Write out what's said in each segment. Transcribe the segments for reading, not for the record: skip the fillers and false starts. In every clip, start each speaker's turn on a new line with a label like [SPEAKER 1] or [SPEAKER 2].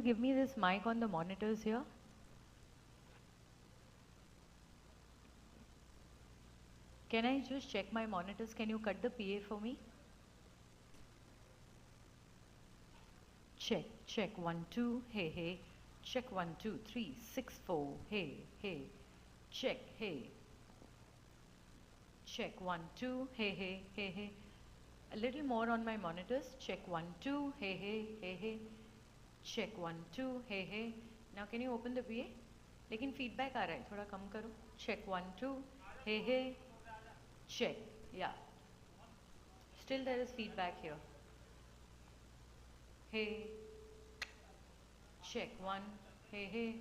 [SPEAKER 1] give me this mic on the monitors here? Can I just check my monitors? Can you cut the PA for me? Check, check, 1, 2, hey, hey. Check, 1, 2, 3, 6, 4, hey, hey. Check, hey. Check, 1, 2, hey, hey, hey, hey. A little more on my monitors. Check, 1, 2, hey, hey, hey, hey. Check, 1, 2, hey, hey. Now can you open the PA? लेकिन feedback आ रहा है, थोड़ा कम करो. Check, 1, 2, hey, hey. Check, yeah. Still there is feedback here. Hey. Check, 1, hey, hey.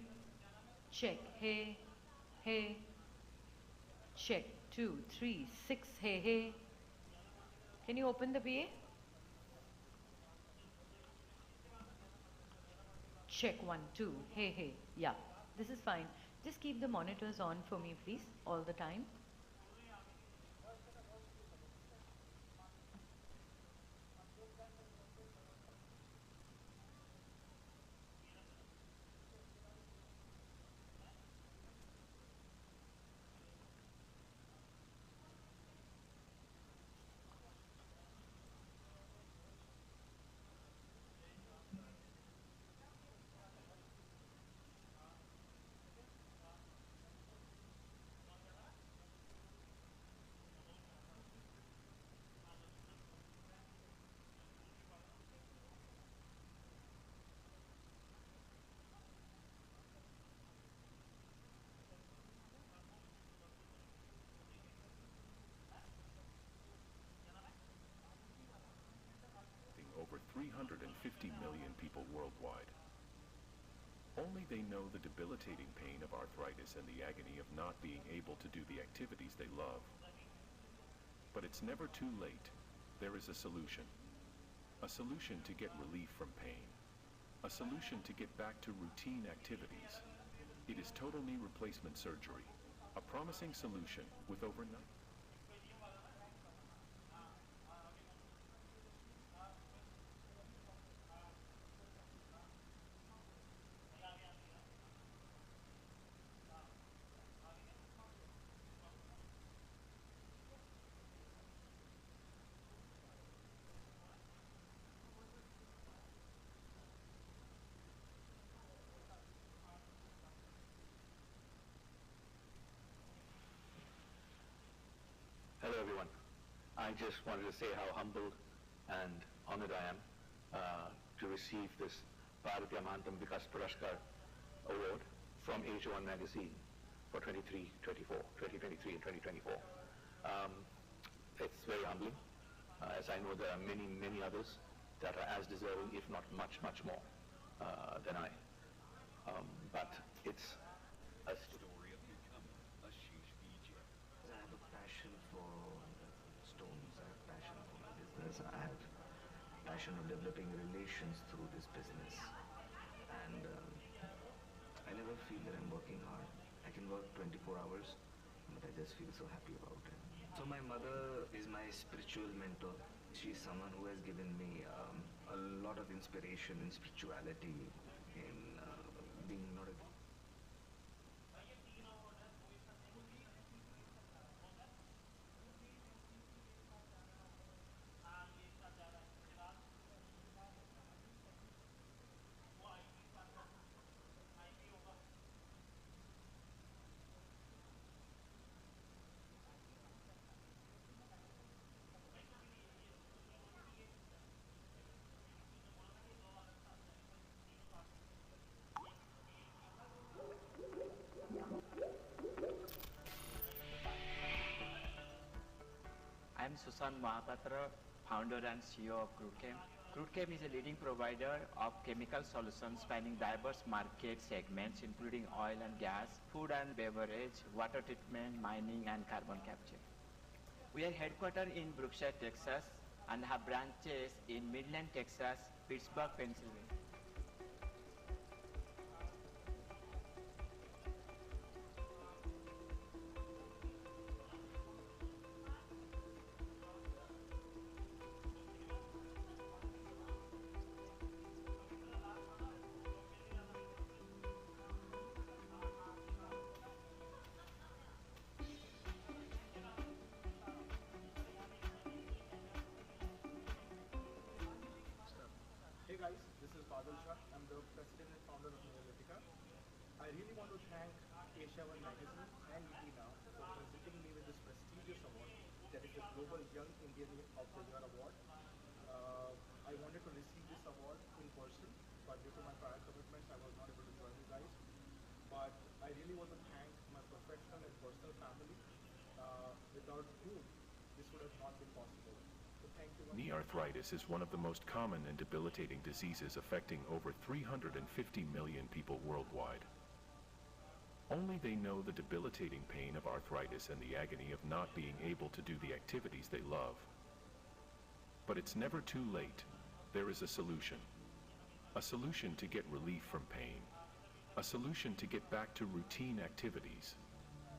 [SPEAKER 1] Check, hey, hey. Check, 2, 3, 6, hey, hey. Can you open the PA? Check, 1, 2, hey, hey. Yeah, this is fine. Just keep the monitors on for me, please, all the time.
[SPEAKER 2] Over 350 million people worldwide. Only they know the debilitating pain of arthritis and the agony of not being able to do the activities they love. But it's never too late. There is a solution. A solution to get relief from pain. A solution to get back to routine activities. It is total knee replacement surgery. A promising solution with over 9.
[SPEAKER 3] Hello everyone. I just wanted to say how humbled and honored I am to receive this Bharatiya Mahantam Vikas Puraskar Award from Asiaone magazine for 2023 and 2024. It's very humbling, as I know there are many, many others that are as deserving, if not much, much more than I. But it's a story of becoming a huge DJ.
[SPEAKER 4] I have a passion for stones, I have passion for my business, I have passion of developing relations through this business, and I never feel that I'm working hard. I can work 24 hours, but I just feel so happy about it. So my mother is my spiritual mentor. She's someone who has given me a lot of inspiration in spirituality, in being not a
[SPEAKER 5] I am Sushant Mahapatra, founder and CEO of Crude Chem is a leading provider of chemical solutions spanning diverse market segments including oil and gas, food and beverage, water treatment, mining and carbon capture. We are headquartered in Brookshire, Texas and have branches in Midland, Texas, Pittsburgh, Pennsylvania.
[SPEAKER 6] I really want to thank Asiaone magazine and ET Now for presenting me with this prestigious award, that is the Global Young Indian of the Year award. I wanted to receive this award in person, but due to my prior commitments, I was not able to join you guys. But I really want to thank my professional and personal family, without whom this would have not been possible. So thank you.
[SPEAKER 2] Knee arthritis is one of the most common and debilitating diseases affecting over 350 million people worldwide. Only they know the debilitating pain of arthritis and the agony of not being able to do the activities they love. But it's never too late. There is a solution. A solution to get relief from pain. A solution to get back to routine activities.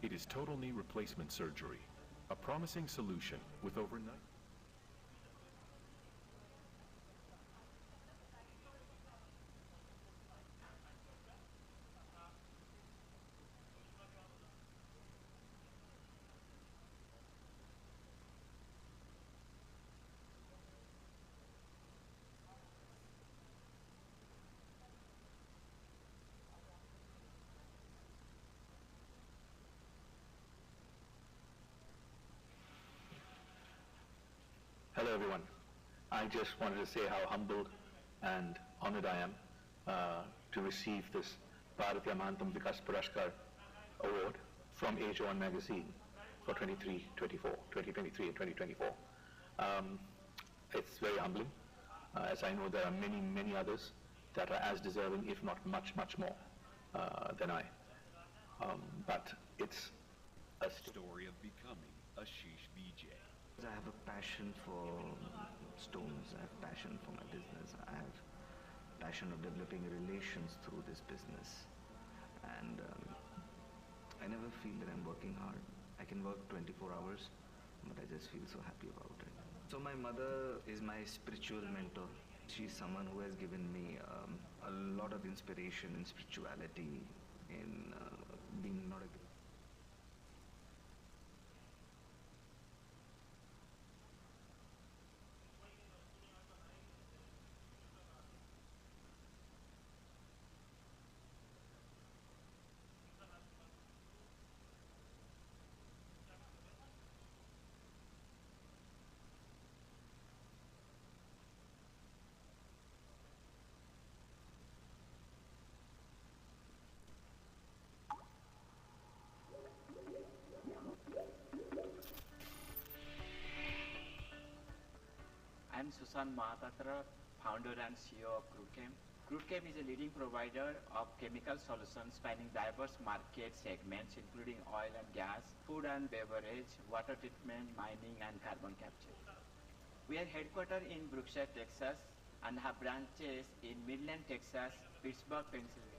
[SPEAKER 2] It is total knee replacement surgery. A promising solution with overnight.
[SPEAKER 3] Hello everyone. I just wanted to say how humbled and honored I am to receive this Bharatiya Mahantam Vikas Purashkar award from Asiaone magazine for 2023 and 2024. It's very humbling, as I know there are many, many others that are as deserving, if not much, much more than I. But it's a
[SPEAKER 7] story of becoming a Sheesh BJ.
[SPEAKER 4] I have a passion for stones, I have passion for my business, I have passion of developing relations through this business, and I never feel that I'm working hard. I can work 24 hours, but I just feel so happy about it. So my mother is my spiritual mentor. She's someone who has given me a lot of inspiration in spirituality, in being not a
[SPEAKER 5] I'm Susan Mahapatra, founder and CEO of Crude. Crude is a leading provider of chemical solutions spanning diverse market segments including oil and gas, food and beverage, water treatment, mining and carbon capture. We are headquartered in Brookshire, Texas and have branches in Midland, Texas, Pittsburgh, Pennsylvania.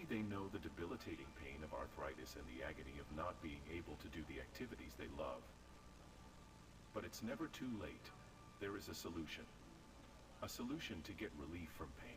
[SPEAKER 2] Only they know the debilitating pain of arthritis and the agony of not being able to do the activities they love. But it's never too late. There is a solution. A solution to get relief from pain.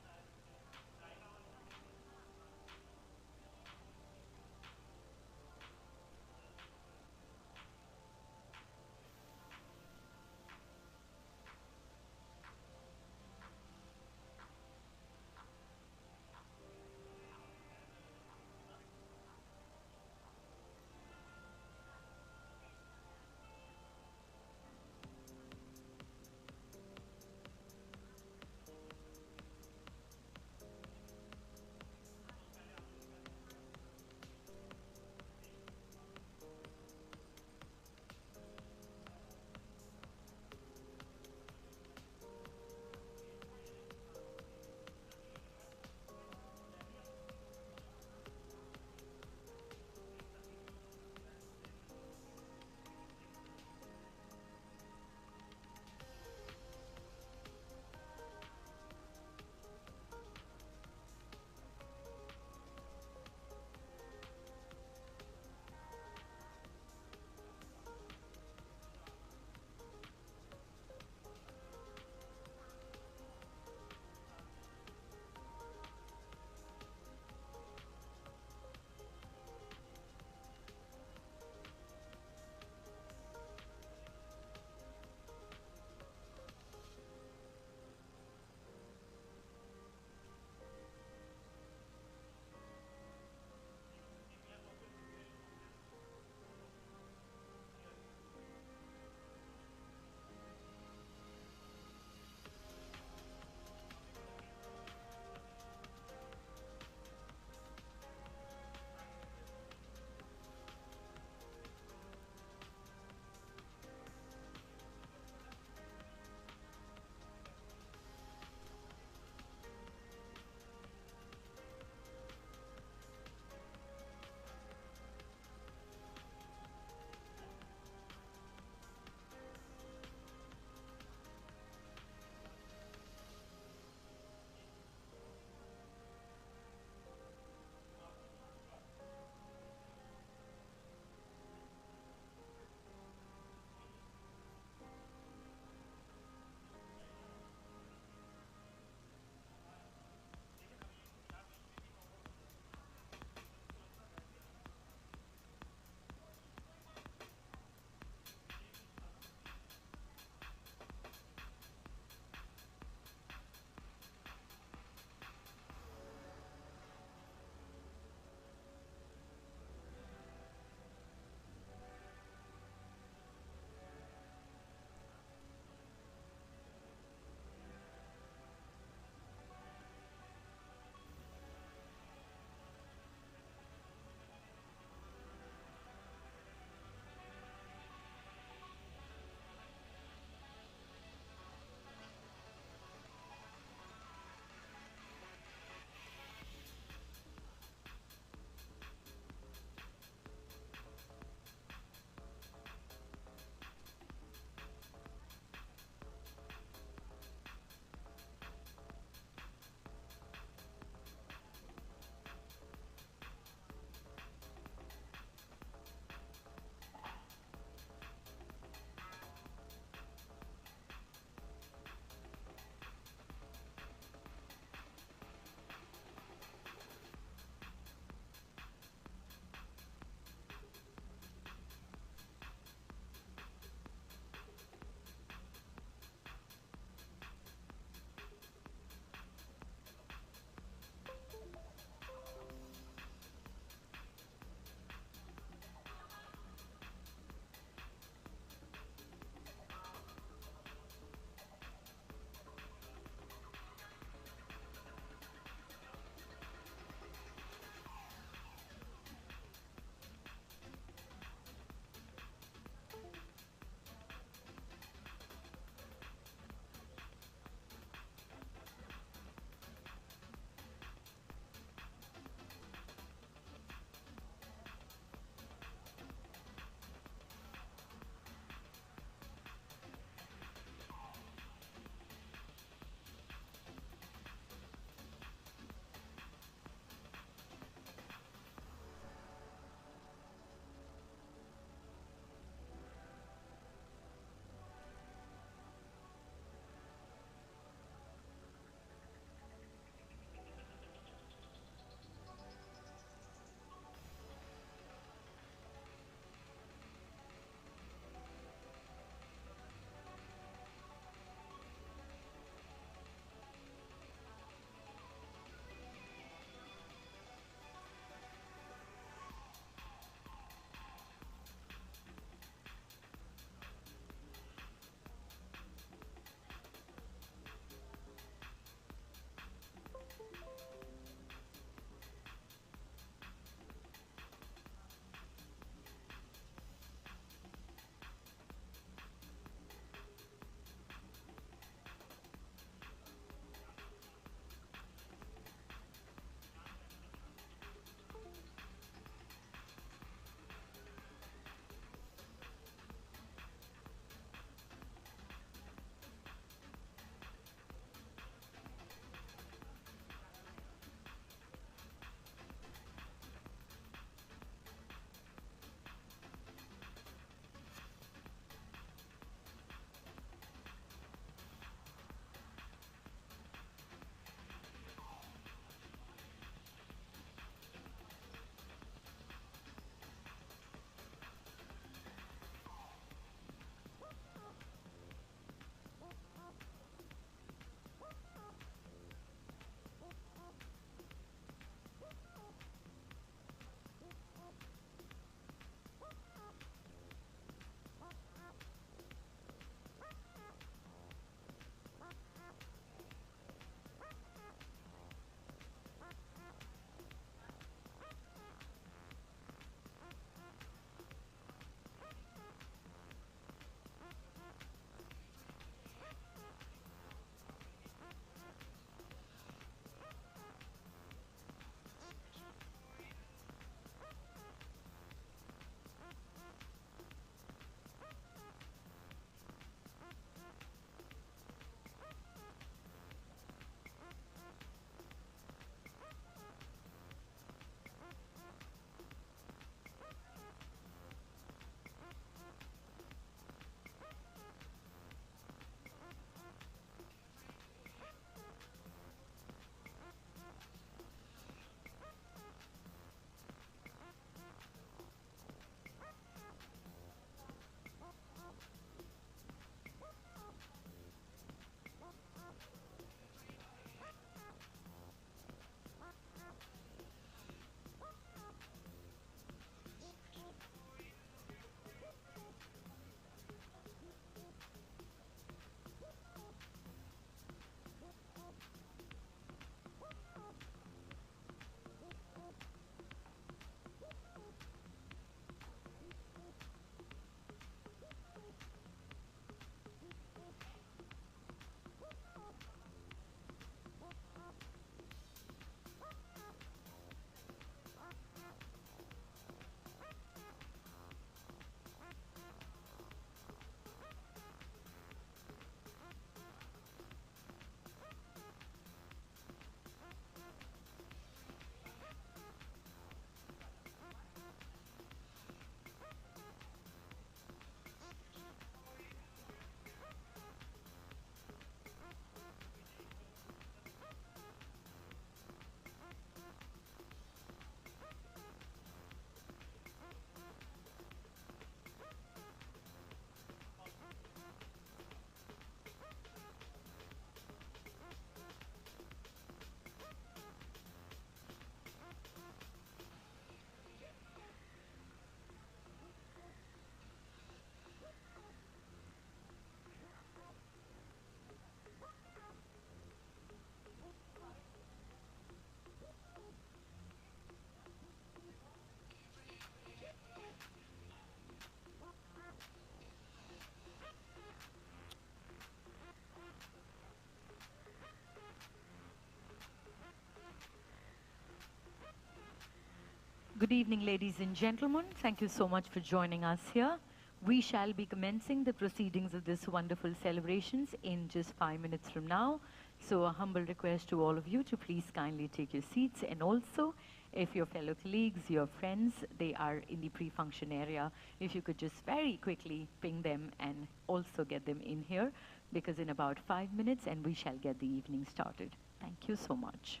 [SPEAKER 1] Good evening, ladies and gentlemen. Thank you so much for joining us here. We shall be commencing the proceedings of this wonderful celebrations in just 5 minutes from now. So a humble request to all of you to please kindly take your seats, and also if your fellow colleagues, your friends, they are in the pre-function area, if you could just very quickly ping them and also get them in here, because in about 5 minutes and we shall get the evening started. Thank you so much.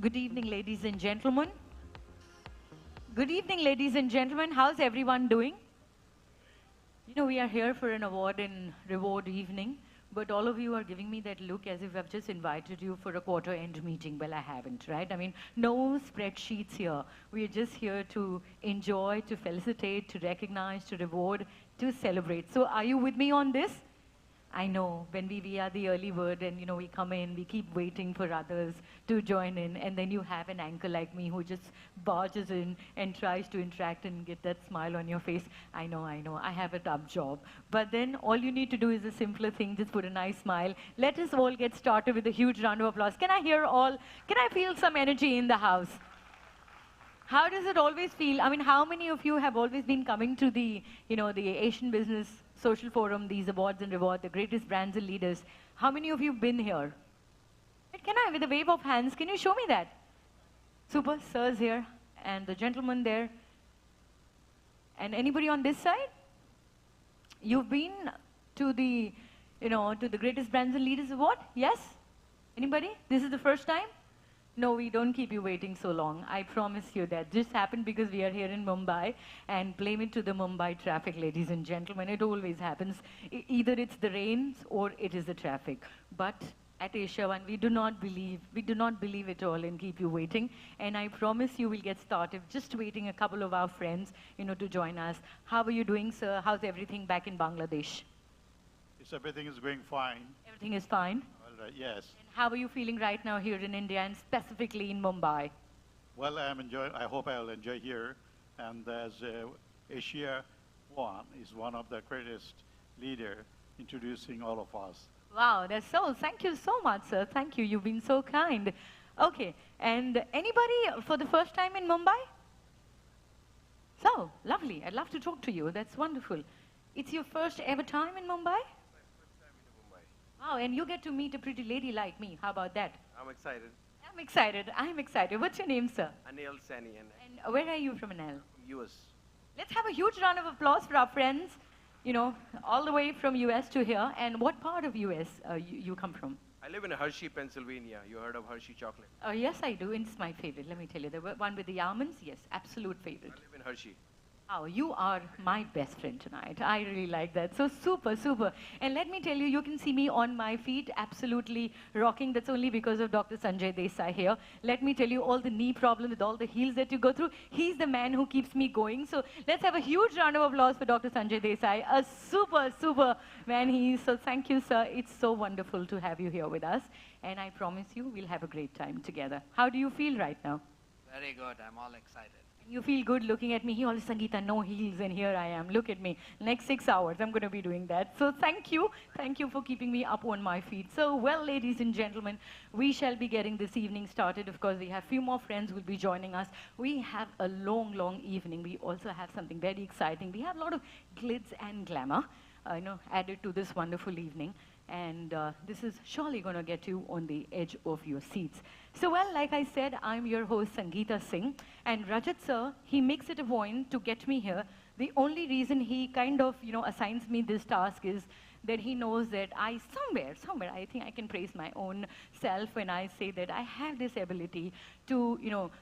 [SPEAKER 1] Good evening, ladies and gentlemen. Good evening, ladies and gentlemen. How's everyone doing? You know, we are here for an award and reward evening, but all of you are giving me that look as if I've just invited you for a quarter-end meeting. Well, I haven't, right? I mean, no spreadsheets here. We are just here to enjoy, to felicitate, to recognize, to reward, to celebrate. So are you with me on this? I know when we are the early bird and, you know, we come in, we keep waiting for others to join in, and then you have an anchor like me who just barges in and tries to interact and get that smile on your face. I know, I have a tough job. But then all you need to do is a simpler thing, just put a nice smile. Let us all get started with a huge round of applause. Can I feel some energy in the house? How does it always feel? I mean, how many of you have always been coming to the, you know, the Asian Business Social Forum, these awards and rewards, the greatest brands and leaders? How many of you have been here? Can I, with a wave of hands, can you show me that? Super, sir's here, and the gentleman there. And anybody on this side? You've been to the, you know, to the greatest brands and leaders award? Yes? Anybody? This is the first time? No, we don't keep you waiting so long. I promise you that. This happened because we are here in Mumbai, and blame it to the Mumbai traffic, ladies and gentlemen. It always happens. Either it's the rains or it is the traffic. But at Asiaone, we do not believe at all and keep you waiting. And I promise you we'll get started. Just waiting a couple of our friends, you know, to join us. How are you doing, sir? How's everything back in Bangladesh?
[SPEAKER 8] Yes, everything is going fine.
[SPEAKER 1] Everything is fine?
[SPEAKER 8] All right, yes.
[SPEAKER 1] And how are you feeling right now here in India and specifically in Mumbai?
[SPEAKER 8] Well, I hope I'll enjoy here. And as Asia One is one of the greatest leader introducing all of us.
[SPEAKER 1] Wow, that's so, thank you so much, sir. Thank you, you've been so kind. Okay, and anybody for the first time in Mumbai? So, lovely, I'd love to talk to you, that's wonderful. It's your first ever time in Mumbai? Wow, and you get to meet a pretty lady like me. How about that?
[SPEAKER 9] I'm excited.
[SPEAKER 1] I'm excited. What's your name, sir?
[SPEAKER 9] Anil Sani
[SPEAKER 1] And where are you from, Anil?
[SPEAKER 9] from US.
[SPEAKER 1] Let's have a huge round of applause for our friends, you know, all the way from US to here. And what part of US you come from?
[SPEAKER 9] I live in Hershey, Pennsylvania. You heard of Hershey chocolate?
[SPEAKER 1] Oh, yes, I do. It's my favorite. Let me tell you. The one with the almonds, yes, absolute favorite.
[SPEAKER 9] I live in Hershey.
[SPEAKER 1] Oh, you are my best friend tonight. I really like that. So super, super. And let me tell you, you can see me on my feet, absolutely rocking. That's only because of Dr. Sanjay Desai here. Let me tell you, all the knee problems with all the heels that you go through, he's the man who keeps me going. So let's have a huge round of applause for Dr. Sanjay Desai. A super, super man he is. So thank you, sir. It's so wonderful to have you here with us. And I promise you, we'll have a great time together. How do you feel right now?
[SPEAKER 10] Very good. I'm all excited.
[SPEAKER 1] You feel good looking at me. He always, Sangeeta, no heels, and here I am. Look at me. Next 6 hours, I'm going to be doing that. So thank you. Thank you for keeping me up on my feet. So, well, ladies and gentlemen, we shall be getting this evening started. Of course, we have a few more friends who will be joining us. We have a long, long evening. We also have something very exciting. We have a lot of glitz and glamour, added to this wonderful evening. And this is surely going to get you on the edge of your seats. So, well, like I said, I'm your host, Sangeeta Singh. And Rajat sir, he makes it a point to get me here. The only reason he kind of, assigns me this task is that he knows that I somewhere, I think I can praise my own self when I say that I have this ability to,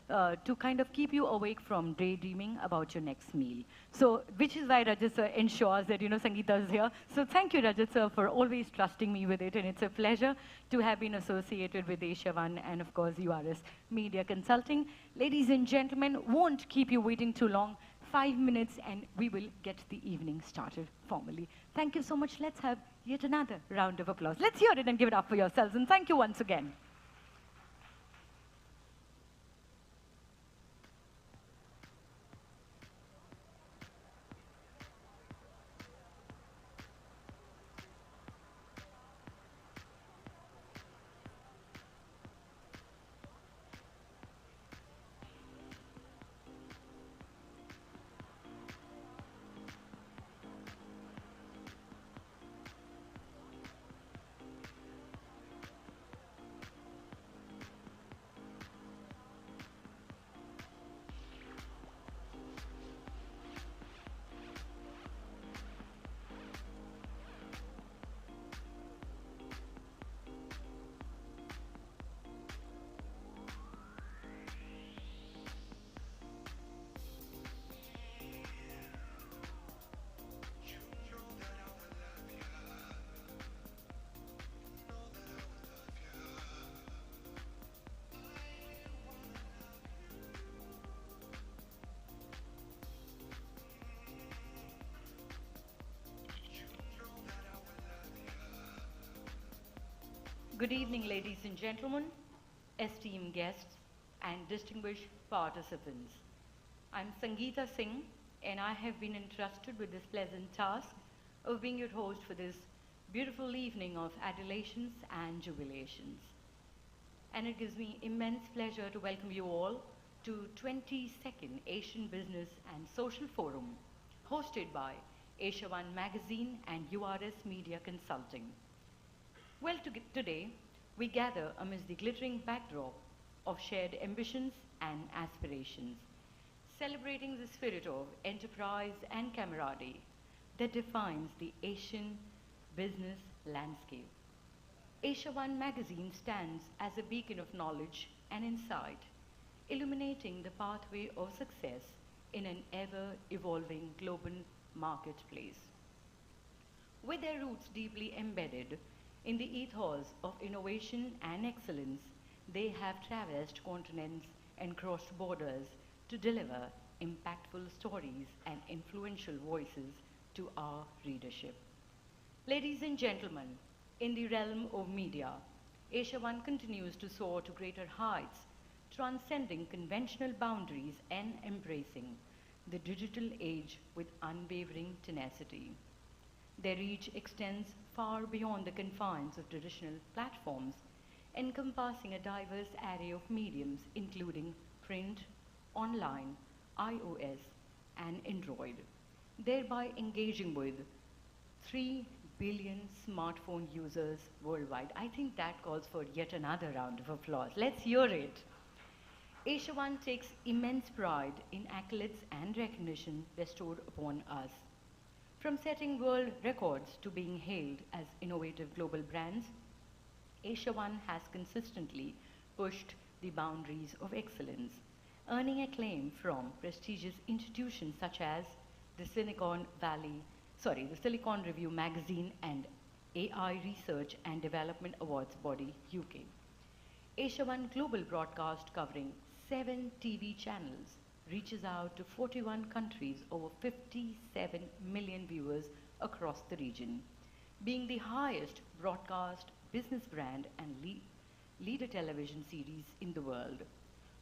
[SPEAKER 1] to kind of keep you awake from daydreaming about your next meal. So, which is why Rajat sir ensures that, Sangeeta is here. So thank you, Rajat sir, for always trusting me with it. And it's a pleasure to have been associated with Asiaone and, of course, URS Media Consulting. Ladies and gentlemen, won't keep you waiting too long. 5 minutes and we will get the evening started formally. Thank you so much. Let's have yet another round of applause. Let's hear it and give it up for yourselves. And thank you once again. Good evening, ladies and gentlemen, esteemed guests, and distinguished participants. I'm Sangeeta Singh, and I have been entrusted with this pleasant task of being your host for this beautiful evening of adulations and jubilations. And it gives me immense pleasure to welcome you all to 22nd Asian Business and Social Forum, hosted by Asiaone Magazine and URS Media Consulting. Well, today, we gather amidst the glittering backdrop of shared ambitions and aspirations, celebrating the spirit of enterprise and camaraderie that defines the Asian business landscape. Asiaone Magazine stands as a beacon of knowledge and insight, illuminating the pathway of success in an ever-evolving global marketplace. With their roots deeply embedded in the ethos of innovation and excellence, they have traversed continents and crossed borders to deliver impactful stories and influential voices to our readership. Ladies and gentlemen, in the realm of media, Asiaone continues to soar to greater heights, transcending conventional boundaries and embracing the digital age with unwavering tenacity. Their reach extends far beyond the confines of traditional platforms, encompassing a diverse array of mediums including print, online, iOS, and Android, thereby engaging with 3 billion smartphone users worldwide. I think that calls for yet another round of applause. Let's hear it. Asiaone takes immense pride in accolades and recognition bestowed upon us. From setting world records to being hailed as innovative global brands, Asiaone has consistently pushed the boundaries of excellence, earning acclaim from prestigious institutions such as the the Silicon Review magazine and AI Research and Development Awards body UK. Asiaone Global Broadcast, covering 7 TV channels, reaches out to 41 countries, over 57 million viewers across the region, being the highest broadcast business brand and leader television series in the world.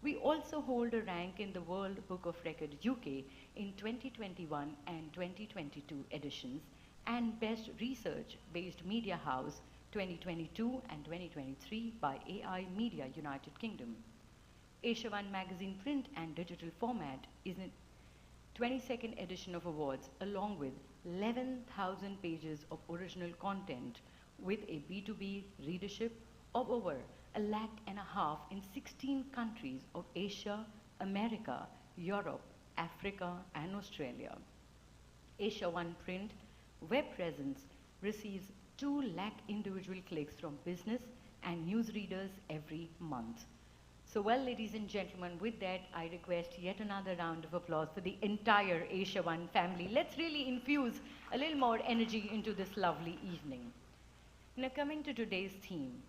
[SPEAKER 1] We also hold a rank in the World Book of Record UK in 2021 and 2022 editions, and Best Research-Based Media House 2022 and 2023 by AI Media United Kingdom. Asiaone Magazine print and digital format is in 22nd edition of awards, along with 11,000 pages of original content, with a B2B readership of over 1.5 lakh in 16 countries of Asia, America, Europe, Africa, and Australia. Asiaone print web presence receives 2 lakh individual clicks from business and news readers every month. So, well, ladies and gentlemen, with that, I request yet another round of applause for the entire Asiaone family. Let's really infuse a little more energy into this lovely evening. Now, coming to today's theme,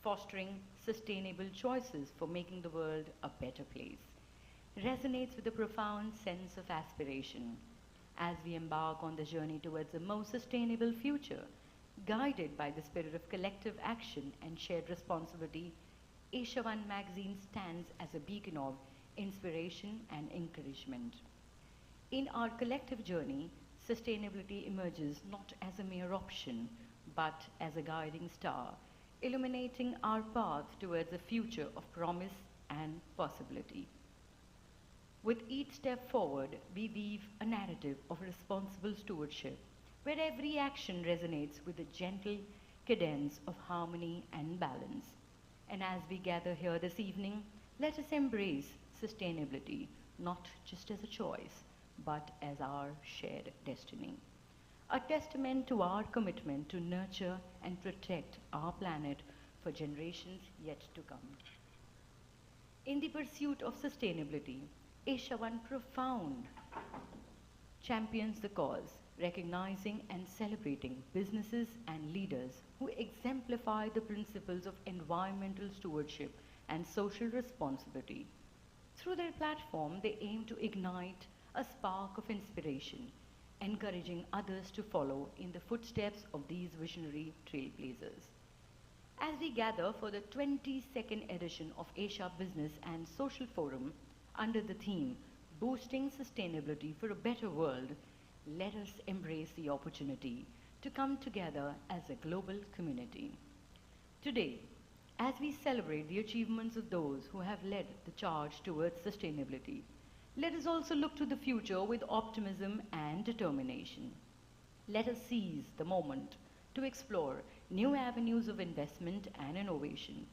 [SPEAKER 1] fostering sustainable choices for making the world a better place, resonates with a profound sense of aspiration as we embark on the journey towards a more sustainable future, guided by the spirit of collective action and shared responsibility. Asiaone Magazine stands as a beacon of inspiration and encouragement. In our collective journey, sustainability emerges not as a mere option, but as a guiding star, illuminating our path towards a future of promise and possibility. With each step forward, we weave a narrative of responsible stewardship, where every action resonates with a gentle cadence of harmony and balance. And as we gather here this evening, let us embrace sustainability, not just as a choice, but as our shared destiny. A testament to our commitment to nurture and protect our planet for generations yet to come. In the pursuit of sustainability, Asiaone profound champions the cause, recognizing and celebrating businesses and leaders who exemplify the principles of environmental stewardship and social responsibility. Through their platform, they aim to ignite a spark of inspiration, encouraging others to follow in the footsteps of these visionary trailblazers. As we gather for the 22nd edition of Asia Business and Social Forum under the theme Boosting Sustainability for a Better World, let us embrace the opportunity to come together as a global community. Today, as we celebrate the achievements of those who have led the charge towards sustainability, let us also look to the future with optimism and determination. Let us seize the moment to explore new avenues of investment and innovation,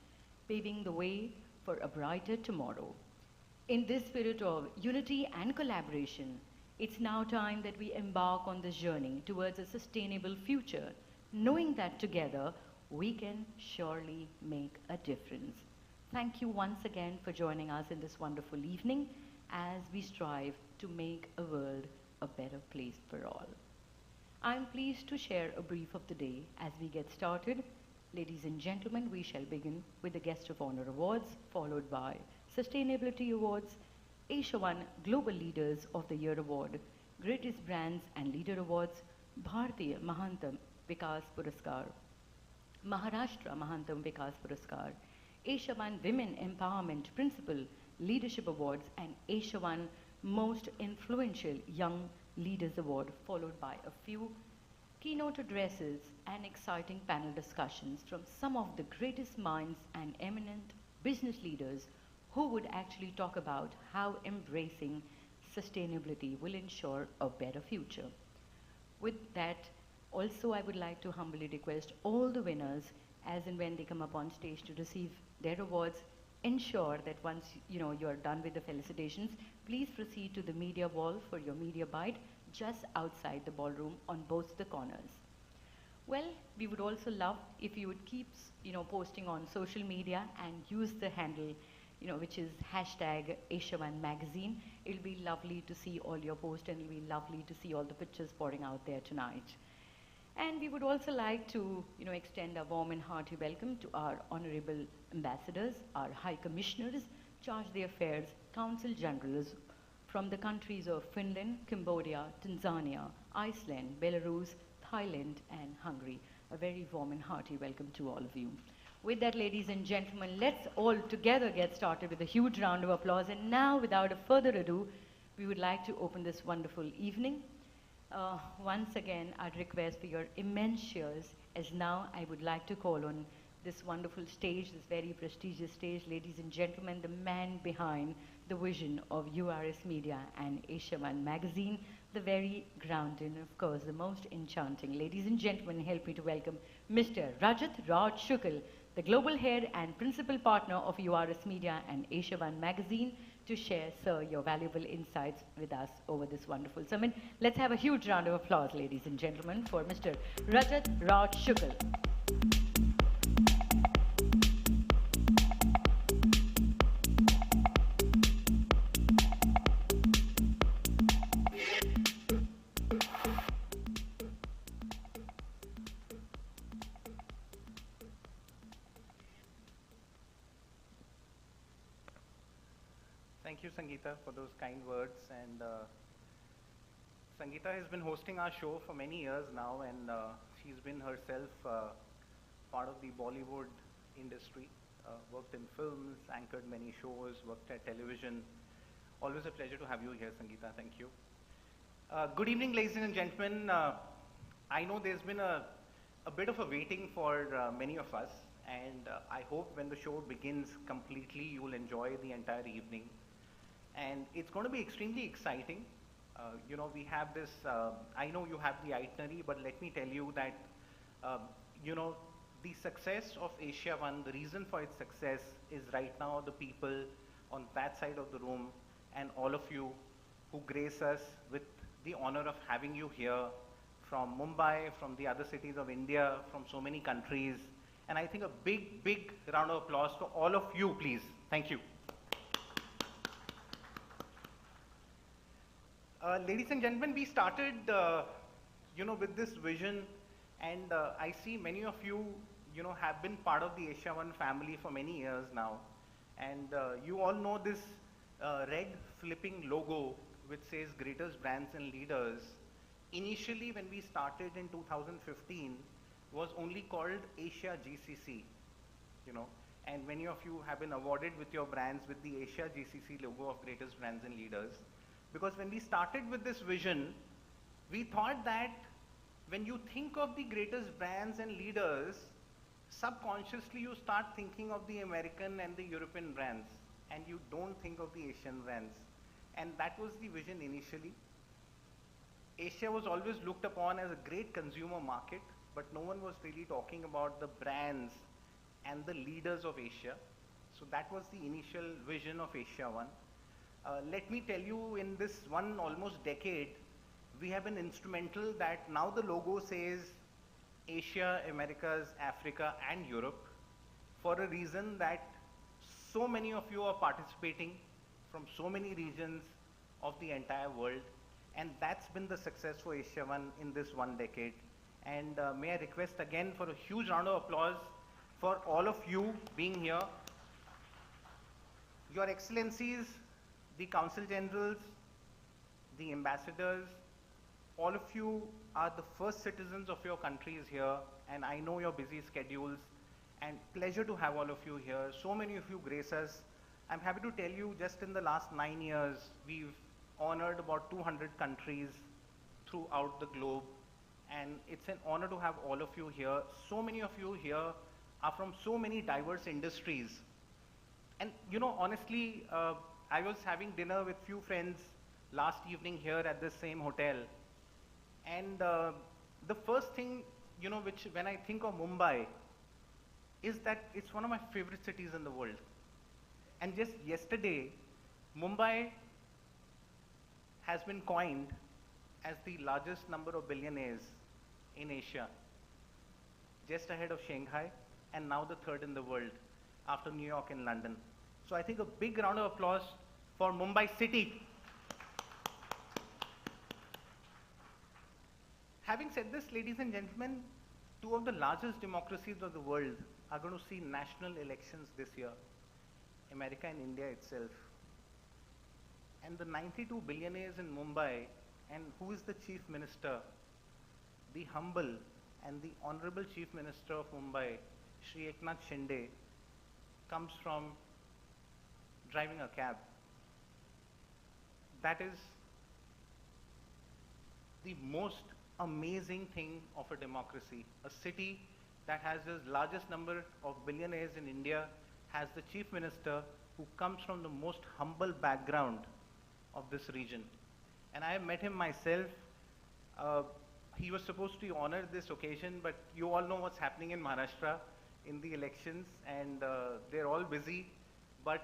[SPEAKER 1] paving the way for a brighter tomorrow. In this spirit of unity and collaboration, it's now time that we embark on this journey towards a sustainable future, knowing that together we can surely make a difference. Thank you once again for joining us in this wonderful evening as we strive to make a world a better place for all. I'm pleased to share a brief of the day as we get started. Ladies and gentlemen, we shall begin with the Guest of Honor Awards, followed by Sustainability Awards, Asiaone Global Leaders of the Year Award, Greatest Brands and Leader Awards, Bharatiya Mahantam Vikas Puraskar, Maharashtra Mahantam Vikas Puraskar, Asiaone Women Empowerment Principal Leadership Awards, and Asiaone Most Influential Young Leaders Award, followed by a few keynote addresses and exciting panel discussions from some of the greatest minds and eminent business leaders who would actually talk about how embracing sustainability will ensure a better future. With that, also I would like to humbly request all the winners, as and when they come up on stage to receive their awards, ensure that once you are done with the felicitations, please proceed to the media wall for your media bite just outside the ballroom on both the corners. Well, we would also love if you would keep posting on social media and use the handle which is hashtag Asiaone Magazine. It'll be lovely to see all your posts, and it'll be lovely to see all the pictures pouring out there tonight. And we would also like to extend a warm and hearty welcome to our honorable ambassadors, our high commissioners, charge d'affaires, consul generals from the countries of Finland, Cambodia, Tanzania, Iceland, Belarus, Thailand, and Hungary. A very warm and hearty welcome to all of you. With that, ladies and gentlemen, let's all together get started with a huge round of applause. And now, without a further ado, we would like to open this wonderful evening. Once again, I'd request for your immense cheers, as now I would like to call on this wonderful stage, this very prestigious stage, ladies and gentlemen, the man behind the vision of URS Media and Asiaone Magazine, the very grounded, of course, the most enchanting. Ladies and gentlemen, help me to welcome Mr. Rajat Raj Shukl, the global head and principal partner of URS Media and Asiaone Magazine, to share, sir, your valuable insights with us over this wonderful summit. Let's have a huge round of applause, ladies and gentlemen, for Mr. Rajat Raj Shukl.
[SPEAKER 6] Thank you, Sangeeta, for those kind words. And Sangeeta has been hosting our show for many years now, and she's been herself part of the Bollywood industry, worked in films, anchored many shows, worked at television. Always a pleasure to have you here, Sangeeta. Thank you. Good evening, ladies and gentlemen. I know there's been a bit of a waiting for many of us, and I hope when the show begins completely, you will enjoy the entire evening. And it's going to be extremely exciting. We have this, I know you have the itinerary, but let me tell you that, the success of Asiaone, the reason for its success is right now the people on that side of the room and all of you who grace us with the honor of having you here from Mumbai, from the other cities of India, from so many countries. And I think a big, big round of applause to all of you, please. Thank you. Ladies and gentlemen, we started, with this vision, and I see many of you, have been part of the Asiaone family for many years now. And you all know this red flipping logo, which says Greatest Brands and Leaders. Initially, when we started in 2015, was only called Asia GCC. you know, and many of you have been awarded with your brands with the Asia GCC logo of Greatest Brands and Leaders. Because when we started with this vision, we thought that when you think of the greatest brands and leaders, subconsciously you start thinking of the American and the European brands, and you don't think of the Asian brands. And that was the vision initially. Asia was always looked upon as a great consumer market, but no one was really talking about the brands and the leaders of Asia. So that was the initial vision of Asiaone. Let me tell you, in this one almost decade, we have been instrumental that now the logo says Asia, Americas, Africa and Europe, for a reason that so many of you are participating from so many regions of the entire world, and that's been the success for Asiaone in this one decade. And may I request again for a huge round of applause for all of you being here. Your Excellencies, the Council Generals, the Ambassadors, all of you are the first citizens of your countries here, and I know your busy schedules, and pleasure to have all of you here. So many of you grace us. I'm happy to tell you, just in the last 9 years, we've honored about 200 countries throughout the globe, and it's an honor to have all of you here. So many of you here are from so many diverse industries. And you know, honestly, I was having dinner with few friends last evening here at this same hotel. And the first thing, you know, which when I think of Mumbai, is that it's one of my favorite cities in the world. And just yesterday, Mumbai has been coined as the largest number of billionaires in Asia, just ahead of Shanghai, and now the third in the world, after New York and London. So I think a big round of applause for Mumbai city. Having said this, ladies and gentlemen, two of the largest democracies of the world are going to see national elections this year, America and India itself. And the 92 billionaires in Mumbai, and who is the Chief Minister? The humble and the Honorable Chief Minister of Mumbai, Shri Eknath Shinde, comes from driving a cab. That is the most amazing thing of a democracy. A city that has the largest number of billionaires in India has the Chief Minister who comes from the most humble background of this region. And I have met him myself. He was supposed to honor this occasion, but you all know what's happening in Maharashtra in the elections, and they're all busy. But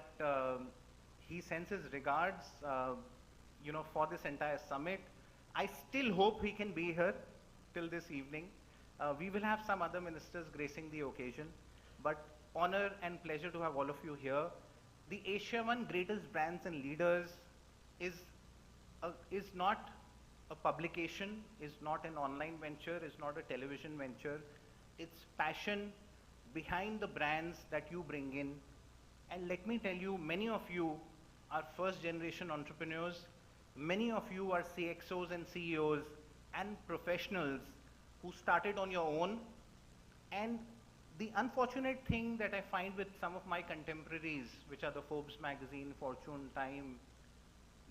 [SPEAKER 6] he sends his regards, you know, for this entire summit. I still hope he can be here till this evening. We will have some other ministers gracing the occasion, but honor and pleasure to have all of you here. The Asiaone Greatest Brands and Leaders is not a publication, is not an online venture, is not a television venture. It's passion behind the brands that you bring in. And let me tell you, many of you are first generation entrepreneurs. Many of you are CXOs and CEOs and professionals who started on your own. And the unfortunate thing that I find with some of my contemporaries, which are the Forbes magazine, Fortune, Time,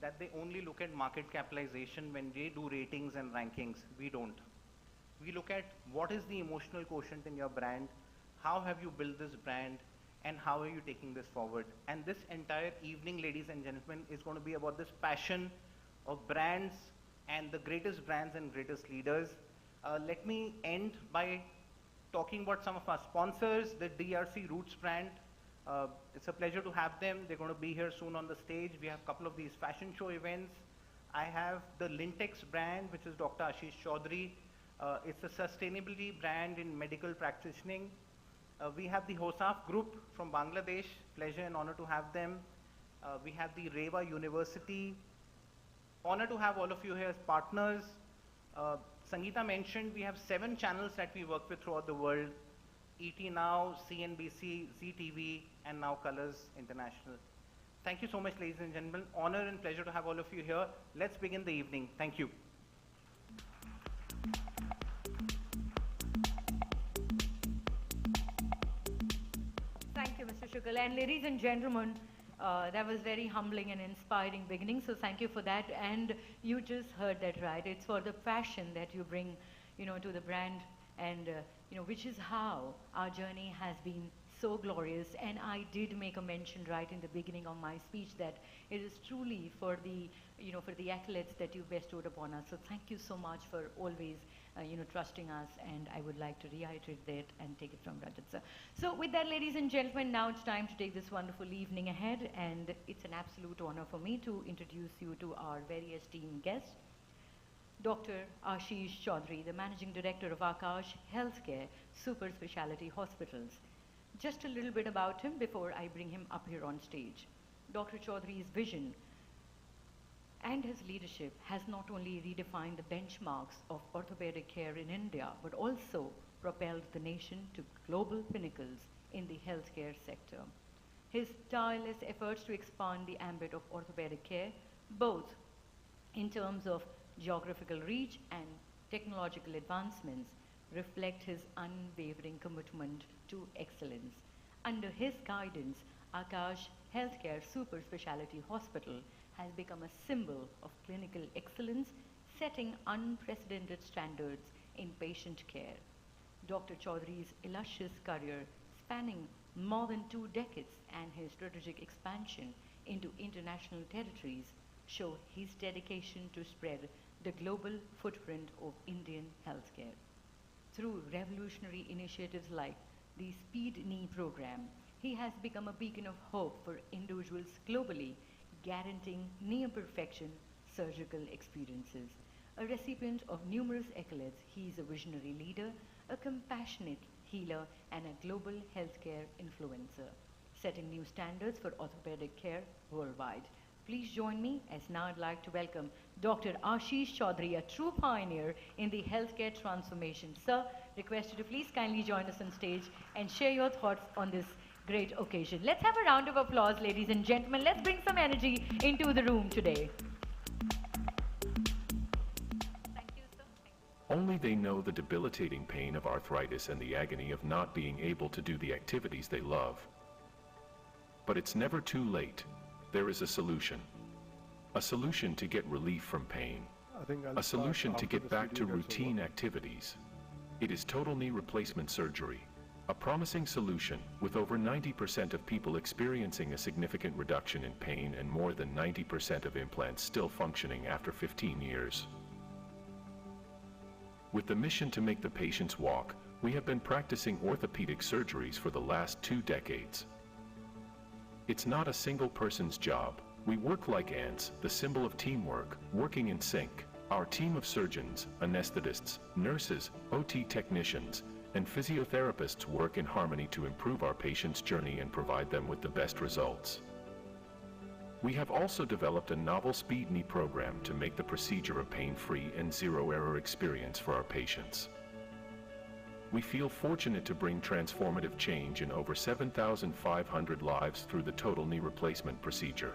[SPEAKER 6] that they only look at market capitalization when they do ratings and rankings. We don't. We look at what is the emotional quotient in your brand, how have you built this brand, and how are you taking this forward. And this entire evening, ladies and gentlemen, is going to be about this passion of brands and the greatest brands and greatest leaders. Let me end by talking about some of our sponsors, the DRC Roots brand. It's a pleasure to have them. They're going to be here soon on the stage. We have a couple of these fashion show events. I have the Lintex brand, which is Dr. Ashish Chaudhary. It's a sustainability brand in medical practicing. We have the Hosaf Group from Bangladesh. Pleasure and honor to have them. We have the Rewa University. Honor to have all of you here as partners. Sangeeta mentioned we have 7 channels that we work with throughout the world. ET Now, CNBC, ZTV, and now Colors International. Thank you so much, ladies and gentlemen. Honor and pleasure to have all of you here. Let's begin the evening. Thank you.
[SPEAKER 1] Shukla. And ladies and gentlemen, that was very humbling and inspiring beginning. So thank you for that. And you just heard that right. It's for the passion that you bring, to the brand, and which is how our journey has been so glorious. And I did make a mention right in the beginning of my speech that it is truly for the, for the accolades that you bestowed upon us. So thank you so much for always, trusting us. And I would like to reiterate that and take it from Rajat sir. So with that, ladies and gentlemen, now it's time to take this wonderful evening ahead. And it's an absolute honor for me to introduce you to our very esteemed guest, Dr. Ashish Chaudhary, the Managing Director of Akash Healthcare Super Speciality Hospitals. Just a little bit about him before I bring him up here on stage. Dr. Chaudhary's vision and his leadership has not only redefined the benchmarks of orthopedic care in India, but also propelled the nation to global pinnacles in the healthcare sector. His tireless efforts to expand the ambit of orthopedic care, both in terms of geographical reach and technological advancements, reflect his unwavering commitment to excellence. Under his guidance, Akash Healthcare Super Speciality Hospital has become a symbol of clinical excellence, setting unprecedented standards in patient care. Dr. Chaudhary's illustrious career, spanning more than 2 decades, and his strategic expansion into international territories show his dedication to spread the global footprint of Indian healthcare. Through revolutionary initiatives like the Speed Knee program, he has become a beacon of hope for individuals globally, guaranteeing near perfection surgical experiences. A recipient of numerous accolades, he is a visionary leader, a compassionate healer, and a global healthcare influencer, setting new standards for orthopedic care worldwide. Please join me as now I'd like to welcome Dr. Ashish Chaudhary, a true pioneer in the healthcare transformation. Sir, request you to please kindly join us on stage and share your thoughts on this great occasion. Let's have a round of applause, ladies and gentlemen. Let's bring some energy into the room today. Thank you, sir.
[SPEAKER 2] Only they know the debilitating pain of arthritis and the agony of not being able to do the activities they love. But it's never too late. There is a solution. A solution to get relief from pain. A solution to get back to routine activities. It is total knee replacement surgery. A promising solution with over 90% of people experiencing a significant reduction in pain and more than 90% of implants still functioning after 15 years. With the mission to make the patients walk, we have been practicing orthopedic surgeries for the last 2 decades. It's not a single person's job. We work like ants, the symbol of teamwork, working in sync. Our team of surgeons, anesthetists, nurses, OT technicians, and physiotherapists work in harmony to improve our patients' journey and provide them with the best results. We have also developed a novel Speed Knee program to make the procedure a pain-free and zero-error experience for our patients. We feel fortunate to bring transformative change in over 7,500 lives through the total knee replacement procedure.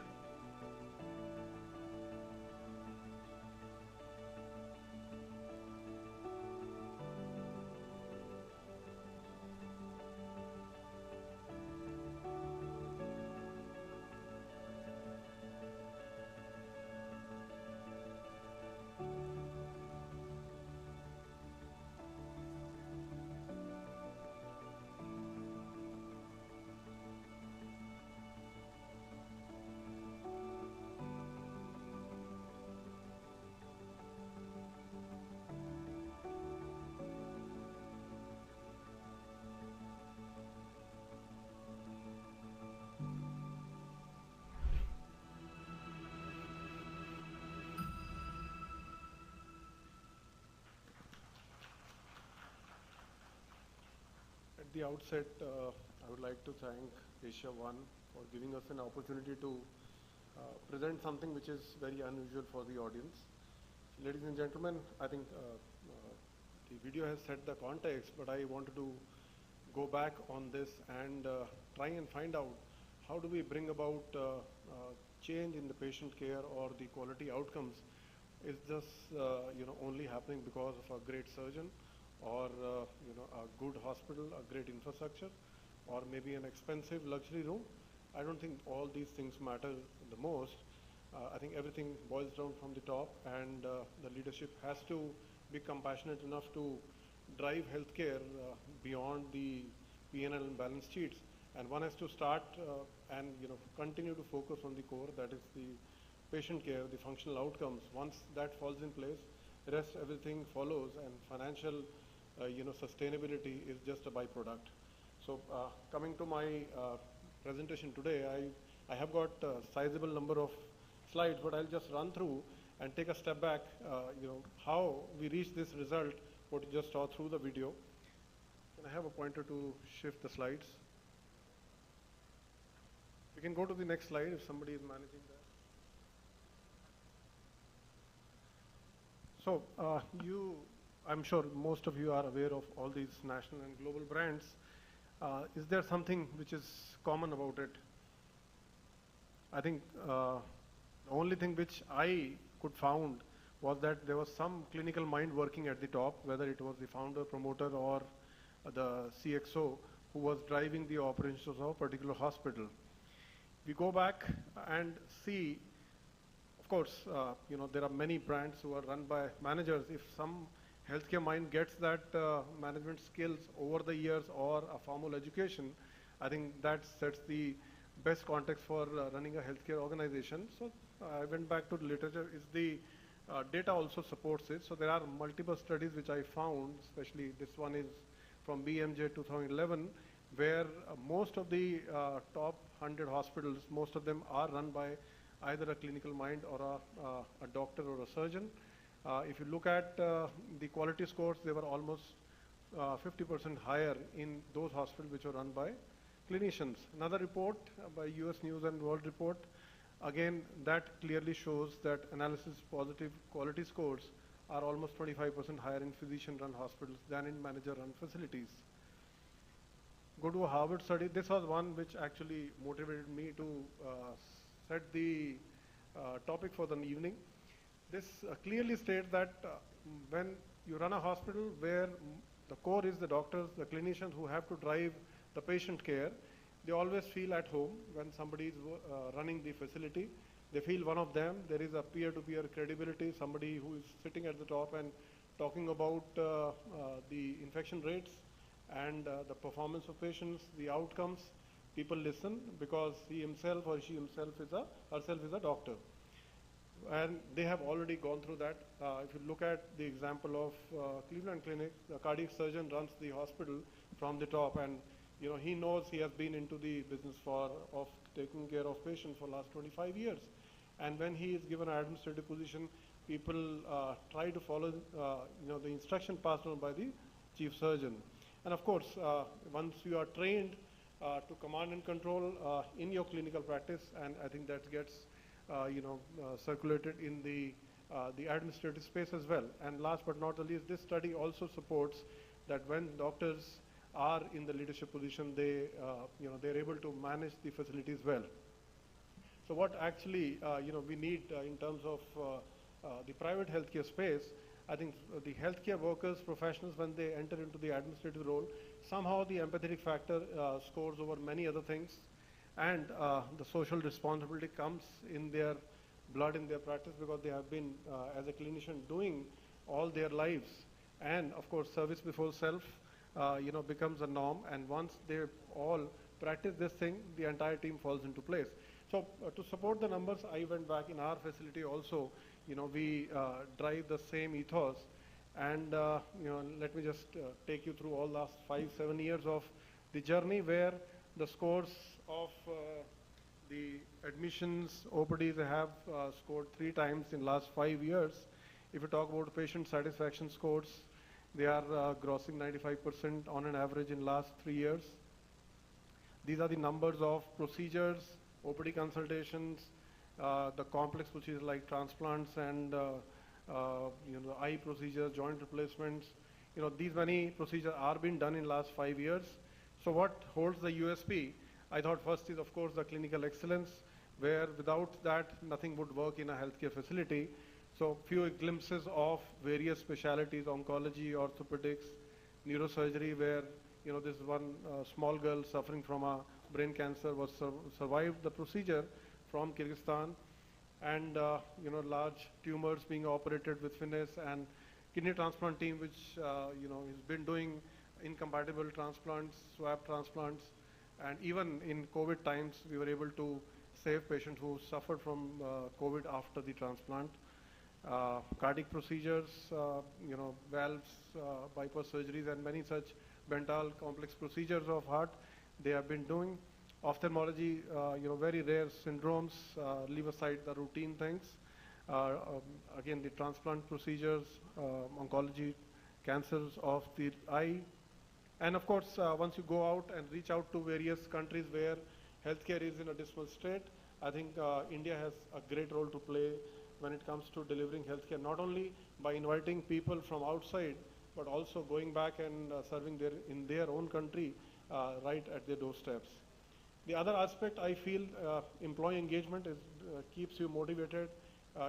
[SPEAKER 11] At the outset, I would like to thank Asiaone for giving us an opportunity to present something which is very unusual for the audience. Ladies and gentlemen, I think the video has set the context, but I wanted to go back on this and try and find out how do we bring about change in the patient care or the quality outcomes. Is this only happening because of a great surgeon or a good hospital, a great infrastructure, or maybe an expensive luxury room. I don't think all these things matter the most. I think everything boils down from the top, and the leadership has to be compassionate enough to drive healthcare beyond the P&L and balance sheets. And one has to start and continue to focus on the core, that is the patient care, the functional outcomes. Once that falls in place, the rest everything follows, and financial sustainability is just a byproduct. So coming to my presentation today, I have got a sizable number of slides, but I'll just run through and take a step back, how we reached this result, what you just saw through the video. Can I have a pointer to shift the slides? We can go to the next slide if somebody is managing that. So I'm sure most of you are aware of all these national and global brands. Is there something which is common about it? I think the only thing which I could found was that there was some clinical mind working at the top, whether it was the founder, promoter, or the CXO who was driving the operations of a particular hospital. We go back and see, of course, there are many brands who are run by managers. If some healthcare mind gets that management skills over the years or a formal education, I think that sets the best context for running a healthcare organization. So I went back to the literature. The data also supports it. So there are multiple studies which I found, especially this one is from BMJ 2011, where most of the top 100 hospitals, most of them are run by either a clinical mind or a doctor or a surgeon. If you look at the quality scores, they were almost 50% higher in those hospitals which were run by clinicians. Another report by US News and World Report, again, that clearly shows that analysis positive quality scores are almost 25% higher in physician-run hospitals than in manager-run facilities. Go to a Harvard study. This was one which actually motivated me to set the topic for the evening. This clearly states that when you run a hospital where the core is the doctors, the clinicians who have to drive the patient care, they always feel at home when somebody is running the facility. They feel one of them. There is a peer-to-peer credibility, somebody who is sitting at the top and talking about the infection rates and the performance of patients, the outcomes. People listen because he himself or she herself is a doctor. And they have already gone through that. If you look at the example of Cleveland Clinic, the cardiac surgeon runs the hospital from the top, and he knows, he has been into the business of taking care of patients for the last 25 years. And when he is given an administrative position, people try to follow the instruction passed on by the chief surgeon. And of course, once you are trained to command and control in your clinical practice, and I think that gets circulated in the administrative space as well. And last but not the least, this study also supports that when doctors are in the leadership position, they're able to manage the facilities well. So what actually we need in terms of the private healthcare space, I think the healthcare workers, professionals, when they enter into the administrative role, somehow the empathetic factor scores over many other things, and the social responsibility comes in their blood, in their practice, because they have been, as a clinician, doing all their lives. And of course, service before self, becomes a norm. And once they all practice this thing, the entire team falls into place. So to support the numbers, I went back in our facility also. We drive the same ethos. And let me just take you through all last 5-7 years of the journey, where the scores of the admissions, OPDs have scored 3 times in last 5 years. If you talk about patient satisfaction scores, they are grossing 95% on an average in last 3 years. These are the numbers of procedures, OPD consultations, the complex procedures like transplants and eye procedures, joint replacements. These many procedures are being done in last 5 years. So what holds the USP? I thought first is, of course, the clinical excellence, where without that, nothing would work in a healthcare facility. So few glimpses of various specialties, oncology, orthopedics, neurosurgery, where this one small girl suffering from a brain cancer was survived the procedure from Kyrgyzstan, and large tumors being operated with finesse, and kidney transplant team which has been doing incompatible transplants, swab transplants, and even in COVID times we were able to save patients who suffered from COVID after the transplant. Cardiac procedures, valves, bypass surgeries, and many such Bental complex procedures of heart they have been doing. Ophthalmology, very rare syndromes, leave aside the routine things. Again, the transplant procedures, oncology, cancers of the eye. And of course, once you go out and reach out to various countries where healthcare is in a dismal state, I think India has a great role to play when it comes to delivering healthcare, not only by inviting people from outside, but also going back and serving in their own country right at their doorsteps. The other aspect I feel employee engagement keeps you motivated.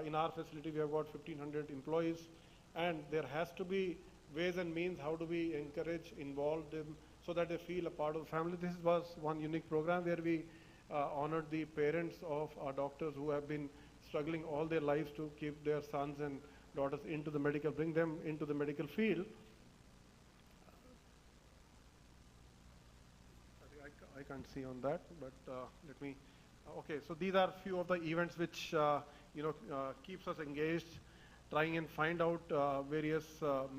[SPEAKER 11] In our facility we have got 1,500 employees, and there has to be ways and means how do we encourage, involve them so that they feel a part of the family. This was one unique program where we honored the parents of our doctors who have been struggling all their lives to keep their sons and daughters into the medical, bring them into the medical field. I can't see on that, but let me, okay, so these are few of the events which, keeps us engaged, trying and find out various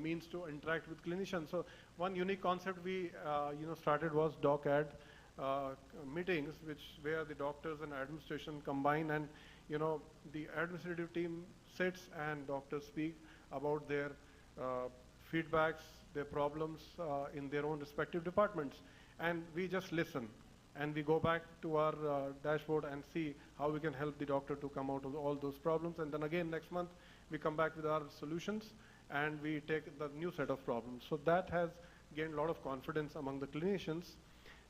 [SPEAKER 11] means to interact with clinicians. So one unique concept we, started was doc-ad meetings, where the doctors and administration combine, and, the administrative team sits and doctors speak about their feedbacks, their problems in their own respective departments. And we just listen, and we go back to our dashboard and see how we can help the doctor to come out of all those problems. And then again, next month, we come back with our solutions, and we take the new set of problems. So that has gained a lot of confidence among the clinicians.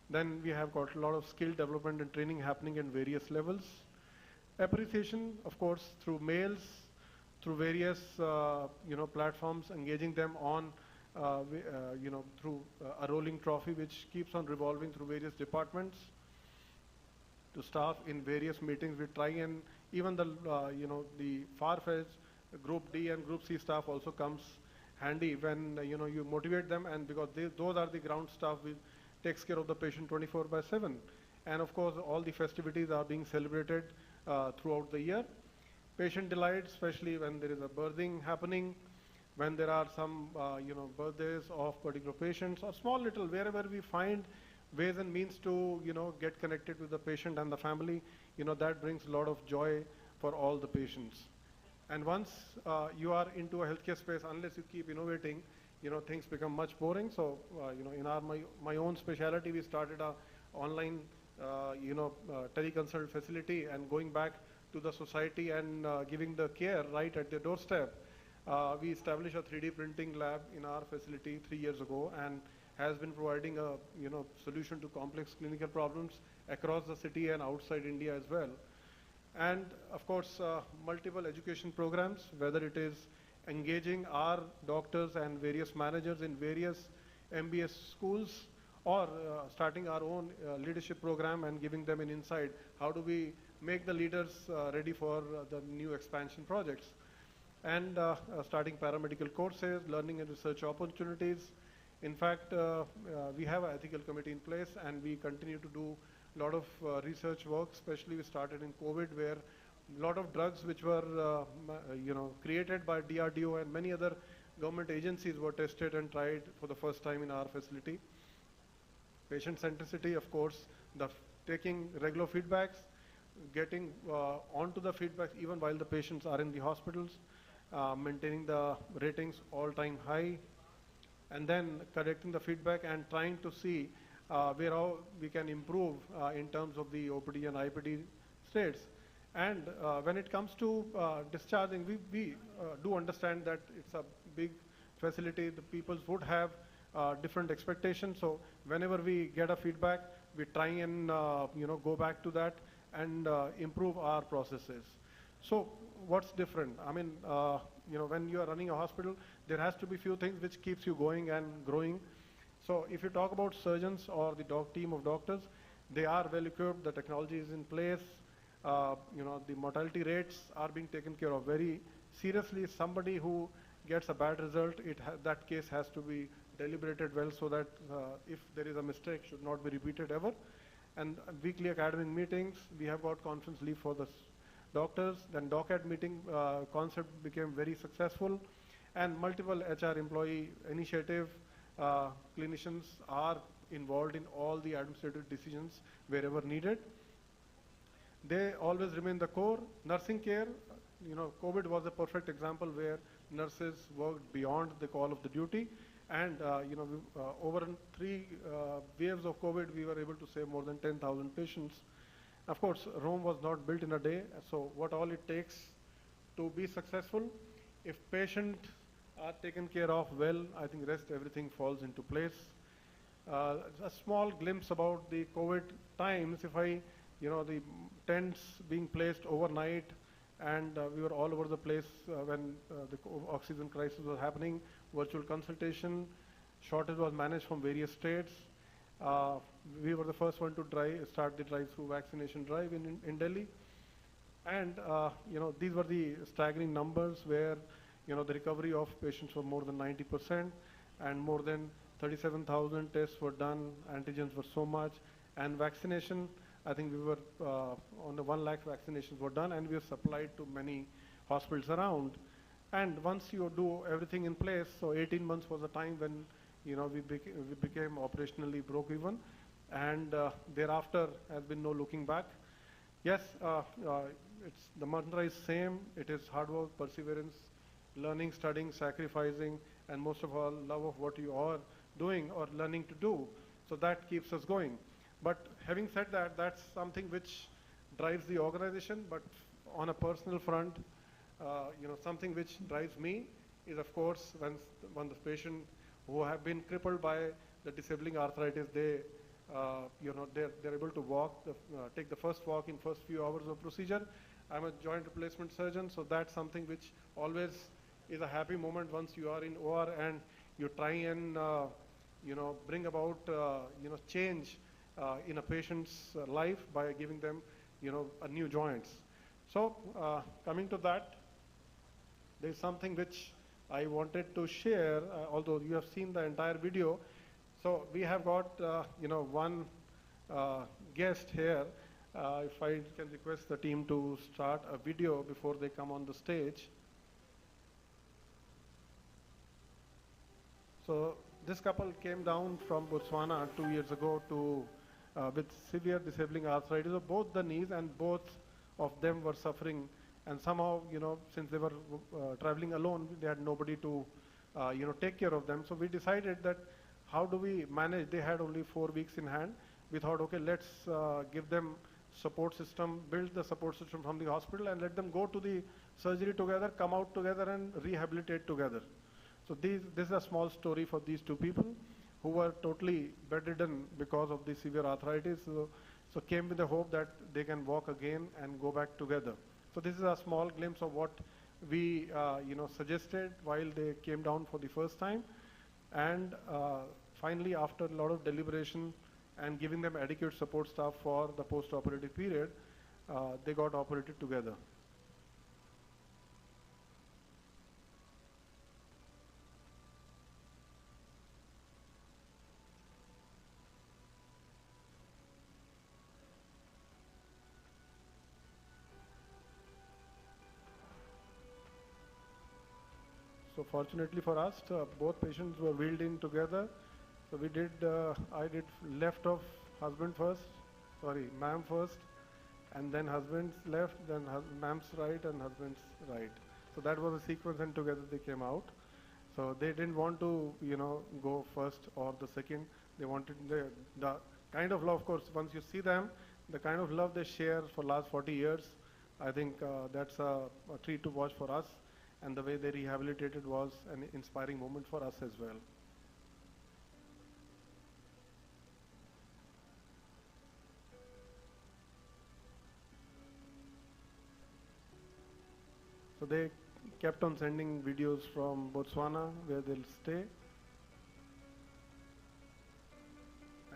[SPEAKER 11] Then we have got a lot of skill development and training happening in various levels. Appreciation, of course, through mails, through various, platforms, engaging them on through a rolling trophy which keeps on revolving through various departments. To staff in various meetings, we try, and even the, the far-fetched Group D and Group C staff also comes handy when, you motivate them, and because those are the ground staff which takes care of the patient 24/7. And of course, all the festivities are being celebrated throughout the year. Patient delight, especially when there is a birthing happening, when there are some, birthdays of particular patients, or small little, wherever we find ways and means to, get connected with the patient and the family, that brings a lot of joy for all the patients. And once you are into a healthcare space, unless you keep innovating, things become much boring. So, in my own specialty, we started a online, teleconsult facility, and going back to the society and giving the care right at their doorstep. We established a 3D printing lab in our facility 3 years ago, and has been providing a solution to complex clinical problems across the city and outside India as well. And of course, multiple education programs, whether it is engaging our doctors and various managers in various MBS schools, or starting our own leadership program and giving them an insight. How do we make the leaders ready for the new expansion projects? And starting paramedical courses, learning and research opportunities. In fact, we have an ethical committee in place, and we continue to do a lot of research work, especially we started in COVID, where a lot of drugs which were created by DRDO and many other government agencies were tested and tried for the first time in our facility. Patient centricity, of course, taking regular feedbacks, getting onto the feedbacks even while the patients are in the hospitals, maintaining the ratings all-time high, and then correcting the feedback and trying to see where how we can improve in terms of the OPD and IPD states. And when it comes to discharging, we do understand that it's a big facility. The people would have different expectations. So whenever we get a feedback, we try and go back to that and improve our processes. So what's different? I mean, when you are running a hospital, there has to be few things which keeps you going and growing. So if you talk about surgeons or the team of doctors, they are well equipped, the technology is in place, the mortality rates are being taken care of very seriously. Somebody who gets a bad result, that case has to be deliberated well so that if there is a mistake, should not be repeated ever. And weekly academic meetings, we have got conference leave for the doctors. Then DocAd meeting concept became very successful, and multiple HR employee initiative. Clinicians are involved in all the administrative decisions wherever needed. They always remain the core. Nursing care, COVID was a perfect example where nurses worked beyond the call of the duty. And, over 3 waves of COVID, we were able to save more than 10,000 patients. Of course, Rome was not built in a day. So what all it takes to be successful, if patients are taken care of well, I think rest everything falls into place. A small glimpse about the COVID times, the tents being placed overnight, and we were all over the place when the oxygen crisis was happening. Virtual consultation, shortage was managed from various states. We were the first one to start the drive-through vaccination drive in Delhi. And, these were the staggering numbers where, the recovery of patients were more than 90%, and more than 37,000 tests were done, antigens were so much, and vaccination, I think we were on the 1 lakh vaccinations were done, and we were supplied to many hospitals around. And once you do everything in place, so 18 months was the time when, we became operationally broke even, and thereafter has been no looking back. Yes, the mantra is same. It is hard work, perseverance, learning, studying, sacrificing, and most of all, love of what you are doing or learning to do. So that keeps us going. But having said that, that's something which drives the organization. But on a personal front, something which drives me is, of course, when the patient who have been crippled by the disabling arthritis, they're able to walk, take the first walk in first few hours of procedure. I'm a joint replacement surgeon, so that's something which always is a happy moment once you are in OR and you try and bring about change in a patient's life by giving them a new joints. So coming to that, there's something which I wanted to share, although you have seen the entire video. So we have got one guest here. If I can request the team to start a video before they come on the stage. So this couple came down from Botswana 2 years ago with severe disabling arthritis of both the knees, and both of them were suffering. And somehow, since they were traveling alone, they had nobody to, take care of them. So we decided that how do we manage? They had only 4 weeks in hand. We thought, okay, let's give them support system, build the support system from the hospital, and let them go to the surgery together, come out together, and rehabilitate together. So this is a small story for these two people who were totally bedridden because of the severe arthritis. So came with the hope that they can walk again and go back together. So this is a small glimpse of what we suggested while they came down for the first time. And finally, after a lot of deliberation and giving them adequate support staff for the post-operative period, they got operated together. So fortunately for us, both patients were wheeled in together. So we did, I did left of ma'am first, and then husband's left, then ma'am's right, and husband's right. So that was a sequence, and together they came out. So they didn't want to, go first or the second. They wanted the kind of love, of course, once you see them, the kind of love they share for last 40 years, I think that's a treat to watch for us. And the way they rehabilitated was an inspiring moment for us as well. So they kept on sending videos from Botswana where they'll stay.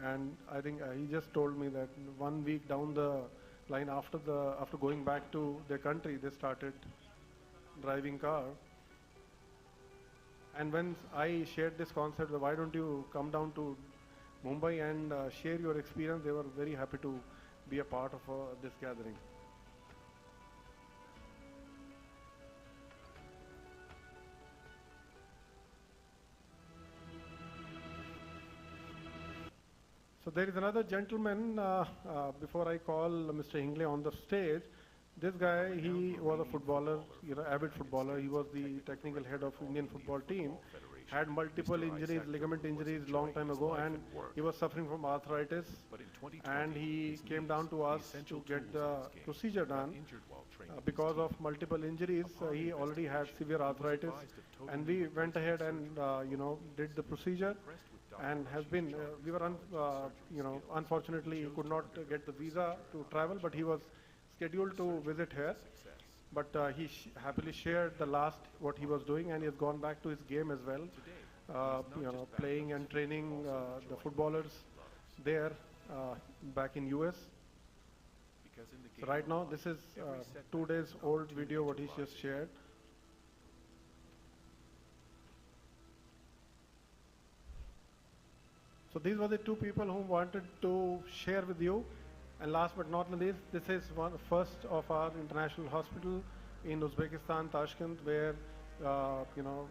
[SPEAKER 11] And I think he just told me that 1 week down the line after going back to their country, they started driving car. And when I shared this concept, why don't you come down to Mumbai and share your experience, they were very happy to be a part of this gathering. So there is another gentleman, before I call Mr. Hingley on the stage. This guy, he was a footballer, avid footballer. He was the technical head of Indian football team. Had multiple injuries, ligament injuries long time ago, and he was suffering from arthritis. And he came down to us to get the procedure done. Because of multiple injuries, he already had severe arthritis, and we went ahead and did the procedure. And has been, we were, unfortunately could not get the visa to travel, but he was scheduled to visit here. But he happily shared the last what he was doing, and he has gone back to his game as well. Playing and training the footballers there back in US. So right now, this is 2 days old video what he just shared. So these were the two people who wanted to share with you. And last but not least, this is first of our international hospital in Uzbekistan, Tashkent, where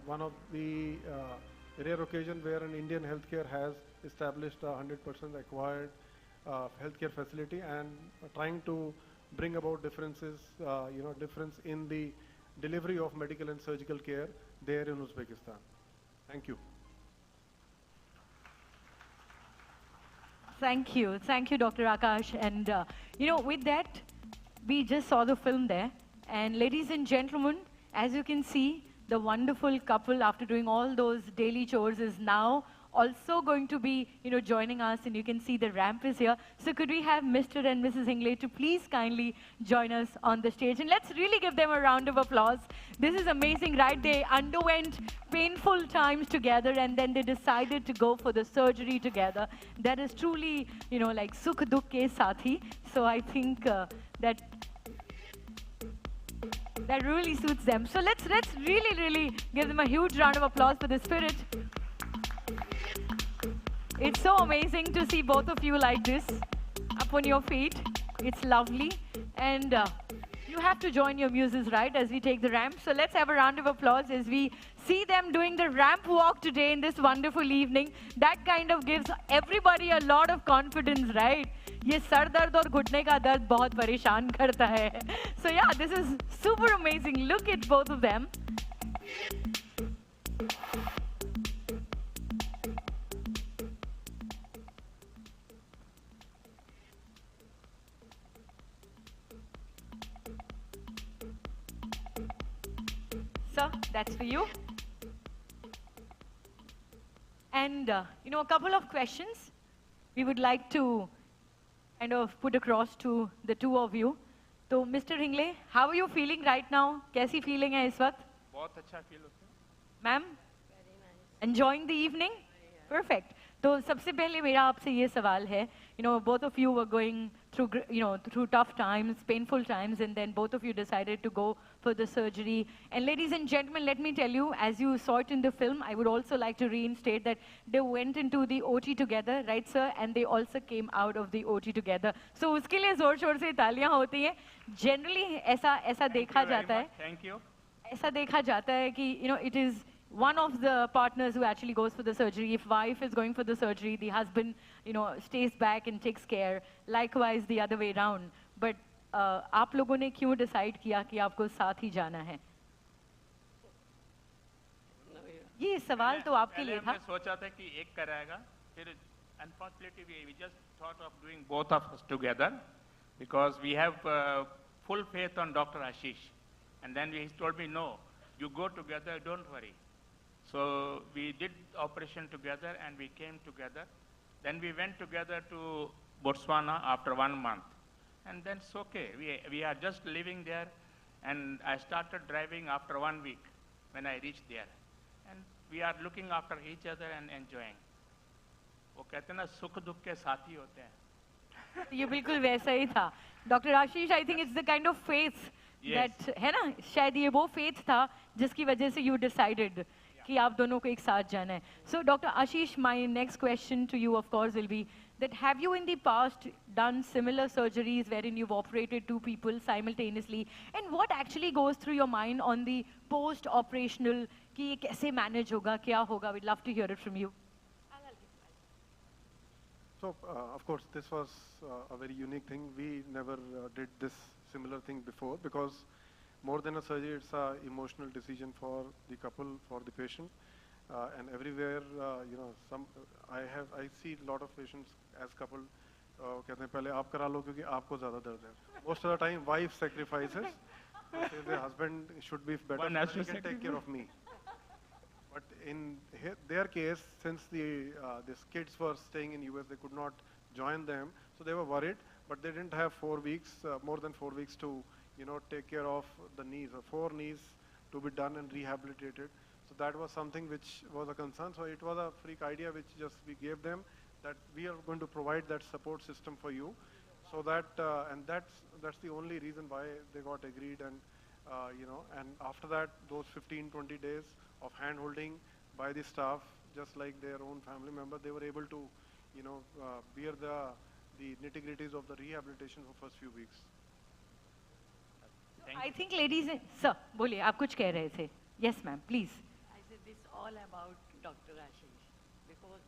[SPEAKER 11] one of the rare occasion where an Indian healthcare has established a 100% acquired healthcare facility and trying to bring about differences, difference in the delivery of medical and surgical care there in Uzbekistan. Thank you.
[SPEAKER 1] Thank you, Dr. Akash. And with that, we just saw the film there. And ladies and gentlemen, as you can see, the wonderful couple, after doing all those daily chores, is now also going to be, joining us. And you can see the ramp is here. So could we have Mr. and Mrs. Hingley to please kindly join us on the stage? And let's really give them a round of applause. This is amazing, right? They underwent painful times together, and then they decided to go for the surgery together. That is truly, like sukh dukh ke sathi. So I think that really suits them. So let's really give them a huge round of applause for the spirit. It's so amazing to see both of you like this, up on your feet. It's lovely. And you have to join your muses, right, as we take the ramp. So let's have a round of applause as we see them doing the ramp walk today in this wonderful evening. That kind of gives everybody a lot of confidence, right? ये sir दर्द और घुटने का दर्द बहुत परेशान करता है. So yeah, this is super amazing. Look at both of them. Sir, that's for you. And, a couple of questions we would like to kind of put across to the two of you. So, Mr. Hingley, how are you feeling right now? कैसी feeling है इस वक्त?
[SPEAKER 5] बहुत अच्छा feel होता है.
[SPEAKER 1] Ma'am? Very nice. Enjoying the evening? Perfect. तो सबसे पहले मेरा आपसे ये सवाल है, both of you were going through, through tough times, painful times, and then both of you decided to go for the surgery. And ladies and gentlemen, let me tell you, as you saw it in the film, I would also like to reinstate that they went into the OT together, right, sir? And they also came out of the OT together. So उसके लिए जोर-शोर से तालियां होती हैं. Generally, ऐसा देखा जाता है.
[SPEAKER 5] Thank you.
[SPEAKER 1] ऐसा देखा जाता है कि, it is one of the partners who actually goes for the surgery. If wife is going for the surgery, the husband, stays back and takes care. Likewise, the other way around. But आप लोगों ने क्यों decide किया कि आपको साथ ही जाना है? ये सवाल तो आपके लिए था.
[SPEAKER 5] हमने सोचा था कि एक कराएगा. फिर unfortunately we just thought of doing both of us together because we have full faith on Dr. Ashish. And then he told me, no, you go together, don't worry. So we did operation together and we came together. Then we went together to Botswana after 1 month. And then it's okay. We are just living there. And I started driving after 1 week when I reached there. And we are looking after each other and enjoying.
[SPEAKER 12] वो कहते हैं ना सुख दुख के साथी होते हैं।
[SPEAKER 1] ये बिल्कुल वैसा ही था। Doctor Ashish, I think it's the kind of faith that है ना, शायद ये वो फेथ था जिसकी वजह से यू डिसाइडेड कि आप दोनों को एक साथ जाना है. So Dr. Ashish, my next question to you of course will be that have you in the past done similar surgeries wherein you've operated two people simultaneously, and what actually goes through your mind on the post-operational कि ये कैसे manage होगा, क्या होगा? We'd love to hear it from you.
[SPEAKER 11] So, of course, this was a very unique thing. We never did this similar thing before because more than a surgery, it's an emotional decision for the couple, for the patient. And everywhere, you know, I see a lot of patients as couple कहते हैं पहले आप करा लो क्योंकि आपको ज़्यादा दर्द है. Most of the time, wife sacrifices. The husband should be better so he can take care of me. But in their case, since these kids were staying in US, they could not join them, so they were worried. But they didn't have 4 weeks, more than 4 weeks to, you know, take care of the knees, 4 knees to be done and rehabilitated. So that was something which was a concern. So it was a freak idea which just we gave them that we are going to provide that support system for you, so that and that's the only reason why they got agreed. And you know, and after that, those 15-20 days of hand holding by the staff, just like their own family member, they were able to, you know, bear the nitty-gritties of the rehabilitation for first few weeks.
[SPEAKER 1] I think ladies, sir, बोलिए आप कुछ कह रहे थे. Yes, ma'am, please.
[SPEAKER 13] I said this all about Dr. Ashish because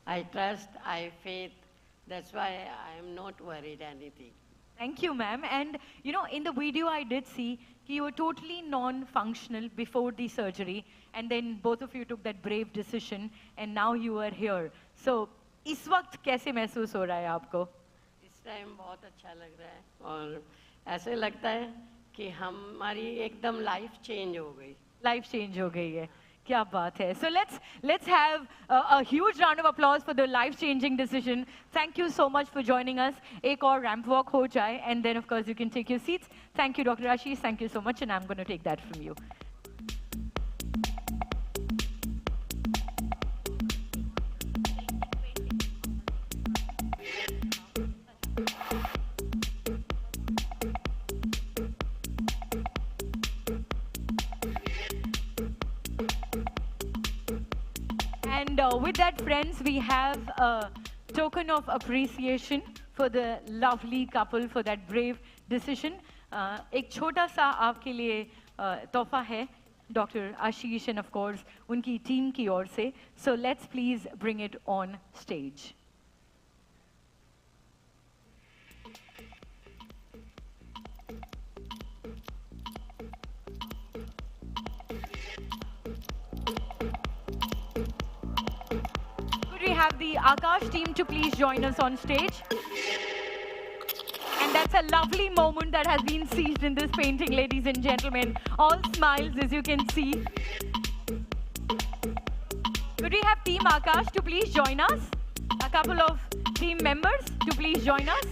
[SPEAKER 13] I trust, I faith. That's why I am not worried anything.
[SPEAKER 1] Thank you, ma'am. And you know, in the video I did see you were totally non-functional before the surgery, and then both of you took that brave decision, and now you are here. So, इस वक्त कैसे महसूस हो रहा है आपको?
[SPEAKER 13] इस time बहुत अच्छा लग रहा है और ऐसे लगता है कि हमारी एकदम लाइफ चेंज हो गई.
[SPEAKER 1] लाइफ चेंज हो गई है. क्या बात है. So let's have a huge round of applause for the life-changing decision. Thank you so much for joining us. एक और ramp walk हो जाए, and then of course you can take your seats. Thank you, Dr. Ashish. Thank you so much, and I'm going to take that from you. And with that, friends, we have a token of appreciation for the lovely couple for that brave decision. एक छोटा सा आपके लिए तोहफा है, Dr. Ashish and of course उनकी team की ओर से. So let's please bring it on stage. We have the Akash team to please join us on stage. And that's a lovely moment that has been seized in this painting, ladies and gentlemen. All smiles, as you can see. Could we have Team Akash to please join us? A couple of team members to please join us.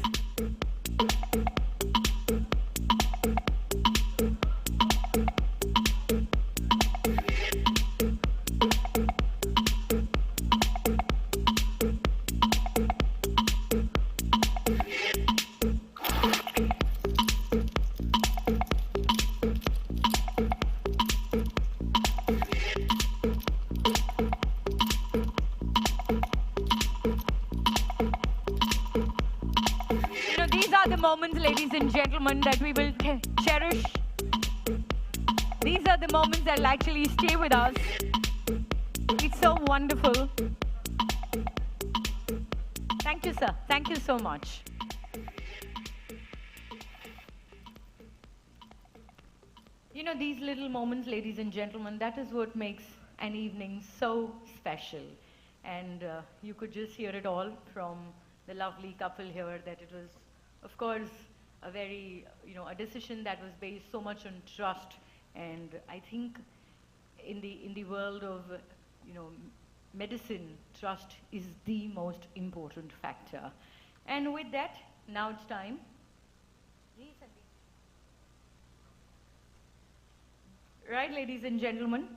[SPEAKER 1] Moments, ladies and gentlemen, that we will cherish. These are the moments that will actually stay with us. It's so wonderful. Thank you, sir. Thank you so much. You know, these little moments, ladies and gentlemen, that is what makes an evening so special. And you could just hear it all from the lovely couple here that it was, of course, a very, you know, a decision that was based so much on trust. And I think in the world of, you know, medicine, trust is the most important factor. And with that, now it's time. Right, ladies and gentlemen.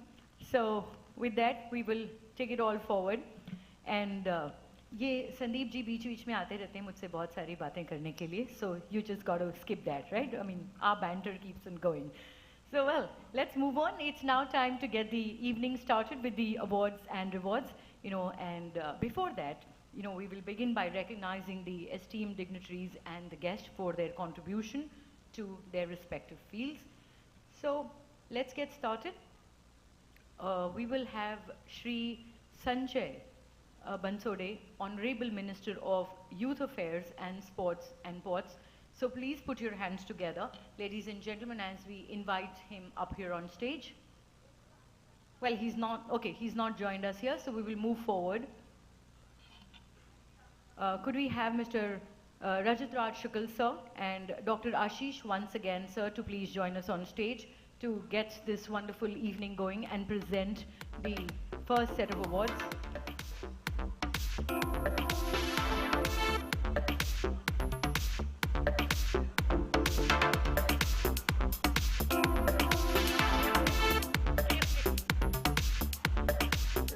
[SPEAKER 1] So with that, we will take it all forward. And ये संदीप जी बीच बीच में आते रहते हैं मुझसे बहुत सारी बातें करने के लिए. So you just got to skip that, right? I mean, our banter keeps on going. So well, let's move on. It's now time to get the evening started with the awards and rewards. And before that, we will begin by recognizing the esteemed dignitaries and the guests for their contribution to their respective fields. So let's get started. We will have Shri Sanjay Bansode, Honorable Minister of Youth Affairs and Sports and Ports. So please put your hands together, ladies and gentlemen, as we invite him up here on stage. Well, he's not joined us here, so we will move forward. Could we have Mr. Rajat Raj Shukal, sir, and Dr. Ashish once again, sir, to please join us on stage to get this wonderful evening going and present the first set of awards.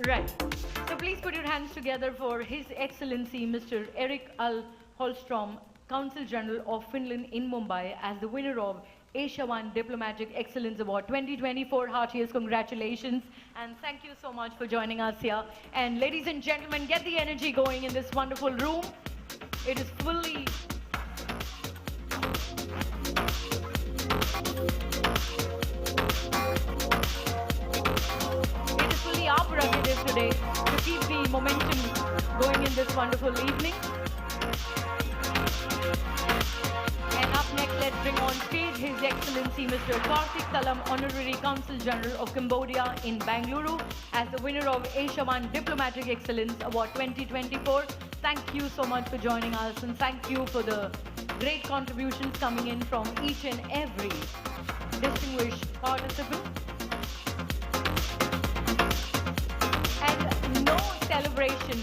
[SPEAKER 1] Right. So please put your hands together for His Excellency Mr. Erik Al Holstrom, Consul General of Finland in Mumbai, as the winner of Asiaone Diplomatic Excellence Award 2024. Heartiest congratulations, and thank you so much for joining us here. And ladies and gentlemen, get the energy going in this wonderful room. It is fully our prerogative today to keep the momentum going in this wonderful evening. And up next, let's bring on stage His Excellency Mr. Karthik Talam, Honorary Consul General of Cambodia in Bangalore, as the winner of Asiaone Diplomatic Excellence Award 2024. Thank you so much for joining us, and thank you for the great contributions coming in from each and every distinguished participant. And no celebration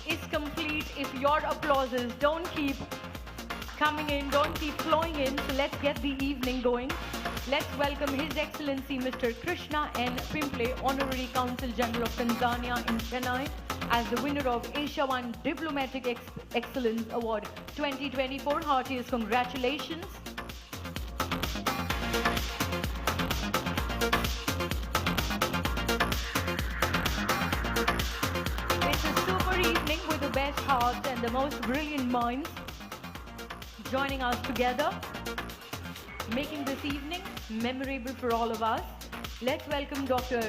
[SPEAKER 1] is complete if your applauses don't keep coming in, don't keep flowing in. So let's get the evening going. Let's welcome His Excellency Mr. Krishna N. Pimple, Honorary Consul General of Tanzania in Chennai, as the winner of Asiaone Diplomatic Excellence Award 2024. Heartiest congratulations. It's a super evening with the best hearts and the most brilliant minds joining us together, making this evening memorable for all of us. Let's welcome Dr.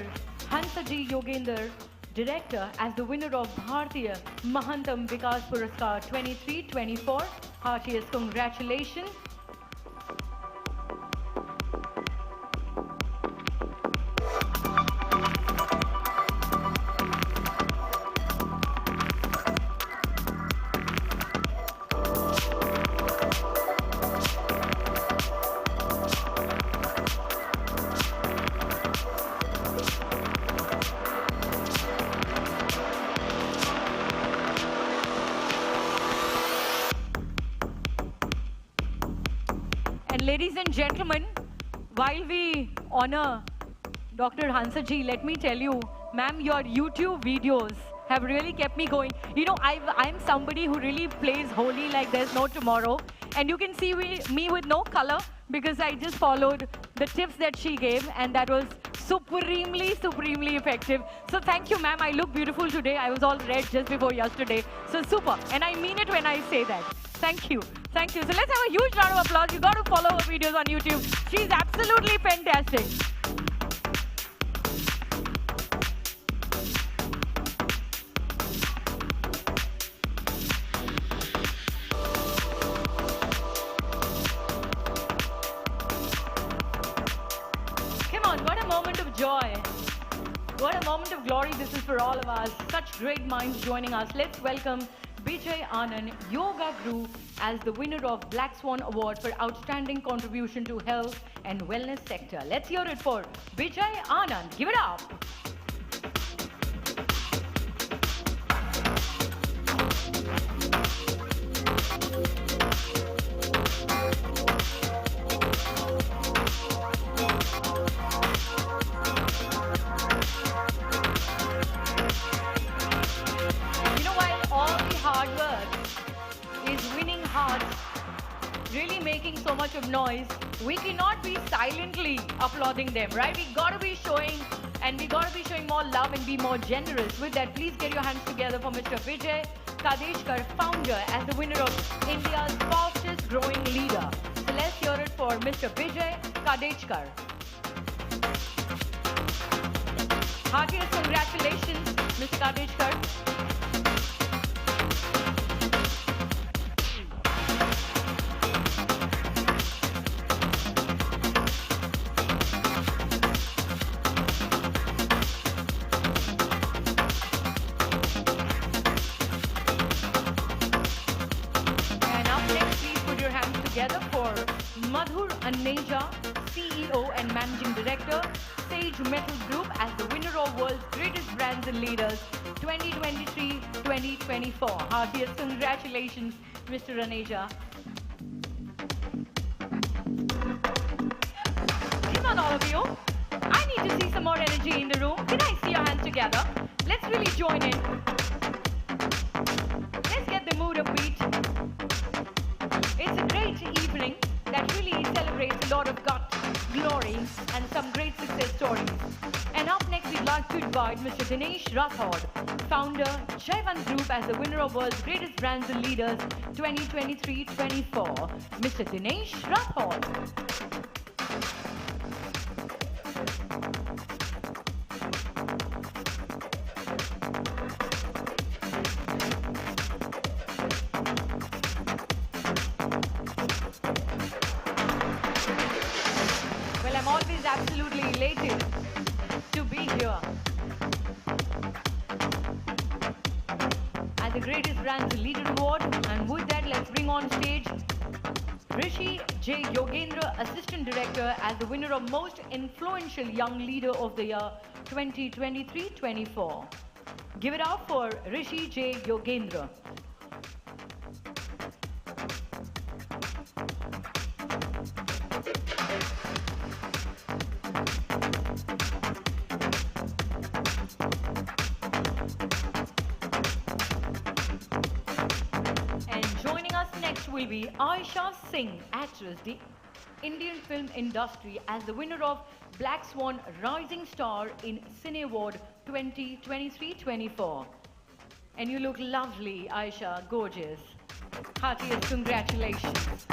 [SPEAKER 1] Hansaji Yogender, Director, as the winner of Bharatiya Mahantam Vikas Puraskar 23-24. Heartiest congratulations. Ladies and gentlemen, while we honor Dr. Hansaji, let me tell you, ma'am, your YouTube videos have really kept me going. I'm somebody who really plays Holi like there's no tomorrow. And you can see me with no color because I just followed the tips that she gave, and that was supremely effective. So thank you, ma'am. I look beautiful today. I was all red just before yesterday. So super. And I mean it when I say that. Thank you. Thank you. So let's have a huge round of applause. You got to follow her videos on YouTube. She's absolutely fantastic. Come on, what a moment of joy. What a moment of glory this is for all of us. Such great minds joining us. Let's welcome Bijay Anand, Yoga Guru, as the winner of Black Swan Award for Outstanding Contribution to Health and Wellness Sector. Let's hear it for Bijay Anand. Give it up. noise. We cannot be silently applauding them, right? We gotta be showing, and we gotta be showing more love and be more generous. With that, please get your hands together for Mr. Vijay Kadeshkar, founder, as the winner of India's fastest growing leader. So let's hear it for Mr. Vijay Kadeshkar. Heartiest congratulations, Mr. Kadeshkar. Together for Madhur Aneja, CEO and Managing Director, Sage Metal Group, as the winner of World's Greatest Brands and Leaders 2023-2024. Heartiest congratulations, Mr. Aneja. Come on, all of you. I need to see some more energy in the room. Can I see your hands together? Let's really join in. Let's get the mood upbeat. It's a great evening that really celebrates a lot of gut, glory, and some great success stories. And up next, we'd like to invite Mr. Dinesh Rathod, founder, Jaivan Group, as the winner of World's Greatest Brands and Leaders 2023-24. Mr. Dinesh Rathod. Absolutely elated to be here at the Greatest Brands Leader Award. And with that, let's bring on stage Rishi J. Yogendra, Assistant Director, as the winner of Most Influential Young Leader of the Year 2023-24. Give it up for Rishi J. Yogendra. Will be Aisha Singh, actress, the Indian film industry, as the winner of Black Swan Rising Star in Cine Award 2023-24. And you look lovely, Aisha, gorgeous. Heartiest congratulations.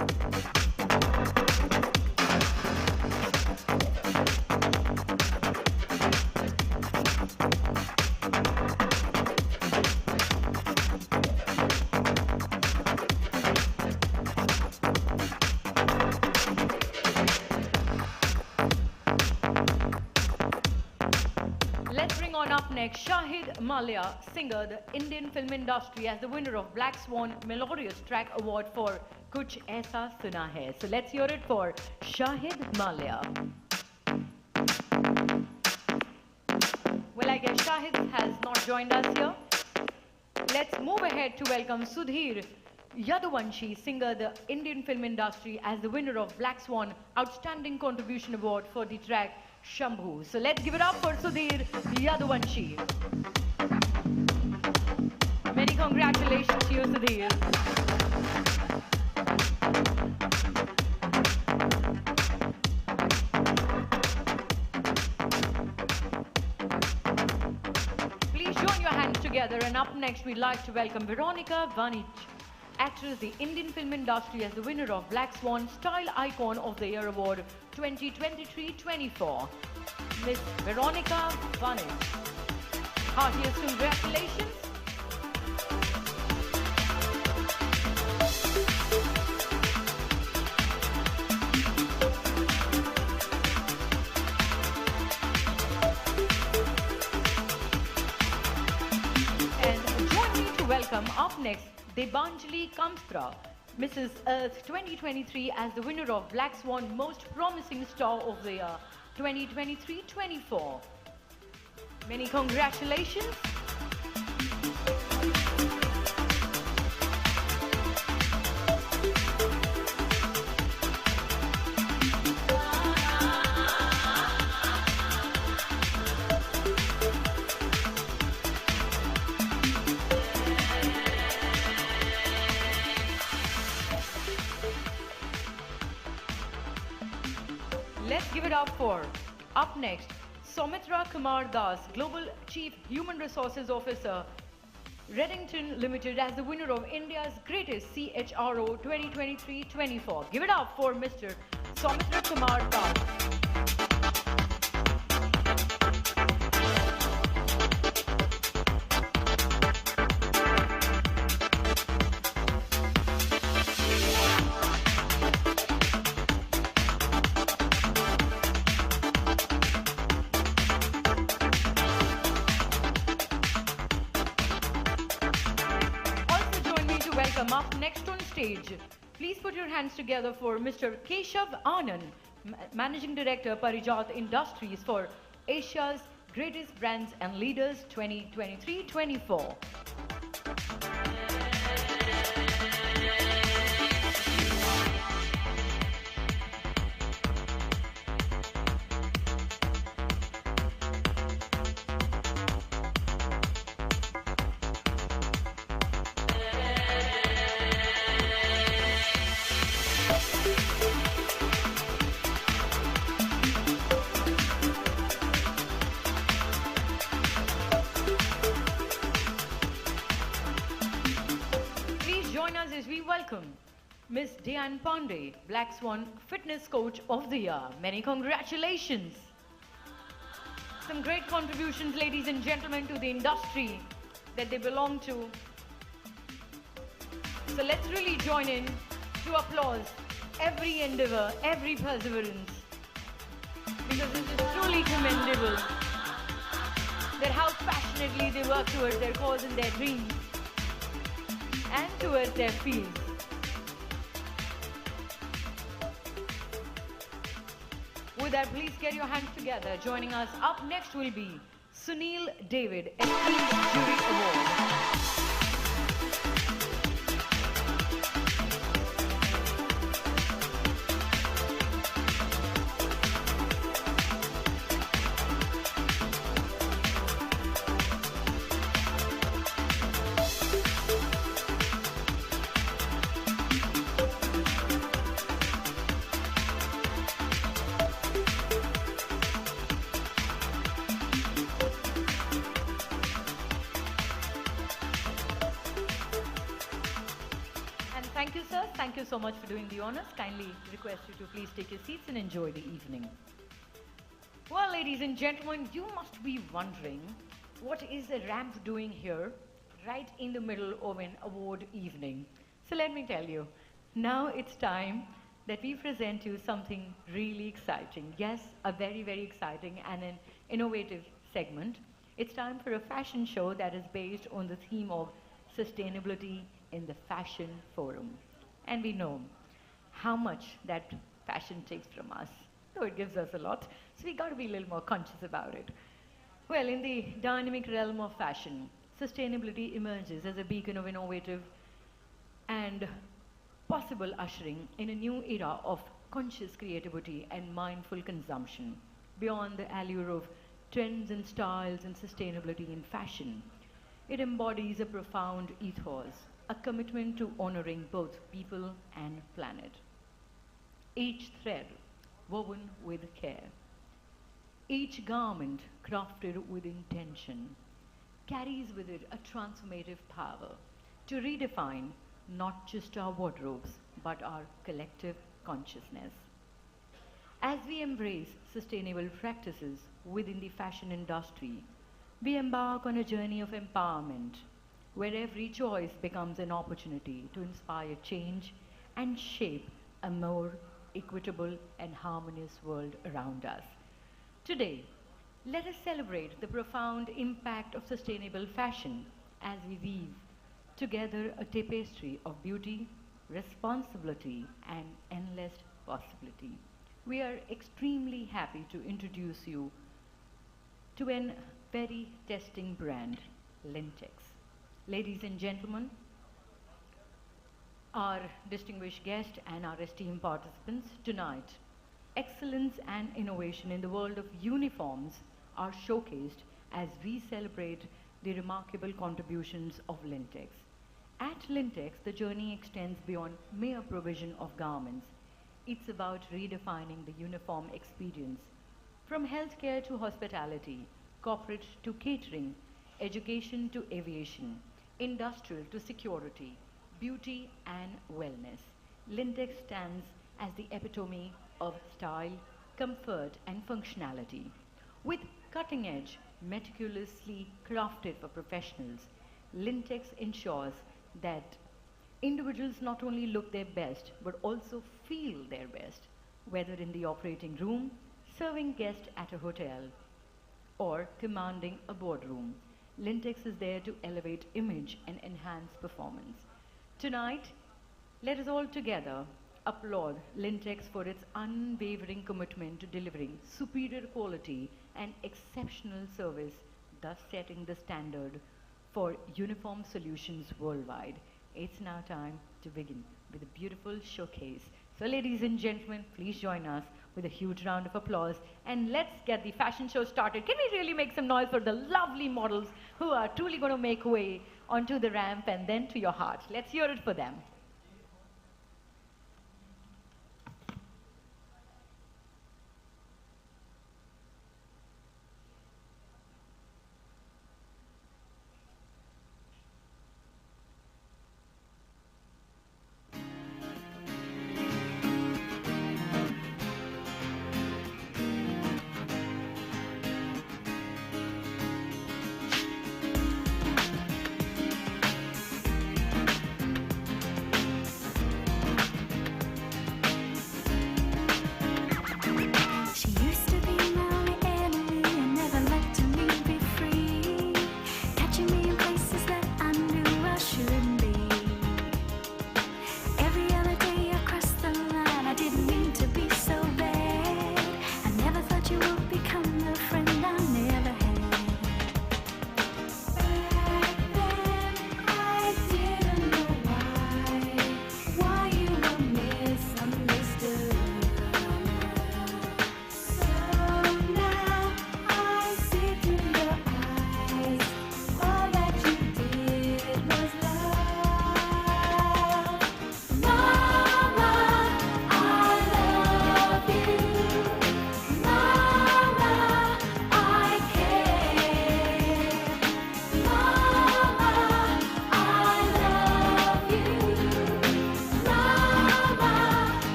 [SPEAKER 1] Next, Shahid Malia, singer, the Indian film industry, as the winner of Black Swan Melodious Track Award for Kuch Aisa Suna Hai. So let's hear it for Shahid Malia. Well, I guess Shahid has not joined us here. Let's move ahead to welcome Sudhir Yaduvanshi, singer, the Indian film industry, as the winner of Black Swan Outstanding Contribution Award for the track Shambhu. So let's give it up for Sudhir Yaduvanshi. Many congratulations to you, Sudhir. Please join your hands together. And up next, we'd like to welcome Veronica Vanich, actress, the Indian film industry, as the winner of Black Swan Style Icon of the Year Award 2023-24. Miss Veronica Vanich. Heartiest congratulations. And join me to welcome up next Debanjali Kamstra, Mrs. Earth 2023, as the winner of Black Swan Most Promising Star of the Year 2023-24. Many congratulations. up for, up next, Soumitra Kumar Das, Global Chief Human Resources Officer, Redington Limited, as the winner of India's Greatest CHRO 2023-24. Give it up for Mr. Soumitra Kumar Das. Up next on stage, please put your hands together for Mr. Keshav Anand, Managing Director, Parijat Industries, for Asia's Greatest Brands and Leaders 2023-24. Ms. Diane Pandey, Black Swan Fitness Coach of the Year. Many congratulations. Some great contributions, ladies and gentlemen, to the industry that they belong to. So let's really join in to applaud every endeavor, every perseverance, because it is truly commendable that how passionately they work towards their cause and their dreams and towards their fields. With that, please get your hands together. Joining us up next will be Sunil David, Esteemed Jury Award. Thank you, sir. Thank you so much for doing the honors. Kindly request you to please take your seats and enjoy the evening. Well, ladies and gentlemen, you must be wondering what is a ramp doing here right in the middle of an award evening. So let me tell you, now it's time that we present you something really exciting. Yes, a very, very exciting and an innovative segment. It's time for a fashion show that is based on the theme of sustainability in the fashion forum. And we know how much that fashion takes from us, though it gives us a lot, so we got to be a little more conscious about it. Well, in the dynamic realm of fashion, sustainability emerges as a beacon of innovative and possible ushering in a new era of conscious creativity and mindful consumption. Beyond the allure of trends and styles and sustainability in fashion, it embodies a profound ethos, a commitment to honoring both people and planet. Each thread woven with care, each garment crafted with intention, carries with it a transformative power to redefine not just our wardrobes, but our collective consciousness. As we embrace sustainable practices within the fashion industry, we embark on a journey of empowerment, where every choice becomes an opportunity to inspire change and shape a more equitable and harmonious world around us. Today, let us celebrate the profound impact of sustainable fashion as we weave together a tapestry of beauty, responsibility, and endless possibility. We are extremely happy to introduce you to a very testing brand, Lintex. Ladies and gentlemen, our distinguished guest and our esteemed participants tonight, excellence and innovation in the world of uniforms are showcased as we celebrate the remarkable contributions of Lintex. At Lintex, the journey extends beyond mere provision of garments. It's about redefining the uniform experience. From healthcare to hospitality, corporate to catering, education to aviation, industrial to security, beauty and wellness, Lintex stands as the epitome of style, comfort, and functionality. With cutting edge, meticulously crafted for professionals, Lintex ensures that individuals not only look their best but also feel their best, whether in the operating room, serving guests at a hotel, or commanding a boardroom. Lintex is there to elevate image and enhance performance. Tonight, let us all together applaud Lintex for its unwavering commitment to delivering superior quality and exceptional service, thus setting the standard for uniform solutions worldwide. It's now time to begin with a beautiful showcase. So ladies and gentlemen, please join us with a huge round of applause and let's get the fashion show started. Can we really make some noise for the lovely models who are truly going to make way onto the ramp and then to your heart? Let's hear it for them.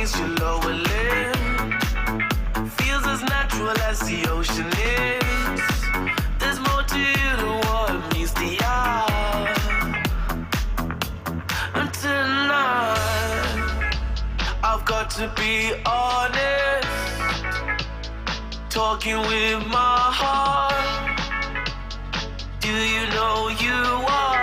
[SPEAKER 14] against your lower lip. Feels as natural as the ocean is. There's more to you than what meets the eye. And tonight, I've got to be honest. Talking with my heart. Do you know you are?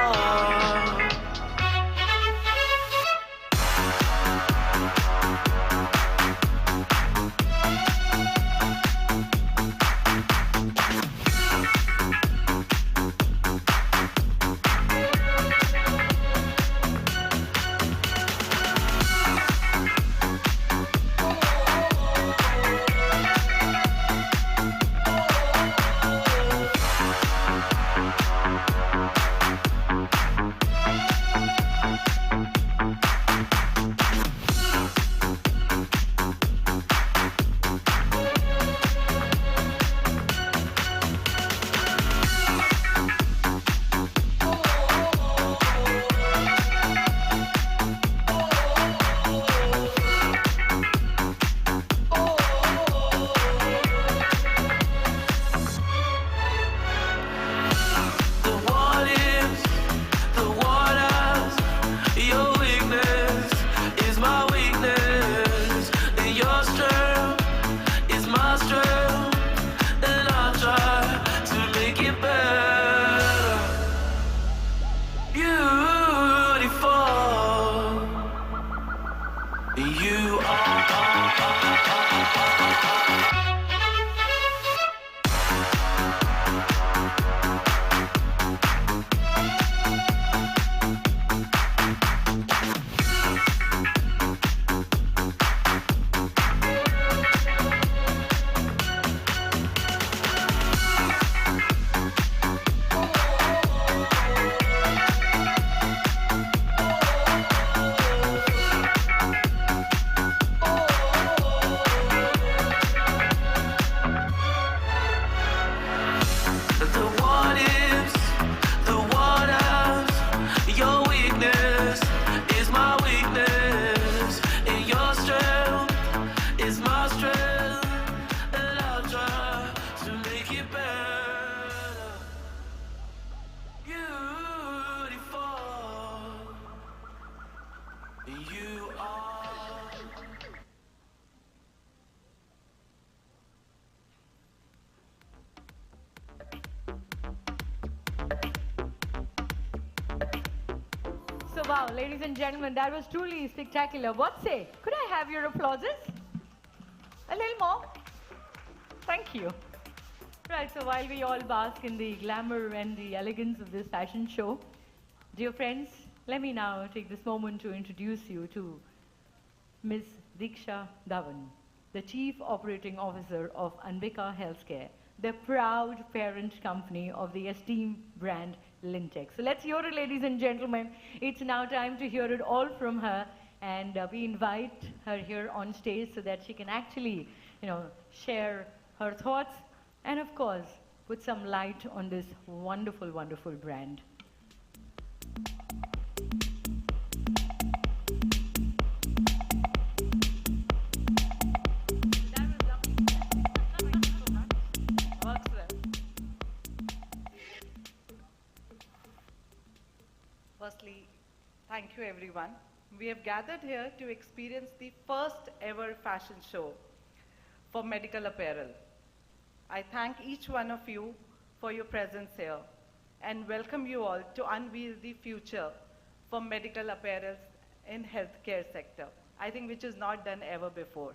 [SPEAKER 1] So wow, ladies and gentlemen, that was truly spectacular. What say? Could I have your applauses? A little more? Thank you. Right, so while we all bask in the glamour and the elegance of this fashion show, dear friends, let me now take this moment to introduce you to Ms. Diksha Dhawan, the Chief Operating Officer of Anvika Healthcare, the proud parent company of the esteemed brand Lintex. So let's hear it, ladies and gentlemen. It's now time to hear it all from her, and we invite her here on stage so that she can actually, share her thoughts and, of course, put some light on this wonderful, wonderful brand.
[SPEAKER 15] Firstly, thank you everyone. We have gathered here to experience the first ever fashion show for medical apparel. I thank each one of you for your presence here and welcome you all to unveil the future for medical apparel in healthcare sector. I think which is not done ever before.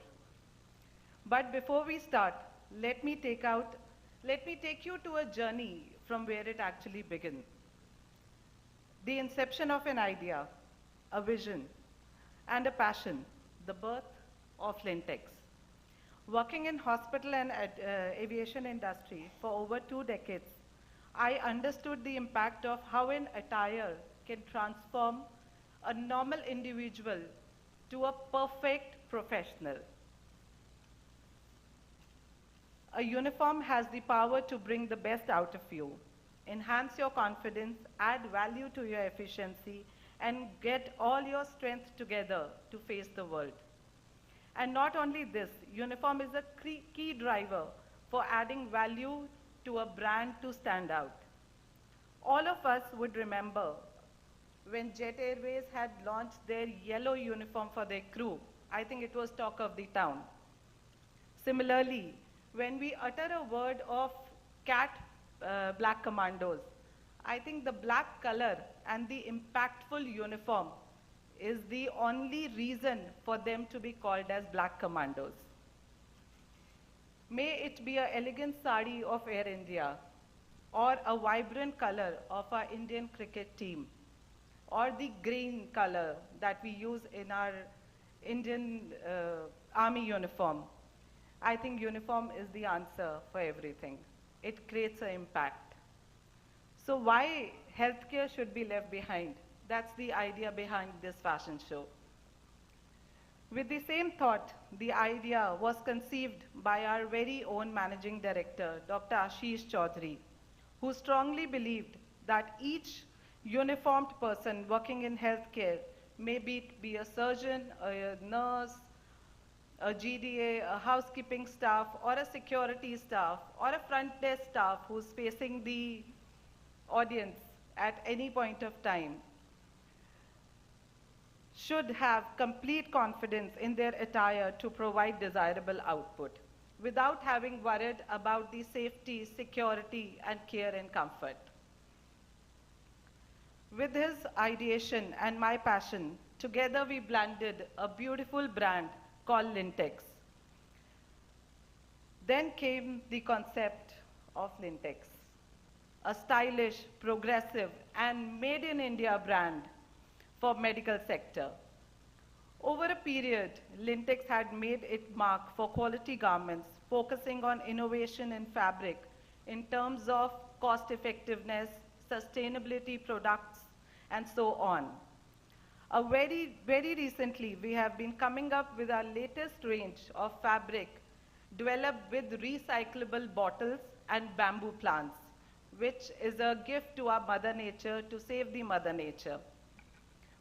[SPEAKER 15] But before we start, let me take you to a journey from where it actually began. The inception of an idea, a vision, and a passion, the birth of Lintex. Working in hospital and aviation industry for over 2 decades, I understood the impact of how an attire can transform a normal individual to a perfect professional. A uniform has the power to bring the best out of you, enhance your confidence, add value to your efficiency, and get all your strength together to face the world. And not only this, uniform is a key driver for adding value to a brand to stand out. All of us would remember when Jet Airways had launched their yellow uniform for their crew. I think it was talk of the town. Similarly, when we utter a word of cat black commandos, I think the black color and the impactful uniform is the only reason for them to be called as black commandos. May it be an elegant sari of Air India, or a vibrant color of our Indian cricket team, or the green color that we use in our Indian army uniform. I think uniform is the answer for everything. It creates an impact. So why healthcare should be left behind? That's the idea behind this fashion show. With the same thought, the idea was conceived by our very own managing director, Dr. Ashish Chaudhary, who strongly believed that each uniformed person working in healthcare, maybe it be a surgeon, a nurse, a GDA, a housekeeping staff, or a security staff, or a front desk staff who's facing the audience at any point of time, should have complete confidence in their attire to provide desirable output without having worried about the safety, security, and care and comfort. With his ideation and my passion, together we blended a beautiful brand called Lintex. Then came the concept of Lintex, a stylish, progressive, and made in India brand for medical sector. Over a period, Lintex had made its mark for quality garments, focusing on innovation in fabric in terms of cost effectiveness, sustainability products, and so on. Very recently, we have been coming up with our latest range of fabric developed with recyclable bottles and bamboo plants, which is a gift to our Mother Nature to save the Mother Nature.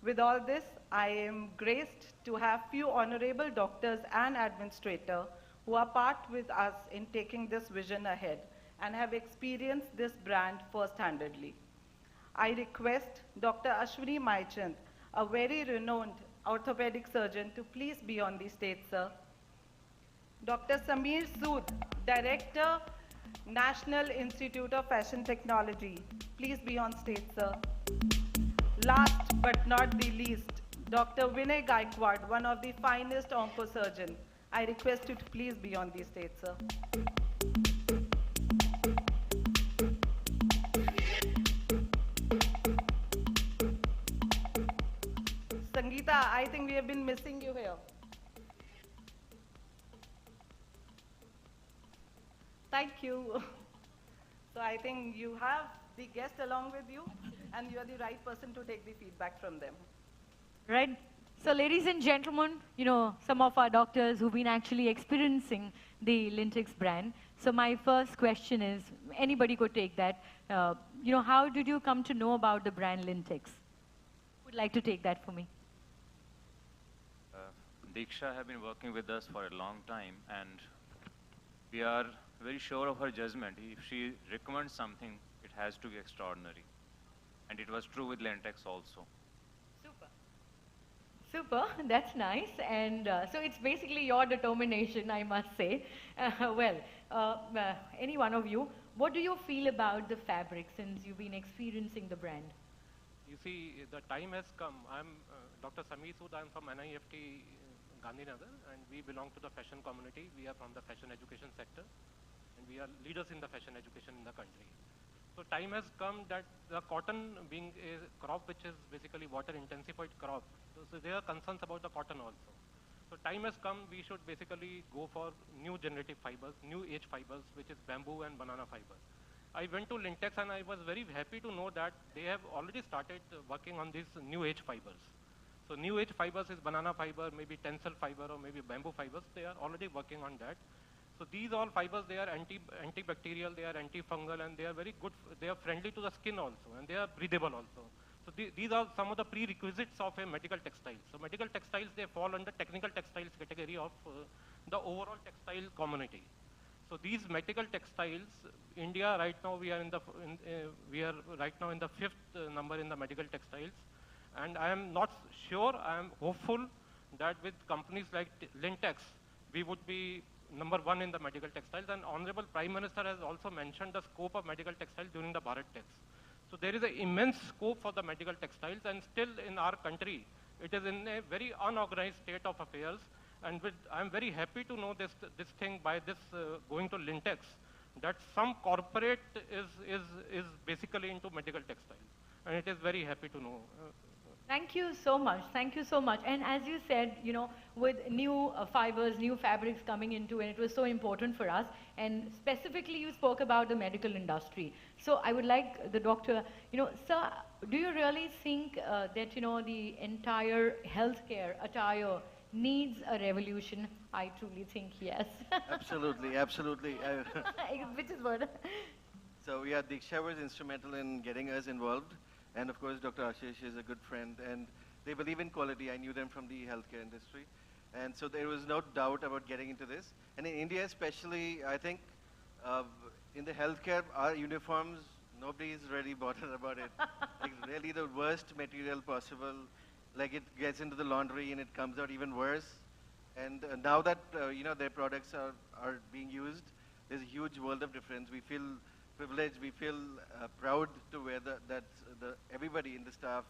[SPEAKER 15] With all this, I am graced to have few honorable doctors and administrators who are part with us in taking this vision ahead and have experienced this brand first-handedly. I request Dr. Ashwini Maichand, a very renowned orthopedic surgeon, to please be on the stage, sir. Dr. Sameer Sood, Director, National Institute of Fashion Technology, please be on stage, sir. Last but not the least, Dr. Vinay Gaikwad, one of the finest oncosurgeons. I request you to please be on the stage, sir. Sangeeta, I think we have been missing you here. Thank you. So I think you have the guest along with you, and you're the right person to take the feedback from them.
[SPEAKER 1] Right. So ladies and gentlemen, you know, some of our doctors who've been actually experiencing the Lintex brand. So my first question is, anybody could take that. You know, how did you come to know about the brand Lintex? Would like to take that for me.
[SPEAKER 16] Diksha have been working with us for a long time, and we are very sure of her judgment. If she recommends something, it has to be extraordinary. And it was true with Lintex also.
[SPEAKER 1] Super. Super, that's nice. And so it's basically your determination, I must say. Any one of you, what do you feel about the fabric since you've been experiencing the brand?
[SPEAKER 17] You see, the time has come. I'm Dr. Sameer Sood. I'm from NIFT Gandhinagar, and we belong to the fashion community. We are from the fashion education sector, and we are leaders in the fashion education in the country. So time has come that the cotton being a crop which is basically water intensified crop, so there are concerns about the cotton also. So time has come, we should basically go for new generative fibers, new age fibers, which is bamboo and banana fiber. I went to Lintex and I was very happy to know that they have already started working on these new age fibers. So new age fibers is banana fiber, maybe tencel fiber, or maybe bamboo fibers. They are already working on that. So these all fibers, they are antibacterial, they are antifungal, and they are very good. They are friendly to the skin also, and they are breathable also. So these are some of the prerequisites of a medical textile. So medical textiles, they fall under technical textiles category of the overall textile community. So these medical textiles, India right now we are in the we are right now in the 5th number in the medical textiles, and I am not sure. I am hopeful that with companies like Lintex, we would be number 1 in the medical textiles. And Honorable Prime Minister has also mentioned the scope of medical textiles during the Bharat Tex. So there is an immense scope for the medical textiles, and still in our country, it is in a very unorganized state of affairs. And I'm very happy to know this thing by this going to Lintex, that some corporate is basically into medical textiles, and it is very happy to know.
[SPEAKER 1] Thank you so much. Thank you so much. And as you said, you know, with new fibers, new fabrics coming into it, it was so important for us. And specifically, you spoke about the medical industry. So I would like the doctor, you know, sir, do you really think that, you know, the entire healthcare attire needs a revolution? I truly think yes.
[SPEAKER 18] Absolutely, absolutely.
[SPEAKER 1] Which is what?
[SPEAKER 18] So yeah, Diksha was instrumental in getting us involved. And of course, Dr. Ashish is a good friend, and they believe in quality. I knew them from the healthcare industry. And so there was no doubt about getting into this. And in India especially, I think in the healthcare, our uniforms, nobody is really bothered about it. Like really the worst material possible. Like it gets into the laundry and it comes out even worse. And now that you know, their products are being used, there's a huge world of difference. We feel privileged, we feel proud to wear everybody in the staff,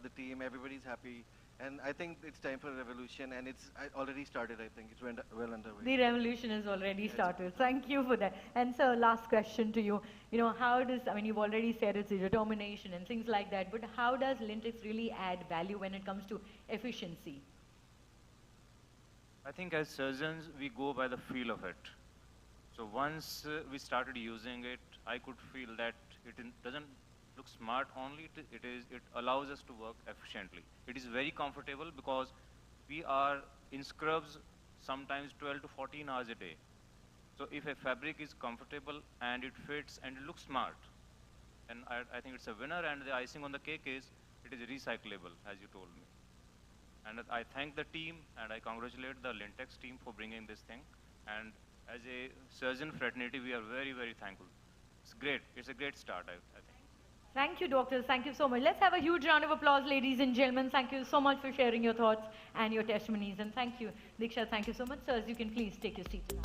[SPEAKER 18] the team, everybody's happy. And I think it's time for a revolution, and it's already started, I think. It's well underway.
[SPEAKER 1] The revolution has already started. Thank you for that. And so last question to you. You know, how does, I mean, you've already said it's a determination and things like that, but how does Lintex really add value when it comes to efficiency?
[SPEAKER 16] I think as surgeons, we go by the feel of it. So once we started using it, I could feel that it doesn't look smart only, it allows us to work efficiently. It is very comfortable because we are in scrubs sometimes 12 to 14 hours a day. So if a fabric is comfortable and it fits and it looks smart, and I think it's a winner, and the icing on the cake is it is recyclable, as you told me. And I thank the team and I congratulate the Lintex team for bringing this thing. And as a surgeon fraternity, we are very, very thankful. It's great. It's a great start, I think.
[SPEAKER 1] Thank you, doctors. Thank you so much. Let's have a huge round of applause, ladies and gentlemen. Thank you so much for sharing your thoughts and your testimonies. And thank you, Diksha. Thank you so much. Sirs, you can please take your seats now.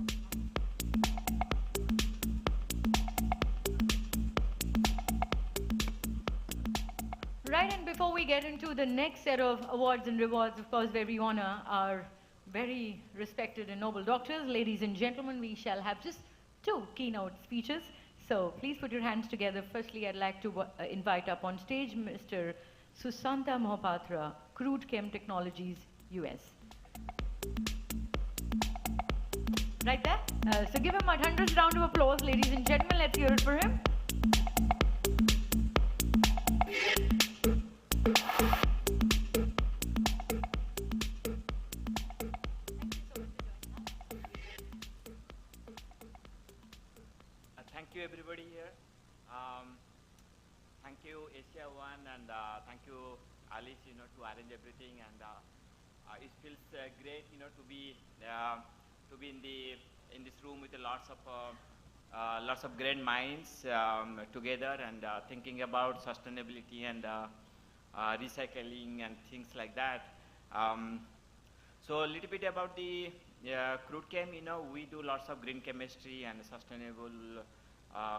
[SPEAKER 1] Right, and before we get into the next set of awards and rewards, of course, where we honor our very respected and noble doctors, ladies and gentlemen, we shall have just 2 keynote speeches. So please put your hands together. Firstly, I'd like to invite up on stage Mr. Susanta Mohapatra, Crude Chem Technologies, US. Right there. So give him a 100th round of applause, ladies and gentlemen. Let's hear it for him.
[SPEAKER 5] Thank you everybody here. Thank you Asiaone, and thank you Alice, to arrange everything, and it feels great, to be in this room with lots of great minds together, and thinking about sustainability and recycling and things like that. So a little bit about the crude chem. We do lots of green chemistry and sustainable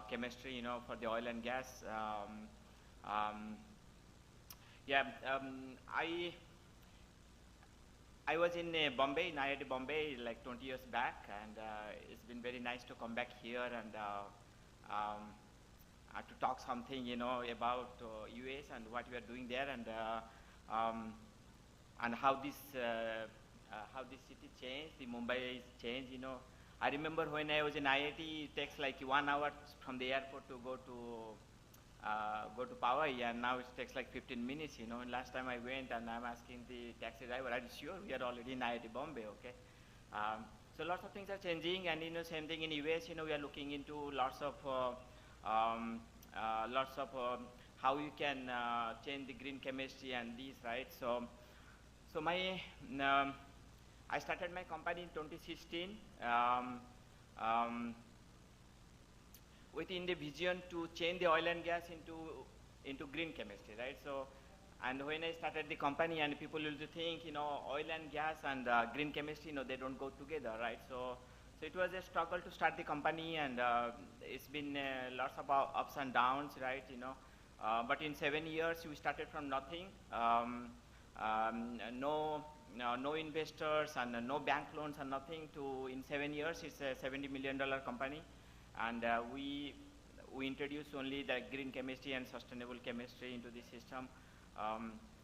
[SPEAKER 5] chemistry, for the oil and gas. I was in Bombay, in IIT Bombay, like 20 years back, and it's been very nice to come back here and to talk something, about US and what we are doing there, and how this city changed, the Mumbai changed, I remember when I was in IIT, it takes like 1 hour from the airport to go to Powai, and now it takes like 15 minutes, And last time I went, and I'm asking the taxi driver, are you sure we are already in IIT Bombay, okay? So lots of things are changing, and same thing in US, we are looking into lots of how you can change the green chemistry and these, right? So I started my company in 2016 within the vision to change the oil and gas into green chemistry, right? So, and when I started the company, and people used to think, oil and gas and green chemistry, they don't go together, right? So it was a struggle to start the company, and it's been lots of ups and downs, right? But in 7 years, we started from nothing. No investors and no bank loans and nothing. In 7 years, it's a $70 million company, and we introduced only the green chemistry and sustainable chemistry into the system.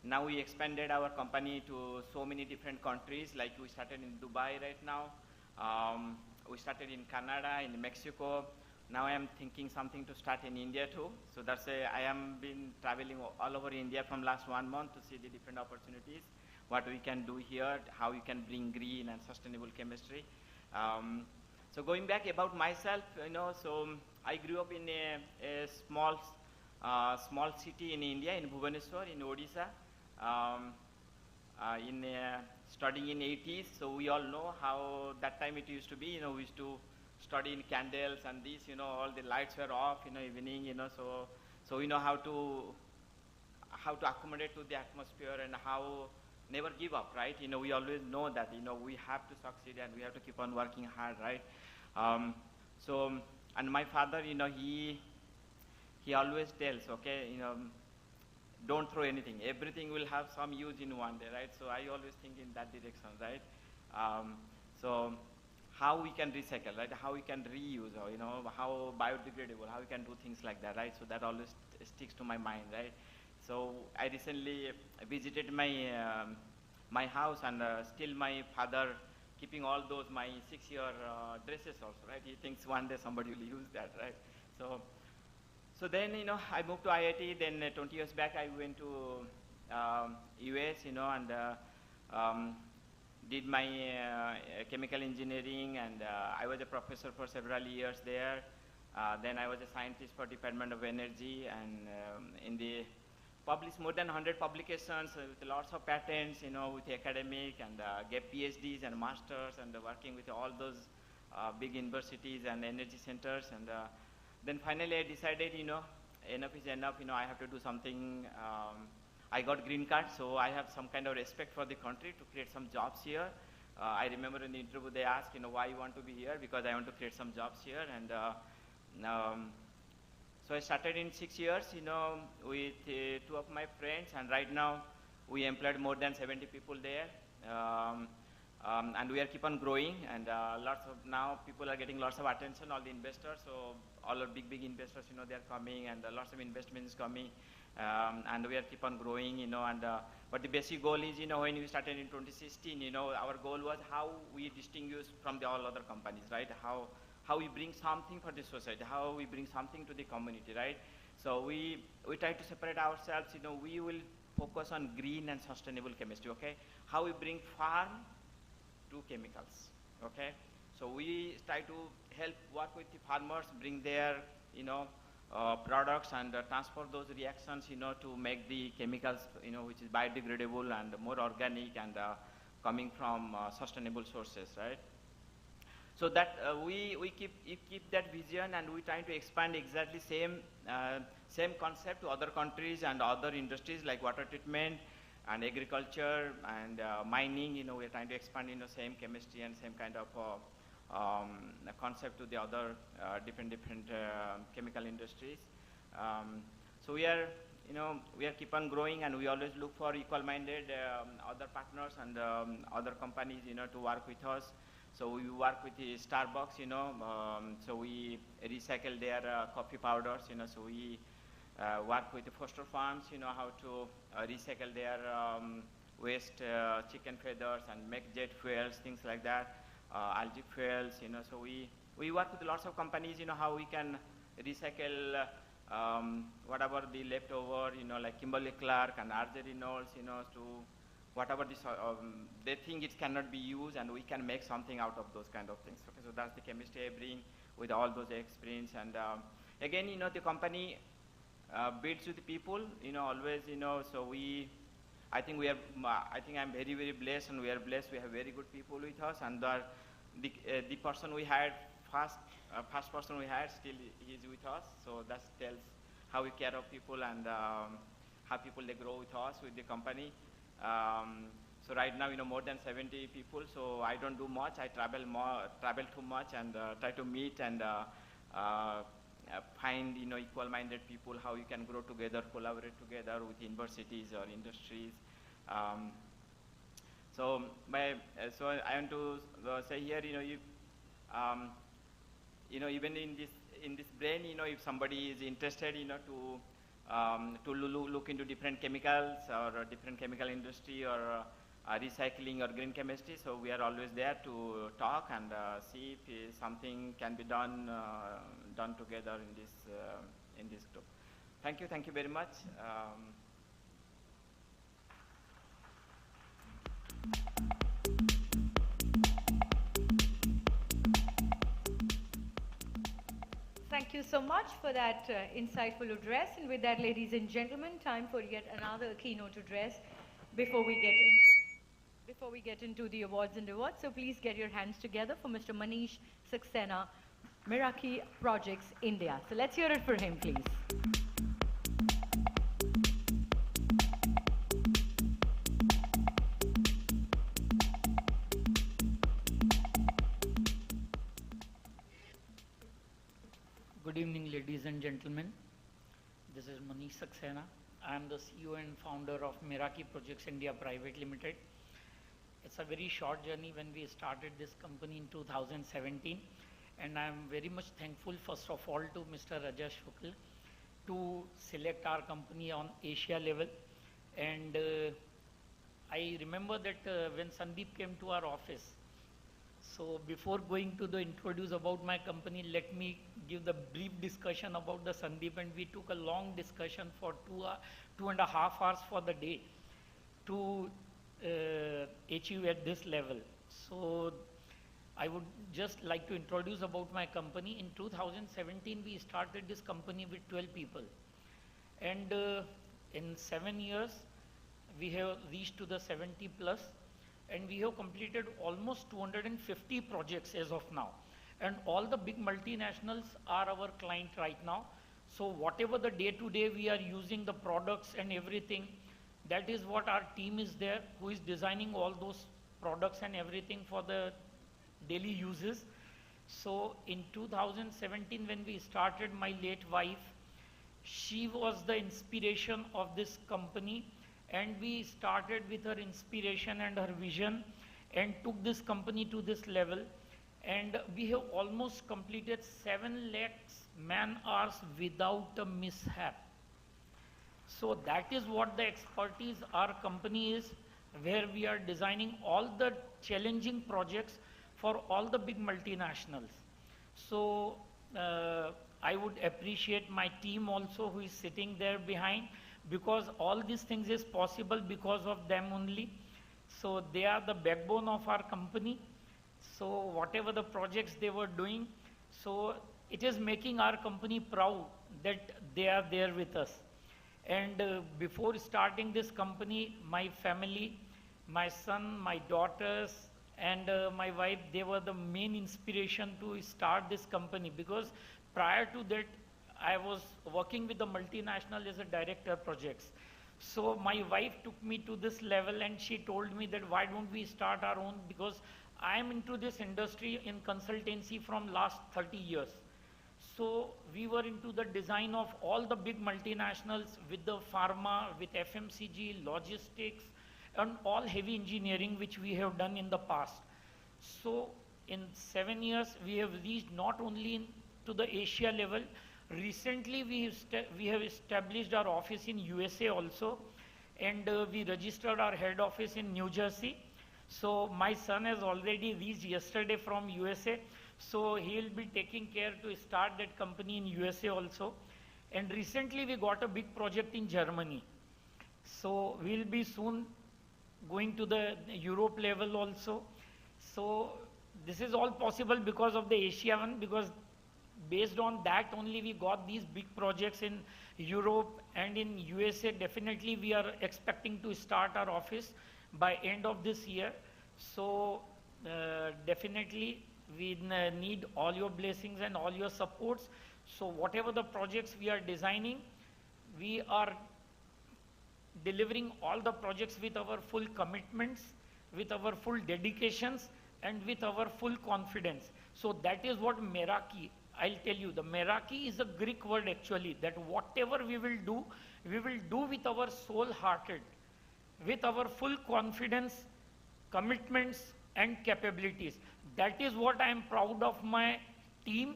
[SPEAKER 5] Now we expanded our company to so many different countries. Like we started in Dubai right now. We started in Canada, in Mexico. Now I am thinking something to start in India too. So that's I am been traveling all over India from last 1 month to see the different opportunities, what we can do here, how we can bring green and sustainable chemistry. So going back about myself, so I grew up in a small city in India, in Bhubaneswar, in Odisha, studying in 80s. So we all know how that time it used to be. We used to study in candles and these, all the lights were off, evening, so we know how to accommodate to the atmosphere and how never give up, right? We always know that, we have to succeed and we have to keep on working hard, right? And my father, he always tells, okay, don't throw anything. Everything will have some use in one day, right? So I always think in that direction, right? So how we can recycle, right? How we can reuse, or, how biodegradable, how we can do things like that, right? So that always sticks to my mind, right? So I recently visited my house, and still my father keeping all those my 6-year dresses also, right? He thinks one day somebody will use that, right? So then, I moved to IIT. Then 20 years back, I went to US, and did my chemical engineering, and I was a professor for several years there. Then I was a scientist for Department of Energy, and published more than 100 publications with lots of patents, with academic, and gave PhDs and masters, and working with all those big universities and energy centers. And then finally I decided, enough is enough, I have to do something. I got green card, so I have some kind of respect for the country to create some jobs here. I remember in the interview they asked, why you want to be here? Because I want to create some jobs here. And so I started in 6 years, with 2 of my friends, and right now we employed more than 70 people there. And we are keep on growing, and now people are getting lots of attention, all the investors. So all our big investors, they are coming, and lots of investments coming. And we are keep on growing, but the basic goal is, when we started in 2016, our goal was how we distinguish from all other companies, right? How we bring something for the society, how we bring something to the community, right? So we try to separate ourselves, we will focus on green and sustainable chemistry, okay? How we bring farm to chemicals, okay? So we try to work with the farmers, bring their, products, and transfer those reactions, to make the chemicals, which is biodegradable and more organic, and coming from sustainable sources, right? So that we keep that vision, and we try to expand exactly same concept to other countries and other industries like water treatment and agriculture and mining. We are trying to expand same chemistry and same kind of concept to the other different chemical industries. So we are keep on growing, and we always look for equal-minded other partners and other companies to work with us. So we work with the Starbucks, so we recycle their coffee powders, so we work with the foster farms, how to recycle their waste chicken feathers and make jet fuels, things like that, algae fuels, so we work with lots of companies, how we can recycle whatever the leftover, like Kimberly-Clark and R.J. Reynolds, to whatever they think it cannot be used, and we can make something out of those kind of things. Okay, so that's the chemistry I bring with all those experience. And again, the company builds with people, always, so I think I'm very, very blessed, and we are blessed. We have very good people with us, and the person we hired first person we hired, still he is with us. So that tells how we care of people, and how people they grow with us, with the company. So right now, more than 70 people. So I don't do much. I travel too much, and try to meet and find equal-minded people, how you can grow together, collaborate together with universities or industries. So I want to say here, even in this brain, if somebody is interested, to look into different chemicals or different chemical industry or recycling or green chemistry, so we are always there to talk and see if something can be done together in this group. Thank you very much.
[SPEAKER 1] Thank you so much for that insightful address. And with that, ladies and gentlemen, time for yet another keynote address before we get into the awards and rewards. So please get your hands together for Mr. Manish Saxena, Meraki Projects India. So let's hear it for him, please.
[SPEAKER 19] Good evening, ladies and gentlemen. This is Manish Saxena. I am the CEO and founder of Meraki Projects India Private Limited. It's a very short journey when we started this company in 2017, and I am very much thankful, first of all, to Mr. Rajesh Shukla to select our company on Asia level. And I remember that when Sandeep came to our office, so before going to the introduce about my company, let me give the brief discussion about the Sandeep, and we took a long discussion for 2.5 hours for the day to achieve at this level. So I would just like to introduce about my company. In 2017, we started this company with 12 people. And in 7 years, we have reached to the 70 plus. And we have completed almost 250 projects as of now. And all the big multinationals are our client right now. So whatever the day-to-day we are using the products and everything, that is what our team is there, who is designing all those products and everything for the daily uses. So in 2017, when we started, my late wife, she was the inspiration of this company. And we started with her inspiration and her vision and took this company to this level. And we have almost completed 7 lakhs man-hours without a mishap. So that is what the expertise our company is, where we are designing all the challenging projects for all the big multinationals. So I would appreciate my team also, who is sitting there behind, because all these things is possible because of them only. So they are the backbone of our company. So whatever the projects they were doing, so it is making our company proud that they are there with us. And before starting this company, my family, my son, my daughters, and my wife, they were the main inspiration to start this company, because prior to that, I was working with the multinational as a director of projects. So my wife took me to this level, and she told me that why don't we start our own, because I am into this industry in consultancy from last 30 years. So we were into the design of all the big multinationals with the pharma, with FMCG, logistics, and all heavy engineering which we have done in the past. So in 7 years, we have reached not only to the Asia level. Recently, we have established our office in USA also, and we registered our head office in New Jersey. So my son has already reached yesterday from USA, so he will be taking care to start that company in USA also. And recently, we got a big project in Germany. So we will be soon going to the Europe level also. So this is all possible because of the Asiaone, because based on that only we got these big projects in Europe and in USA. Definitely we are expecting to start our office by end of this year. So definitely we need all your blessings and all your supports. So whatever the projects we are designing, we are delivering all the projects with our full commitments, with our full dedications, and with our full confidence. So that is what Meraki, I'll tell you, the Meraki is a Greek word actually, that whatever we will do with our soul-hearted, with our full confidence, commitments, and capabilities. That is what I am proud of my team,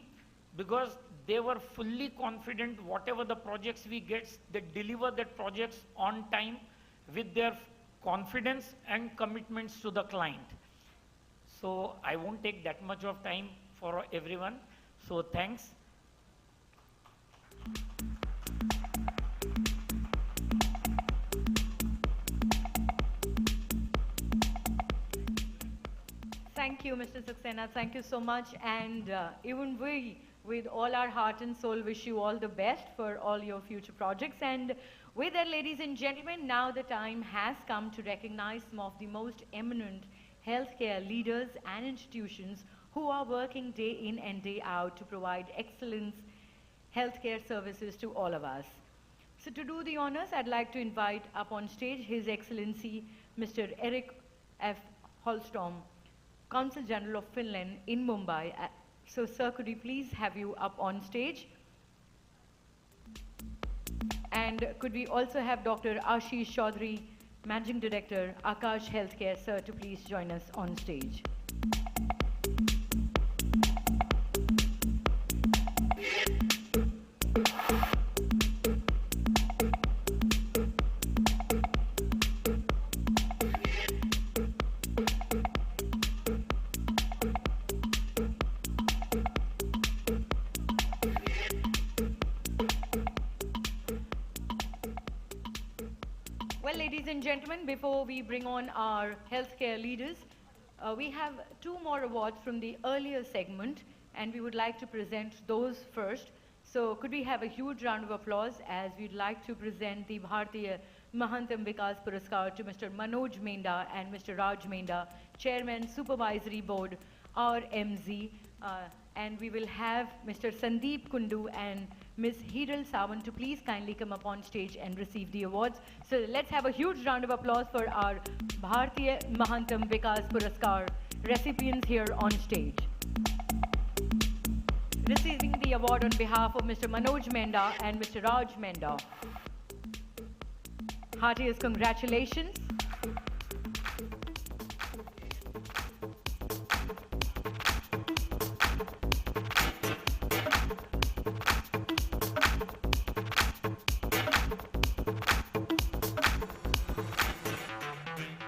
[SPEAKER 19] because they were fully confident whatever the projects we get, they deliver that projects on time with their confidence and commitments to the client. So I won't take that much of time for everyone. So thanks.
[SPEAKER 1] Thank you, Mr. Saxena. Thank you so much. And even we, with all our heart and soul, wish you all the best for all your future projects. And with that, ladies and gentlemen, now the time has come to recognize some of the most eminent healthcare leaders and institutions who are working day in and day out to provide excellence healthcare services to all of us. So to do the honors, I'd like to invite up on stage His Excellency Mr. Erik F. Holstrom, Consul General of Finland in Mumbai. So sir, could we please have you up on stage? And could we also have Dr. Ashish Chaudhary, Managing Director, Akash Healthcare, sir, to please join us on stage. Well, ladies and gentlemen, before we bring on our healthcare leaders, we have two more awards from the earlier segment, and we would like to present those first. So could we have a huge round of applause as we'd like to present the Bharatiya Mahantam Vikas Puraskar to Mr. Manoj Menda and Mr. Raj Menda, Chairman, Supervisory Board, RMZ, and we will have Mr. Sandeep Kundu and Ms. Hiral Sawant to please kindly come up on stage and receive the awards. So let's have a huge round of applause for our Bharatiya Mahantam Vikas Puraskar recipients here on stage. Receiving the award on behalf of Mr. Manoj Menda and Mr. Raj Menda. Heartiest congratulations.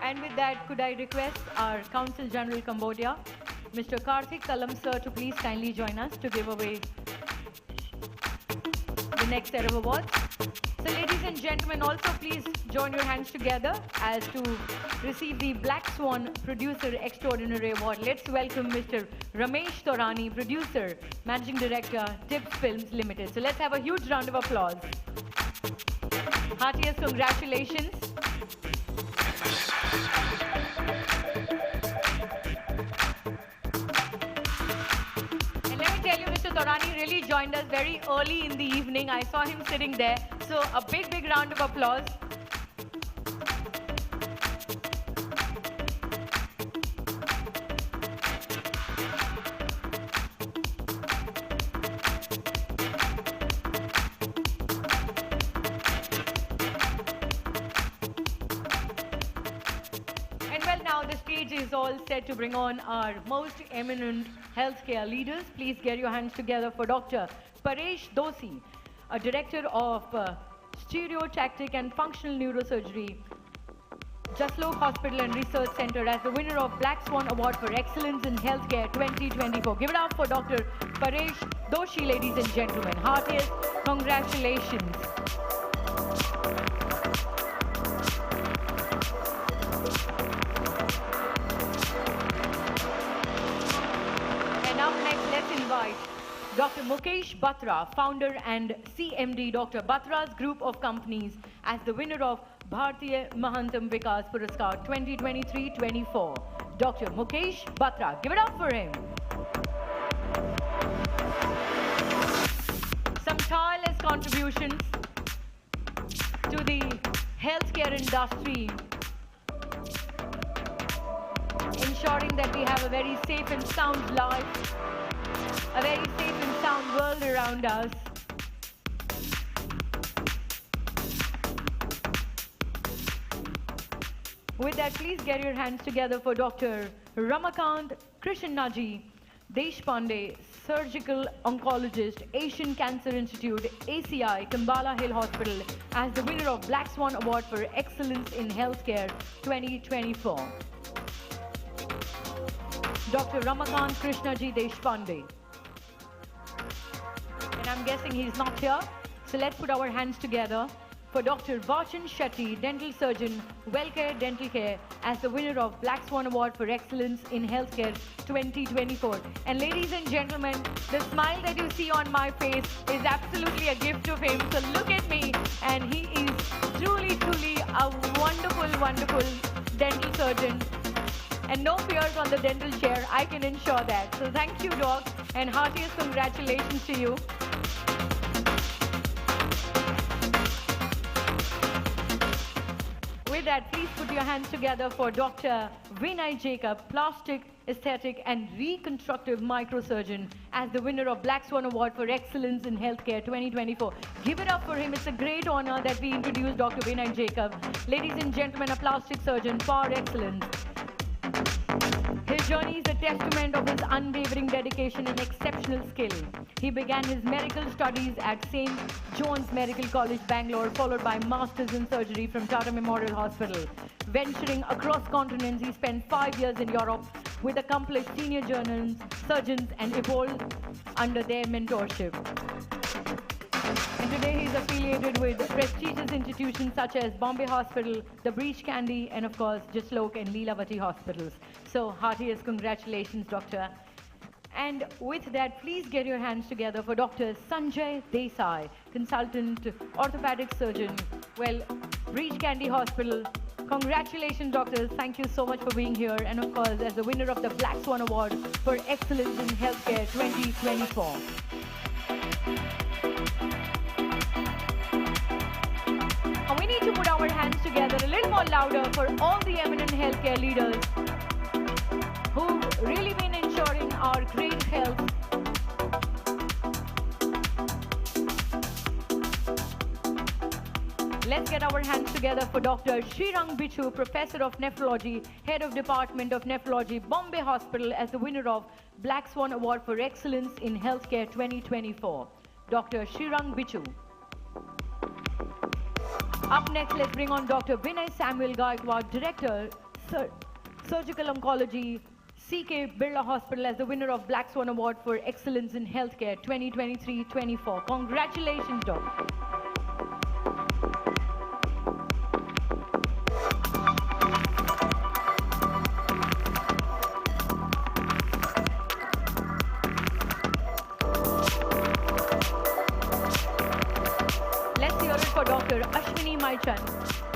[SPEAKER 1] And with that, could I request our Consul General Cambodia, Mr. Karthik Kalam sir, to please kindly join us to give away the next set of awards. So ladies and gentlemen, also please join your hands together as to receive the Black Swan Producer Extraordinary Award. Let's welcome Mr. Ramesh Torani, Producer, Managing Director, Tips Films Limited. So let's have a huge round of applause. Heartiest congratulations. Tell you, Mr. Torani really joined us very early in the evening. I saw him sitting there. So a big, big round of applause. And well, now the stage is all set to bring on our most eminent healthcare leaders. Please get your hands together for Dr. Paresh Doshi, a Director of Stereotactic and Functional Neurosurgery, Jaslok Hospital and Research Center, as the winner of Black Swan Award for Excellence in Healthcare 2024. Give it up for Dr. Paresh Doshi, ladies and gentlemen. Heartiest congratulations. Dr. Dr. Mukesh Batra, founder and CMD, Dr. Batra's group of companies, as the winner of Bharatiya Mahantam Vikas Puraskar 2023-24. Dr. Mukesh Batra. Give it up for him. Some tireless contributions to the healthcare industry, ensuring that we have a very safe and sound life, a very safe and sound world around us. With that, please get your hands together for Dr. Ramakant Krishnaji Deshpande, surgical oncologist, Asian Cancer Institute, ACI, Kambala Hill Hospital, as the winner of Black Swan Award for Excellence in Healthcare 2024. Dr. Ramakant Krishnaji Deshpande. And I'm guessing he's not here, so let's put our hands together for Dr. Vachan Shetty, dental surgeon, Wellcare Dental Care, as the winner of Black Swan Award for Excellence in Healthcare 2024. And ladies and gentlemen, the smile that you see on my face is absolutely a gift of him. So look at me, and he is truly, truly a wonderful, wonderful dental surgeon. And no fears on the dental chair, I can ensure that. So thank you, Doc, and heartiest congratulations to you. With that, please put your hands together for Dr. Vinay Jacob, plastic, aesthetic and reconstructive microsurgeon, as the winner of Black Swan Award for Excellence in Healthcare 2024. Give it up for him. It's a great honor that we introduce Dr. Vinay Jacob. Ladies and gentlemen, a plastic surgeon par excellence. His journey is a testament of his unwavering dedication and exceptional skill. He began his medical studies at St. John's Medical College, Bangalore, followed by Masters in Surgery from Tata Memorial Hospital. Venturing across continents, he spent 5 years in Europe with accomplished senior surgeons and evolved under their mentorship. And today he is affiliated with prestigious institutions such as Bombay Hospital, the Breach Candy, and of course, Jaslok and Leelavati hospitals. So heartiest congratulations, Doctor. And with that, please get your hands together for Dr. Sanjay Desai, consultant orthopedic surgeon, Breach Candy Hospital. Congratulations, doctors. Thank you so much for being here. And of course, as the winner of the Black Swan Award for Excellence in Healthcare 2024. And we need to put our hands together a little more louder for all the eminent healthcare leaders who've really been ensuring our great health. Let's get our hands together for Dr. Srirang Bichu, Professor of Nephrology, Head of Department of Nephrology, Bombay Hospital, as the winner of Black Swan Award for Excellence in Healthcare 2024. Dr. Srirang Bichu. Up next, let's bring on Dr. Vinay Samuel Gaikwad, Director, Surgical Oncology, CK Birla Hospital, as the winner of Black Swan Award for Excellence in Healthcare 2023-24. Congratulations, Doctor. Let's hear it for Dr. Ashwini Maichan,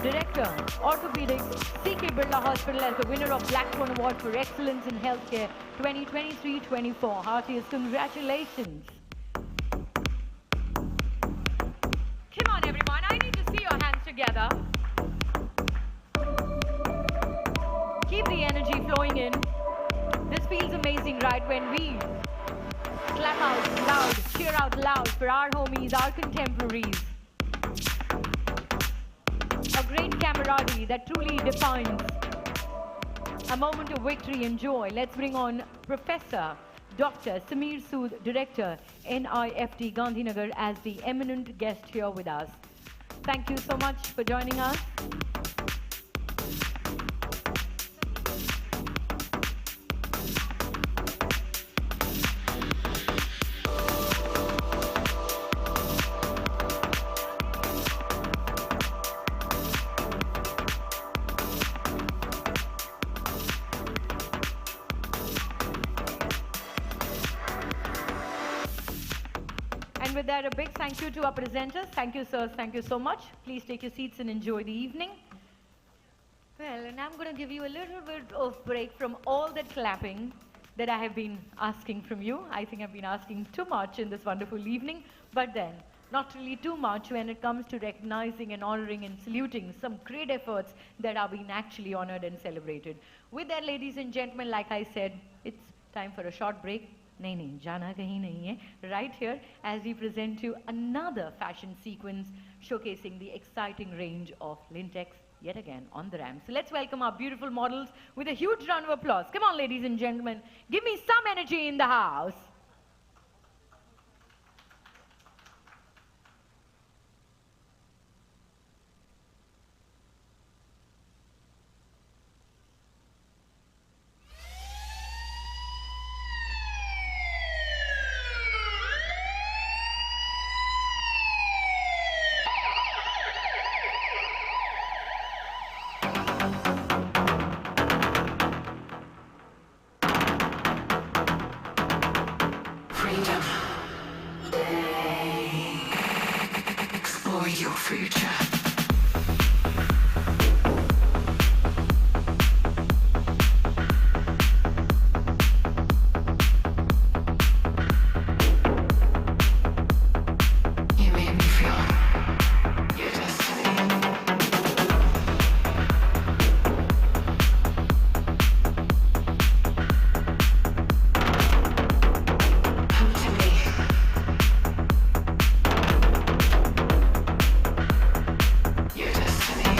[SPEAKER 1] Director, Orthopedic, CK Birla Hospital, as the winner of Black Swan Award for Excellence in Healthcare 2023-24. Heartiest congratulations. Come on, everyone. I need to see your hands together. Keep the energy flowing in. This feels amazing, right? When we clap out loud, cheer out loud for our homies, our contemporaries. A great camaraderie that truly defines a moment of victory and joy. Let's bring on Professor Dr. Samir Sood, Director, NIFT Gandhinagar, as the eminent guest here with us. Thank you so much for joining us. And with that, a big thank you to our presenters. Thank you, sirs. Thank you so much. Please take your seats and enjoy the evening. Well, and I'm going to give you a little bit of break from all that clapping that I have been asking from you. I think I've been asking too much in this wonderful evening, but then not really too much when it comes to recognizing and honoring and saluting some great efforts that are being actually honored and celebrated. With that, ladies and gentlemen, like I said, it's time for a short break. Nahi, jana kahin nahi hai. Right here, as we present you another fashion sequence showcasing the exciting range of Lintex yet again on the ramp. So let's welcome our beautiful models with a huge round of applause. Come on, ladies and gentlemen, give me some energy in the house.
[SPEAKER 14] Explore your future. You made me feel your destiny. Come to me. Your destiny.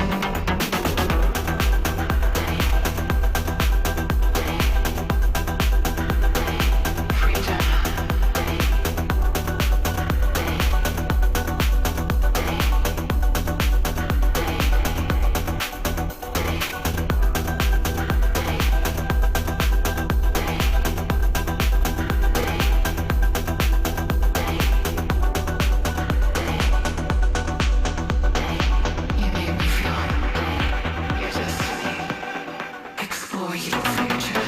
[SPEAKER 14] Freedom. You made me feel your destiny. Explore your future.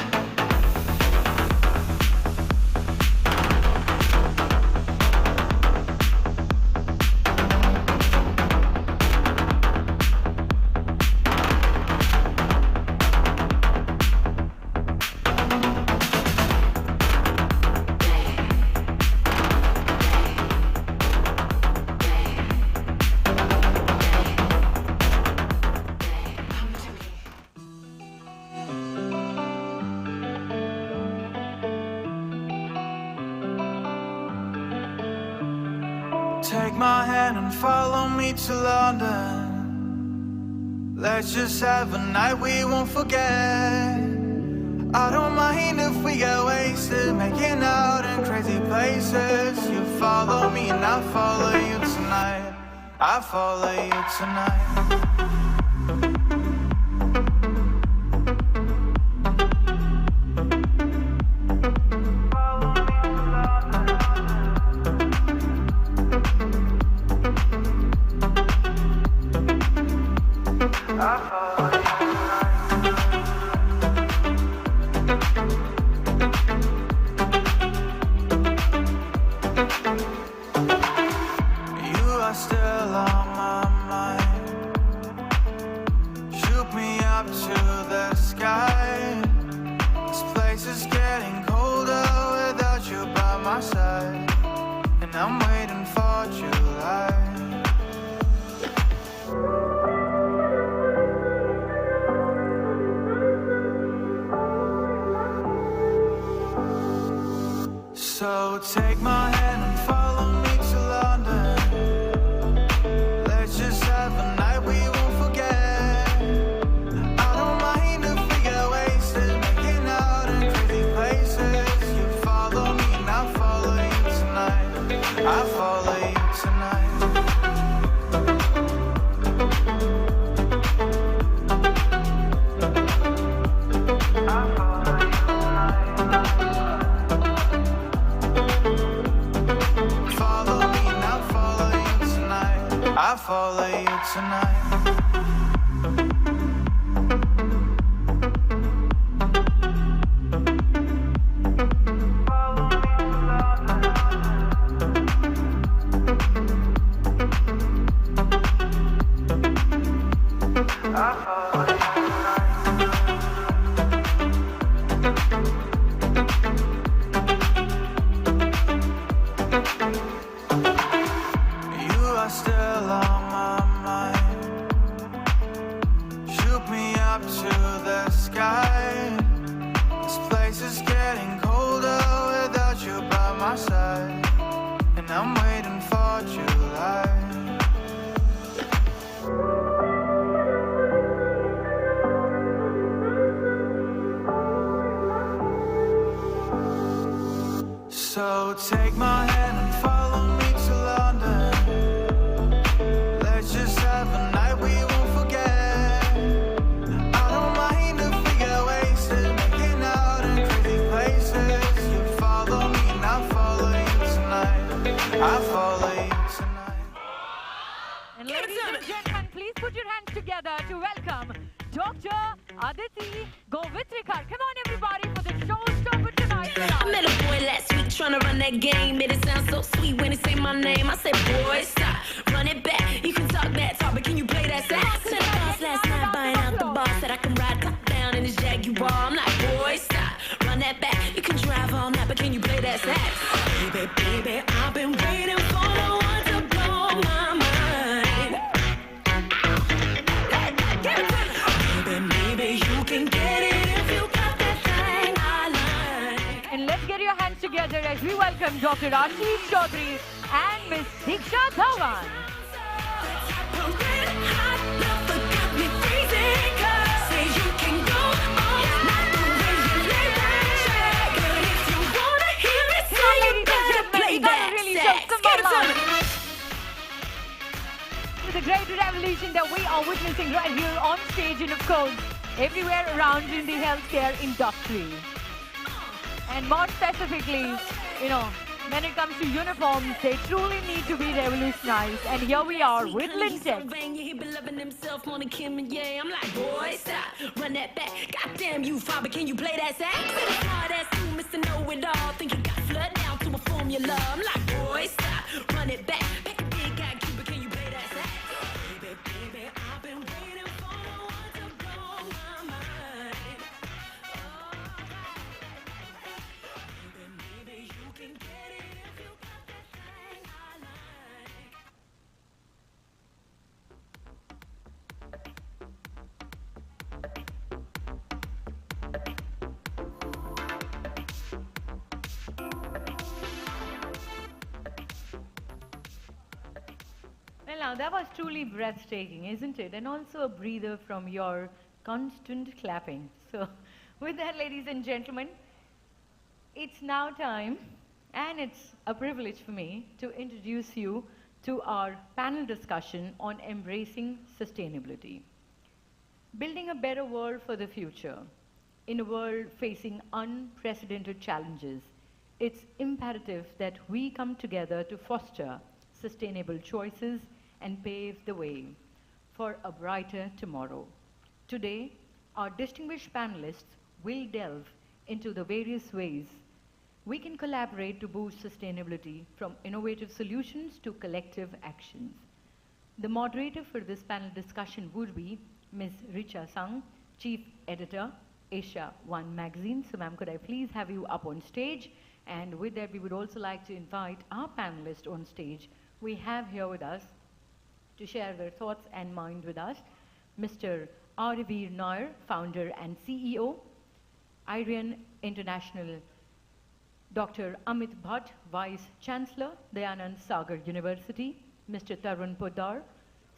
[SPEAKER 20] Take my hand and follow me to London. Let's just have a night we won't forget. I don't mind if we get wasted, making out in crazy places. You follow me and I follow you tonight. I follow you tonight. You are still on my mind. Shoot me up to the sky. This place is getting colder without you by my side. And I'm waiting for July. So take my hand and follow me to London. Let's just have a night we won't forget. I don't mind if we get wasted, making out in crazy places. You follow me and I follow you tonight. I follow you tonight. Follow me and I follow you tonight. I follow you tonight. So take my hand and follow me to London. Let's just have a night we won't forget. I don't mind if we get wasted, making out in crazy places. You follow me and I follow you tonight. I follow you tonight.
[SPEAKER 1] And ladies and gentlemen, please put your hands together to welcome Dr. Aditi Govitrikar. Come on, everybody, for the showstopper tonight.
[SPEAKER 21] I met a boy last week trying to run that game. Made it sound so sweet when he say my name. I said, boy, stop, run it back. You can talk that talk, but can you play that sax? Said the boss last night buying out the bar. Said I can ride top down in his Jaguar. I'm like, boy, stop, run that back. You can drive all night, but can you play that sax? Baby, baby, I've been waiting for the one to blow my mind. Maybe you can get it if you got that thing I like.
[SPEAKER 1] And let's get your hands together as we welcome Dr. Ashish Chaudhary and Miss Diksha Dhawan. The great revolution that we are witnessing right here on stage and of course everywhere around in the healthcare industry. And more specifically, when it comes to uniforms, they truly need to be revolutionized. And here we are with Lintex.
[SPEAKER 21] He been loving himself on the Kim and yeah. I'm like, boy, stop, run that back. Goddamn you, father, can you play that sax? Hard ass you, Mr. Know-It-All. Think you got flood down to a formula. I'm like, boy, stop, run it back. Make a big guy cute, but can you play that sax? Baby, baby, I've been waiting for the one to blow my mind. Maybe you can get it if you got that thing I like.
[SPEAKER 1] Well, now that was truly breathtaking, isn't it? And also a breather from your constant clapping. So, with that, ladies and gentlemen, it's now time, and it's a privilege for me to introduce you to our panel discussion on embracing sustainability. Building a better world for the future. In a world facing unprecedented challenges, it's imperative that we come together to foster sustainable choices and pave the way for a brighter tomorrow. Today, our distinguished panelists will delve into the various ways we can collaborate to boost sustainability, from innovative solutions to collective actions. The moderator for this panel discussion would be Ms. Richa Sang, Chief Editor, Asiaone magazine. So, ma'am, could I please have you up on stage? And with that, we would also like to invite our panelists on stage. We have here with us to share their thoughts and mind with us, Mr. Arivir Nair, founder and CEO, Iran International, Dr. Amit Bhatt, Vice Chancellor, Dayanand Sagar University, Mr. Tarun Poddar,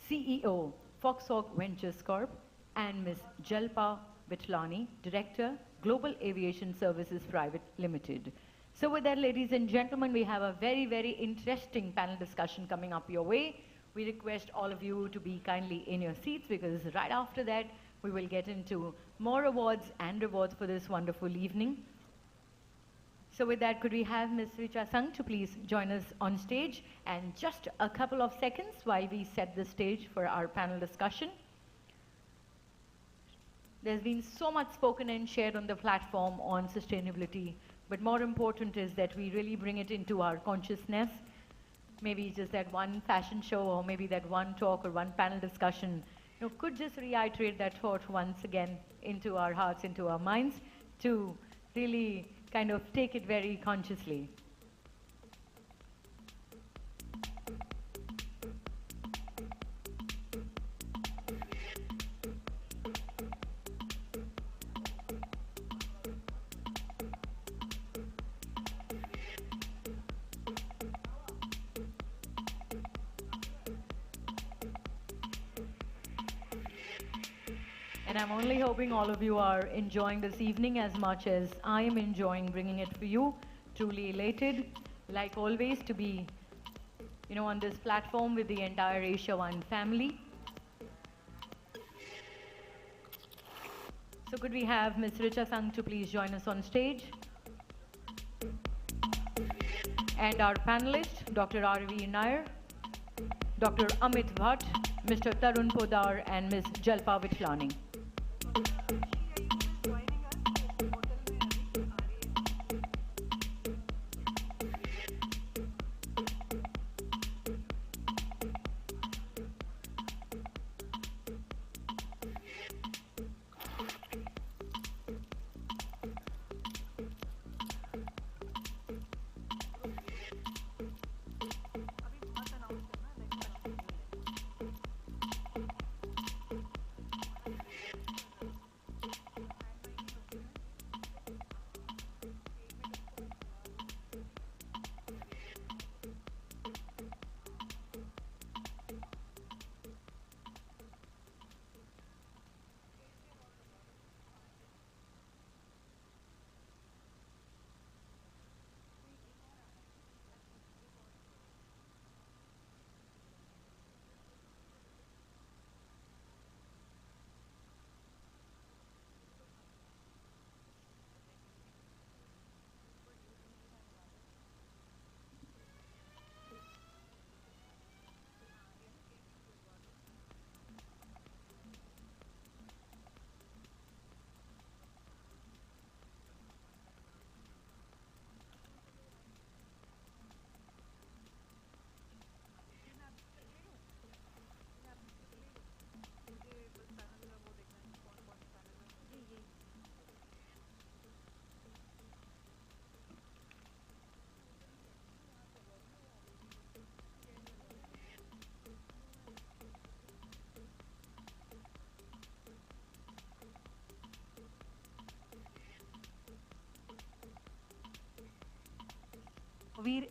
[SPEAKER 1] CEO, Foxhawk Ventures Corp, and Ms. Jalpa Bitlani, Director, Global Aviation Services Private Limited. So with that, ladies and gentlemen, we have a very, very interesting panel discussion coming up your way. We request all of you to be kindly in your seats, because right after that, we will get into more awards and rewards for this wonderful evening. So with that, could we have Ms. Richa Sang to please join us on stage, and just a couple of seconds while we set the stage for our panel discussion. There's been so much spoken and shared on the platform on sustainability, but more important is that we really bring it into our consciousness. Maybe just that one fashion show, or maybe that one talk or one panel discussion, could just reiterate that thought once again into our hearts, into our minds, to really kind of take it very consciously. And I'm only hoping all of you are enjoying this evening as much as I am enjoying bringing it for you. Truly elated. like always, to be, on this platform with the entire Asia One family. So could we have Ms. Richa Sangh to please join us on stage? And our panelists, Dr. R.V. Nair, Dr. Amit Bhatt, Mr. Tarun Podar, and Ms. Jalpa Vithlani.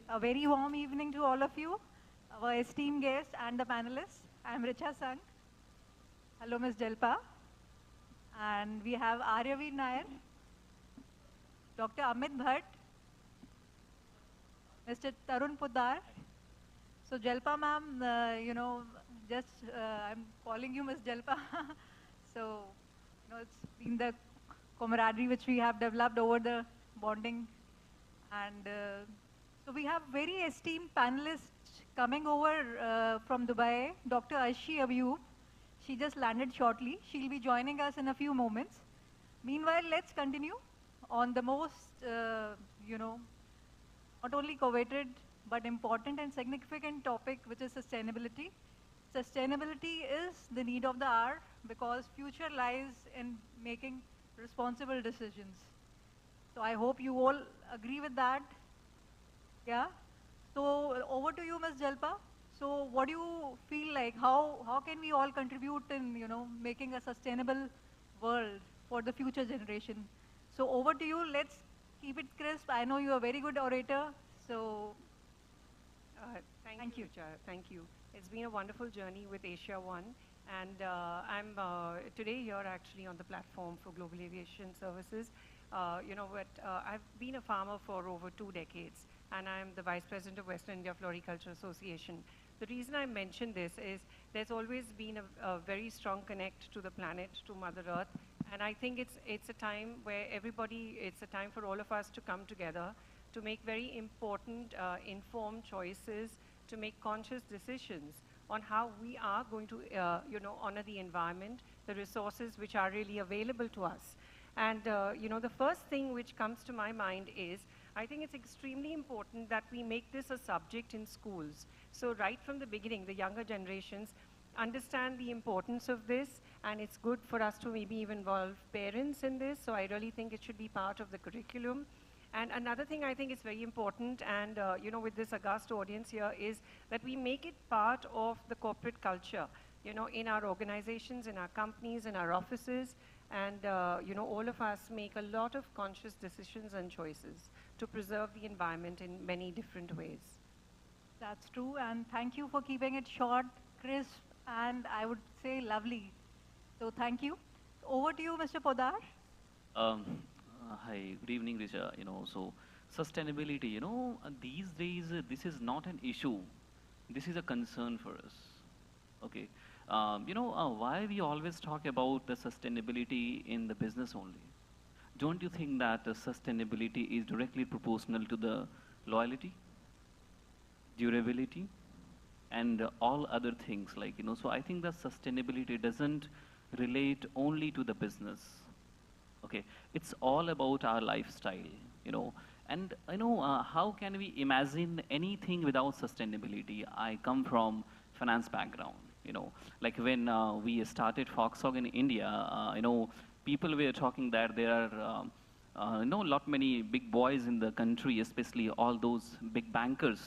[SPEAKER 3] A very warm evening to all of you, our esteemed guests and the panelists. I am Richa Sangh. Hello, Ms. Jalpa. And we have R.V. Nair, Dr. Amit Bhatt, Mr. Tarun Podar. So Jalpa ma'am, I'm calling you Ms. Jalpa. So, it's been the camaraderie which we have developed over the bonding. And so we have very esteemed panelists coming over from Dubai, Dr. Arshi Ayub. She just landed shortly. She'll be joining us in a few moments. Meanwhile, let's continue on the most, not only coveted, but important and significant topic, which is sustainability. Sustainability is the need of the hour because future lies in making responsible decisions. So I hope you all agree with that. Yeah. So over to you, Ms. Jalpa. So what do you feel like? How can we all contribute in making a sustainable world for the future generation? So over to you. Let's keep it crisp. I know you're a very good orator. So
[SPEAKER 22] thank you, Richa. Thank you. It's been a wonderful journey with Asia One, and I'm today here actually on the platform for Global Aviation Services. I've been a farmer for over 2 decades, and I'm the Vice President of Western India Floriculture Association. The reason I mention this is there's always been a very strong connect to the planet, to Mother Earth, and I think it's a time where it's a time for all of us to come together to make very important, informed choices, to make conscious decisions on how we are going to, honor the environment, the resources which are really available to us. And, the first thing which comes to my mind is, I think it's extremely important that we make this a subject in schools. So right from the beginning, the younger generations understand the importance of this, and it's good for us to maybe even involve parents in this. So I really think it should be part of the curriculum. And another thing I think is very important, and with this august audience here, is that we make it part of the corporate culture, in our organizations, in our companies, in our offices, and all of us make a lot of conscious decisions and choices to preserve the environment in many different ways.
[SPEAKER 3] That's true, and thank you for keeping it short, crisp, and I would say lovely. So thank you. Over to you, Mr. Podar.
[SPEAKER 23] Hi, good evening, Risha. So
[SPEAKER 4] sustainability, these days this is not an issue. This is a concern for us. Okay. Why we always talk about the sustainability in the business only? Don't you think that sustainability is directly proportional to the loyalty, durability, and all other things so I think that sustainability doesn't relate only to the business. Okay, it's all about our lifestyle, and how can we imagine anything without sustainability? I come from finance background, like when we started Foxhog in India, people were talking that there are lot many big boys in the country, especially all those big bankers,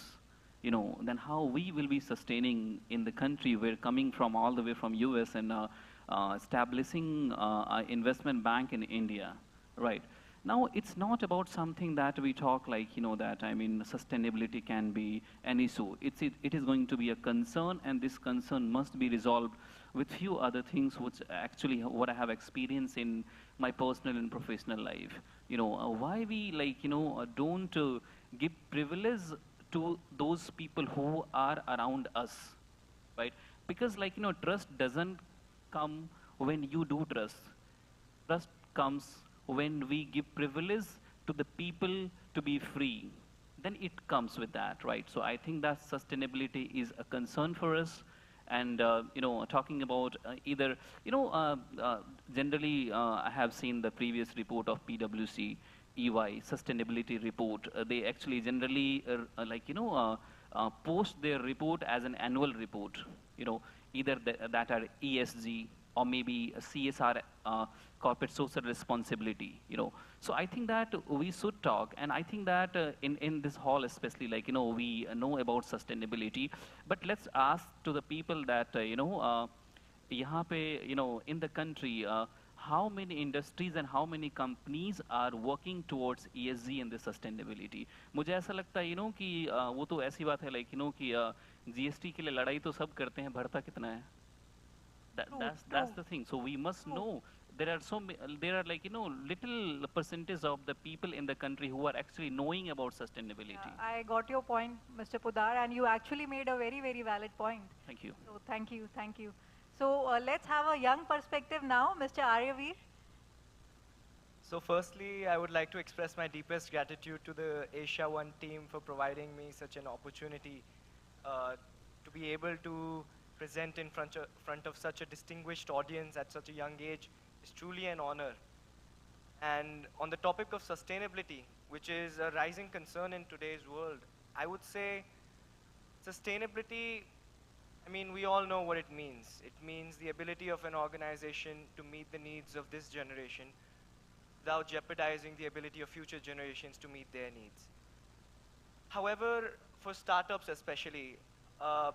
[SPEAKER 4] then how we will be sustaining in the country? We're coming from all the way from US and establishing an investment bank in India, right? Now, it's not about something that we talk that, sustainability can be an issue. It is going to be a concern, and this concern must be resolved with few other things, which actually what I have experienced in my personal and professional life. Why we don't give privilege to those people who are around us, right? Because trust doesn't come when you do trust. Trust comes when we give privilege to the people to be free. Then it comes with that, right? So I think that sustainability is a concern for us. And talking about generally I have seen the previous report of PwC EY sustainability report. They actually generally post their report as an annual report. Either that are ESG or maybe a CSR, corporate social responsibility. So I think that we should talk, and I think that in this hall especially, we know about sustainability, but let's ask to the people that यहाँ पे in the country. How many industries and how many companies are working towards ESG and the sustainability? मुझे ऐसा लगता है कि वो तो ऐसी बात है कि GST के लिए लड़ाई तो सब करते हैं, भरता कितना है? That's the thing. So we must know there are little percentage of the people in the country who are actually knowing about sustainability.
[SPEAKER 3] Yeah, I got your point, Mr. Pudar, and you actually made a very, very valid point.
[SPEAKER 4] Thank you.
[SPEAKER 3] So thank you, thank you. So let's have a young perspective now, Mr. Aryaveer.
[SPEAKER 7] So firstly, I would like to express my deepest gratitude to the Asiaone team for providing me such an opportunity to be able to present in front of such a distinguished audience at such a young age is truly an honor. And on the topic of sustainability, which is a rising concern in today's world, I would say sustainability, we all know what it means. It means the ability of an organization to meet the needs of this generation without jeopardizing the ability of future generations to meet their needs. However, for startups especially,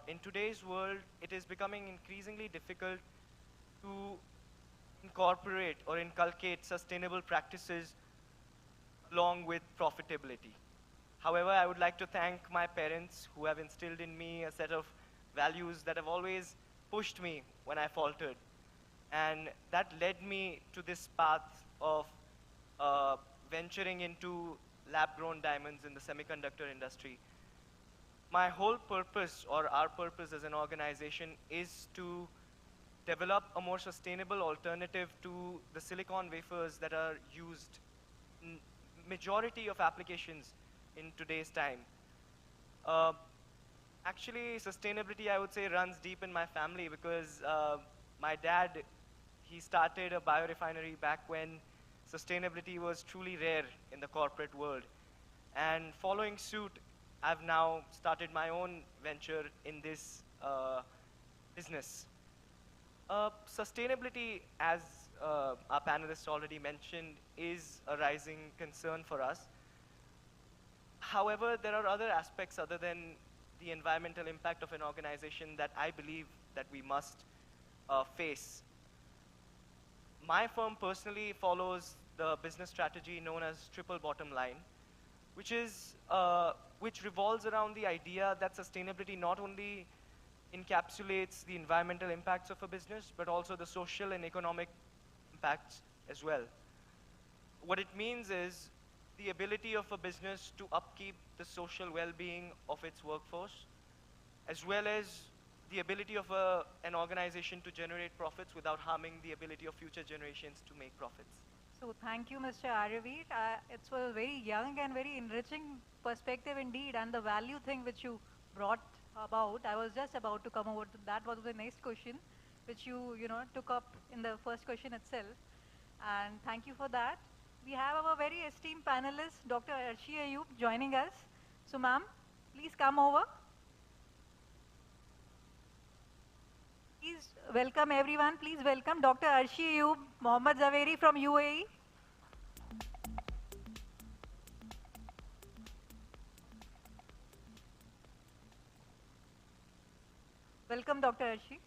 [SPEAKER 7] in today's world, it is becoming increasingly difficult to incorporate or inculcate sustainable practices along with profitability. However, I would like to thank my parents who have instilled in me a set of values that have always pushed me when I faltered. And that led me to this path of venturing into lab-grown diamonds in the semiconductor industry. My whole purpose, or our purpose as an organization, is to develop a more sustainable alternative to the silicon wafers that are used in majority of applications in today's time. Actually, sustainability, I would say, runs deep in my family because my dad, he started a biorefinery back when sustainability was truly rare in the corporate world. And following suit, I've now started my own venture in this business. Sustainability, as our panelists already mentioned, is a rising concern for us. However, there are other aspects other than the environmental impact of an organization that I believe that we must face. My firm personally follows the business strategy known as triple bottom line, which revolves around the idea that sustainability not only encapsulates the environmental impacts of a business, but also the social and economic impacts as well. What it means is the ability of a business to upkeep the social well-being of its workforce, as well as the ability of an organization to generate profits without harming the ability of future generations to make profits.
[SPEAKER 3] So thank you, Mr. Aryaveer. It's a very young and very enriching perspective indeed, and the value thing which you brought about, I was just about to come over to that. Was the next question, which you took up in the first question itself, and thank you for that. We have our very esteemed panelist, Dr. Arshi Ayub, joining us. So, ma'am, please come over. Please welcome everyone. Please welcome Dr. Arshi Ayub, Mohammad Zaveri from UAE. Welcome, Dr. Arshi.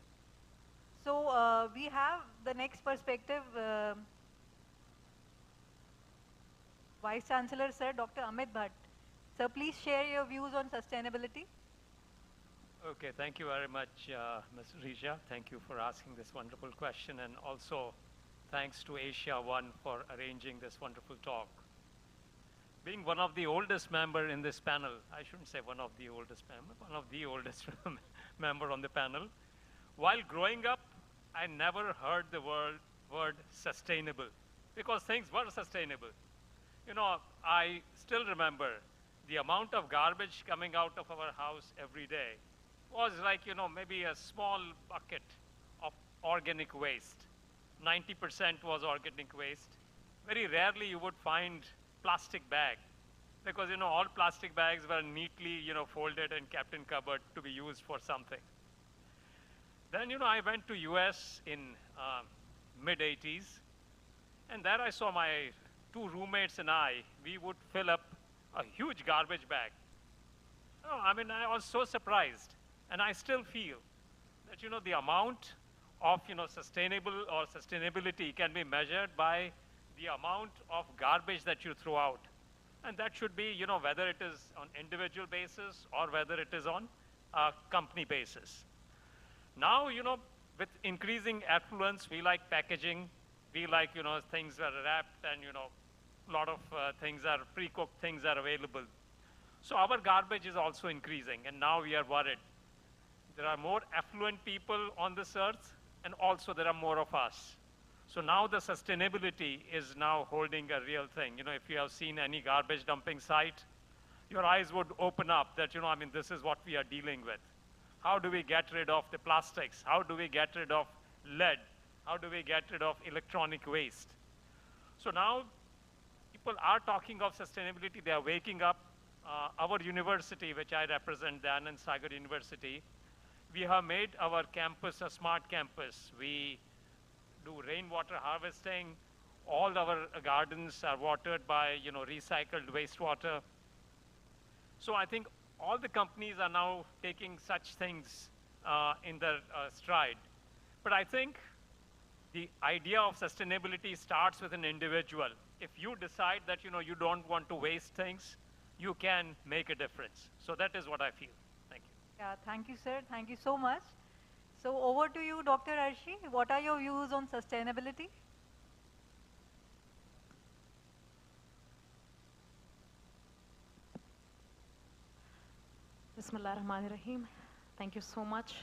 [SPEAKER 3] So we have the next perspective. Vice Chancellor, Sir, Dr. Amit Bhatt. Sir, please share your views on sustainability.
[SPEAKER 8] Okay, thank you very much, Ms. Rija. Thank you for asking this wonderful question, and also thanks to Asiaone for arranging this wonderful talk. Being one of the oldest member in this panel, I shouldn't say one of the oldest member, one of the oldest member on the panel. While growing up, I never heard the word sustainable, because things were sustainable. You know, I still remember the amount of garbage coming out of our house every day was like, maybe a small bucket of organic waste. 90% was organic waste. Very rarely you would find plastic bag, because, all plastic bags were neatly, folded and kept in cupboard to be used for something. Then, I went to US in mid-80s, and there I saw my two roommates and we would fill up a huge garbage bag. Oh, I mean, I was so surprised. And I still feel that, the amount of, sustainable or sustainability can be measured by the amount of garbage that you throw out. And that should be, whether it is on individual basis or whether it is on a company basis. Now, with increasing affluence, we like packaging. We like, things are wrapped and, a lot of things are pre-cooked, things are available. So our garbage is also increasing, and now we are worried. There are more affluent people on this earth, and also there are more of us. So now the sustainability is now holding a real thing. If you have seen any garbage dumping site, your eyes would open up that, this is what we are dealing with. How do we get rid of the plastics? How do we get rid of lead? How do we get rid of electronic waste? So now people are talking of sustainability. They are waking up. Our university, which I represent, the Anand Sagar University, we have made our campus a smart campus. We do rainwater harvesting. All our gardens are watered by, recycled wastewater. So I think all the companies are now taking such things in their stride. But I think the idea of sustainability starts with an individual. If you decide that, you don't want to waste things, you can make a difference. So that is what I feel. Thank you.
[SPEAKER 3] Yeah, thank you, sir. Thank you so much. So over to you, Dr. Arshi. What are your views on sustainability?
[SPEAKER 1] Bismillahirrahmanirrahim. Thank you so much.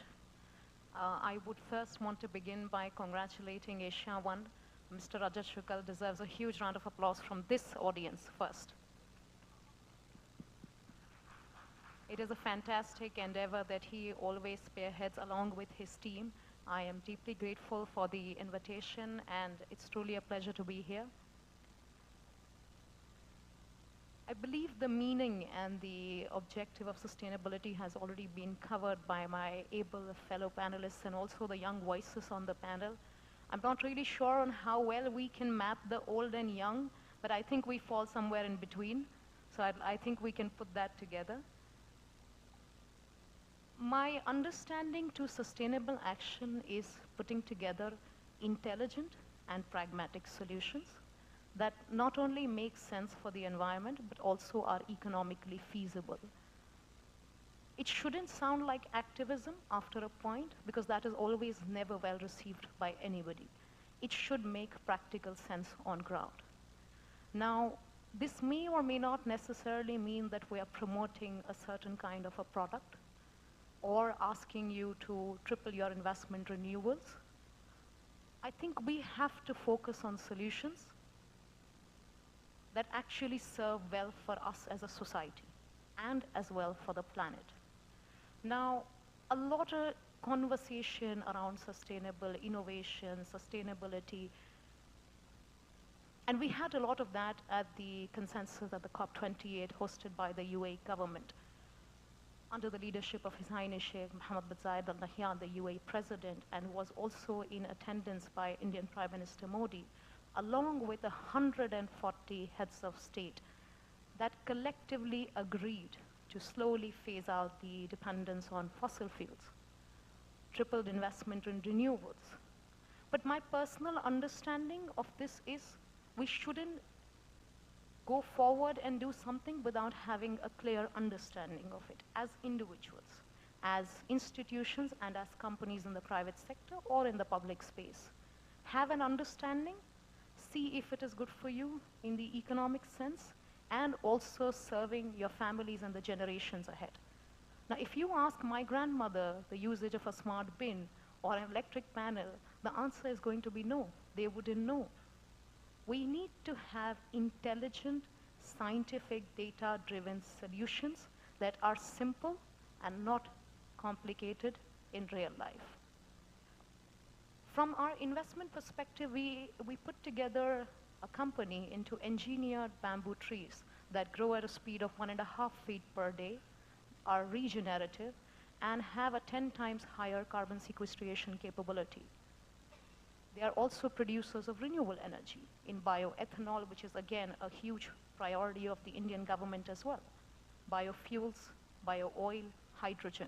[SPEAKER 1] I would first want to begin by congratulating Asiaone. Mr. Rajat Shukal deserves a huge round of applause from this audience first. It is a fantastic endeavor that he always spearheads along with his team. I am deeply grateful for the invitation, and it's truly a pleasure to be here. I believe the meaning and the objective of sustainability has already been covered by my able fellow panelists and also the young voices on the panel. I'm not really sure on how well we can map the old and young, but I think we fall somewhere in between. So I think we can put that together. My understanding to sustainable action is putting together intelligent and pragmatic solutions that not only make sense for the environment, but also are economically feasible. It shouldn't sound like activism after a point, because that is always never well received by anybody. It should make practical sense on ground. Now,
[SPEAKER 9] This may or may not necessarily mean that we are promoting a certain kind of a product or asking you to triple your investment renewals. I think we have to focus on solutions that actually serve well for us as a society and as well for the planet. Now, a lot of conversation around sustainable innovation, sustainability, and we had a lot of that at the consensus at the COP28 hosted by the UAE government under the leadership of His Highness Sheikh Mohammed bin Zayed Al Nahyan, the UAE president, and was also in attendance by Indian Prime Minister Modi, along with 140 heads of state that collectively agreed to slowly phase out the dependence on fossil fuels, tripled investment in renewables. But my personal understanding of this is we shouldn't go forward and do something without having a clear understanding of it as individuals, as institutions, and as companies in the private sector or in the public space. Have an understanding, see if it is good for you in the economic sense, and also serving your families and the generations ahead. Now, if you ask my grandmother the usage of a smart bin or an electric panel, the answer is going to be no. They wouldn't know. We need to have intelligent, scientific, data-driven solutions that are simple and not complicated in real life. From our investment perspective, we put together a company into engineered bamboo trees that grow at a speed of 1.5 feet per day, are regenerative, and have a 10 times higher carbon sequestration capability. They are also producers of renewable energy in bioethanol, which is again a huge priority of the Indian government as well. Biofuels, bio-oil, hydrogen.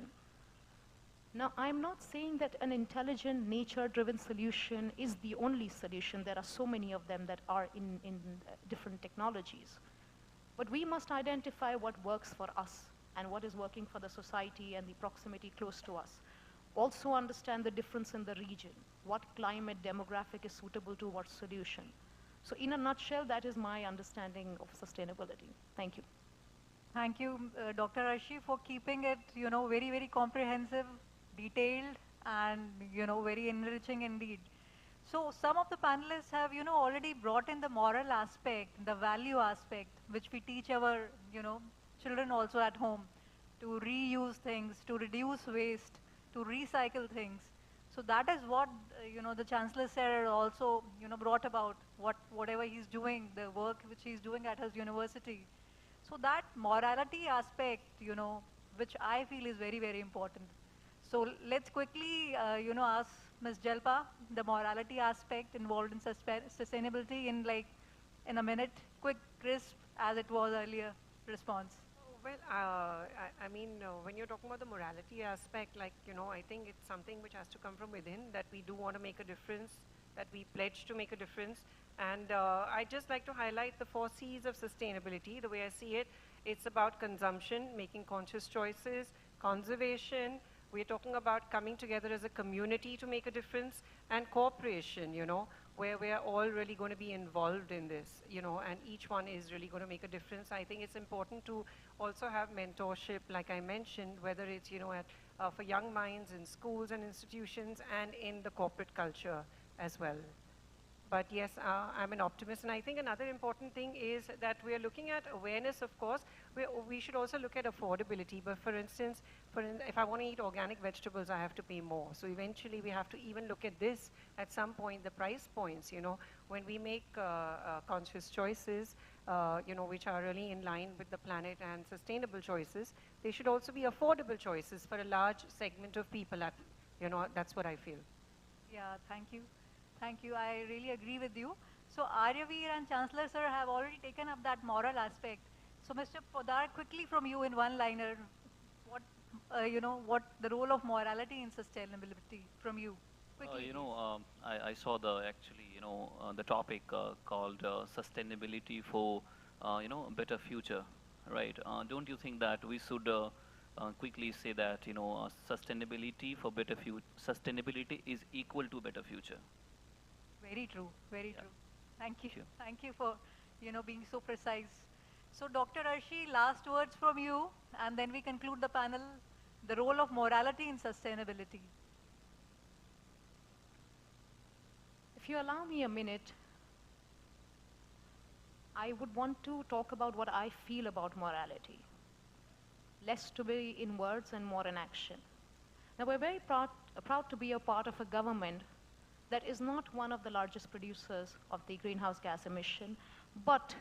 [SPEAKER 9] Now, I'm not saying that an intelligent, nature-driven solution is the only solution. There are so many of them that are in different technologies. But we must identify what works for us and what is working for the society and the proximity close to us. Also understand the difference in the region, what climate demographic is suitable to what solution. So in a nutshell, that is my understanding of sustainability. Thank you.
[SPEAKER 3] Thank you, Dr. Ashi, for keeping it, very, very comprehensive, detailed, and, very enriching indeed. So some of the panelists have, already brought in the moral aspect, the value aspect, which we teach our, children also at home, to reuse things, to reduce waste, to recycle things. So that is what, the Chancellor Sir also, brought about, whatever he's doing, the work which he's doing at his university. So that morality aspect, which I feel is very, very important. So let's quickly, ask Ms. Jalpa the morality aspect involved in sustainability in a minute, quick, crisp, as it was earlier, response.
[SPEAKER 22] Well, when you're talking about the morality aspect, I think it's something which has to come from within, that we do want to make a difference, that we pledge to make a difference. And I'd just like to highlight the 4 C's of sustainability. The way I see it, it's about consumption, making conscious choices, conservation. We're talking about coming together as a community to make a difference, and cooperation, where we are all really going to be involved in this, and each one is really going to make a difference. I think it's important to also have mentorship, like I mentioned, whether it's, for young minds in schools and institutions and in the corporate culture as well. But yes, I'm an optimist, and I think another important thing is that we are looking at awareness, of course. We should also look at affordability. But for instance, if I want to eat organic vegetables, I have to pay more. So eventually we have to even look at this at some point, the price points, when we make conscious choices, which are really in line with the planet and sustainable choices, they should also be affordable choices for a large segment of people. That's what I feel.
[SPEAKER 3] Yeah, thank you. Thank you. I really agree with you. So Aryaveer and Chancellor Sir have already taken up that moral aspect. So Mr. Podar, quickly from you in one-liner, what the role of morality in sustainability from you? Quickly,
[SPEAKER 4] I saw the topic called sustainability for, a better future, right? Don't you think that we should quickly say that, sustainability for better future, sustainability is equal to better future?
[SPEAKER 3] Very true, very true. Thank you. Thank you for being so precise. So Dr. Arshi, last words from you, and then we conclude the panel, the role of morality in sustainability.
[SPEAKER 9] If you allow me a minute, I would want to talk about what I feel about morality. Less to be in words and more in action. Now, we're very proud to be a part of a government that is not one of the largest producers of the greenhouse gas emission, but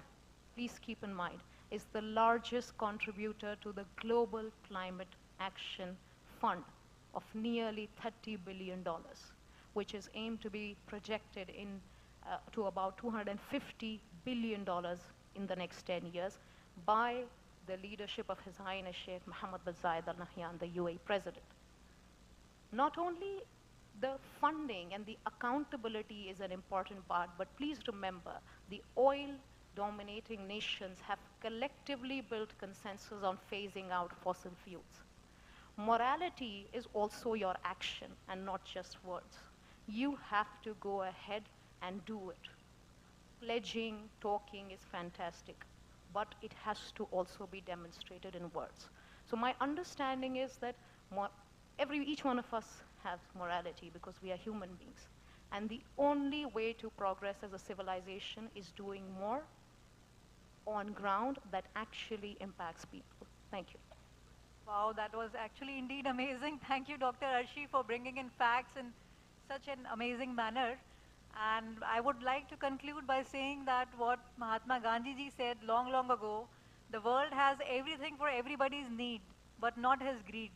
[SPEAKER 9] please keep in mind, is the largest contributor to the Global Climate Action Fund of nearly $30 billion, which is aimed to be projected to about $250 billion in the next 10 years by the leadership of His Highness Sheikh Mohammed bin Zayed Al Nahyan, the UAE President. Not only the funding and the accountability is an important part, but please remember, the oil-dominating nations have collectively built consensus on phasing out fossil fuels. Morality is also your action and not just words. You have to go ahead and do it. Pledging, talking is fantastic, but it has to also be demonstrated in words. So my understanding is that each one of us has morality because we are human beings. And the only way to progress as a civilization is doing more on ground that actually impacts people. Thank you.
[SPEAKER 3] Wow, that was actually indeed amazing. Thank you, Dr. Arshi, for bringing in facts in such an amazing manner. And I would like to conclude by saying that what Mahatma Gandhi ji said long, long ago, the world has everything for everybody's need, but not his greed.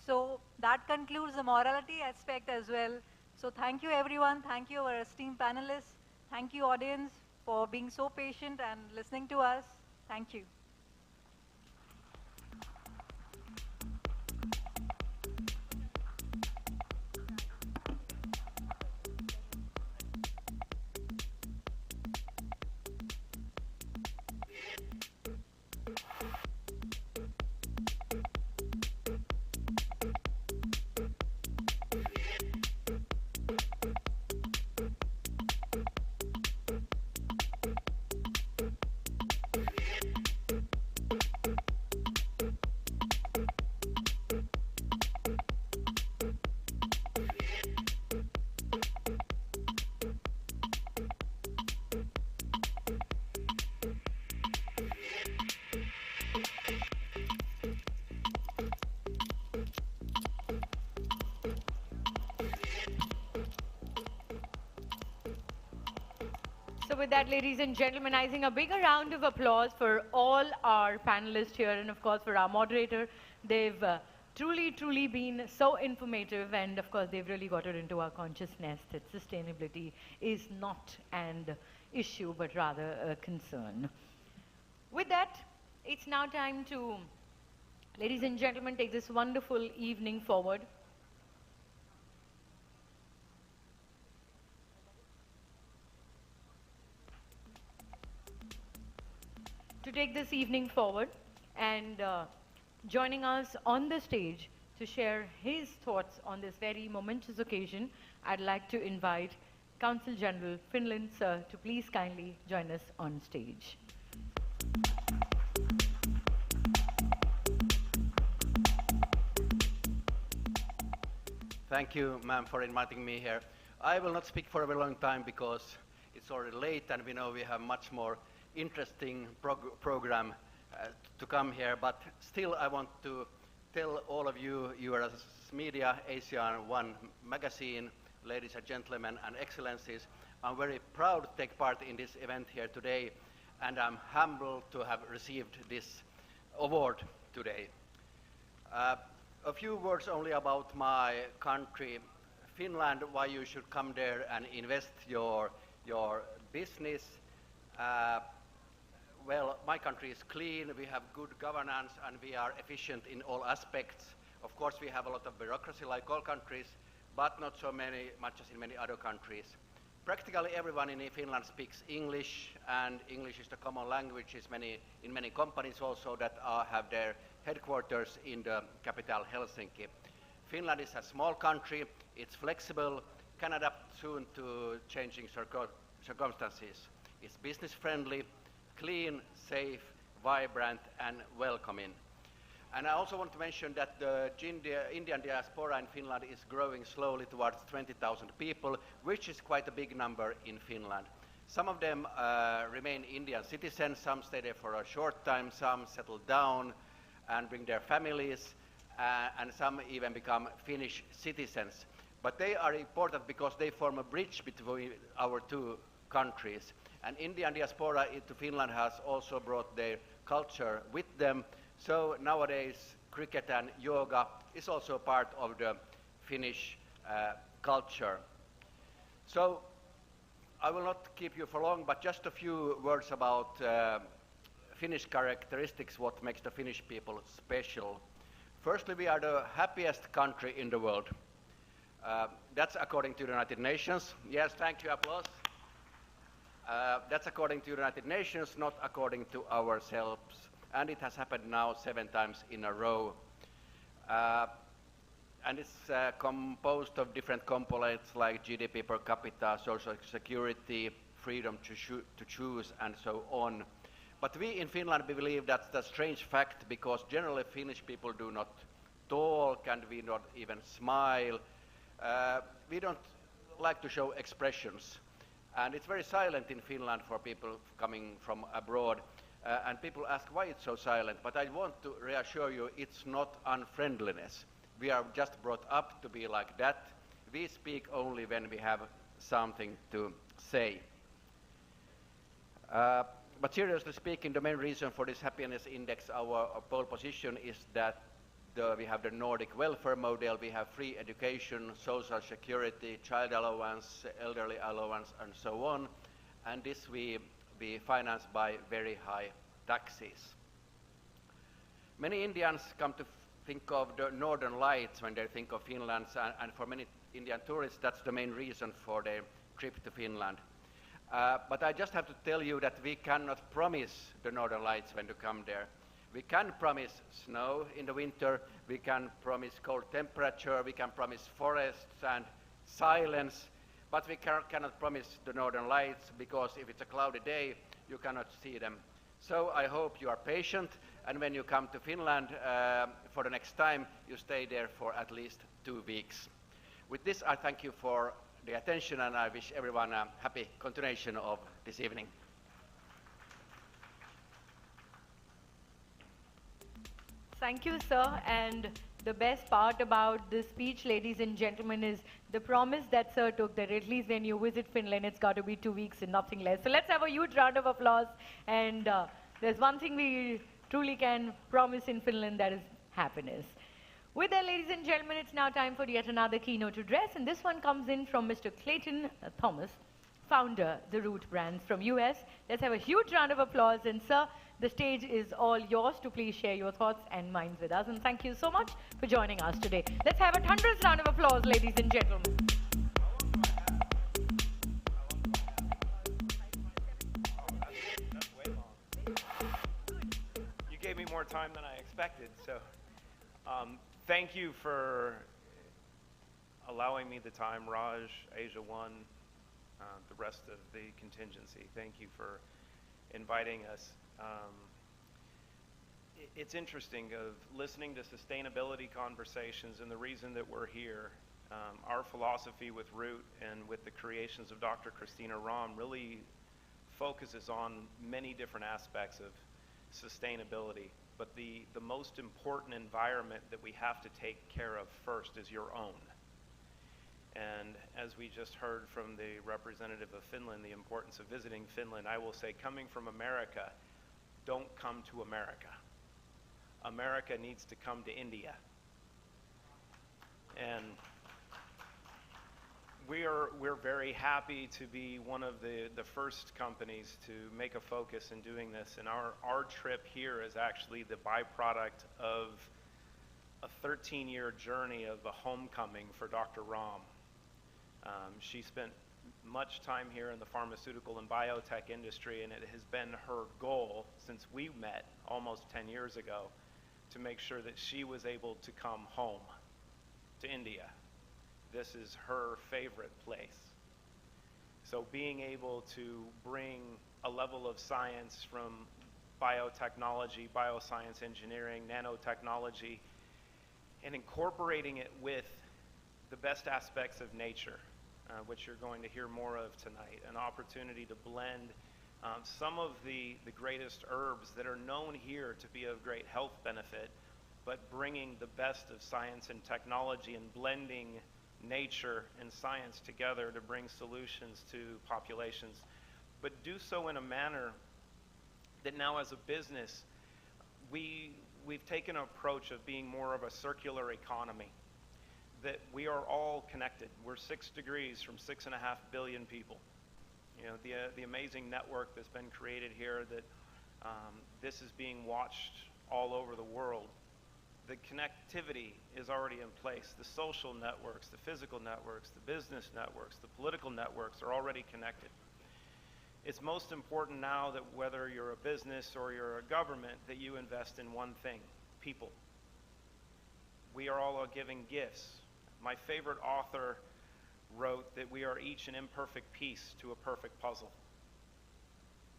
[SPEAKER 3] So that concludes the morality aspect as well. So thank you everyone, thank you our esteemed panelists, thank you audience for being so patient and listening to us. Thank you.
[SPEAKER 1] So with that, ladies and gentlemen, I think a bigger round of applause for all our panelists here and of course for our moderator. They've truly been so informative, and of course they've really got it into our consciousness that sustainability is not an issue but rather a concern. With that, it's now time to, ladies and gentlemen, take this wonderful evening forward. To take this evening forward, and joining us on the stage to share his thoughts on this very momentous occasion, I'd like to invite Consul General Finland, sir, to please kindly join us on stage.
[SPEAKER 6] Thank you, ma'am, for inviting me here. I will not speak for a very long time because it's already late and we know we have much more interesting program to come here, but still I want to tell all of you, you are as media, Asiaone One magazine, ladies and gentlemen and excellencies, I'm very proud to take part in this event here today, and I'm humbled to have received this award today. A few words only about my country, Finland, why you should come there and invest your business. Well, my country is clean, we have good governance, and we are efficient in all aspects. Of course, we have a lot of bureaucracy like all countries, but not so much as in many other countries. Practically everyone in Finland speaks English, and English is the common language in many companies also that have their headquarters in the capital Helsinki. Finland is a small country, it's flexible, can adapt soon to changing circumstances. It's business friendly, clean, safe, vibrant, and welcoming. And I also want to mention that the Indian diaspora in Finland is growing slowly towards 20,000 people, which is quite a big number in Finland. Some of them remain Indian citizens, some stay there for a short time, some settle down and bring their families, and some even become Finnish citizens. But they are important because they form a bridge between our two countries. And Indian diaspora to Finland has also brought their culture with them. So nowadays, cricket and yoga is also part of the Finnish culture. So I will not keep you for long, but just a few words about Finnish characteristics, what makes the Finnish people special. Firstly, we are the happiest country in the world. That's according to the United Nations. Yes, thank you, applause. That's according to the United Nations, not according to ourselves. And it has happened now 7 times in a row. And it's composed of different components like GDP per capita, social security, freedom to choose, and so on. But we in Finland believe that's a strange fact because generally Finnish people do not talk and we don't even smile. We don't like to show expressions. And it's very silent in Finland for people coming from abroad. And people ask why it's so silent, but I want to reassure you it's not unfriendliness. We are just brought up to be like that. We speak only when we have something to say. But seriously speaking, the main reason for this happiness index, our pole position, is that we have the Nordic welfare model, we have free education, social security, child allowance, elderly allowance, and so on. And this we financed by very high taxes. Many Indians come to think of the northern lights when they think of Finland, and for many Indian tourists that's the main reason for their trip to Finland. But I just have to tell you that we cannot promise the northern lights when you come there. We can promise snow in the winter, we can promise cold temperature, we can promise forests and silence, but we cannot promise the northern lights because if it's a cloudy day, you cannot see them. So I hope you are patient, and when you come to Finland for the next time, you stay there for at least 2 weeks. With this, I thank you for the attention, and I wish everyone a happy continuation of this evening.
[SPEAKER 1] Thank you, sir. And the best part about this speech, ladies and gentlemen, is the promise that sir took that at least when you visit Finland, it's got to be 2 weeks and nothing less. So let's have a huge round of applause. And there's one thing we truly can promise in Finland, that is happiness. With that, ladies and gentlemen, it's now time for yet another keynote address. And this one comes in from Mr. Clayton Thomas, founder, The Root Brands from US. Let's have a huge round of applause. And sir, the stage is all yours to please share your thoughts and minds with us. And thank you so much for joining us today. Let's have a 100th round of applause, ladies and gentlemen.
[SPEAKER 2] You gave me more time than I expected, so thank you for allowing me the time, Raj, Asiaone, the rest of the contingency. Thank you for inviting us. It's interesting of listening to sustainability conversations, and the reason that we're here, our philosophy with Root and with the creations of Dr. Christina Ram really focuses on many different aspects of sustainability. But the most important environment that we have to take care of first is your own. And as we just heard from the representative of Finland, the importance of visiting Finland, I will say, coming from America, don't come to America. America needs to come to India. And we're very happy to be one of the first companies to make a focus in doing this. And our trip here is actually the byproduct of a 13-year journey of a homecoming for Dr. Ram. She spent much time here in the pharmaceutical and biotech industry, and it has been her goal since we met almost 10 years ago to make sure that she was able to come home to India. This is her favorite place. So being able to bring a level of science from biotechnology, bioscience engineering, nanotechnology, and incorporating it with the best aspects of nature, which you're going to hear more of tonight. An opportunity to blend some of the greatest herbs that are known here to be of great health benefit, but bringing the best of science and technology and blending nature and science together to bring solutions to populations, but do so in a manner that now as a business, we've taken an approach of being more of a circular economy, that we are all connected. We're 6 degrees from 6.5 billion people. You know, the amazing network that's been created here, that this is being watched all over the world. The connectivity is already in place. The social networks, the physical networks, the business networks, the political networks are already connected. It's most important now that whether you're a business or you're a government, that you invest in one thing: people. We are all giving gifts. My favorite author wrote that we are each an imperfect piece to a perfect puzzle.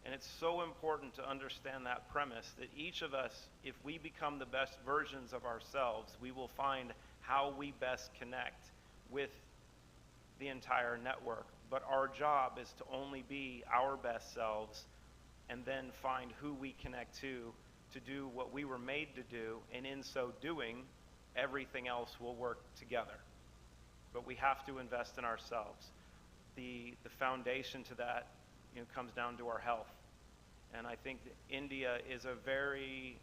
[SPEAKER 2] And it's so important to understand that premise, that each of us, if we become the best versions of ourselves, we will find how we best connect with the entire network. But our job is to only be our best selves, and then find who we connect to do what we were made to do, and in so doing, everything else will work together. But we have to invest in ourselves. The foundation to that, you know, comes down to our health. And I think that India is a very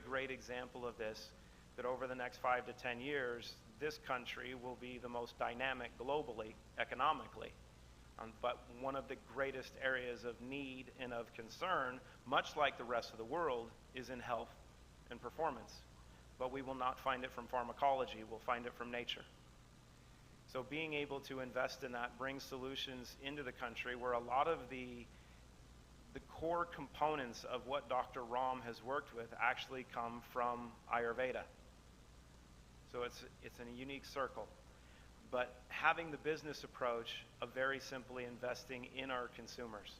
[SPEAKER 2] great example of this, that over the next 5 to 10 years, this country will be the most dynamic globally, economically. But one of the greatest areas of need and of concern, much like the rest of the world, is in health and performance. But we will not find it from pharmacology, we'll find it from nature. So being able to invest in that brings solutions into the country where a lot of the core components of what Dr. Ram has worked with actually come from Ayurveda. So it's in a unique circle. But having the business approach of very simply investing in our consumers.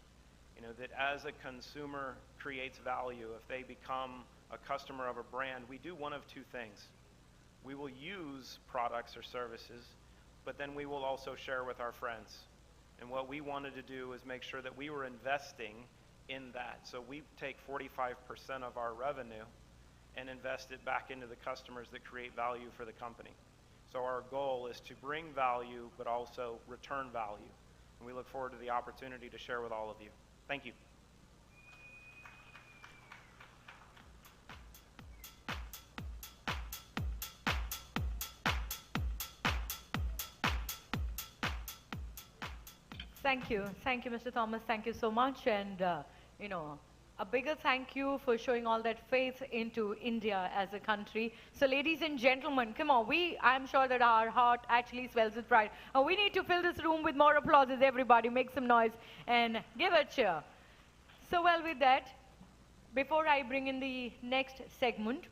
[SPEAKER 2] You know, that as a consumer creates value, if they become a customer of a brand, we do one of two things. We will use products or services, but then we will also share with our friends. And what we wanted to do is make sure that we were investing in that. So we take 45% of our revenue and invest it back into the customers that create value for the company. So our goal is to bring value, but also return value. And we look forward to the opportunity to share with all of you. Thank you.
[SPEAKER 1] Thank you, Mr. Thomas. Thank you so much. And, you know, a bigger thank you for showing all that faith into India as a country. So ladies and gentlemen, come on, I'm sure that our heart actually swells with pride. We need to fill this room with more applauses, everybody. Make some noise and give a cheer. So well with that, before I bring in the next segment,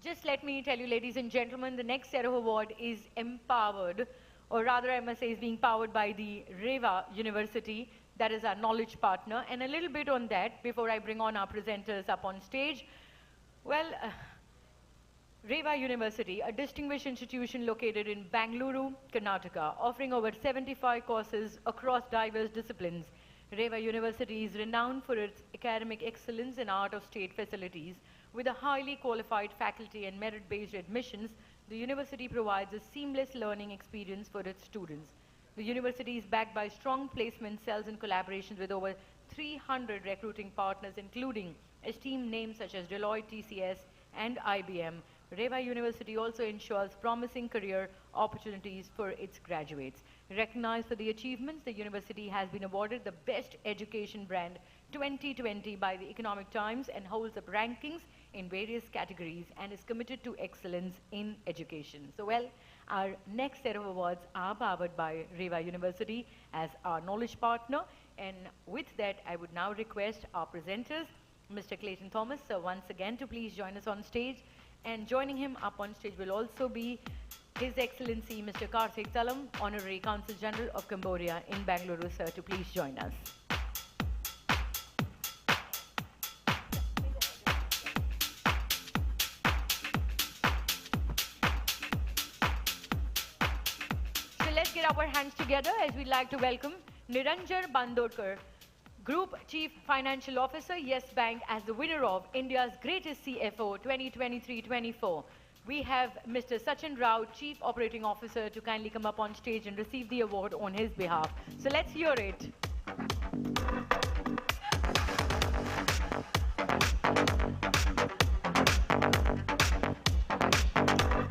[SPEAKER 1] just let me tell you, ladies and gentlemen, the next set of award is empowered, or rather I must say is being powered by the Reva University. That is our knowledge partner. And a little bit on that before I bring on our presenters up on stage. Well, Reva University, a distinguished institution located in Bangalore, Karnataka, offering over 75 courses across diverse disciplines. Reva University is renowned for its academic excellence and out-of-state facilities. With a highly qualified faculty and merit-based admissions, the university provides a seamless learning experience for its students. The university is backed by strong placement cells and collaborations with over 300 recruiting partners, including esteemed names such as Deloitte, TCS, and IBM. Reva University also ensures promising career opportunities for its graduates. Recognized for the achievements, the university has been awarded the Best Education Brand 2020 by the Economic Times and holds up rankings in various categories and is committed to excellence in education. So well, our next set of awards are powered by Reva University as our knowledge partner. And with that, I would now request our presenters, Mr. Clayton Thomas, once again to please join us on stage. And joining him up on stage will also be His Excellency Mr. Karthik Talam, Honorary Consul General of Cambodia in Bangalore, sir, to please join us. let's get our hands together as we'd like to welcome Niranjan Bandorkar, Group Chief Financial Officer, Yes Bank, as the winner of India's Greatest CFO 2023-24. We have Mr. Sachin Rao, Chief Operating Officer, to kindly come up on stage and receive the award on his behalf. So let's hear it.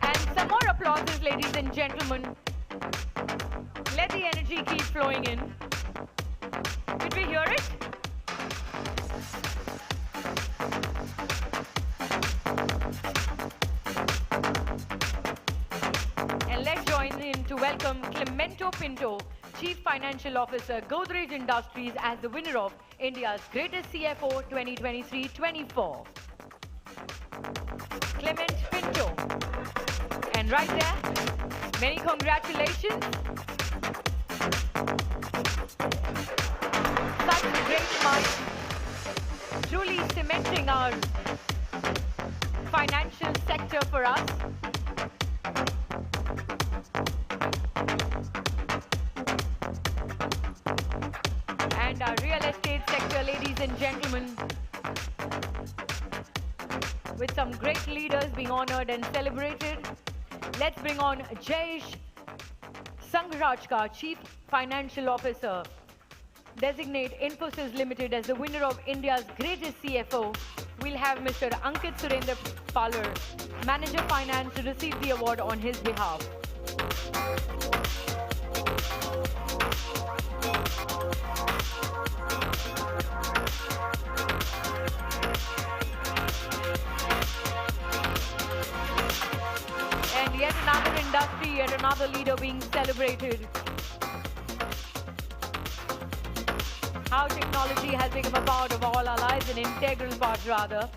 [SPEAKER 1] And some more applauses, ladies and gentlemen. Let the energy keep flowing in. Did we hear it? And let's join in to welcome Clemento Pinto, Chief Financial Officer, Godrej Industries, as the winner of India's Greatest CFO 2023-24. Clement Pinto. And right there, many congratulations. Such great minds, truly cementing our financial sector for us. And our real estate sector, ladies and gentlemen, with some great leaders being honored and celebrated. Let's bring on Jayesh Sangrajka, Chief Financial Officer, designate Infosys Limited, as the winner of India's Greatest CFO. We'll have Mr. Ankit Surendra Palar, Manager Finance, to receive the award on his behalf. And yet another industry, yet another leader being celebrated. How technology has become a part of all our lives, an integral part rather.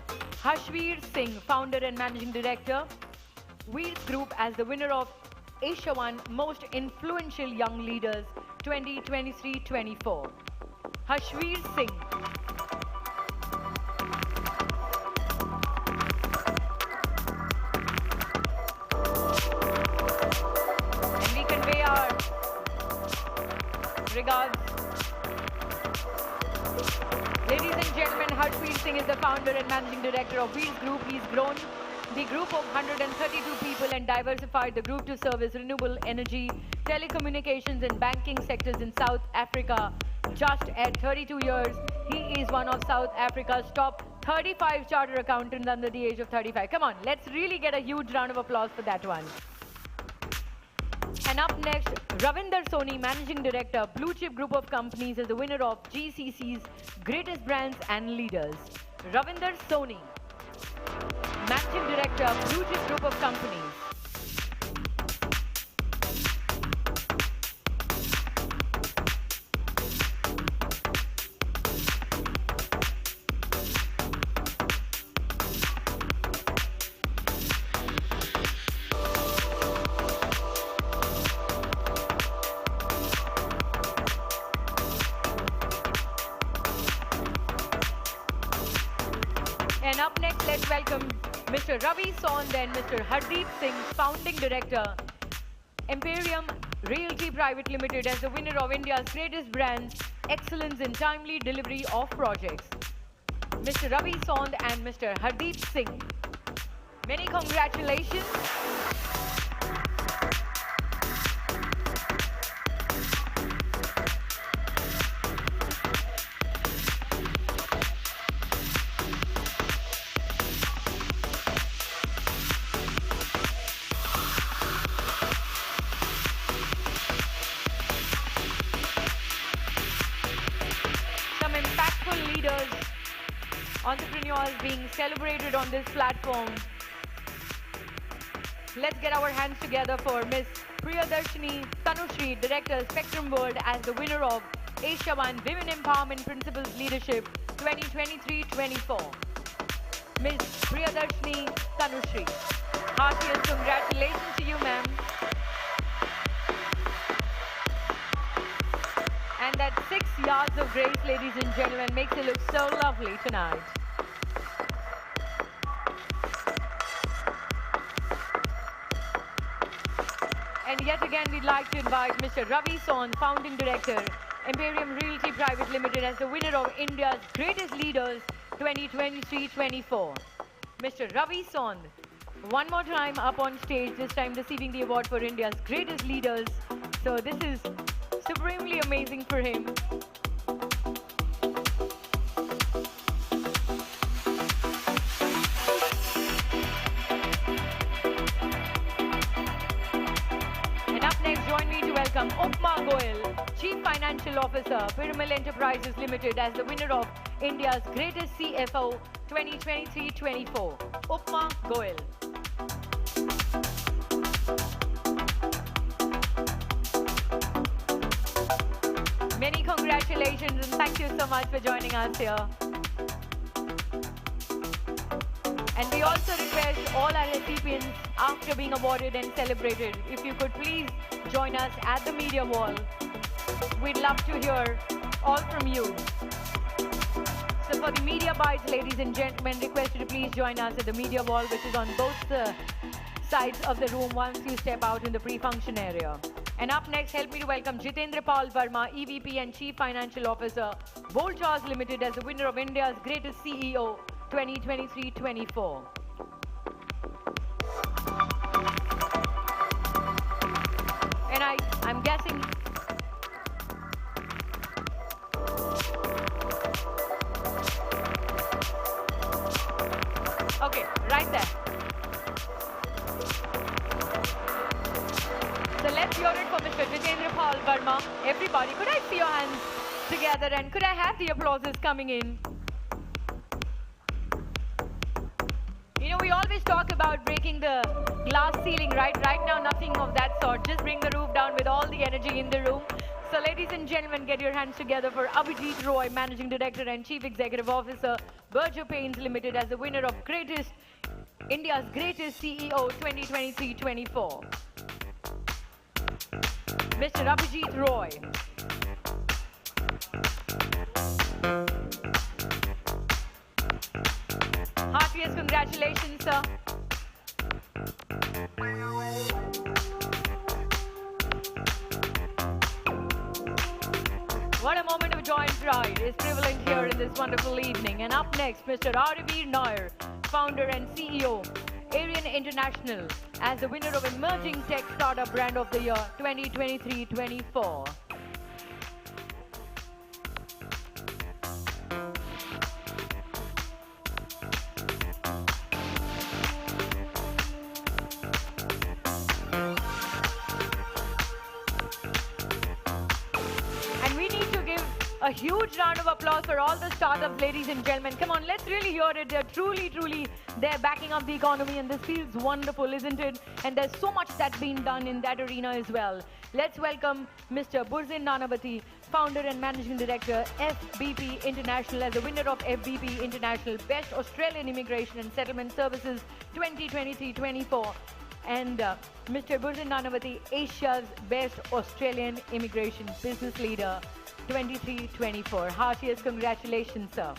[SPEAKER 1] Harshveer Singh, Founder and Managing Director, Wheels Group, as the winner of Asiaone Most Influential Young Leaders 2023-24. Harshveer Singh. And we convey our regards. Ladies and gentlemen, Harshveer Singh is the founder and managing director of Wheels Group. He's grown the group of 132 people and diversified the group to service renewable energy, telecommunications and banking sectors in South Africa. Just at 32 years, he is one of South Africa's top 35 chartered accountants under the age of 35. Come on, let's really get a huge round of applause for that one. And up next, Ravinder Soni, Managing Director, Blue Chip Group of Companies, is the winner of GCC's Greatest Brands and Leaders. Ravinder Soni, Managing Director, Blue Chip Group of Companies. And up next, let's welcome Mr. Ravi Sond and Mr. Hardeep Singh, Founding Director, Imperium Realty Private Limited, as the winner of India's Greatest Brands, Excellence in Timely Delivery of Projects. Mr. Ravi Sond and Mr. Hardeep Singh. Many congratulations. Entrepreneurs being celebrated on this platform. Let's get our hands together for Miss Priyadarshini Tanushri, Director, Spectrum World, as the winner of Asiaone Women Empowerment Principles Leadership 2023-24. Miss Priyadarshini Tanushri. Heartiest congratulations to you, ma'am. And that 6 yards of grace, ladies and gentlemen, makes it look so lovely tonight. And yet again, we'd like to invite Mr. Ravi Son, Founding Director, Imperium Realty Private Limited, as the winner of India's Greatest Leaders 2023-24. Mr. Ravi Son, one more time up on stage, this time receiving the award for India's Greatest Leaders. So this is supremely amazing for him. Join me to welcome Upma Goel, Chief Financial Officer, Piramal Enterprises Limited, as the winner of India's Greatest CFO 2023-24. Upma Goel. Many congratulations and thank you so much for joining us here. And we also request all our recipients, after being awarded and celebrated, if you could please join us at the media wall. We'd love to hear all from you. So for the media bites, ladies and gentlemen, request you to please join us at the media wall, which is on both the sides of the room once you step out in the pre-function area. And up next, help me to welcome Jitendra Pal Verma, EVP and Chief Financial Officer, Voltas Limited, as the winner of India's Greatest CEO 2023-24. And I'm guessing okay, right there. So let's hear it for Mr. Jitendra Pal Verma. Everybody, could I see your hands together and could I have the applauses coming in? You know, we always talk about breaking the glass ceiling, right? Right now, nothing of that sort. Just bring the roof down with all the energy in the room. So ladies and gentlemen, get your hands together for Abhijit Roy, Managing Director and Chief Executive Officer, Berger Paints Limited, as the winner of India's Greatest CEO 2023-24. Mr. Abhijit Roy. Heartiest congratulations, sir. What a moment of joy and pride is prevalent here in this wonderful evening. And up next, Mr. Arivir Nair, Founder and CEO, Arian International, as the winner of Emerging Tech Startup Brand of the Year 2023-24. A huge round of applause for all the startups, ladies and gentlemen. Come on, let's really hear it. They're truly, they're backing up the economy, and this feels wonderful, isn't it? And there's so much that's been done in that arena as well. Let's welcome Mr. Burzin Nanavati, Founder and Managing Director, FBP International, as the winner of FBP International Best Australian Immigration and Settlement Services 2023-24. And Mr. Burzin Nanavati, Asia's Best Australian Immigration Business Leader 23-24. Heartiest congratulations, sir.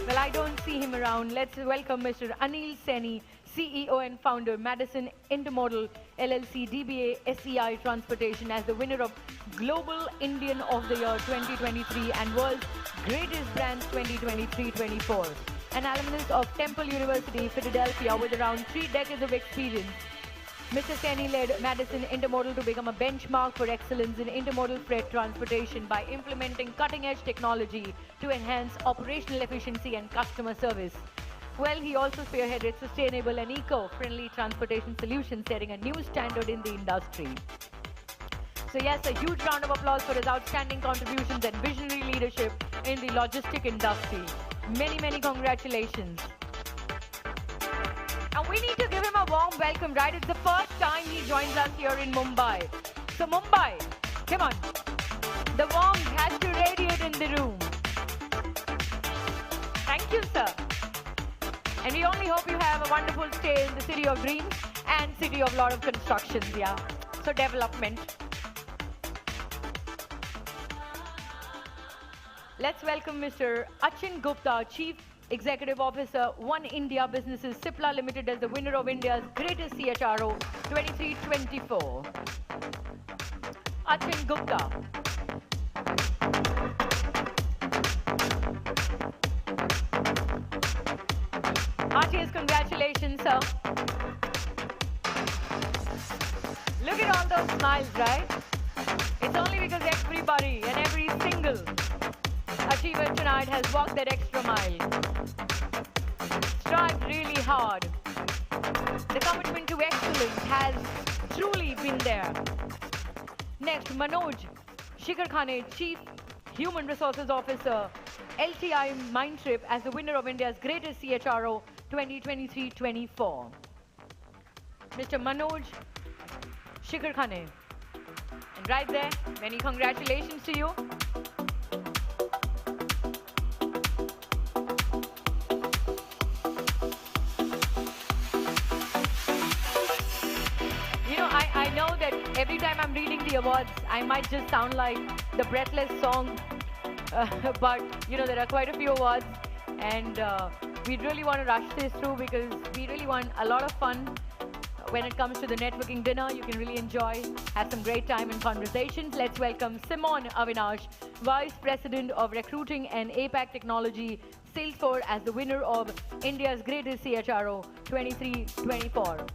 [SPEAKER 1] Well, I don't see him around. Let's welcome Mr. Anil Seni, CEO and Founder, Madison Intermodal LLC DBA SEI Transportation, as the winner of Global Indian of the Year 2023 and World's Greatest Brands 2023-24. An alumnus of Temple University, Philadelphia, with around 3 decades of experience. Mr. Seni led Madison Intermodal to become a benchmark for excellence in intermodal freight transportation by implementing cutting-edge technology to enhance operational efficiency and customer service. Well, he also spearheaded sustainable and eco-friendly transportation solutions, setting a new standard in the industry. So yes, a huge round of applause for his outstanding contributions and visionary leadership in the logistic industry. Many congratulations. And we need to give him a warm welcome, right? It's the first time he joins us here in Mumbai. So Mumbai, come on. The warmth has to radiate in the room. Thank you, sir. And we only hope you have a wonderful stay in the city of dreams and city of lot of constructions, yeah. So development. Let's welcome Mr. Achin Gupta, Chief Executive Officer, One India Businesses, Cipla Limited as the winner of India's greatest CHRO 23-24. Achin Gupta. Heartiest congratulations, sir. Look at all those smiles, right? It's only because everybody and every single achiever tonight has walked that extra mile. Strived really hard. The commitment to excellence has truly been there. Next, Manoj Shikarkhane, Chief Human Resources Officer, LTI Mindtrip as the winner of India's greatest CHRO 2023-24. Mr. Manoj Shikarkhane. And right there, many congratulations to you. You know, I know that every time I'm reading the awards, I might just sound like the Breathless song, but you know, there are quite a few awards, and we really want to rush this through because we really want a lot of fun. When it comes to the networking dinner, you can really enjoy, have some great time and conversations. Let's welcome Simon Avinash, Vice President of Recruiting and APAC Technology, Salesforce, as the winner of India's greatest CHRO 23-24.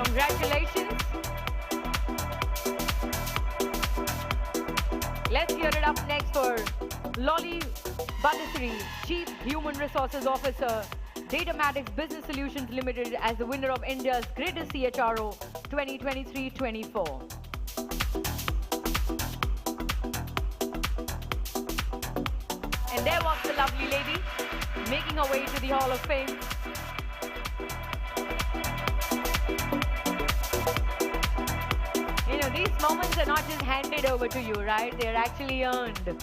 [SPEAKER 1] Congratulations. Let's hear it up next for Lolly Badasri, Chief Human Resources Officer, Datamatics Business Solutions Limited as the winner of India's greatest CHRO 2023-24. And there walks the lovely lady, making her way to the Hall of Fame. You know, these moments are not just handed over to you, right? They're actually earned.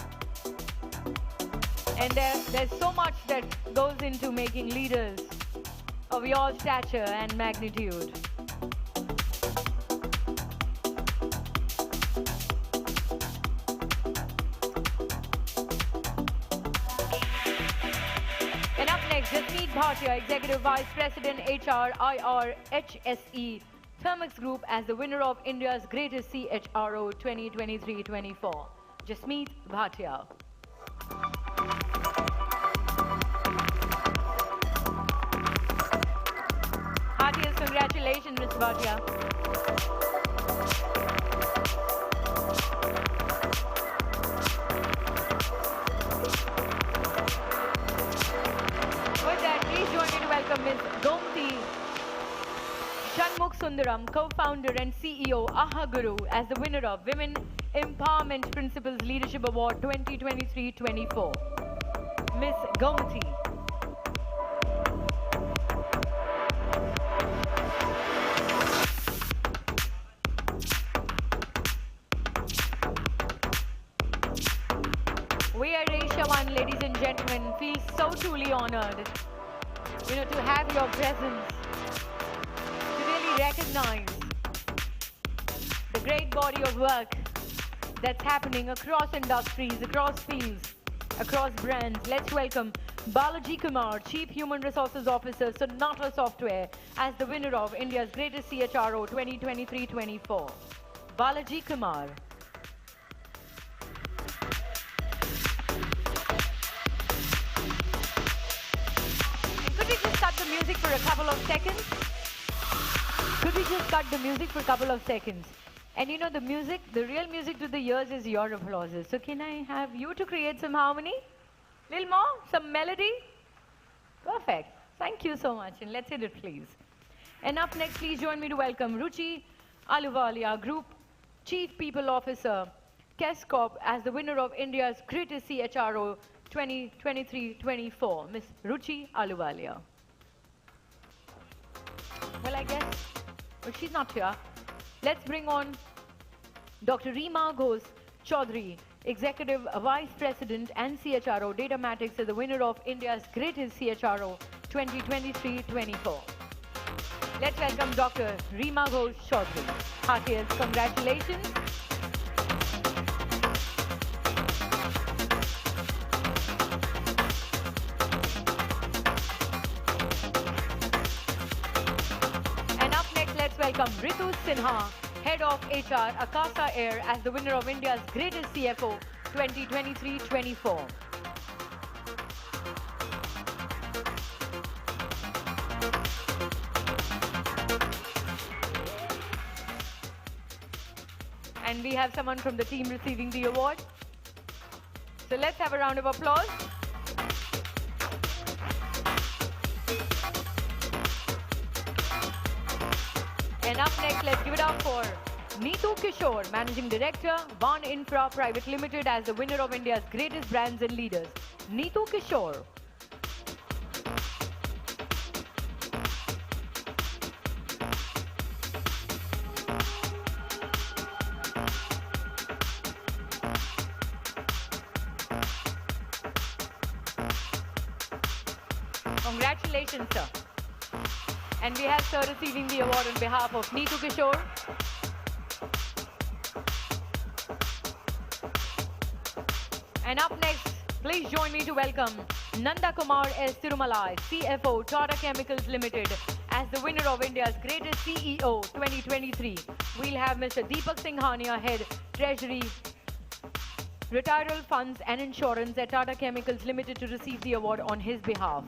[SPEAKER 1] And there's so much that goes into making leaders of your stature and magnitude. And up next, Jasmeet Bhatia, Executive Vice President, HR, IR, HSE, Thermix Group as the winner of India's greatest CHRO 2023-24. Jasmeet Bhatia. Heartiest congratulations, Ms. Bhatia. With that, please join me to welcome Ms. Gomti Shanmukh Sundaram, co-founder and CEO, Aha Guru, as the winner of Women Empowerment Principles Leadership Award 2023-24. Ms. Gomti. We at Asiaone, ladies and gentlemen, feel so truly honored, you know, to have your presence, to really recognize the great body of work that's happening across industries, across fields, across brands. Let's welcome Balaji Kumar, Chief Human Resources Officer, Sonata Software, as the winner of India's greatest CHRO 2023-24. Balaji Kumar. Could we just cut the music for a couple of seconds? Could we just cut the music for a couple of seconds? And you know, the music, the real music to the ears is your applauses. So can I have you to create some harmony? Little more? Some melody? Perfect. Thank you so much. And let's hit it, please. And up next, please join me to welcome Ruchi Aluwalia, Group Chief People Officer, Kescorp, as the winner of India's greatest CHRO 2023-24. Ms. Ruchi Aluwalia. Well, I guess, well, she's not here. Let's bring on Dr. Reema Ghosh Chaudhary, Executive Vice President and CHRO, Datamatics, as the winner of India's greatest CHRO 2023-24. Let's welcome Dr. Reema Ghosh Chaudhary. Heartiest congratulations. And up next, let's welcome Ritu Sinha, Head of HR, Akasa Air, as the winner of India's Greatest CFO 2023-24. And we have someone from the team receiving the award. So let's have a round of applause. And up next, let's give it up for Neetu Kishore, Managing Director, Van Infra Private Limited, as the winner of India's Greatest Brands and Leaders. Neetu Kishore. Congratulations, sir. And we have sir receiving the award on behalf of Neetu Kishore. And up next, please join me to welcome Nanda Kumar S. Tirumalai, CFO, Tata Chemicals Limited, as the winner of India's Greatest CEO 2023. We'll have Mr. Deepak Singhania, Head, Treasury, Retirement Funds and Insurance at Tata Chemicals Limited, to receive the award on his behalf.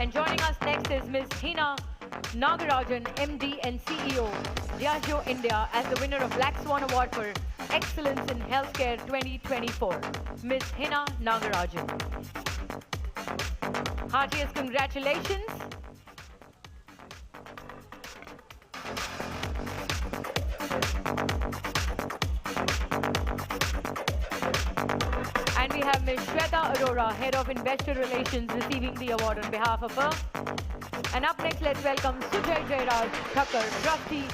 [SPEAKER 1] And joining us next is Ms. Hina Nagarajan, MD and CEO, Diageo India, as the winner of Black Swan Award for Excellence in Healthcare 2024. Ms. Hina Nagarajan. Heartiest congratulations. And we have Ms. Shweta Arora, Head of Investor Relations, receiving the award on behalf of her. And up next, let's welcome Sujay Jairaj Thakkar, Trustee,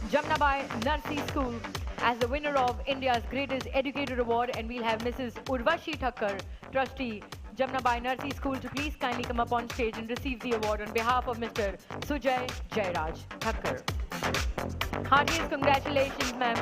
[SPEAKER 1] Jamnabai Narsi School, as the winner of India's Greatest Educator Award. And we'll have Mrs. Urvashi Thakkar, Trustee, Jamnabai Narsi School, to please kindly come up on stage and receive the award on behalf of Mr. Sujay Jairaj Thakkar. Heartiest congratulations, ma'am.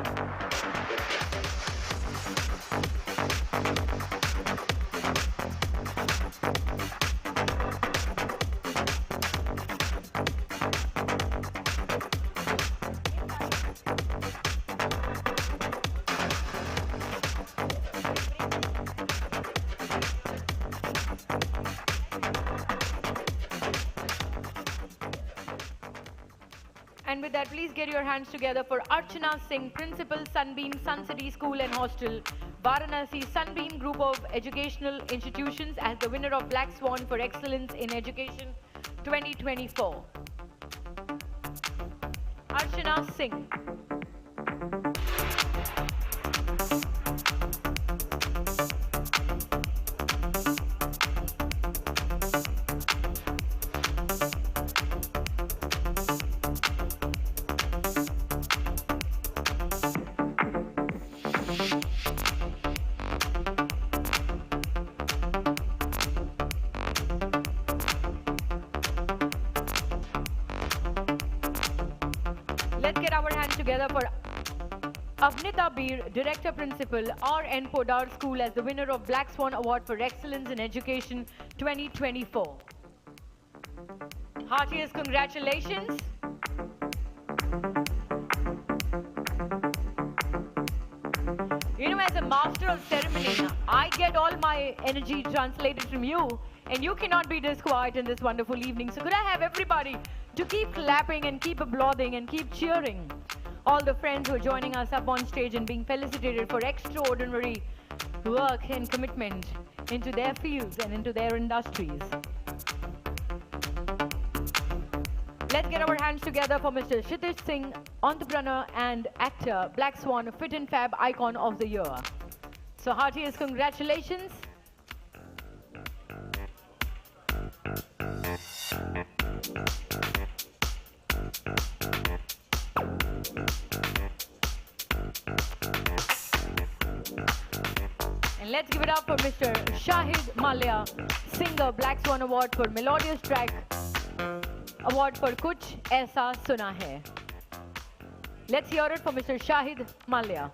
[SPEAKER 1] And with that, please get your hands together for Archana Singh, Principal, Sunbeam Sun City School and Hostel, Varanasi Sunbeam Group of Educational Institutions, as the winner of Black Swan for Excellence in Education 2024. Archana Singh. Let's get our hands together for Avnita Bir, Director Principal, R.N. Podar School, as the winner of Black Swan Award for Excellence in Education 2024. Heartiest congratulations. You know, as a master of ceremony, I get all my energy translated from you, and you cannot be this quiet in this wonderful evening. So could I have everybody to keep clapping and keep applauding and keep cheering all the friends who are joining us up on stage and being felicitated for extraordinary work and commitment into their fields and into their industries. Let's get our hands together for Mr. Kshitish Singh, entrepreneur and actor, Black Swan Fit and Fab Icon of the Year. So heartiest congratulations. And let's give it up for Mr. Shahid Malia, singer, Black Swan Award for Melodious Track, Award for Kuch Aisa Suna Hai. Let's hear it for Mr. Shahid Malia.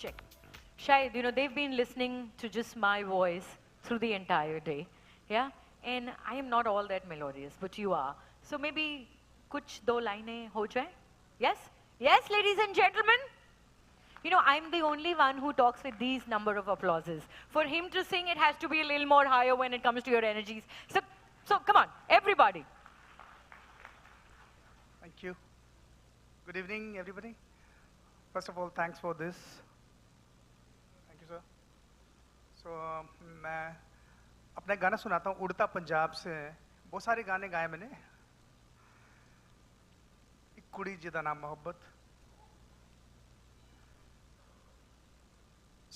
[SPEAKER 1] Check. Shahid, you know, they've been listening to just my voice through the entire day, yeah? And I am not all that melodious, but you are. So maybe kuch do line ho jaye? Yes? Yes, ladies and gentlemen? You know, I'm the only one who talks with these number of applauses. For him to sing, it has to be a little more higher when it comes to your energies. So come on, everybody.
[SPEAKER 10] Thank you. Good evening, everybody. First of all, thanks for this. Thank you, sir. So, मैं अपना गाना सुनाता हूँ उड़ता पंजाब से. बहुत सारे गाने गाए मैंने. एक कुड़ी जिदा नाम मोहब्बत.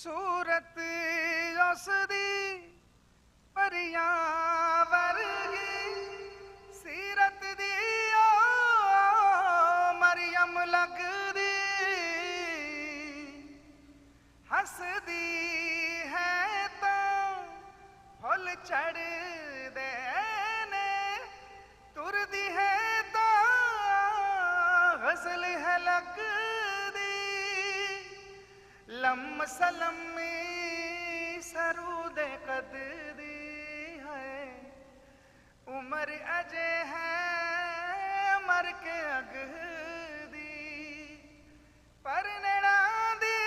[SPEAKER 10] सूरत औसदी परियां वर्गी सीरत दी मरियम लगदी हसदी है तो फुल चढ़ दे ने तुरदी है तो गजल है लगदी लम सलमी सरूदे कददी है उमर अजे है मर के अगदी पर नेड़ा दी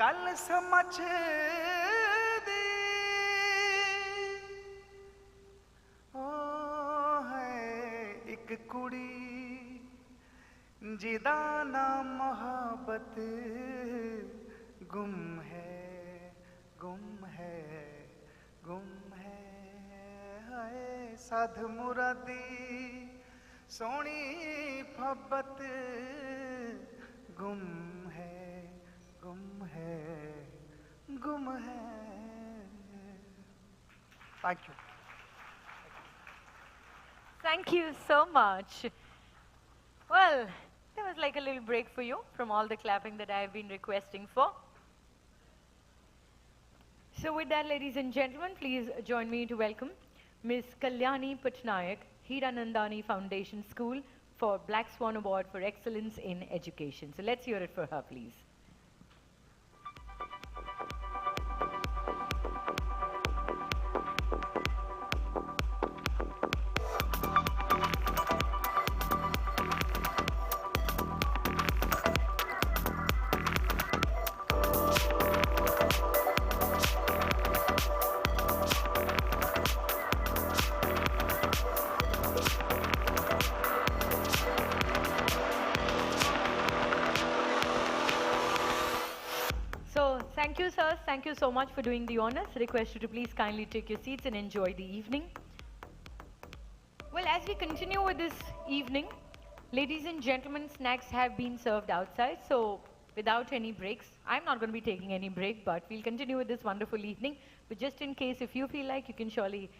[SPEAKER 10] गल समझ दी ओ है एक कुड़ी जिदा नाम मोहब्बत गुम है गुम है गुम है हाय साध मुरादी सोनी फब्बत गुम है गुम है गुम है. Thank you.
[SPEAKER 1] Thank you so much. Well, that was like a little break for you from all the clapping that I've been requesting for. So with that, ladies and gentlemen, please join me to welcome Ms. Kalyani Patnaik, Hiranandani Foundation School for Black Swan Award for Excellence in Education. So let's hear it for her, please. Thank you, sirs. Thank you so much for doing the honors. Request you to please kindly take your seats and enjoy the evening. Well, as we continue with this evening, ladies and gentlemen, snacks have been served outside. So without any breaks, I'm not going to be taking any break, but we'll continue with this wonderful evening. But just in case, if you feel like you can surely,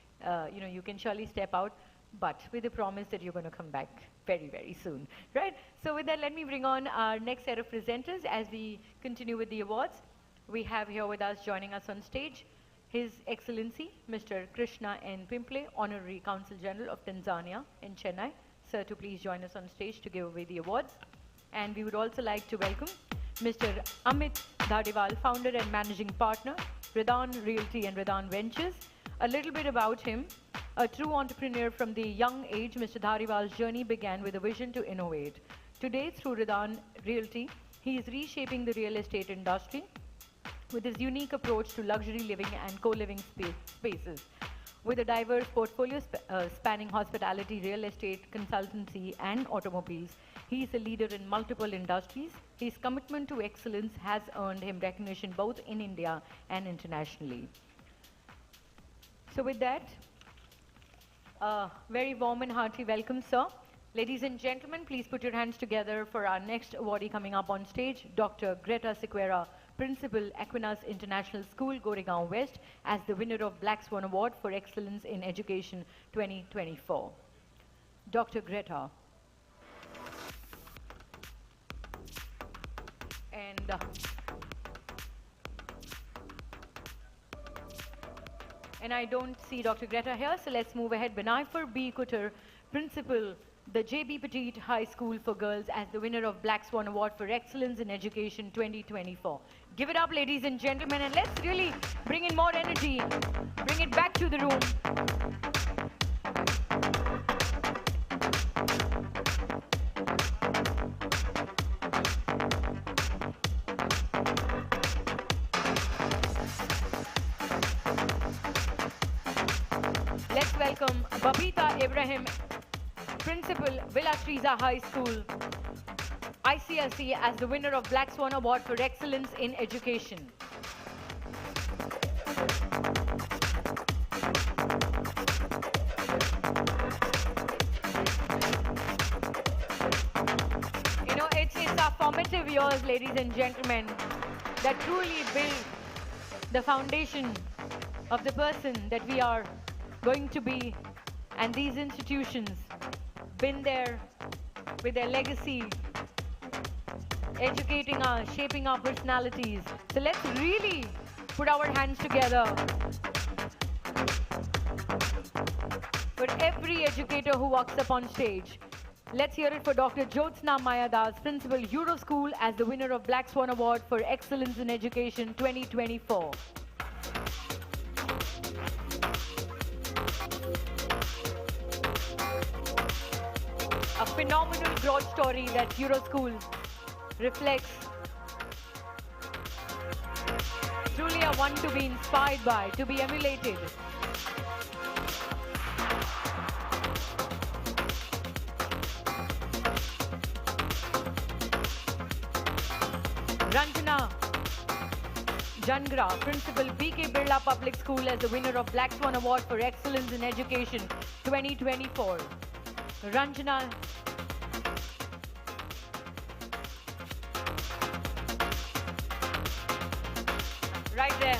[SPEAKER 1] you can surely step out, but with the promise that you're going to come back very, very soon, right? So with that, let me bring on our next set of presenters as we continue with the awards. We have here with us, joining us on stage, His Excellency, Mr. Krishna N. Pimple, Honorary Consul General of Tanzania in Chennai. Sir, to please join us on stage to give away the awards. And we would also like to welcome Mr. Amit Dhadiwal, Founder and Managing Partner, Ridan Realty and Ridan Ventures. A little bit about him. A true entrepreneur from the young age, Mr. Dhariwal's journey began with a vision to innovate. Today, through Ridan Realty, he is reshaping the real estate industry with his unique approach to luxury living and co-living spaces. With a diverse portfolio spanning hospitality, real estate, consultancy, and automobiles, he is a leader in multiple industries. His commitment to excellence has earned him recognition both in India and internationally. So with that, Very warm and hearty welcome, sir. Ladies and gentlemen, please put your hands together for our next awardee coming up on stage, Dr. Greta Sequeira, Principal, Aquinas International School, Goregaon West, as the winner of Black Swan Award for Excellence in Education 2024. Dr. Greta. And I don't see Dr. Greta here, so let's move ahead. Benaifer B. Kutter, Principal, the J.B. Petit High School for Girls, as the winner of Black Swan Award for Excellence in Education 2024. Give it up, ladies and gentlemen, and let's really bring in more energy. Bring it back to the room. Let's welcome Babita Ibrahim, Principal, Villa Teresa High School, ICSE, as the winner of Black Swan Award for Excellence in Education. You know, it's our formative years, ladies and gentlemen, that truly build the foundation of the person that we are going to be, and these institutions been there with their legacy, educating us, shaping our personalities. So let's really put our hands together for every educator who walks up on stage. Let's hear it for Dr. Jyotsna Mayadas, Principal, Euro School, as the winner of Black Swan Award for Excellence in Education 2024. A phenomenal growth story that Euro School reflects. Truly a one to be inspired by, to be emulated. Ranjana Jangra, Principal, BK Birla Public School, as the winner of Black Swan Award for Excellence in Education 2024. Ranjana. Right there.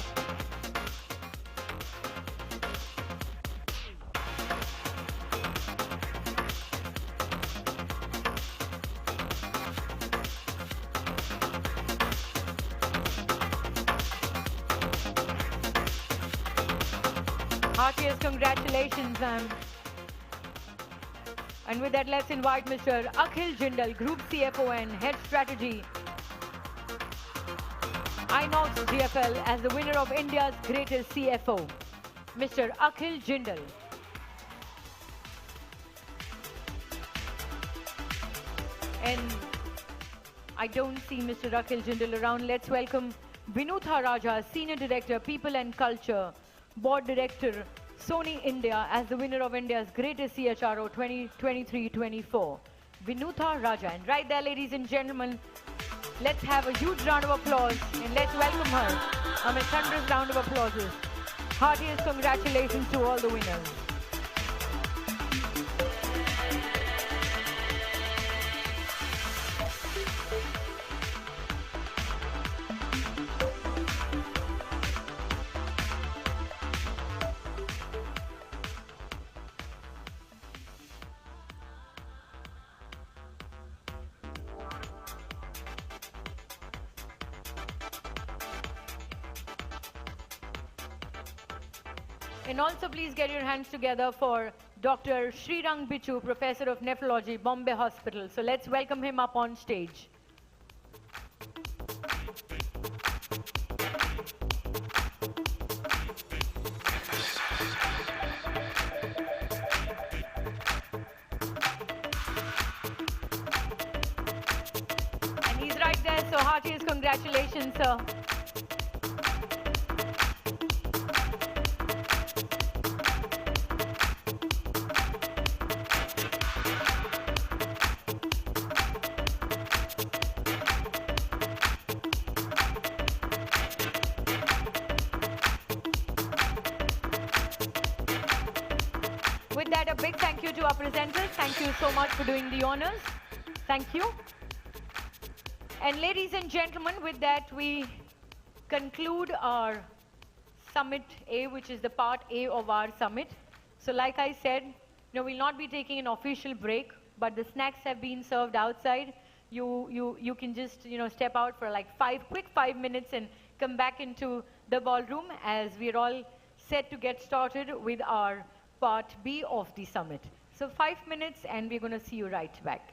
[SPEAKER 1] Heartiest congratulations, ma'am. And with that, let's invite Mr. Akhil Jindal, Group CFO and Head Strategy, INOX GFL, as the winner of India's greatest CFO, Mr. Akhil Jindal. And I don't see Mr. Akhil Jindal around. Let's welcome Vinutha Raja, Senior Director, People and Culture, Board Director, Sony India, as the winner of India's greatest CHRO 2023-24. Vinutha Raja. And right there, ladies and gentlemen, let's have a huge round of applause and let's welcome her. A thunderous round of applause. Heartiest congratulations to all the winners. And also please get your hands together for Dr. Srirang Bichu, Professor of Nephrology, Bombay Hospital. So let's welcome him up on stage. And he's right there, so heartiest congratulations, sir. that, a big thank you to our presenters. Thank you so much for doing the honors. Thank you. And ladies and gentlemen, with that, we conclude our Summit A, which is the part A of our summit. So like I said, we'll not be taking an official break, but the snacks have been served outside. You can just, step out for like quick 5 minutes and come back into the ballroom as we're all set to get started with our part B of the summit. So 5 minutes and we're going to see you right back.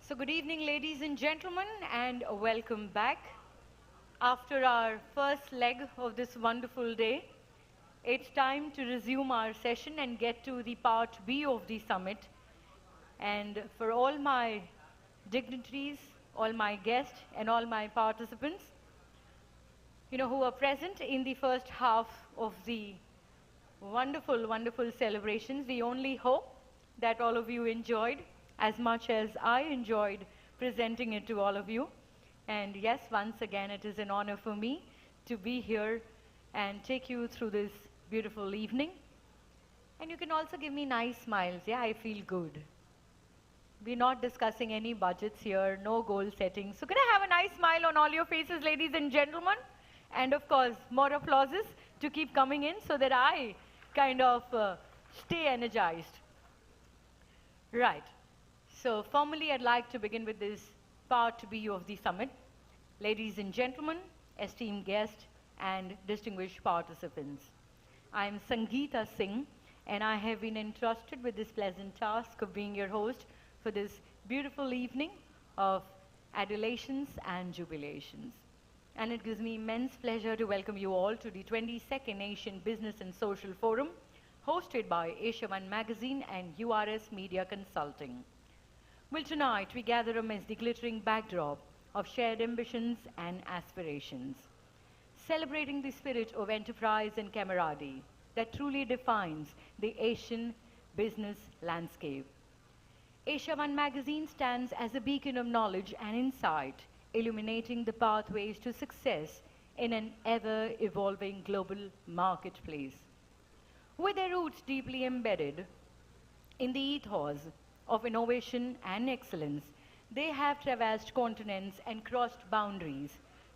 [SPEAKER 1] So good evening, ladies and gentlemen, and welcome back. After our first leg of this wonderful day, it's time to resume our session and get to the part B of the summit. And for all my dignitaries, all my guests, and all my participants, who are present in the first half of the wonderful, wonderful celebrations, we only hope that all of you enjoyed as much as I enjoyed presenting it to all of you. And yes, once again, it is an honor for me to be here and take you through this beautiful evening. And you can also give me nice smiles. Yeah, I feel good. We're not discussing any budgets here, no goal setting. So can I have a nice smile on all your faces, ladies and gentlemen? And of course, more applauses to keep coming in so that I kind of stay energized. Right. So formally, I'd like to begin with this part B of the summit. Ladies and gentlemen, esteemed guests, and distinguished participants. I'm Sangeeta Singh, and I have been entrusted with this pleasant task of being your host for this beautiful evening of adulations and jubilations. And it gives me immense pleasure to welcome you all to the 22nd Asian Business and Social Forum, hosted by Asiaone Magazine and URS Media Consulting. Well, tonight we gather amidst the glittering backdrop of shared ambitions and aspirations, celebrating the spirit of enterprise and camaraderie that truly defines the Asian business landscape. Asiaone Magazine stands as a beacon of knowledge and insight, illuminating the pathways to success in an ever-evolving global marketplace. With their roots deeply embedded in the ethos of innovation and excellence, they have traversed continents and crossed boundaries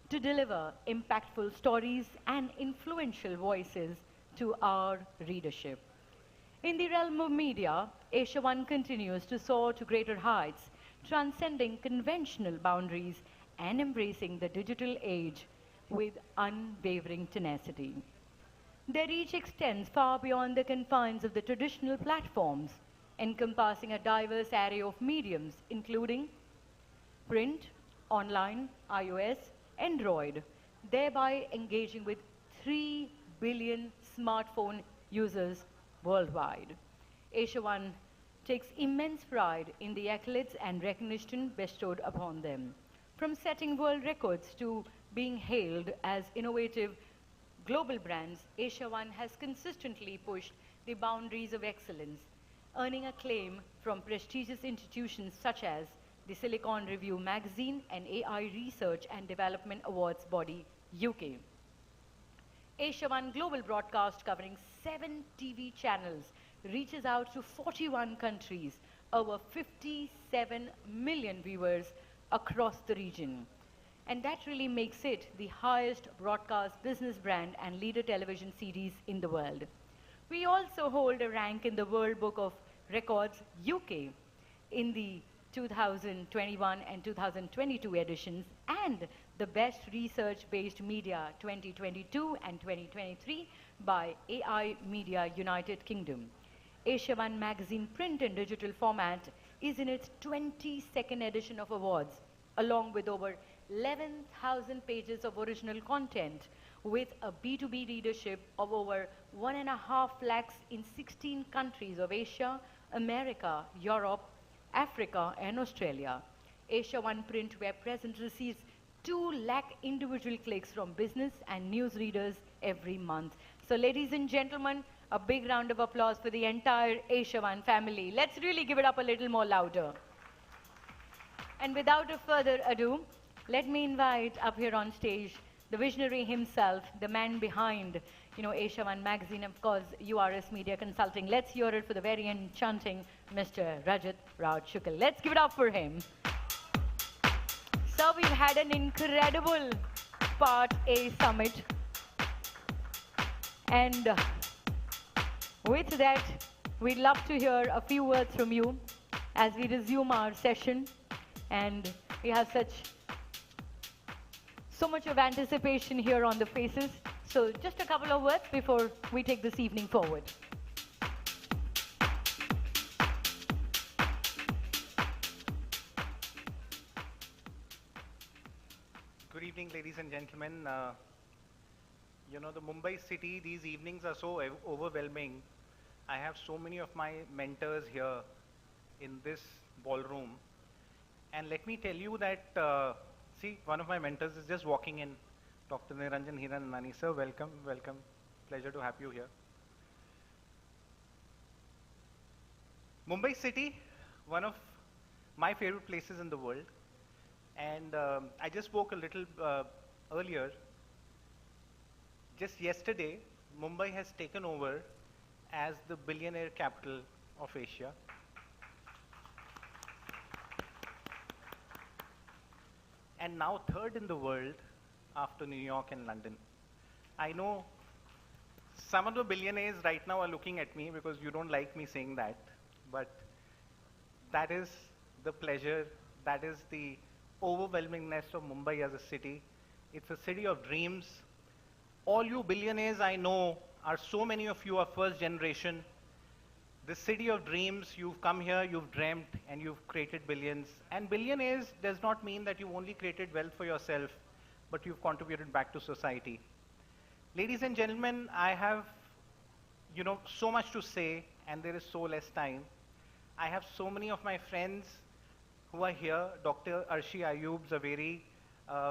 [SPEAKER 1] to deliver impactful stories and influential voices to our readership. In the realm of media, Asiaone continues to soar to greater heights, transcending conventional boundaries and embracing the digital age with unwavering tenacity. Their reach extends far beyond the confines of the traditional platforms, encompassing a diverse array of mediums, including print, online, iOS, Android, thereby engaging with 3 billion smartphone users worldwide. Asiaone takes immense pride in the accolades and recognition bestowed upon them. From setting world records to being hailed as innovative global brands, Asiaone has consistently pushed the boundaries of excellence, earning acclaim from prestigious institutions such as the Silicon Review magazine and AI Research and Development Awards body, UK. Asiaone Global Broadcast, covering 7 TV channels, reaches out to 41 countries, over 57 million viewers across the region. And that really makes it the highest broadcast business brand and leader television series in the world. We also hold a rank in the World Book of Records UK in the 2021 and 2022 editions, and the Best Research-Based Media 2022 and 2023 by AI Media United Kingdom. Asiaone Magazine print and digital format is in its 22nd edition of awards, along with over 11,000 pages of original content, with a B2B readership of over 1.5 lakhs in 16 countries of Asia, America, Europe, Africa, and Australia. Asiaone print web present receives 2 lakh individual clicks from business and news readers every month. So ladies and gentlemen, a big round of applause for the entire Asiaone family. Let's really give it up a little more louder. And without a further ado, let me invite up here on stage the visionary himself, the man behind, Asiaone Magazine, of course, URS Media Consulting. Let's hear it for the very enchanting Mr. Rajat Raj Shukla. Let's give it up for him. So we've had an incredible Part A summit. And with that, we'd love to hear a few words from you as we resume our session. And we have so much of anticipation here on the faces. So just a couple of words before we take this evening forward.
[SPEAKER 10] evening, ladies and gentlemen. The Mumbai city, these evenings are so overwhelming. I have so many of my mentors here in this ballroom. And let me tell you that, see, one of my mentors is just walking in, Dr. Niranjan Hiranandani. Sir, welcome, welcome. Pleasure to have you here. Mumbai city, one of my favorite places in the world. And I just spoke a little earlier. Just yesterday, Mumbai has taken over as the billionaire capital of Asia. And now third in the world after New York and London. I know some of the billionaires right now are looking at me because you don't like me saying that, but that is the pleasure, that is the overwhelmingness of Mumbai as a city. It's a city of dreams. All you billionaires I know are so many of you are first generation. The city of dreams, you've come here, you've dreamt, and you've created billions. And billionaires does not mean that you've only created wealth for yourself, but you've contributed back to society. Ladies and gentlemen, I have, so much to say, and there is so less time. I have so many of my friends who are here. Dr. Arshi Ayub Zaveri.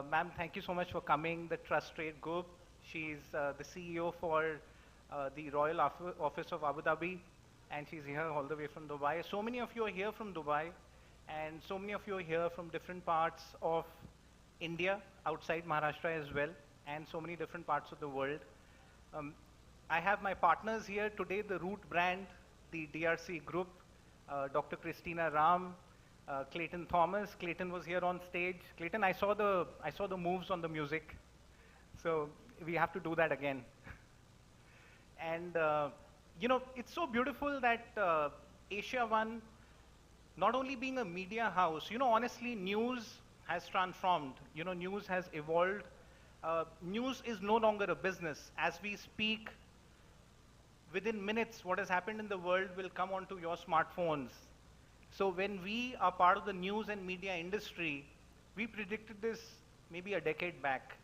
[SPEAKER 10] Ma'am, thank you so much for coming. The Trust Trade Group. She's the CEO for the Royal Office of Abu Dhabi, and she's here all the way from Dubai. So many of you are here from Dubai, and so many of you are here from different parts of India, outside Maharashtra as well, and so many different parts of the world. I have my partners here today, the Root brand, the DRC Group, Dr. Christina Ram, Clayton Thomas. Clayton was here on stage. Clayton, I saw the moves on the music, so we have to do that again. And it's so beautiful that Asia One, not only being a media house, honestly, news has transformed. News has evolved. News is no longer a business. As we speak, within minutes, what has happened in the world will come onto your smartphones. So when we are part of the news and media industry, we predicted this maybe a decade back.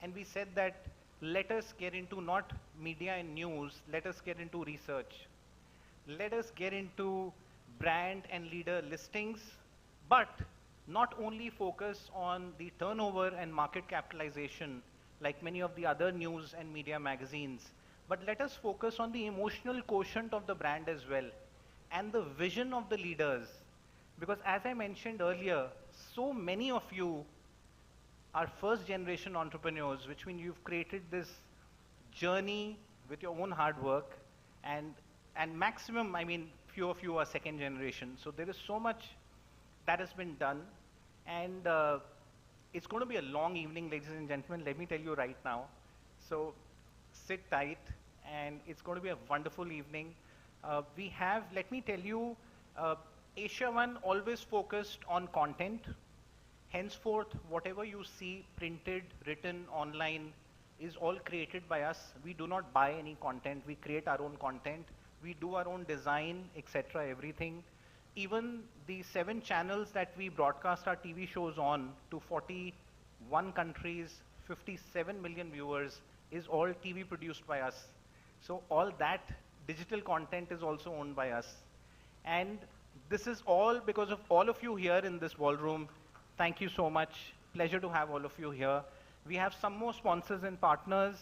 [SPEAKER 10] And we said that let us get into not media and news, let us get into research. Let us get into brand and leader listings, but not only focus on the turnover and market capitalization like many of the other news and media magazines, but let us focus on the emotional quotient of the brand as well and the vision of the leaders. Because as I mentioned earlier, so many of you are first generation entrepreneurs, which means you've created this journey with your own hard work, and maximum, few of you are second generation. So there is so much that has been done, and it's going to be a long evening, ladies and gentlemen, let me tell you right now. So sit tight, and it's going to be a wonderful evening. Let me tell you, Asia One always focused on content. Henceforth, whatever you see printed, written, online is all created by us. We do not buy any content. We create our own content. We do our own design, etc., everything. Even the 7 channels that we broadcast our TV shows on to 41 countries, 57 million viewers is all TV produced by us. So all that digital content is also owned by us. And this is all because of all of you here in this ballroom. Thank you so much. Pleasure to have all of you here. We have some more sponsors and partners.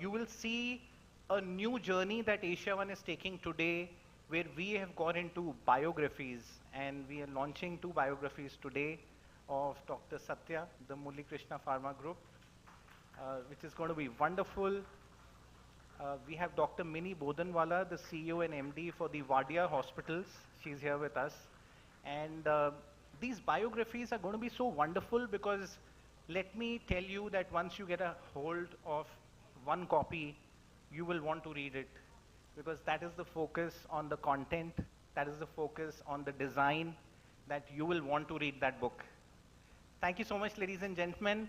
[SPEAKER 10] You will see a new journey that Asia One is taking today, where we have gone into biographies, and we are launching 2 biographies today of Dr. Satya, the Murali Krishna Pharma Group, which is going to be wonderful. We have Dr. Mini Bodhanwala, the CEO and MD for the Wadia Hospitals. She's here with us. And these biographies are going to be so wonderful because let me tell you that once you get a hold of one copy, you will want to read it, because that is the focus on the content, that is the focus on the design, that you will want to read that book. Thank you so much, ladies and gentlemen.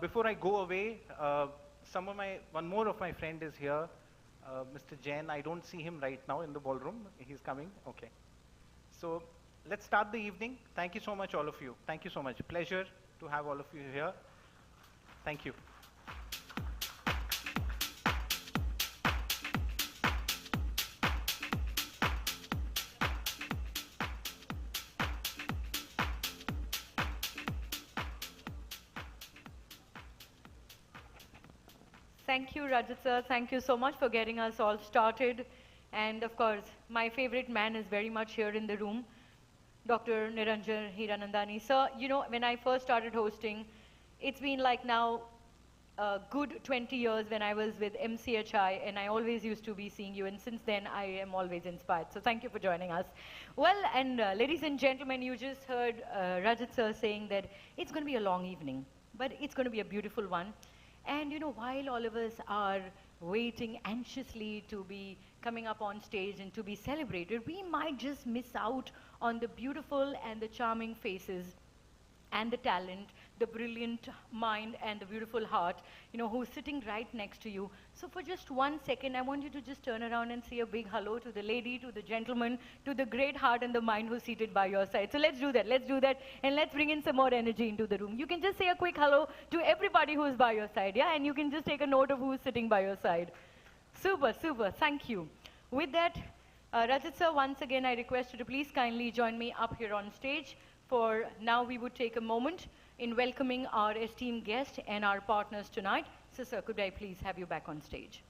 [SPEAKER 10] Before I go away, one more of my friend is here, Mr. Jain. I don't see him right now in the ballroom. He's coming. Okay. So let's start the evening. Thank you so much, all of you. Thank you so much. Pleasure to have all of you here. Thank you.
[SPEAKER 1] Thank you, Rajat sir. Thank you so much for getting us all started. And of course, my favorite man is very much here in the room, Dr. Niranjan Hiranandani. Sir, you know, when I first started hosting, it's been like now a good 20 years when I was with MCHI, and I always used to be seeing you, and since then I am always inspired. So thank you for joining us. Well, and ladies and gentlemen, you just heard Rajat sir saying that it's going to be a long evening, but it's going to be a beautiful one. And you know, while all of us are waiting anxiously to be coming up on stage and to be celebrated, we might just miss out on the beautiful and the charming faces and the talent, the brilliant mind and the beautiful heart, you know, who's sitting right next to you. So for just 1 second, I want you to just turn around and say a big hello to the lady, to the gentleman, to the great heart and the mind who's seated by your side. So let's do that, and let's bring in some more energy into the room. You can just say a quick hello to everybody who's by your side, yeah? And you can just take a note of who's sitting by your side. Super, super, thank you. With that, Rajat sir, once again, I request you to please kindly join me up here on stage. For now, we would take a moment in welcoming our esteemed guest and our partners tonight. So, sir, could I please have you back on stage?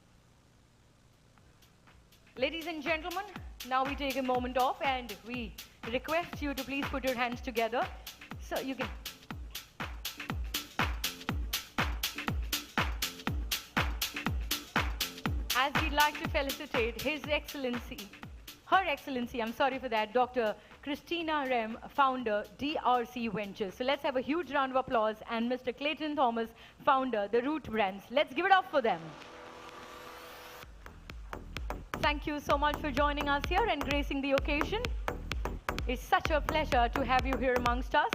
[SPEAKER 1] Ladies and gentlemen, now we take a moment off and we request you to please put your hands together. So you can... As we'd like to felicitate His Excellency, Her Excellency, I'm sorry for that, Dr. Christina Rem, founder, DRC Ventures. So let's have a huge round of applause, and Mr. Clayton Thomas, founder, the Root Brands. Let's give it up for them. Thank you so much for joining us here and gracing the occasion. It's such a pleasure to have you here amongst us.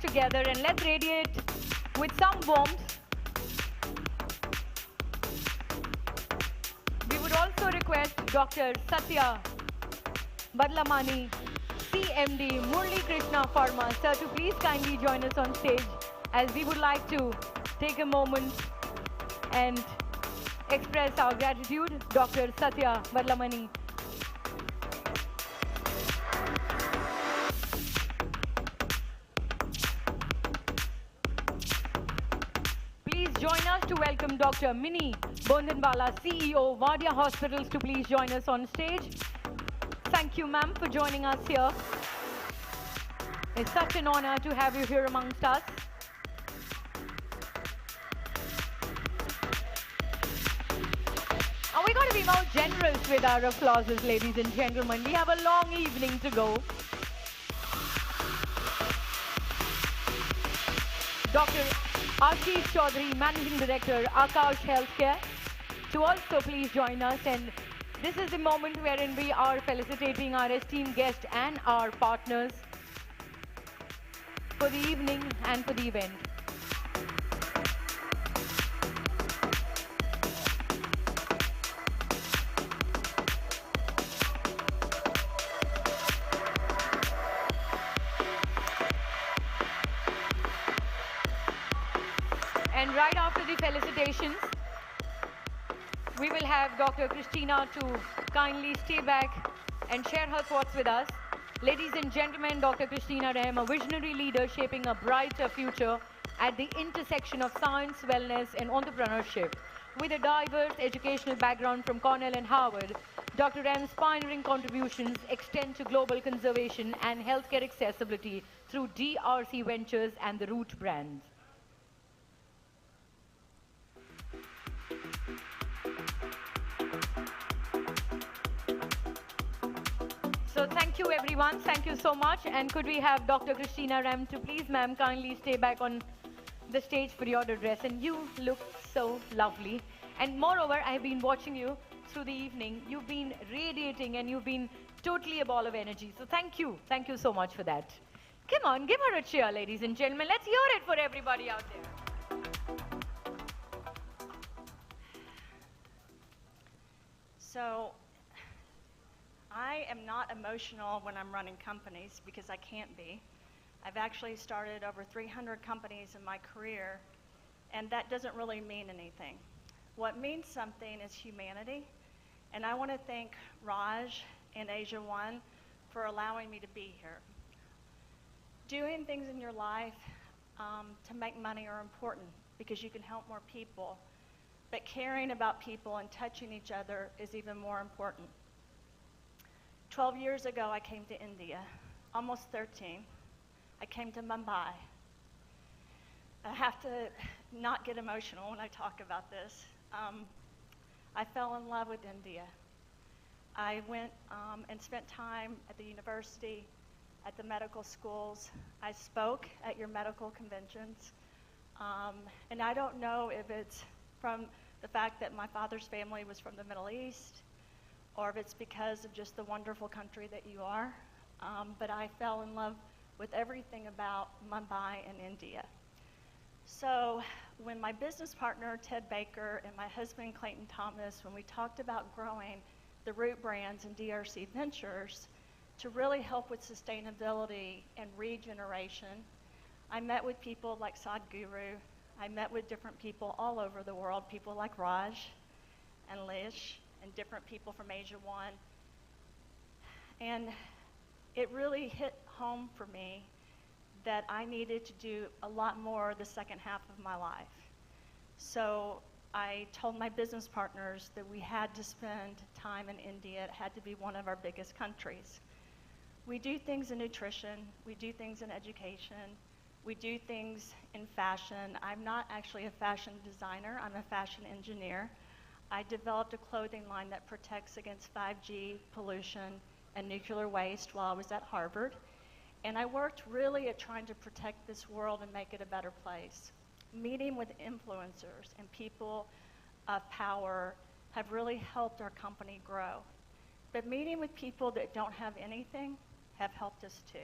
[SPEAKER 1] Together and let's radiate with some warmth. We would also request Dr. Satya Badlamani, CMD, Murli Krishna Pharma, sir, to please kindly join us on stage, as we would like to take a moment and express our gratitude. Dr. Satya Badlamani. Join us to welcome Dr. Mini Bondanbala, CEO, Vadia Hospitals, to please join us on stage. Thank you, ma'am, for joining us here. It's such an honor to have you here amongst us. And we're going to be more generous with our applauses, ladies and gentlemen. We have a long evening to go. Dr. Ashish Chaudhary, Managing Director, Akash Healthcare, to also please join us. And this is the moment wherein we are felicitating our esteemed guest and our partners for the evening and for the event. And right after the felicitations, we will have Dr. Christina to kindly stay back and share her thoughts with us. Ladies and gentlemen, Dr. Christina Rem, a visionary leader shaping a brighter future at the intersection of science, wellness, and entrepreneurship. With a diverse educational background from Cornell and Harvard, Dr. Rem's pioneering contributions extend to global conservation and healthcare accessibility through DRC Ventures and the Root Brands. So thank you, everyone. Thank you so much. And could we have Dr. Christina Rem to please, ma'am, kindly stay back on the stage for your address. And you look so lovely. And moreover, I have been watching you. through the evening. You've been radiating and you've been totally a ball of energy. So thank you. Thank you so much for that. Come on, give her a cheer, ladies and gentlemen. Let's hear it for everybody out there.
[SPEAKER 11] So, I am not emotional when I'm running companies because I can't be. I've actually started over 300 companies in my career, and that doesn't really mean anything. What means something is humanity, and I want to thank Raj and Asiaone for allowing me to be here. Doing things in your life to make money are important because you can help more people, but caring about people and touching each other is even more important. 12 years ago, I came to India, almost 13. I came to Mumbai. I have to not get emotional when I talk about this. I fell in love with India. I went and spent time at the university, at the medical schools. I spoke at your medical conventions. And I don't know if it's from the fact that my father's family was from the Middle East, or if it's because of just the wonderful country that you are. But I fell in love with everything about Mumbai and India. So when my business partner, Ted Baker, and my husband, Clayton Thomas, when we talked about growing the Root Brands and DRC Ventures to really help with sustainability and regeneration, I met with people like Sadhguru. I met with different people all over the world, people like Raj and Lish, and different people from Asiaone. And it really hit home for me that I needed to do a lot more the second half of my life. So I told my business partners that we had to spend time in India. It had to be one of our biggest countries. We do things in nutrition, we do things in education, we do things in fashion. I'm not actually a fashion designer, I'm a fashion engineer. I developed a clothing line that protects against 5G pollution and nuclear waste while I was at Harvard. And I worked really at trying to protect this world and make it a better place. Meeting with influencers and people of power have really helped our company grow. But meeting with people that don't have anything have helped us too.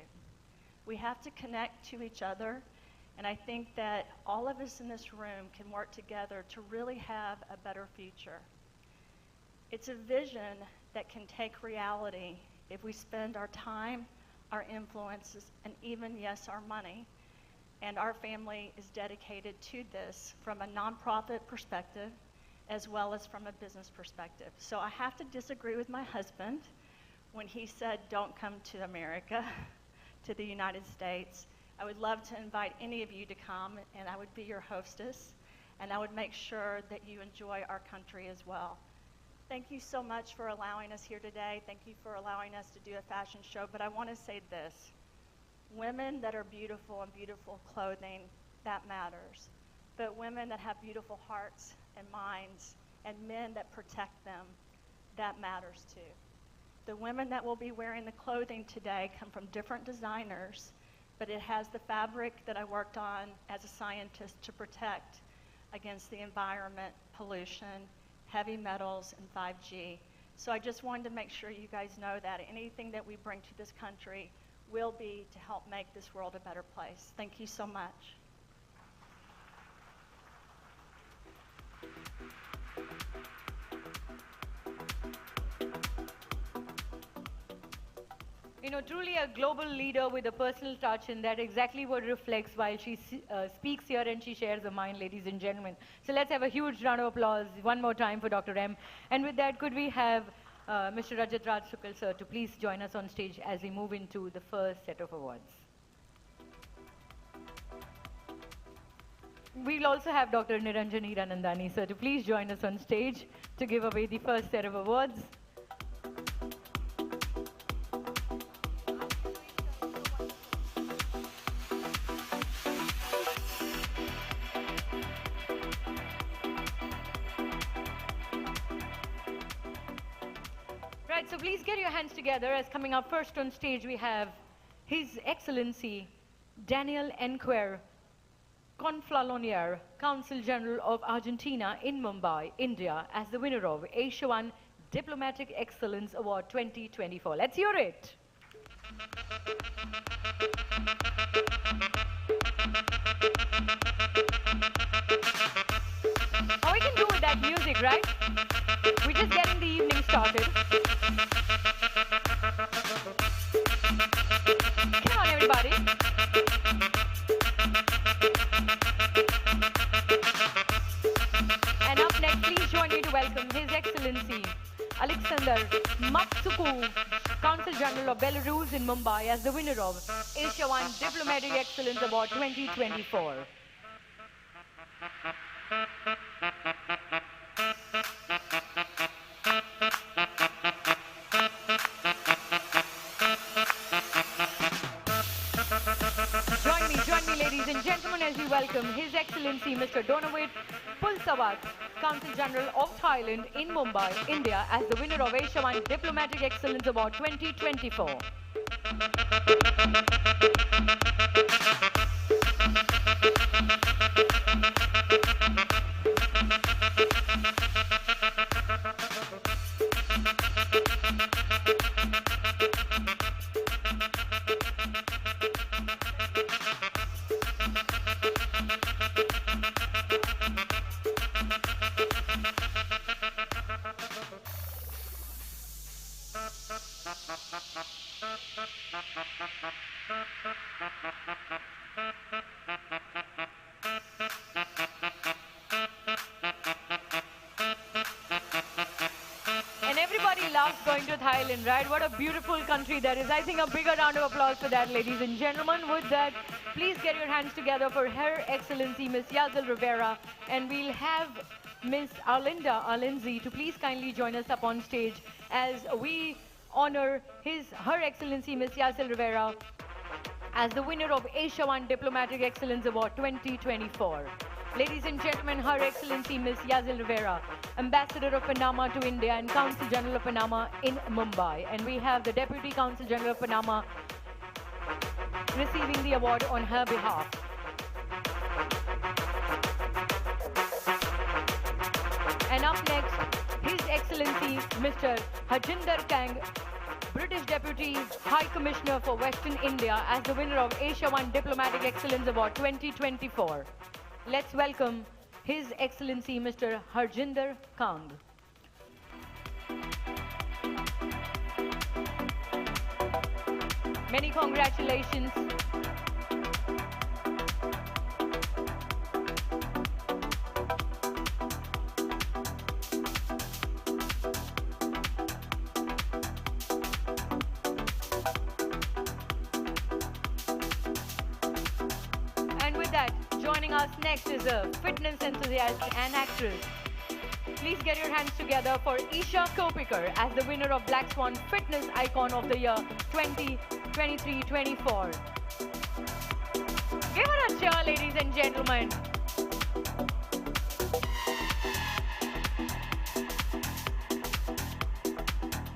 [SPEAKER 11] We have to connect to each other, and I think that all of us in this room can work together to really have a better future. It's a vision that can take reality if we spend our time, our influences, and even, yes, our money. And our family is dedicated to this from a nonprofit perspective as well as from a business perspective. So I have to disagree with my husband when he said, don't come to America, to the United States. I would love to invite any of you to come, and I would be your hostess, and I would make sure that you enjoy our country as well. Thank you so much for allowing us here today. Thank you for allowing us to do a fashion show, but I want to say this. Women that are beautiful in beautiful clothing, that matters. But women that have beautiful hearts and minds, and men that protect them, that matters too. The women that will be wearing the clothing today come from different designers, but it has the fabric that I worked on as a scientist to protect against the environment, pollution, heavy metals, and 5G. So I just wanted to make sure you guys know that anything that we bring to this country will be to help make this world a better place. Thank you so much.
[SPEAKER 1] You know, truly a global leader with a personal touch, and that exactly what reflects while she speaks here and she shares her mind, ladies and gentlemen. So let's have a huge round of applause one more time for Dr. M. And with that, could we have Mr. Rajat Raj Shukal, sir, to please join us on stage as we move into the first set of awards. We'll also have Dr. Niranjani Ranandani, sir, to please join us on stage to give away the first set of awards. Right, so please get your hands together as coming up first on stage we have His Excellency Daniel Enquer, Conflalonier, Consul General of Argentina in Mumbai, India, as the winner of Asiaone Diplomatic Excellence Award 2024. Let's hear it. Oh, we can do with that music, right? We're just getting the evening started. Come on, everybody. And up next, please join me to welcome His Excellency Alexander Matsuku, Consul General of Belarus in Mumbai, as the winner of Asiaone Diplomatic Excellence Award 2024. Join me, ladies and gentlemen, as we welcome His Excellency Mr. Donawit Pulsawat, Consul General of Thailand in Mumbai, India, as the winner of Asiaone Diplomatic Excellence Award 2024. And everybody loves going to Thailand, right? What a beautiful country that is. I think a bigger round of applause for that, ladies and gentlemen. With that, please get your hands together for Her Excellency Miss Yazil Rivera, and we'll have Miss Arlinda Alinzi to please kindly join us up on stage as we honor Her Excellency Miss Yazil Rivera as the winner of Asiaone Diplomatic Excellence Award 2024. Ladies and gentlemen, Her Excellency Miss Yazil Rivera, Ambassador of Panama to India and Consul General of Panama in Mumbai. And we have the Deputy Consul General of Panama receiving the award on her behalf. And up next, His Excellency Mr. Harjinder Kang, British Deputy High Commissioner for Western India, as the winner of Asiaone Diplomatic Excellence Award 2024. Let's welcome His Excellency Mr. Harjinder Kang. Many congratulations. Joining us next is a fitness enthusiast and actress. Please get your hands together for Isha Kopikar as the winner of Black Swan Fitness Icon of the Year 2023-24. Give her a cheer, ladies and gentlemen.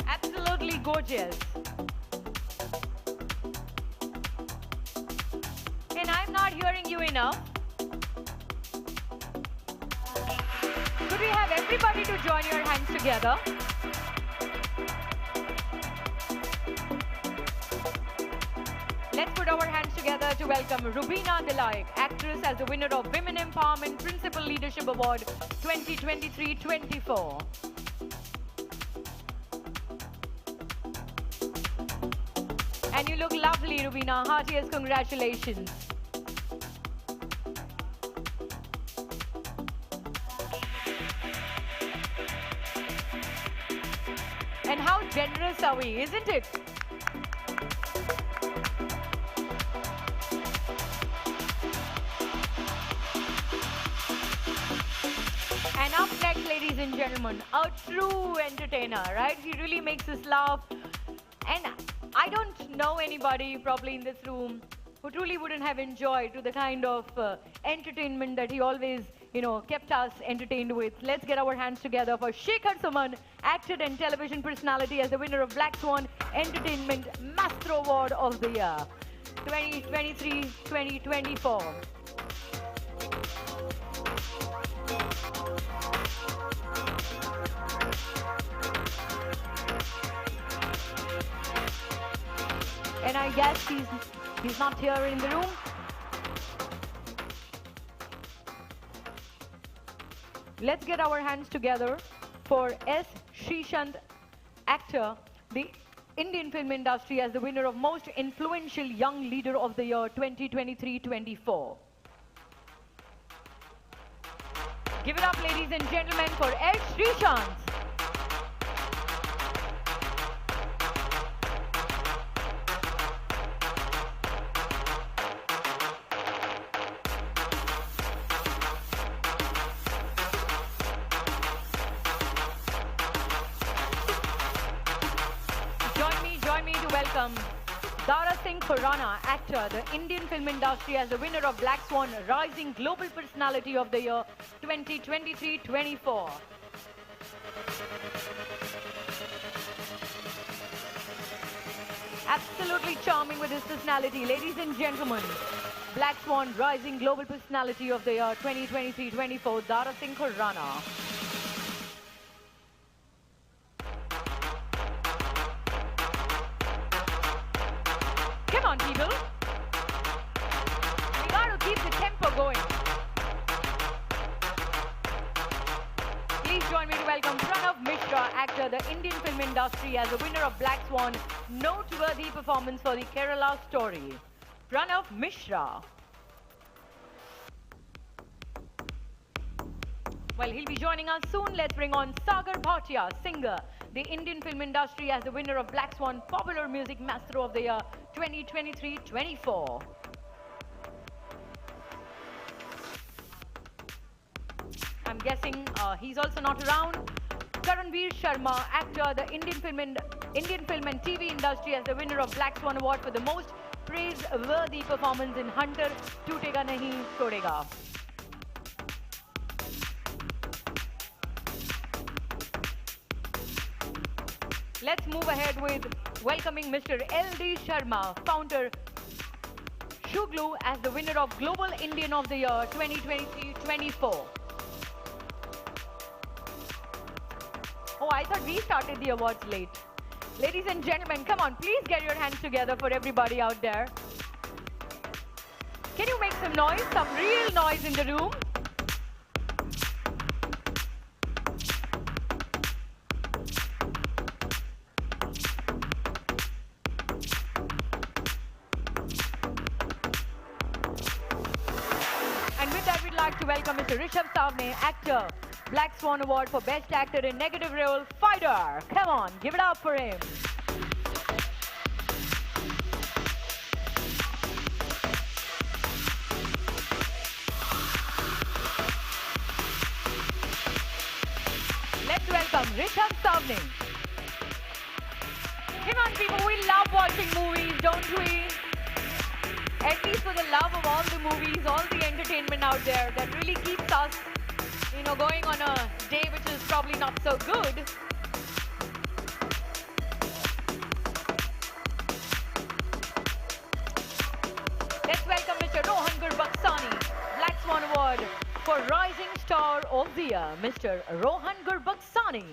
[SPEAKER 1] Absolutely gorgeous. And I'm not hearing you enough. Could we have everybody to join your hands together? Let's put our hands together to welcome Rubina Delaik, actress, as the winner of Women Empowerment Principal Leadership Award 2023-24. And you look lovely, Rubina. Heartiest congratulations. And how generous are we, isn't it? And up next, ladies and gentlemen, a true entertainer, right? He really makes us laugh. And I don't know anybody probably in this room who truly wouldn't have enjoyed to the kind of entertainment that he always, kept us entertained with. Let's get our hands together for Shekhar Suman, actor and television personality, as the winner of Black Swan Entertainment Master Award of the Year 2023-2024. guess he's not here in the room. Let's get our hands together for S. Srishant, actor, the Indian film industry as the winner of Most Influential Young Leader of the Year 2023-24. Give it up, ladies and gentlemen, for S. Srishant. Join me to welcome Dara Singh Khurrana, actor, the Indian film industry as the winner of Black Swan Rising Global Personality of the Year 2023-24. Absolutely charming with his personality, ladies and gentlemen. Black Swan Rising Global Personality of the Year 2023-24, Dara Singh Khurrana. Come on, people. We got to keep the tempo going. Please join me to welcome Pranav Mishra, actor, the Indian film industry as the winner of Black Swan, noteworthy performance for the Kerala story. Pranav Mishra. Well, he'll be joining us soon. Let's bring on Sagar Bhatia, singer, the Indian film industry as the winner of Black Swan Popular Music Master of the Year 2023-24. I'm guessing he's also not around. Karanveer Sharma, actor, the Indian film and TV industry as the winner of Black Swan Award for the most praiseworthy performance in Hunter, Tootega Nahi Todega. Let's move ahead with welcoming Mr. L.D. Sharma, founder, Shuglu, as the winner of Global Indian of the Year 2023-24. Oh, I thought we started the awards late. Ladies and gentlemen, come on, please get your hands together for everybody out there. Can you make some noise, some real noise in the room? To welcome Mr. Rishabh Savne, actor, Black Swan Award for Best Actor in Negative Role, Fighter. Come on, give it up for him. Let's welcome Rishabh Savne. Come on, people, we love watching movies, don't we? At least for the love of all the movies, all the entertainment out there that really keeps us, going on a day which is probably not so good. Let's welcome Mr. Rohan Gurbaksani, Black Swan Award for Rising Star of the Year, Mr. Rohan Gurbaksani.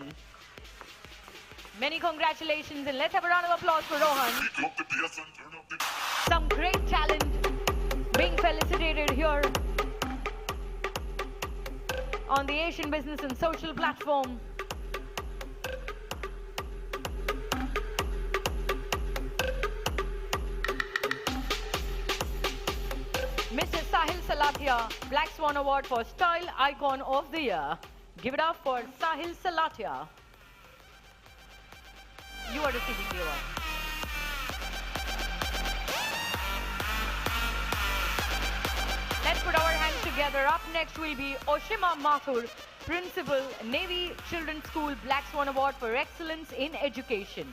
[SPEAKER 1] Many congratulations, and let's have a round of applause for Rohan. Some great talent being felicitated here on the Asian Business and Social platform. Mr. Sahil Salatia, Black Swan Award for Style Icon of the Year. Give it up for Sahil Salatia. You are receiving the award. Let's put our hands together. Up next will be Oshima Mathur, Principal, Navy Children's School, Black Swan Award for Excellence in Education.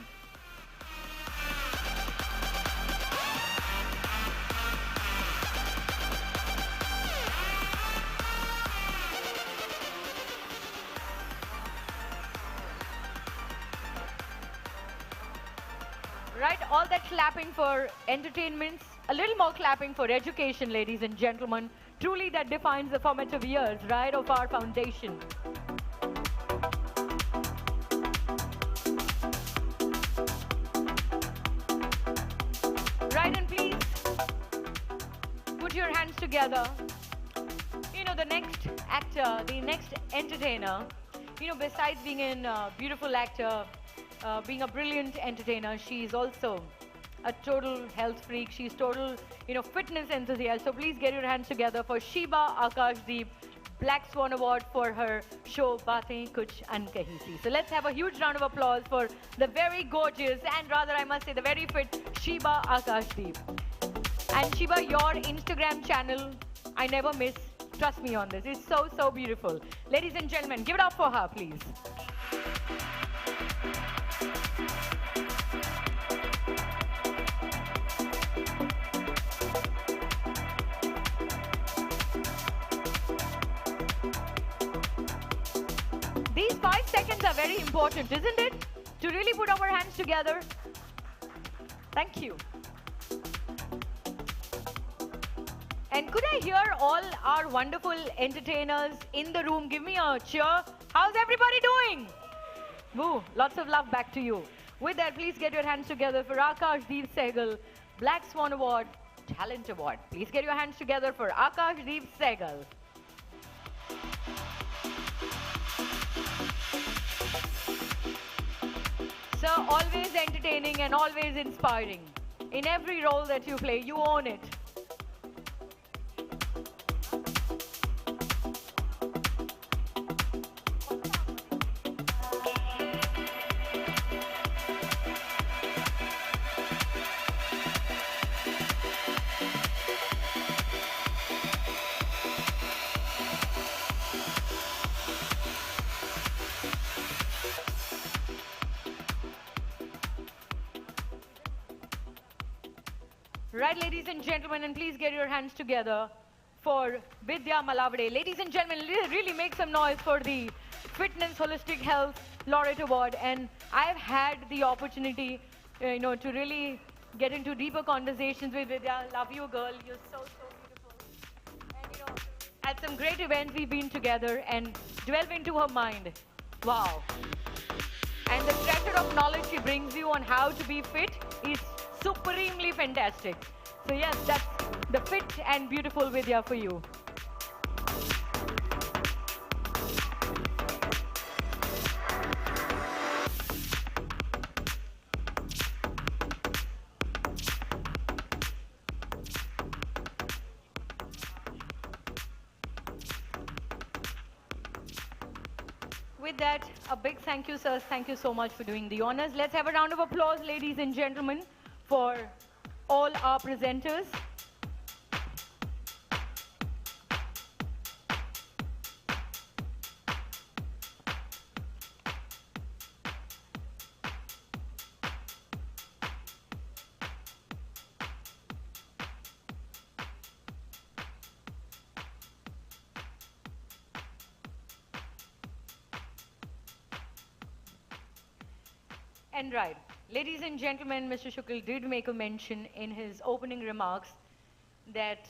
[SPEAKER 1] Right, all that clapping for entertainments, a little more clapping for education, ladies and gentlemen. Truly that defines the formative years, right, of our foundation. together. The next actor, the next entertainer, besides being a beautiful actor, being a brilliant entertainer, she's also a total health freak. She's total, fitness enthusiast. So please get your hands together for Sheba Akashdeep, Black Swan Award for her show Baatein Kuch Unkahi Si. So let's have a huge round of applause for the very gorgeous and rather I must say the very fit Sheba Akashdeep. And Sheba, your Instagram channel, I never miss. Trust me on this. It's so, so beautiful. Ladies and gentlemen, give it up for her, please. These 5 seconds are very important, isn't it? To really put our hands together. Thank you. And could I hear all our wonderful entertainers in the room give me a cheer? How's everybody doing? Woo, lots of love back to you. With that, please get your hands together for Akashdeep Sehgal, Black Swan Award, Talent Award. Please get your hands together for Akashdeep Sehgal. Sir, always entertaining and always inspiring. In every role that you play, you own it. Right, ladies and gentlemen, and please get your hands together for Vidya Malavade. Ladies and gentlemen, really make some noise for the Fitness Holistic Health Laureate Award. And I've had the opportunity, to really get into deeper conversations with Vidya. Love you, girl. You're so, so beautiful. And, at some great events we've been together and delve into her mind. Wow. And the treasure of knowledge she brings you on how to be fit is supremely fantastic. So yes, that's the fit and beautiful Vidya for you. With that, a big thank you, sirs. Thank you so much for doing the honors. Let's have a round of applause, ladies and gentlemen, for all our presenters. And right, ladies and gentlemen, Mr. Shukl did make a mention in his opening remarks that,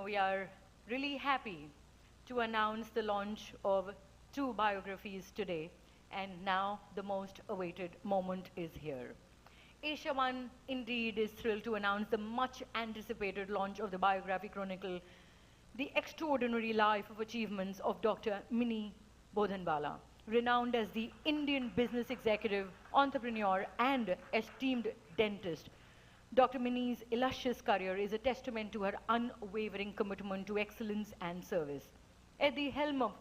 [SPEAKER 1] we are really happy to announce the launch of 2 biographies today. And now the most awaited moment is here. Asiaone indeed is thrilled to announce the much anticipated launch of the biography chronicle, The Extraordinary Life of Achievements of Dr. Mini Bodhanwala. Renowned as the Indian business executive, entrepreneur, and esteemed dentist, Dr. Mini's illustrious career is a testament to her unwavering commitment to excellence and service. At the helm of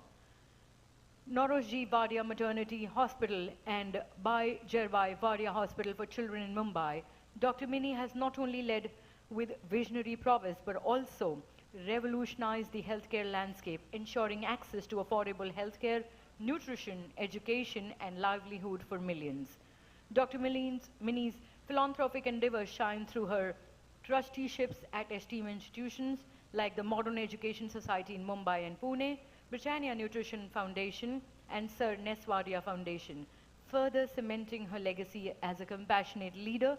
[SPEAKER 1] Nauroji Vadia Maternity Hospital and Bai Jerbai Vadia Hospital for Children in Mumbai, Dr. Mini has not only led with visionary prowess but also revolutionized the healthcare landscape, ensuring access to affordable healthcare, nutrition, education, and livelihood for millions. Dr. Mini's philanthropic endeavors shine through her trusteeships at esteemed institutions like the Modern Education Society in Mumbai and Pune, Britannia Nutrition Foundation, and Sir Neswadia Foundation, further cementing her legacy as a compassionate leader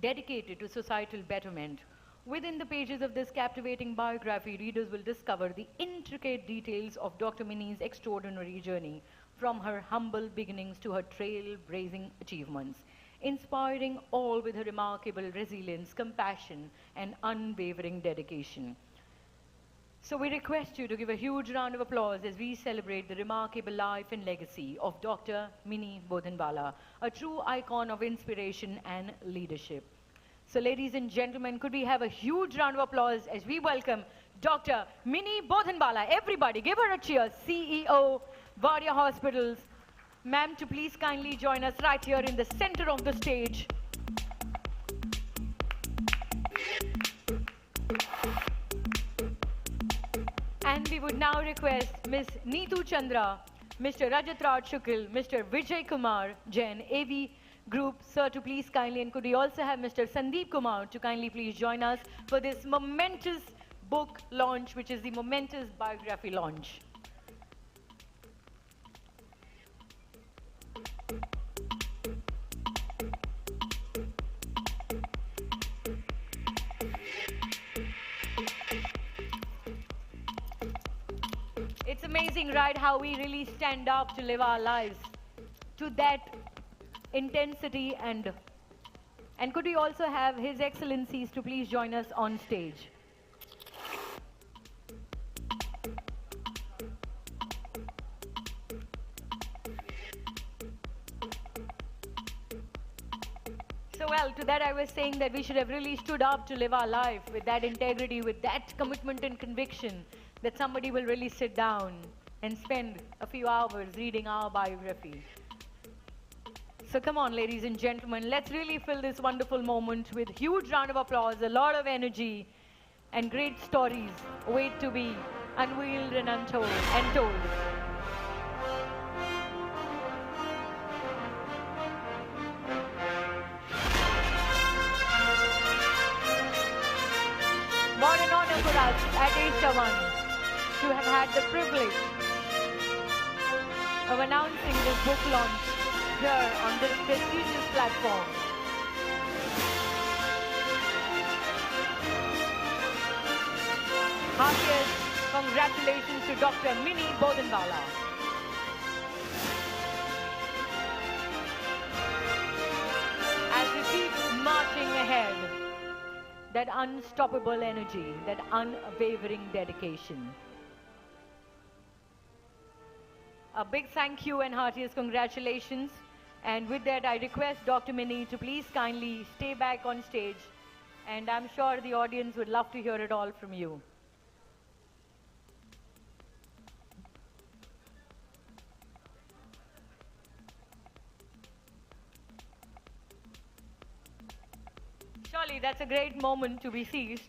[SPEAKER 1] dedicated to societal betterment. Within the pages of this captivating biography, readers will discover the intricate details of Dr. Mini's extraordinary journey, from her humble beginnings to her trailblazing achievements, inspiring all with her remarkable resilience, compassion, and unwavering dedication. So we request you to give a huge round of applause as we celebrate the remarkable life and legacy of Dr. Mini Bodhanwala, a true icon of inspiration and leadership. So ladies and gentlemen, could we have a huge round of applause as we welcome Dr. Mini Bodhanwala. Everybody give her a cheer. CEO, Varia Hospitals. Ma'am, to please kindly join us right here in the center of the stage. And we would now request Ms. Neetu Chandra, Mr. Rajat Raj Shukl, Mr. Vijay Kumar Jain, AV Group, sir, to please kindly, and could we also have Mr. Sandeep Kumar to kindly please join us for this momentous book launch, which is the momentous biography launch. It's amazing, right, how we really stand up to live our lives to that intensity, and could we also have His Excellencies to please join us on stage. So well, to that I was saying that we should have really stood up to live our life with that integrity, with that commitment and conviction that somebody will really sit down and spend a few hours reading our biography. So come on, ladies and gentlemen, let's really fill this wonderful moment with huge round of applause, a lot of energy, and great stories wait to be unveiled and untold and told. What an honor for us at Asiaone to have had the privilege of announcing this book launch here on this prestigious platform. Heartiest congratulations to Dr. Mini Bodhanwala. As we keep marching ahead, that unstoppable energy, that unwavering dedication. A big thank you and heartiest congratulations. And with that, I request Dr. Mini to please kindly stay back on stage. And I'm sure the audience would love to hear it all from you. Surely that's a great moment to be seized.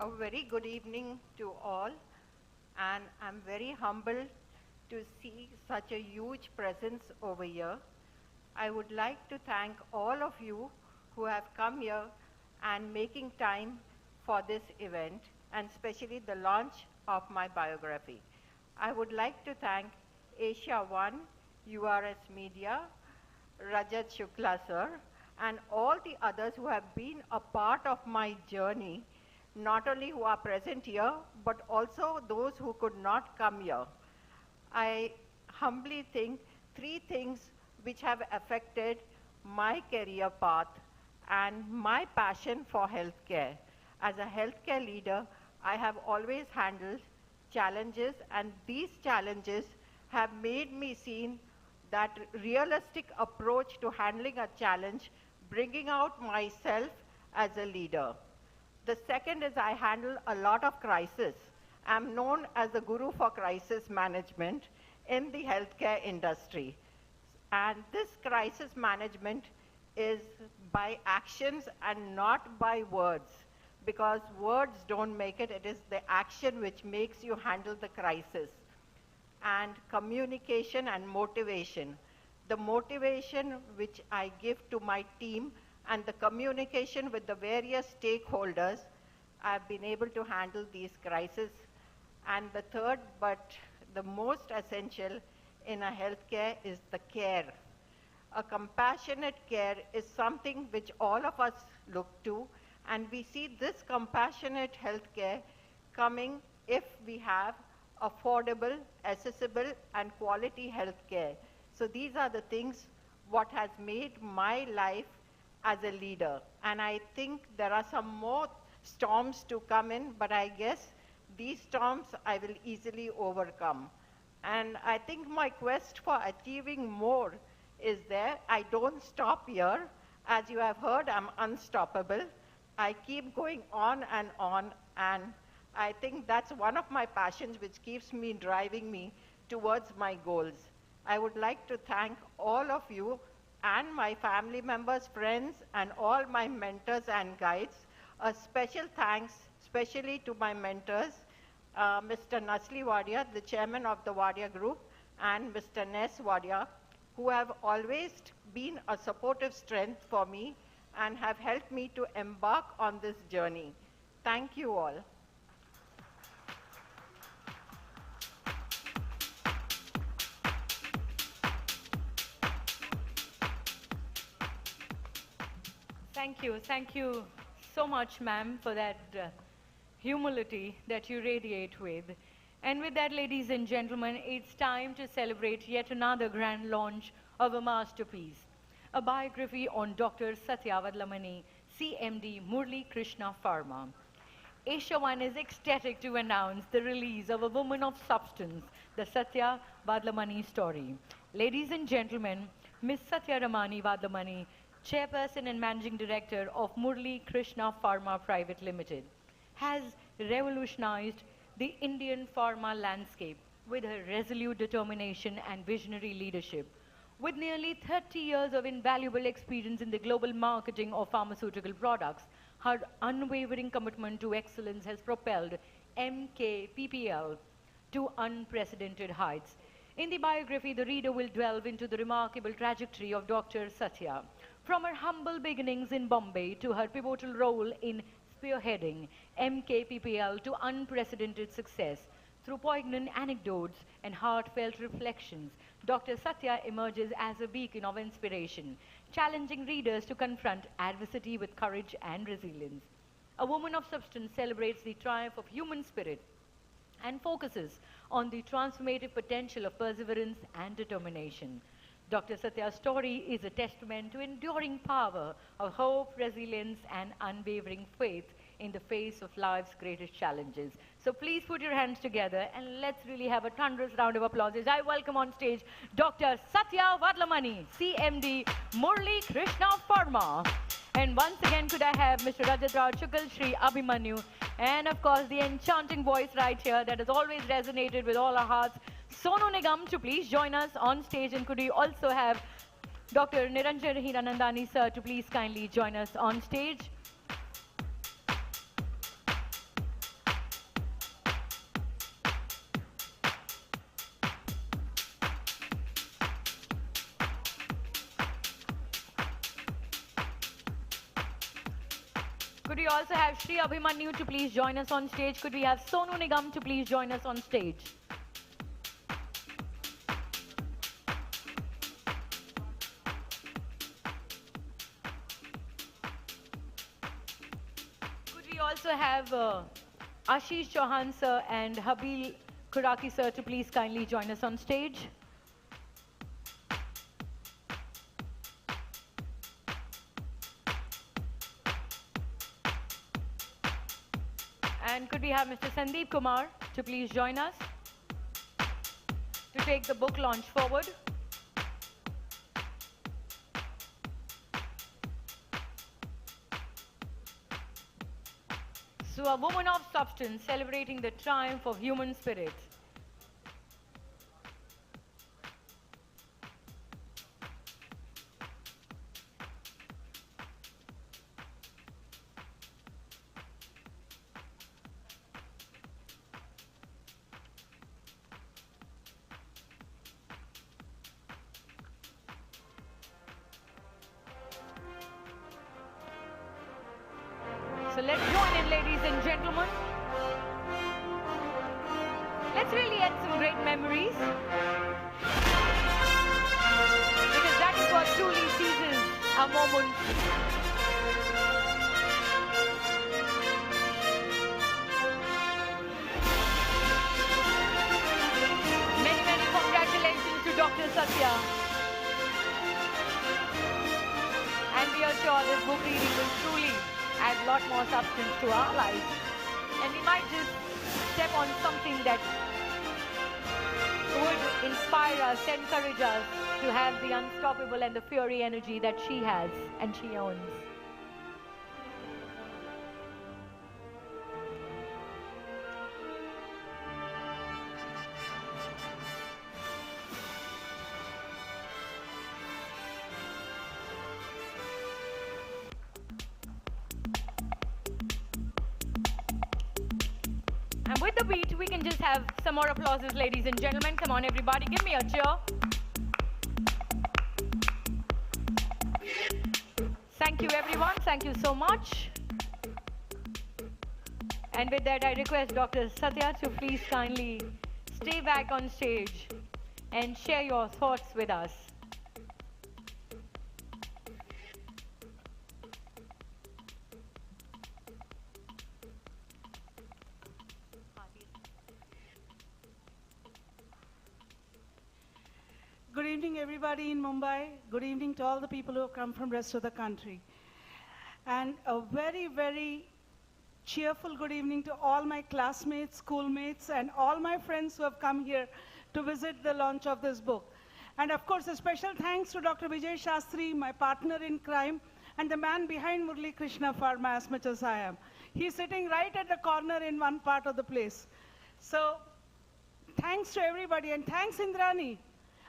[SPEAKER 12] A very good evening to all, and I'm very humbled to see such a huge presence over here. I would like to thank all of you who have come here and making time for this event, and especially the launch of my biography. I would like to thank Asiaone, URS Media, Rajat Shukla sir, and all the others who have been a part of my journey, not only who are present here, but also those who could not come here. I humbly think three things which have affected my career path and my passion for healthcare. As a healthcare leader, I have always handled challenges, and these challenges have made me see that realistic approach to handling a challenge, bringing out myself as a leader. The second is I handle a lot of crisis. I'm known as the guru for crisis management in the healthcare industry. And this crisis management is by actions and not by words, because words don't make it. It is the action which makes you handle the crisis. And communication and motivation. The motivation which I give to my team and the communication with the various stakeholders, I've been able to handle these crises. And the third, but the most essential in a healthcare, is the care. A compassionate care is something which all of us look to, and we see this compassionate healthcare coming if we have affordable, accessible, and quality healthcare. So these are the things what has made my life as a leader. And I think there are some more storms to come in, but I guess these storms I will easily overcome. And I think my quest for achieving more is there. I don't stop here. As you have heard, I'm unstoppable. I keep going on, and I think that's one of my passions which keeps me driving me towards my goals. I would like to thank all of you and my family members, friends, and all my mentors and guides. A special thanks, especially to my mentors, Mr. Nasli Wadia, the chairman of the Wadia Group, and Mr. Ness Wadia, who have always been a supportive strength for me and have helped me to embark on this journey. Thank you all.
[SPEAKER 1] Thank you so much, ma'am, for that humility that you radiate with. And with that, ladies and gentlemen, it's time to celebrate yet another grand launch of a masterpiece, a biography on Dr. Satya Vadlamani, CMD, Murli Krishna Pharma. Asiaone is ecstatic to announce the release of a woman of substance, the Satya Vadlamani story. Ladies and gentlemen, Ms. Satya Ramani Vadlamani, Chairperson and Managing Director of Murli Krishna Pharma Private Limited, has revolutionized the Indian pharma landscape with her resolute determination and visionary leadership. With nearly 30 years of invaluable experience in the global marketing of pharmaceutical products, her unwavering commitment to excellence has propelled MKPPL to unprecedented heights. In the biography, the reader will delve into the remarkable trajectory of Dr. Satya, from her humble beginnings in Bombay to her pivotal role in spearheading MKPPL to unprecedented success. Through poignant anecdotes and heartfelt reflections, Dr. Satya emerges as a beacon of inspiration, challenging readers to confront adversity with courage and resilience. A woman of substance celebrates the triumph of human spirit and focuses on the transformative potential of perseverance and determination. Dr. Satya's story is a testament to enduring power of hope, resilience, and unwavering faith in the face of life's greatest challenges. So please put your hands together and let's really have a thunderous round of applause as I welcome on stage Dr. Satya Vadlamani, CMD, Murli Krishna Pharma. And once again, could I have Mr. Rajat Rao Chukal, Shri Abhimanyu, and of course the enchanting voice right here that has always resonated with all our hearts, Sonu Nigam, to please join us on stage. And could we also have Dr. Niranjan Hiranandani, sir, to please kindly join us on stage. Could we also have Shri Abhimanyu to please join us on stage? Could we have Sonu Nigam to please join us on stage? Could we also have Ashish Chauhan sir and Habil Kuraki sir to please kindly join us on stage? And could we have Mr. Sandeep Kumar to please join us to take the book launch forward? So a woman of substance celebrating the triumph of human spirit. So let's join in, ladies and gentlemen. Let's really add some great memories. Because that is what truly seizes a moment. Many, many congratulations to Dr. Satya. And we are sure this book reading will truly add a lot more substance to our lives. And we might just step on something that would inspire us, encourage us to have the unstoppable and the fiery energy that she has and she owns. And with the beat, we can just have some more applauses, ladies and gentlemen. Come on, everybody, give me a cheer. Thank you, everyone. Thank you so much. And with that, I request Dr. Satya to please kindly stay back on stage and share your thoughts with us.
[SPEAKER 13] Good evening, everybody in Mumbai. Good evening to all the people who have come from the rest of the country. And a very, very cheerful good evening to all my classmates, schoolmates, and all my friends who have come here to visit the launch of this book. And of course, a special thanks to Dr. Vijay Shastri, my partner in crime, and the man behind Murali Krishna Pharma as much as I am. He's sitting right at the corner in one part of the place. So thanks to everybody, and thanks Indrani.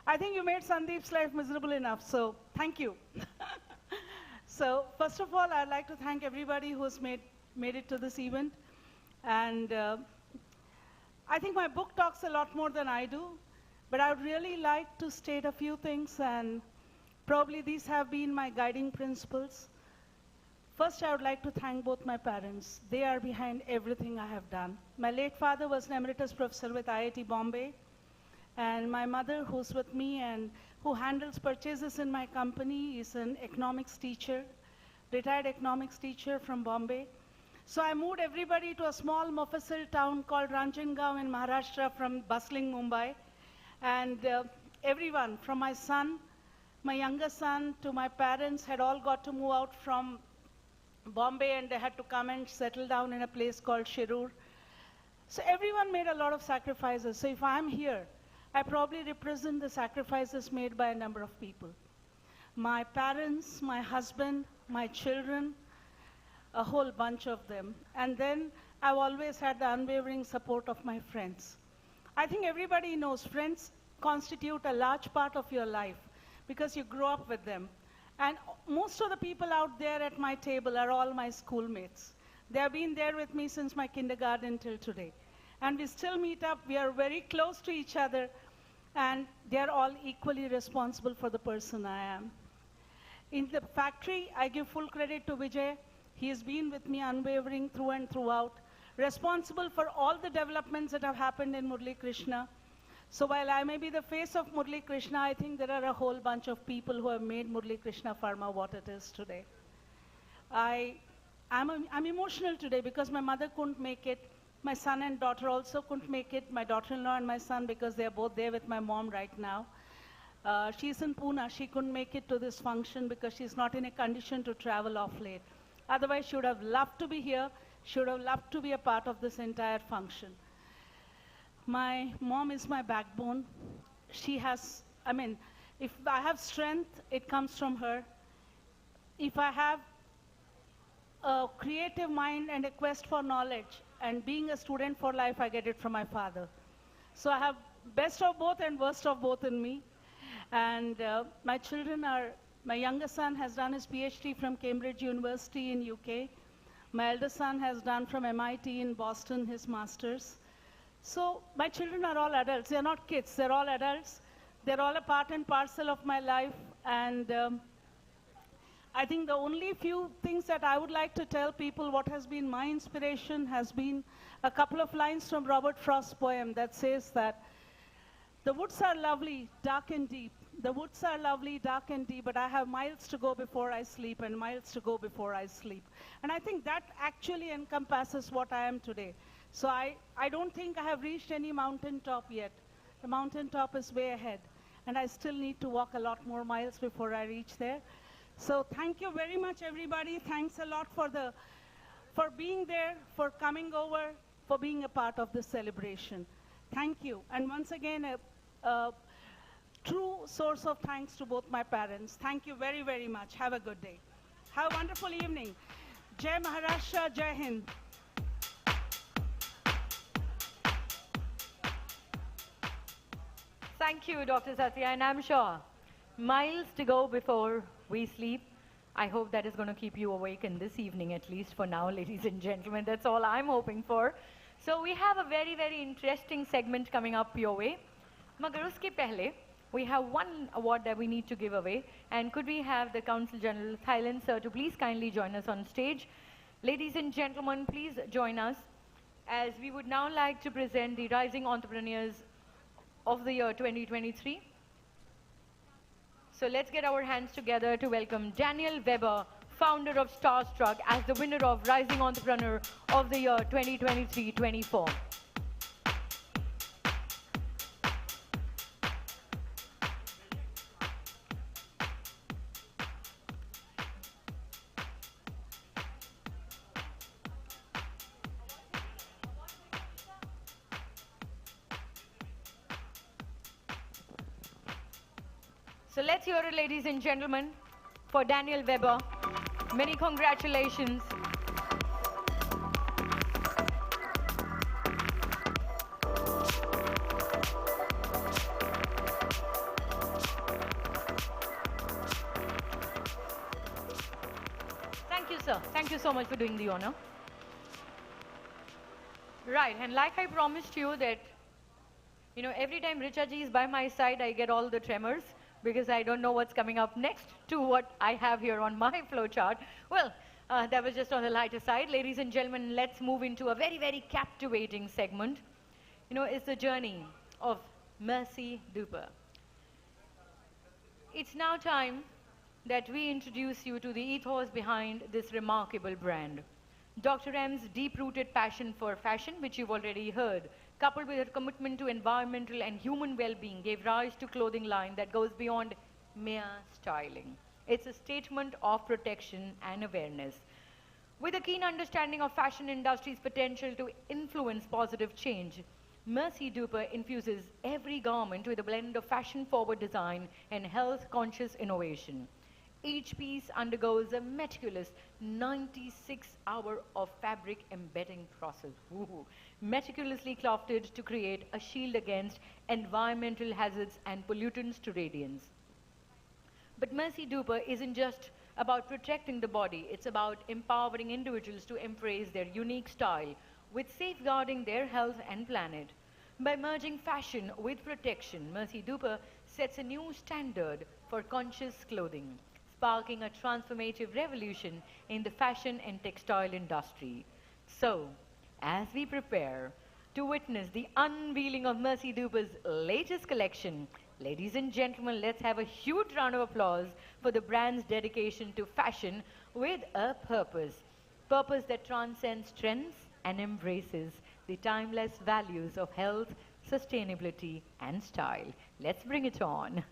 [SPEAKER 13] I think you made Sandeep's life miserable enough, so thank you. So first of all, I'd like to thank everybody who has made it to this event. And I think my book talks a lot more than I do, but I would really like to state a few things, and probably these have been my guiding principles. First, I would like to thank both my parents. They are behind everything I have done. My late father was an emeritus professor with IIT Bombay, and my mother, who's with me and who handles purchases in my company, is an economics teacher, retired economics teacher from Bombay. So I moved everybody to a small Mofussil town called Ranjangaon in Maharashtra from bustling Mumbai. And everyone, from my son, my younger son, to my parents, had all got to move out from Bombay, and they had to come and settle down in a place called Shirur. So everyone made a lot of sacrifices. So if I'm here, I probably represent the sacrifices made by a number of people. My parents, my husband, my children, a whole bunch of them. And then I've always had the unwavering support of my friends. I think everybody knows friends constitute a large part of your life because you grow up with them. And most of the people out there at my table are all my schoolmates. They have been there with me since my kindergarten till today. And we still meet up. We are very close to each other, and they are all equally responsible for the person I am. In the factory, I give full credit to Vijay. He has been with me unwavering through and throughout, responsible for all the developments that have happened in Murali Krishna. So while I may be the face of Murali Krishna, I think there are a whole bunch of people who have made Murali Krishna Pharma what it is today. I'm emotional today because my mother couldn't make it. My son and daughter also couldn't make it, my daughter-in-law and my son, because they're both there with my mom right now. She's in Pune. She couldn't make it to this function because she's not in a condition to travel off late. Otherwise, she would have loved to be here. She would have loved to be a part of this entire function. My mom is my backbone. She has, if I have strength, it comes from her. If I have a creative mind and a quest for knowledge, and being a student for life, I get it from my father. So I have best of both and worst of both in me. And my children are, my younger son has done his PhD from Cambridge University in UK. My elder son has done from MIT in Boston his master's. So my children are all adults. They're not kids, they're all adults. They're all a part and parcel of my life. And I think the only few things that I would like to tell people, what has been my inspiration has been a couple of lines from Robert Frost's poem that says that the woods are lovely, dark and deep. The woods are lovely, dark and deep, but I have miles to go before I sleep and miles to go before I sleep. And I think that actually encompasses what I am today. So I don't think I have reached any mountaintop yet. The mountaintop is way ahead. And I still need to walk a lot more miles before I reach there. So thank you very much, everybody. Thanks a lot for being there, for coming over, for being a part of this celebration. Thank you. And once again, a true source of thanks to both my parents. Thank you very, very much. Have a good day. Have a wonderful evening. Jai Maharashtra, Jai Hind.
[SPEAKER 1] Thank you, Dr. Satya, and I'm sure miles to go before we sleep. I hope that is going to keep you awake in this evening, at least for now, ladies and gentlemen. That's all I'm hoping for. So we have a very, very interesting segment coming up your way. Magar uske pehle, we have one award that we need to give away. And could we have the Council General Thailand, sir, to please kindly join us on stage. Ladies and gentlemen, please join us as we would now like to present the Rising Entrepreneurs of the Year 2023. So let's get our hands together to welcome Daniel Weber, founder of Starstruck, as the winner of Rising Entrepreneur of the Year 2023-24. So let's hear it, ladies and gentlemen, for Daniel Weber. Many congratulations. Thank you, sir. Thank you so much for doing the honor. Right, and like I promised you that, you know, every time Richa ji is by my side, I get all the tremors, because I don't know what's coming up next to what I have here on my flowchart. Well, that was just on the lighter side. Ladies and gentlemen, let's move into a very, very captivating segment. You know, it's the journey of Mercy Duper. It's now time that we introduce you to the ethos behind this remarkable brand. Dr. M's deep-rooted passion for fashion, which you've already heard, coupled with her commitment to environmental and human well-being, gave rise to clothing line that goes beyond mere styling. It's a statement of protection and awareness. With a keen understanding of fashion industry's potential to influence positive change, Mercy Duper infuses every garment with a blend of fashion-forward design and health-conscious innovation. Each piece undergoes a meticulous 96-hour of fabric embedding process, meticulously crafted to create a shield against environmental hazards and pollutants to radiance. But Mercy Duper isn't just about protecting the body, it's about empowering individuals to embrace their unique style with safeguarding their health and planet. By merging fashion with protection, Mercy Duper sets a new standard for conscious clothing, sparking a transformative revolution in the fashion and textile industry. So, as we prepare to witness the unveiling of Mercy Duper's latest collection, ladies and gentlemen, let's have a huge round of applause for the brand's dedication to fashion with a purpose. Purpose that transcends trends and embraces the timeless values of health, sustainability, and style. Let's bring it on.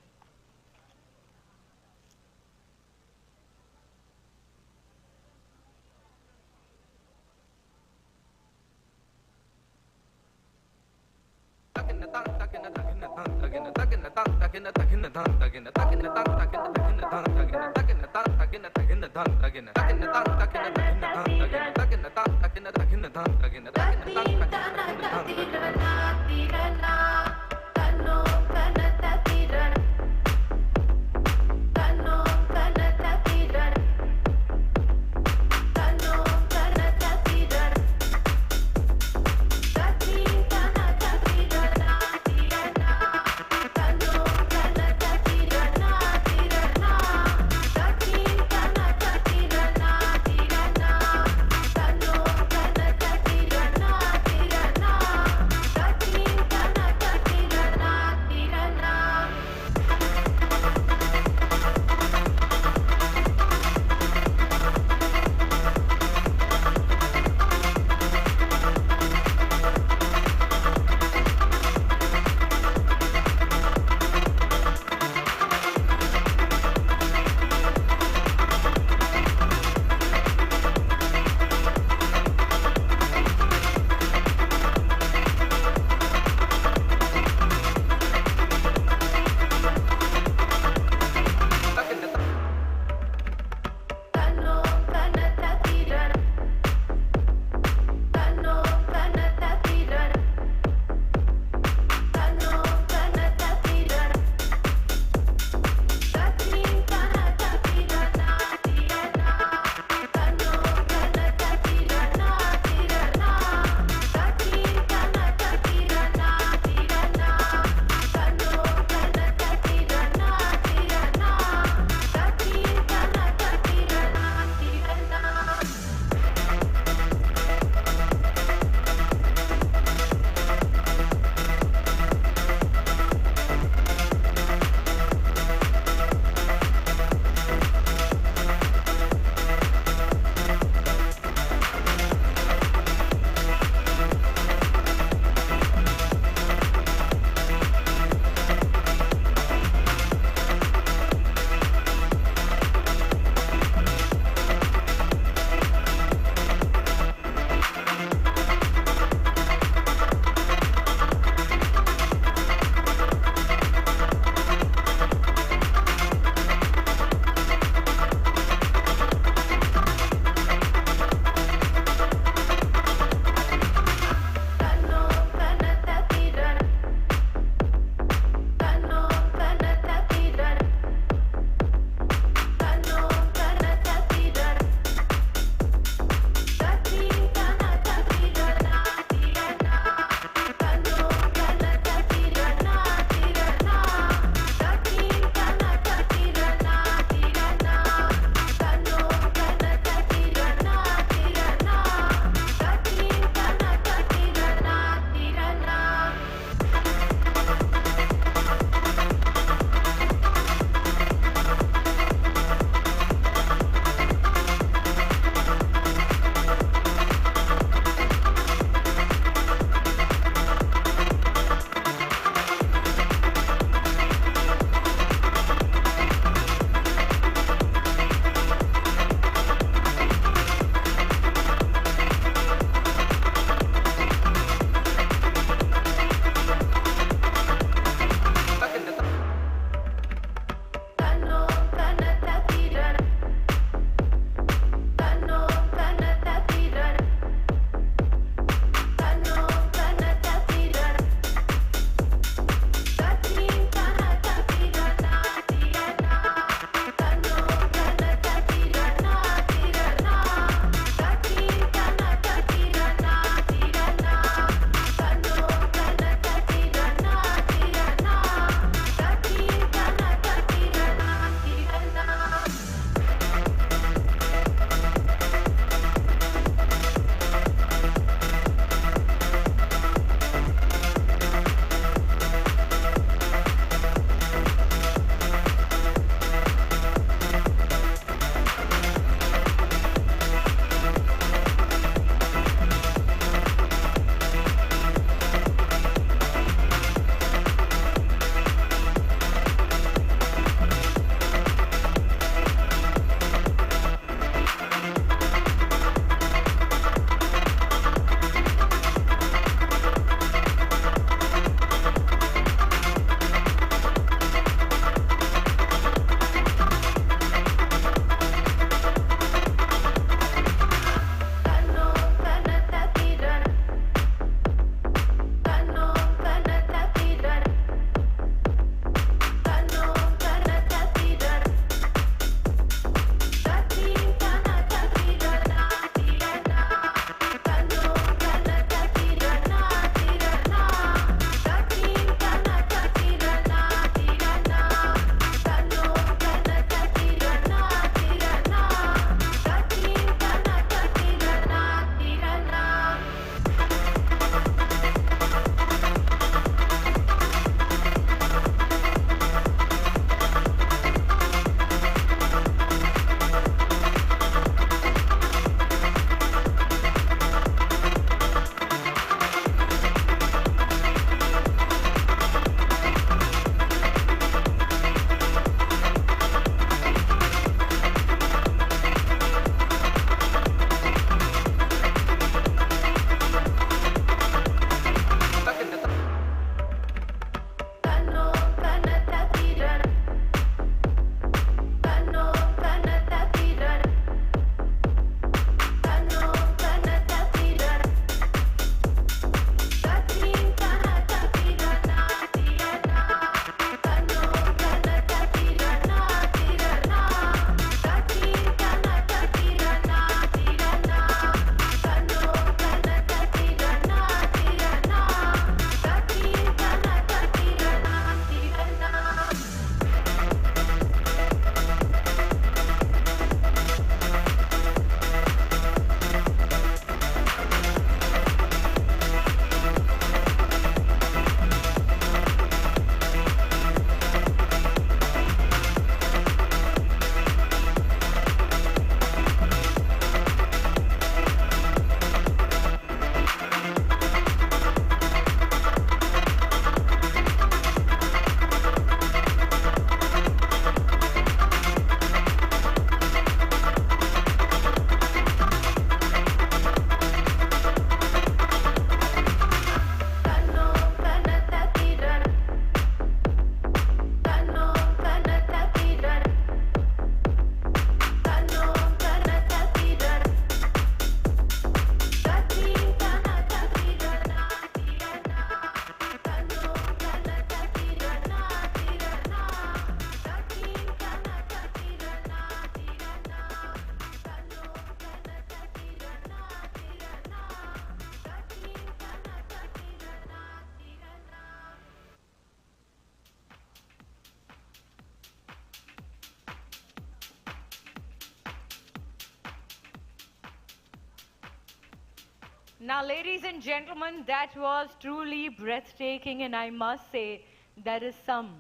[SPEAKER 1] Now, ladies and gentlemen, that was truly breathtaking, and I must say, there is some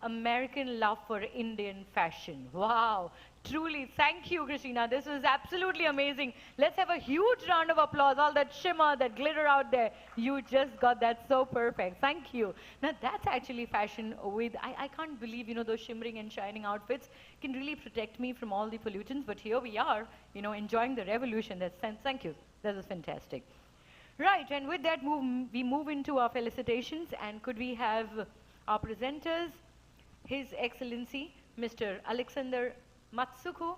[SPEAKER 1] American love for Indian fashion. Wow. Truly, thank you, Christina. This was absolutely amazing. Let's have a huge round of applause. All that shimmer, that glitter out there. You just got that so perfect. Thank you. Now, that's actually fashion with, I can't believe, those shimmering and shining outfits can really protect me from all the pollutants. But here we are, enjoying the revolution. Thank you. That was fantastic. Right, and with that, we move into our felicitations. And could we have our presenters, His Excellency, Mr. Alexander Matsuko,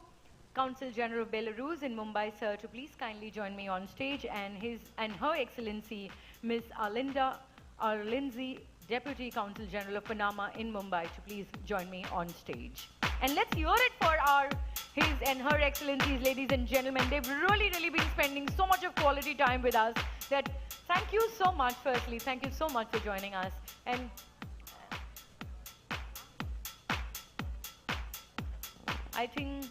[SPEAKER 1] Consul General of Belarus in Mumbai, sir, to please kindly join me on stage, and Her Excellency, Ms. Arlinda Arlinzi, Deputy Consul General of Panama in Mumbai, to please join me on stage. And let's hear it for our His and Her Excellencies, ladies and gentlemen. They've really been spending so much of quality time with us that thank you so much, firstly. Thank you so much for joining us. And I think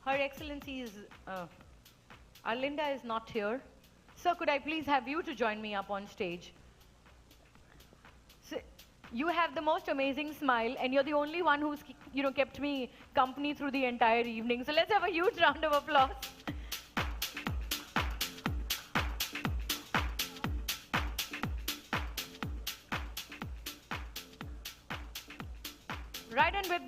[SPEAKER 1] Her Excellency is, Arlinda is not here. So could I please have you to join me up on stage? So, you have the most amazing smile, and you're the only one who's, kept me company through the entire evening. So let's have a huge round of applause. Right, and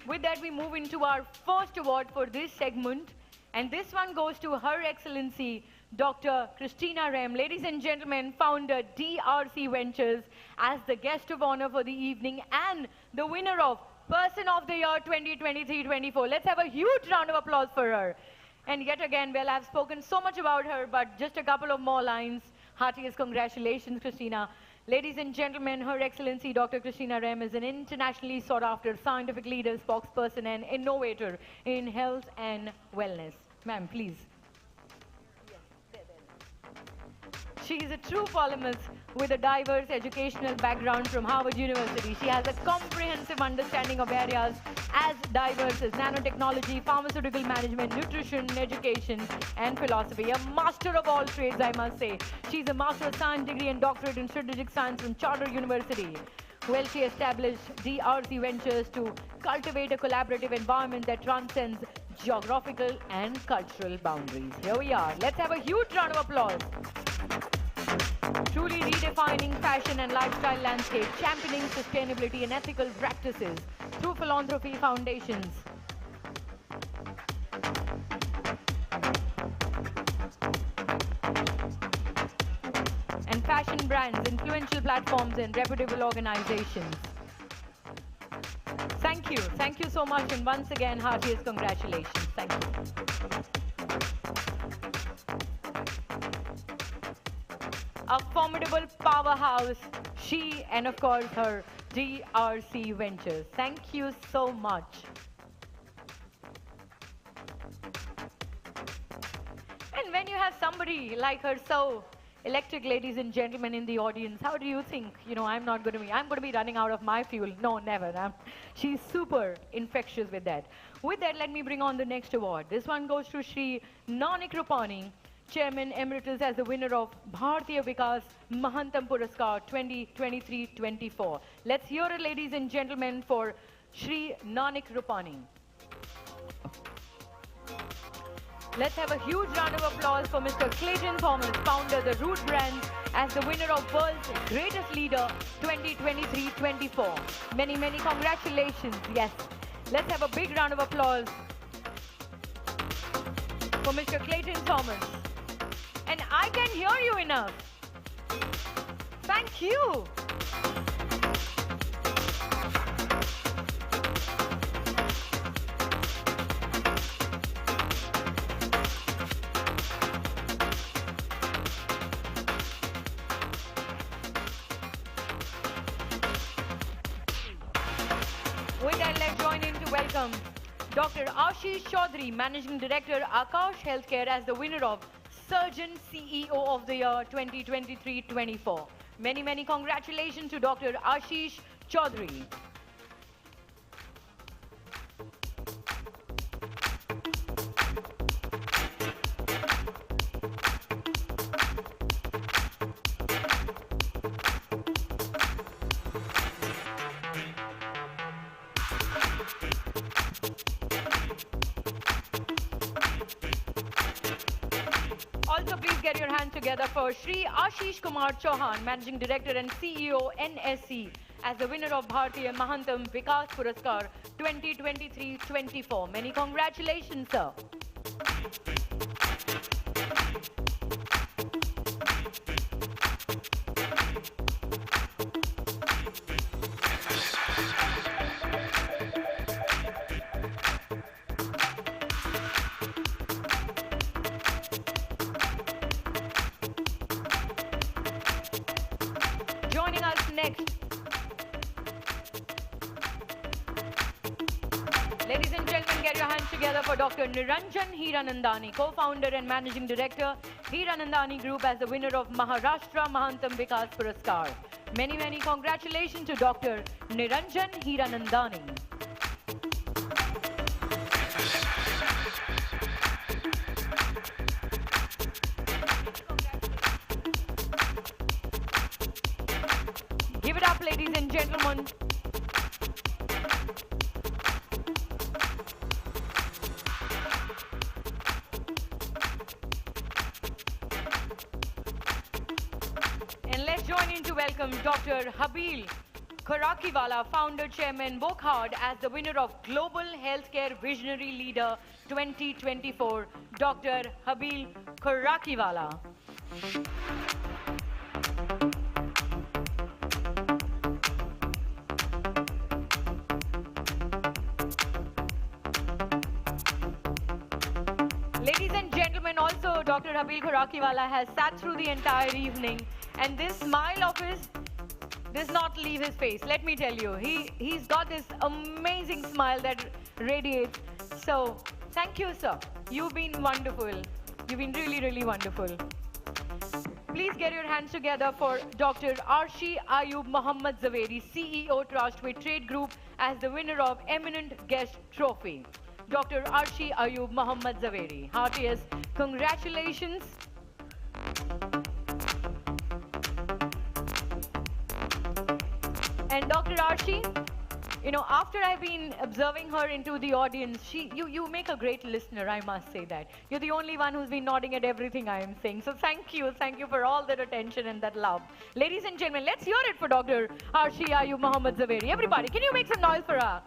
[SPEAKER 1] with that, we move into our first award for this segment. And this one goes to Her Excellency, Dr. Christina Rem, ladies and gentlemen, founder DRC Ventures, as the guest of honor for the evening and the winner of Person of the Year 2023-24. Let's have a huge round of applause for her. And yet again, well, I've spoken so much about her, but just a couple of more lines. Heartiest congratulations, Christina. Ladies and gentlemen, Her Excellency Dr. Christina Rem is an internationally sought-after scientific leader, spokesperson, and innovator in health and wellness. Ma'am, please. She is a true polymath with a diverse educational background from Harvard University. She has a comprehensive understanding of areas as diverse as nanotechnology, pharmaceutical management, nutrition, education, and philosophy. A master of all trades, I must say. She's a Master of Science degree and doctorate in strategic science from Charter University. Well, she established DRC Ventures to cultivate a collaborative environment that transcends geographical and cultural boundaries. Here we are. Let's have a huge round of applause. Truly redefining fashion and lifestyle landscape, championing sustainability and ethical practices through philanthropy foundations. And fashion brands, influential platforms, and reputable organizations. Thank you. Thank you so much. And once again, heartiest congratulations. Thank you. A formidable powerhouse, she and of course her DRC Ventures. Thank you so much. And when you have somebody like her so electric, ladies and gentlemen in the audience, how do you think, I'm going to be running out of my fuel? No, never. She's super infectious with that. With that, let me bring on the next award. This one goes to Shri Nanik Rupani, Chairman Emeritus, as the winner of Bharatiya Vikas Mahantam Puraskar 2023-24. Let's hear it, ladies and gentlemen, for Shri Nanik Rupani. Let's have a huge round of applause for Mr. Clayton Thomas, founder of the Root Brands, as the winner of World's Greatest Leader 2023-24. Many, many congratulations. Yes. Let's have a big round of applause for Mr. Clayton Thomas. And I can hear you enough. Thank you. With that, let's join in to welcome Dr. Ashish Chaudhary, Managing Director, Akash Healthcare, as the winner of Surgeon CEO of the Year 2023-24. Many, many congratulations to Dr. Ashish Chaudhary. Also, please get your hands together for Shri Ashish Kumar Chauhan, Managing Director and CEO, NSC, as the winner of Bharatiya Mahantam Vikas Puraskar 2023-24. Many congratulations, sir. Joining us next, ladies and gentlemen, get your hands together for Dr. Niranjan Hiranandani, co-founder and managing director, Hiranandani Group, as the winner of Maharashtra Mahantam Vikas Puraskar. Many, many congratulations to Dr. Niranjan Hiranandani. Give it up, ladies and gentlemen. And let's join in to welcome Dr. Habil Khurakiwala, founder, chairman, work hard, as the winner of Global Healthcare Visionary Leader 2024. Dr. Habil Khurakiwala. Ladies and gentlemen, also Dr. Habil Khurakiwala has sat through the entire evening, and this smile of his does not leave his face. Let me tell you, he's got this amazing smile that radiates. So thank you, sir. You've been wonderful. You've been really, really wonderful. Please get your hands together for Dr. Arshi Ayub Muhammad Zaveri, CEO Trust with Trade Group, as the winner of Eminent Guest Trophy. Dr. Arshi Ayub Muhammad Zaveri. Heartiest congratulations. And Dr. Arshi, you know, after I've been observing her into the audience, you make a great listener, I must say that. You're the only one who's been nodding at everything I am saying. So thank you for all that attention and that love. Ladies and gentlemen, let's hear it for Dr. Arshi Ayub Muhammad Zaveri. Everybody, can you make some noise for her?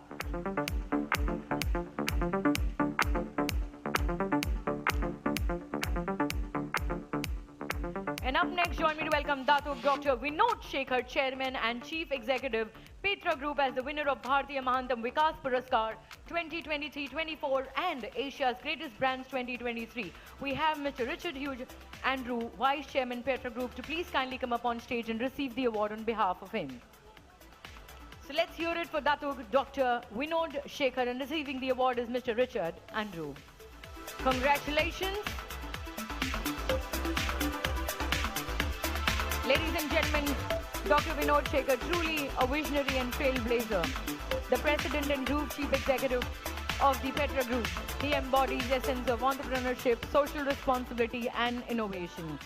[SPEAKER 1] And up next, join me to welcome Datuk Dr. Vinod Shekhar, Chairman and Chief Executive, Petra Group, as the winner of Bharatiya Mahantam Vikas Puraskar 2023-24 and Asia's Greatest Brands 2023. We have Mr. Richard Hughes Andrew, Vice Chairman, Petra Group, to please kindly come up on stage and receive the award on behalf of him. So let's hear it for Datuk Dr. Vinod Shekhar, and receiving the award is Mr. Richard Andrew. Congratulations. Ladies and gentlemen, Dr. Vinod Shekhar, truly a visionary and trailblazer. The President and Group Chief Executive of the Petra Group. He embodies the essence of entrepreneurship, social responsibility and innovation.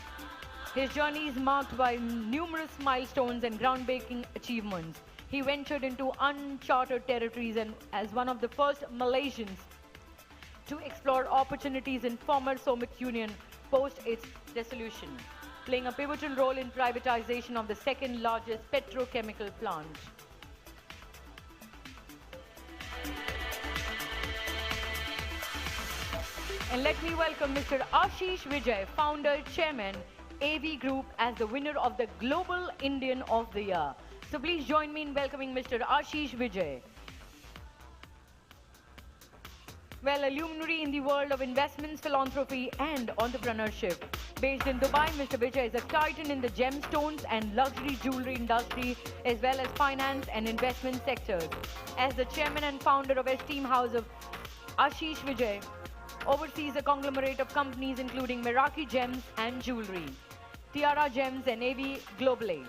[SPEAKER 1] His journey is marked by numerous milestones and groundbreaking achievements. He ventured into uncharted territories and as one of the first Malaysians to explore opportunities in former Soviet Union post its dissolution, playing a pivotal role in privatization of the second largest petrochemical plant. And let me welcome Mr. Ashish Vijay, founder, chairman, AV Group, as the winner of the Global Indian of the Year. So please join me in welcoming Mr. Ashish Vijay. Well, a luminary in the world of investments, philanthropy and entrepreneurship. Based in Dubai, Mr. Vijay is a titan in the gemstones and luxury jewelry industry, as well as finance and investment sectors. As the chairman and founder of esteemed house of Ashish Vijay, oversees a conglomerate of companies including Meraki Gems and Jewelry, Tiara Gems and AV Globally,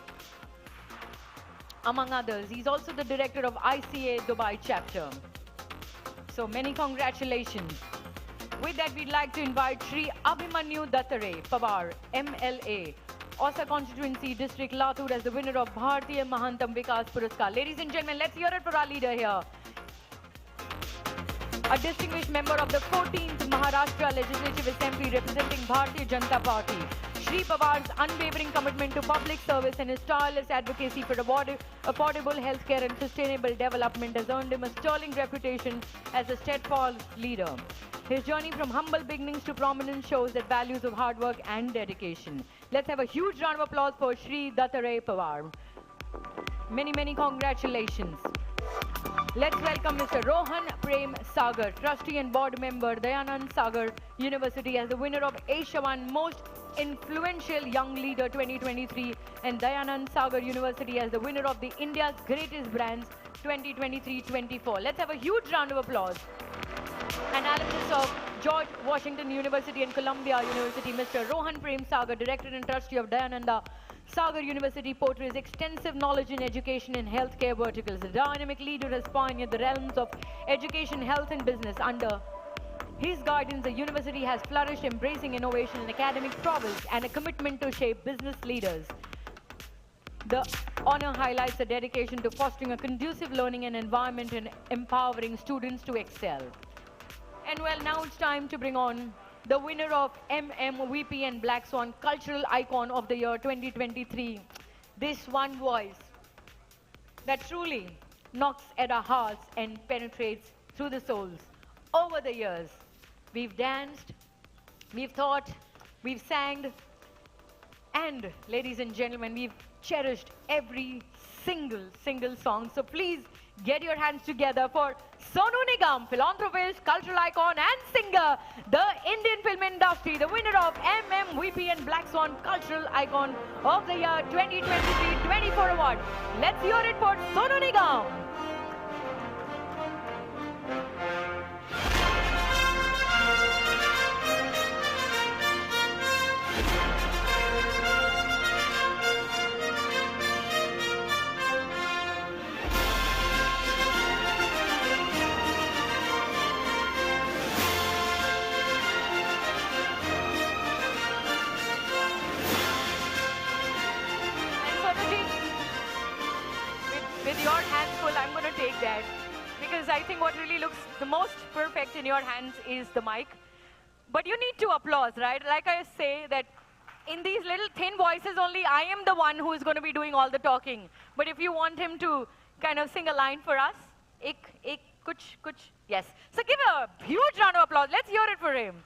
[SPEAKER 1] among others. He's also the director of ICA Dubai chapter. So many congratulations. With that, we'd like to invite Shri Abhimanyu Dattare Pawar, MLA, Osa Constituency, District Latur, as the winner of Bharatiya Mahantam Vikas Puraskar. Ladies and gentlemen, let's hear it for our leader here. a distinguished member of the 14th Maharashtra Legislative Assembly representing Bharatiya Janata Party. Shri Pawar's unwavering commitment to public service and his tireless advocacy for affordable healthcare and sustainable development has earned him a sterling reputation as a steadfast leader. His journey from humble beginnings to prominence shows that values of hard work and dedication. Let's have a huge round of applause for Shri Dattare Pawar. Many, many congratulations. Let's welcome Mr. Rohan Prem Sagar, Trustee and Board Member, Dayanand Sagar University, as the winner of Asiaone Most Influential Young Leader 2023 and Dayanand Sagar University as the winner of the India's Greatest Brands 2023-24. Let's have a huge round of applause. An alumnus of George Washington University and Columbia University, Mr. Rohan Prem Sagar, Director and Trustee of Dayananda Sagar University, portrays extensive knowledge in education and healthcare verticals. A dynamic leader has pioneered the realms of education, health and business. Under his guidance, the university has flourished, embracing innovation and academic prowess and a commitment to shape business leaders. The honor highlights the dedication to fostering a conducive learning and environment and empowering students to excel. And well, now it's time to bring on the winner of MMVP and Black Swan Cultural Icon of the Year 2023. This one voice that truly knocks at our hearts and penetrates through the souls. Over the years, we've danced, we've thought, we've sang, and ladies and gentlemen, we've cherished every single song. So please get your hands together for Sonu Nigam, philanthropist, cultural icon and singer, the Indian film industry, the winner of MMVP and Black Swan Cultural Icon of the Year 2023-24 award. Let's hear it for Sonu Nigam. With your hands full, I'm going to take that, because I think what really looks the most perfect in your hands is the mic. But you need to applause, right? Like I say that in these little thin voices only, I am the one who is going to be doing all the talking. But if you want him to kind of sing a line for us, ek, kuch, yes. So give a huge round of applause. Let's hear it for him.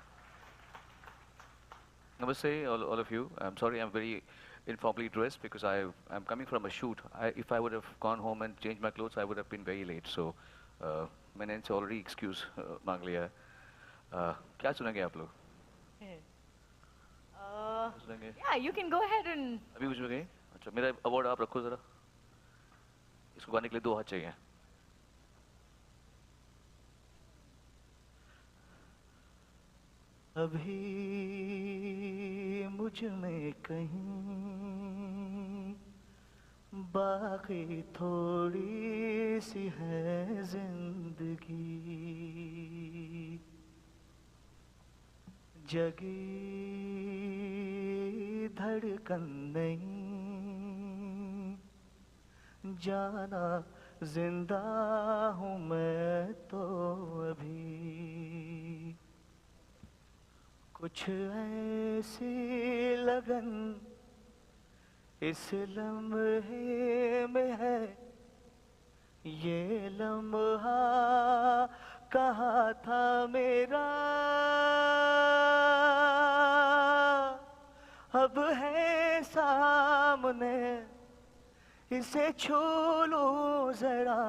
[SPEAKER 15] Namaste, all of you. I'm sorry I'm very informally dressed because I'm coming from a shoot. If I would have gone home and changed my clothes, I would have been very late. So, मैंने इनसे already excuse मांग लिया है. क्या सुनेंगे आप लोग?
[SPEAKER 1] Yeah, you can go ahead and.
[SPEAKER 15] अभी कुछ सुनेंगे? अच्छा, मेरा award आप रखो जरा. इसको गाने के लिए 2 हाथ चाहिए. अभी मुझ में कहीं बाकी थोड़ी सी है जिंदगी, जगी धड़कन नहीं, जाना जिंदा हूँ मैं तो अभी, कुछ ऐसी लगन इस लम्हे में है, ये लम्हा कहाँ था मेरा, अब है सामने, इसे छू लूं जरा,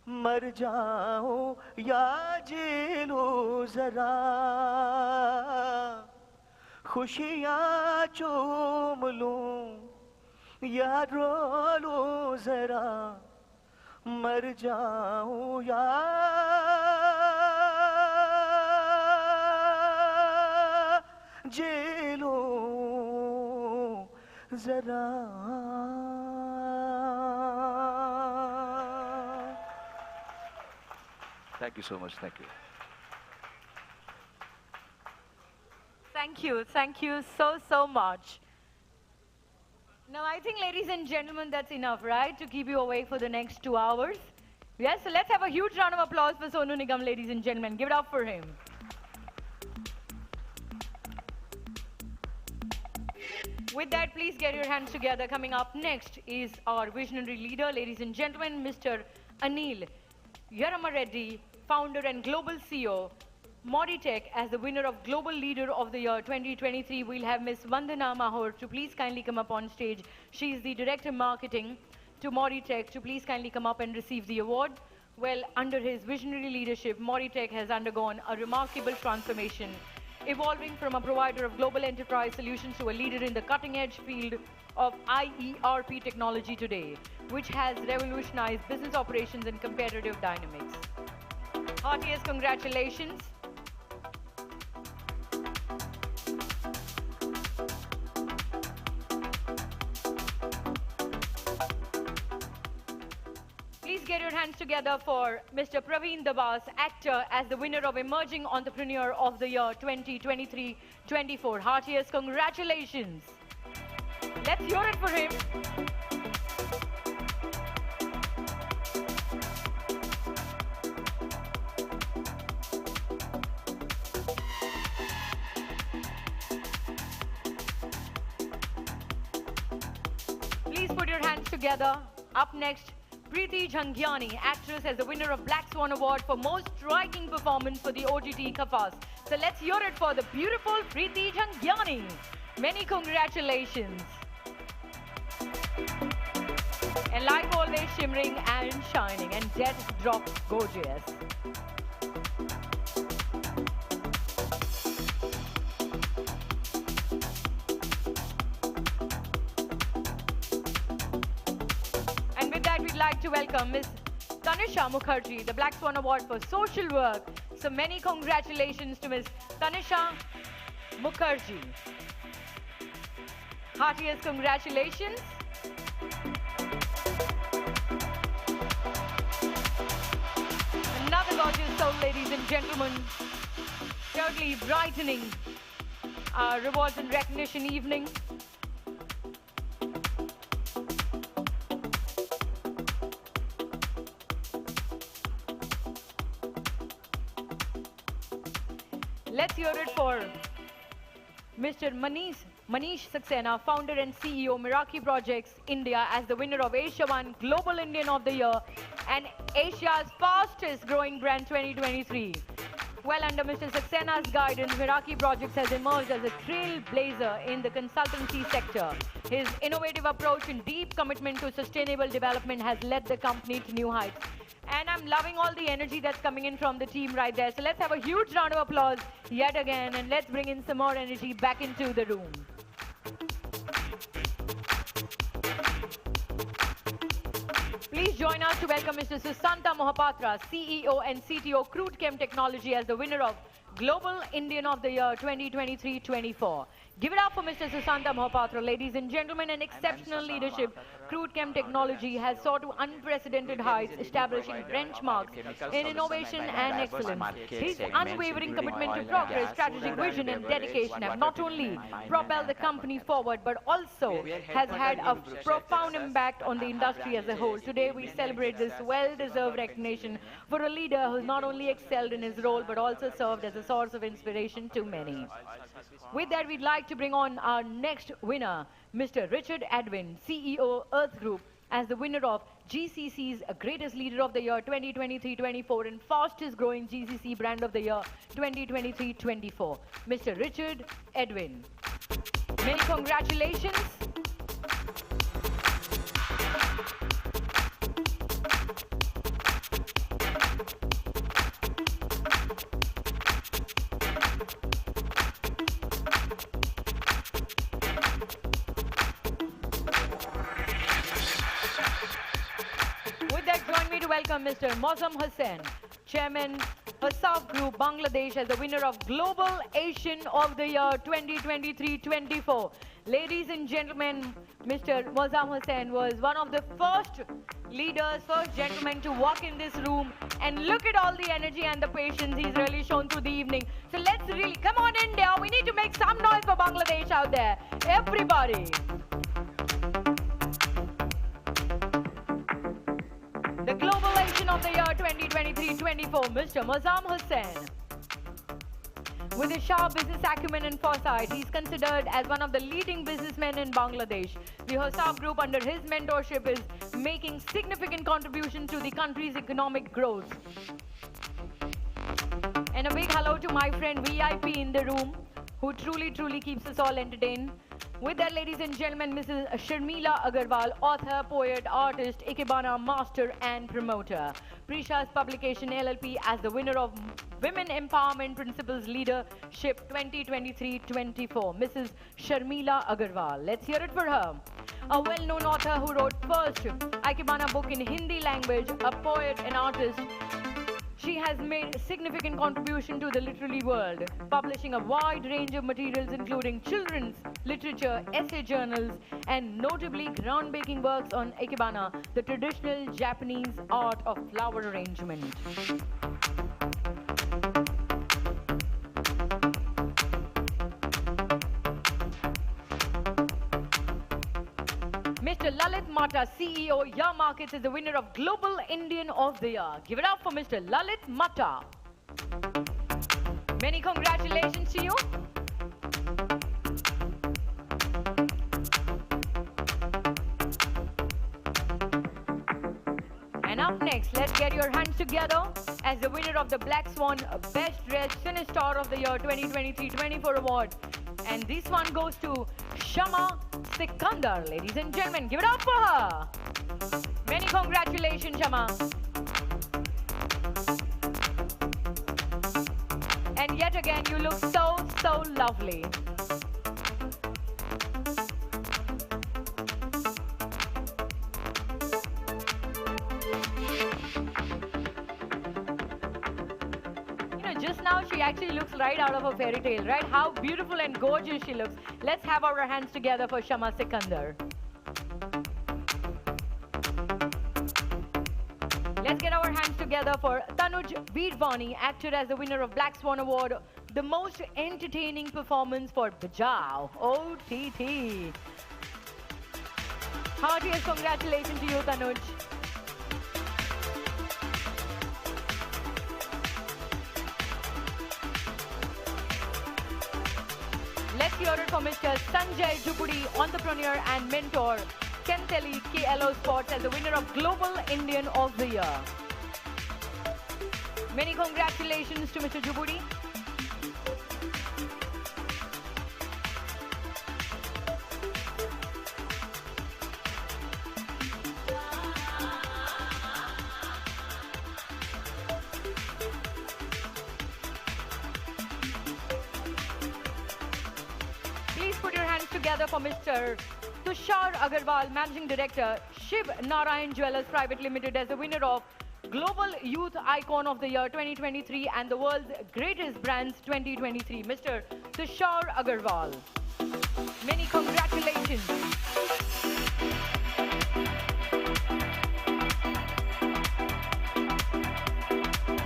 [SPEAKER 15] मर जाऊं या जी लूं जरा, खुशियाँ चूम लूं या रो लूं जरा, मर जाऊं या जी लूं जरा. Thank you so much. Thank you.
[SPEAKER 1] Thank you so much. Now I think, ladies and gentlemen, that's enough, right? To keep you awake for the next 2 hours. Yes, so let's have a huge round of applause for Sonu Nigam, ladies and gentlemen. Give it up for him. With that, please get your hands together. Coming up next is our visionary leader, ladies and gentlemen, Mr. Anil Yaramareddy, founder and global CEO, Moditech, as the winner of Global Leader of the Year 2023. We'll have Ms. Vandana Mahor to please kindly come up on stage. She is the Director Marketing to Moditech to please kindly come up and receive the award. Well, under his visionary leadership, Moditech has undergone a remarkable transformation, evolving from a provider of global enterprise solutions to a leader in the cutting-edge field of IERP technology today, which has revolutionized business operations and competitive dynamics. Heartiest congratulations. Please get your hands together for Mr. Praveen Dabas, actor, as the winner of Emerging Entrepreneur of the Year 2023-24. Heartiest congratulations. Let's hear it for him. Please put your hands together. Up next, Preeti Jhangiani, actress, as the winner of Black Swan Award for most striking performance for the OGT Kapas. So let's hear it for the beautiful Preeti Jhangiani. Many congratulations. And like always, shimmering and shining and dead drop gorgeous. We'd like to welcome Ms. Tanisha Mukherjee, the Black Swan Award for Social Work. So many congratulations to Ms. Tanisha Mukherjee. Heartiest congratulations. Another gorgeous soul, ladies and gentlemen, totally brightening our rewards and recognition evening. Let's hear it for Mr. Manish Saxena, founder and CEO, Meraki Projects India, as the winner of Asiaone Global Indian of the Year and Asia's fastest growing brand 2023. Well, under Mr. Saxena's guidance, Meraki Projects has emerged as a trailblazer in the consultancy sector. His innovative approach and deep commitment to sustainable development has led the company to new heights. And I'm loving all the energy that's coming in from the team right there. So let's have a huge round of applause yet again, and let's bring in some more energy back into the room. Please join us to welcome Mr. Susanta Mohapatra, CEO and CTO, Crude Chem Technology, as the winner of Global Indian of the Year 2023-24. Give it up for Mr. Susanta Mohapatra. Ladies and gentlemen, an exceptional leadership. Crude Chem Technology has soared to unprecedented heights, establishing benchmarks in innovation and excellence. His unwavering commitment to progress, strategic vision and dedication have not only propelled the company forward, but also has had a profound impact on the industry as a whole. Today, we celebrate this well-deserved recognition for a leader who's not only excelled in his role, but also served as a source of inspiration to many. With that, we'd like to bring on our next winner, Mr. Richard Edwin, CEO, Earth Group, as the winner of GCC's Greatest Leader of the Year 2023-24 and fastest growing GCC Brand of the Year 2023-24. Mr. Richard Edwin. Many congratulations. Welcome Mr. Mozam Hussain, Chairman, Hasaf Group, Bangladesh, as the winner of Global Asian of the Year 2023-24. Ladies and gentlemen, Mr. Mozam Hussain was one of the first leaders, first gentlemen to walk in this room, and look at all the energy and the patience he's really shown through the evening. So let's really, come on India, we need to make some noise for Bangladesh out there. Everybody. The Global Asian of the Year 2023-24, Mr. Mazam Hussain. With his sharp business acumen and foresight, he is considered as one of the leading businessmen in Bangladesh. The Hossab Group, under his mentorship, is making significant contribution to the country's economic growth. And a big hello to my friend VIP in the room, who truly keeps us all entertained. With that, ladies and gentlemen, Mrs. Sharmila Agarwal, author, poet, artist, Ikebana master and promoter. Prisha's Publication LLP as the winner of Women Empowerment Principles Leadership 2023-24, Mrs. Sharmila Agarwal. Let's hear it for her. A well-known author who wrote first Ikebana book in Hindi language, a poet and artist. She has made a significant contribution to the literary world, publishing a wide range of materials including children's literature, essay journals, and notably groundbreaking works on Ikebana, the traditional Japanese art of flower arrangement. Mr. Lalit Mata, CEO, Ya Markets, is the winner of Global Indian of the Year. Give it up for Mr. Lalit Mata. Many congratulations to you. And up next, let's get your hands together as the winner of the Black Swan Best Dressed Cinestar of the Year 2023-24 award. And this one goes to Shama Sikandar, ladies and gentlemen. Give it up for her. Many congratulations, Shama. And yet again, you look so lovely. Just now she actually looks right out of a fairy tale, right? How beautiful and gorgeous she looks. Let's have our hands together for Shama Sikandar. Let's get our hands together for Tanuj Veervani, actor as the winner of Black Swan Award, the most entertaining performance for Bajao, OTT. Heartiest congratulations to you, Tanuj. Let's hear it for Mr. Sanjay Jupudi, entrepreneur and mentor, Kenteli KLO Sports as the winner of Global Indian of the Year. Many congratulations to Mr. Jupudi. Together for Mr. Tushar Agarwal, Managing Director, Shiv Narayan Jewellers Private Limited, as the winner of Global Youth Icon of the Year 2023 and the World's Greatest Brands 2023, Mr. Tushar Agarwal. Many congratulations.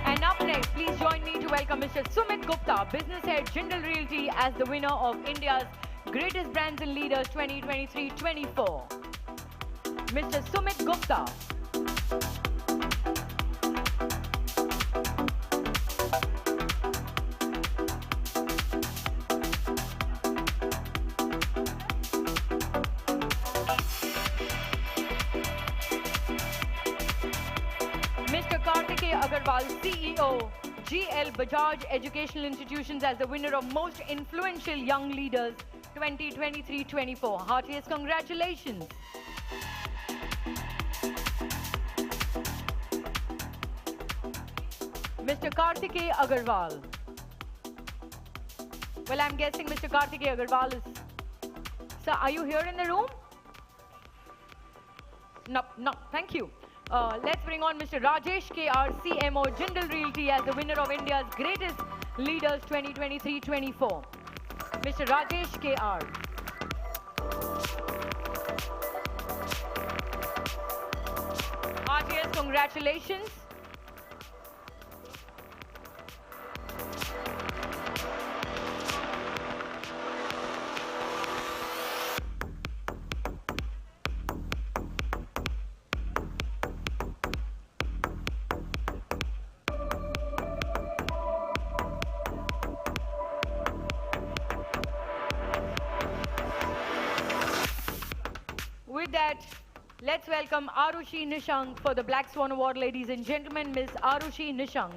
[SPEAKER 1] And up next, please join me to welcome Mr. Sumit Gupta, Business Head, Jindal Realty, as the winner of India's Greatest Brands and Leaders 2023-24. Mr. Sumit Gupta. Mr. Kartikeya Agarwal, CEO, GL Bajaj Educational Institutions, as the winner of Most Influential Young Leaders 2023-24. Heartiest congratulations. Mr. Kartikeya Agarwal. Well, I'm guessing Mr. Kartikeya Agarwal is... Sir, are you here in the room? No, thank you. Let's bring on Mr. Rajesh KR, CMO, Jindal Realty, as the winner of India's Greatest Leaders 2023-24. Mr. Rajesh KR. Heartiest congratulations. that, let's welcome Arushi Nishank for the Black Swan Award, ladies and gentlemen, Miss Arushi Nishank.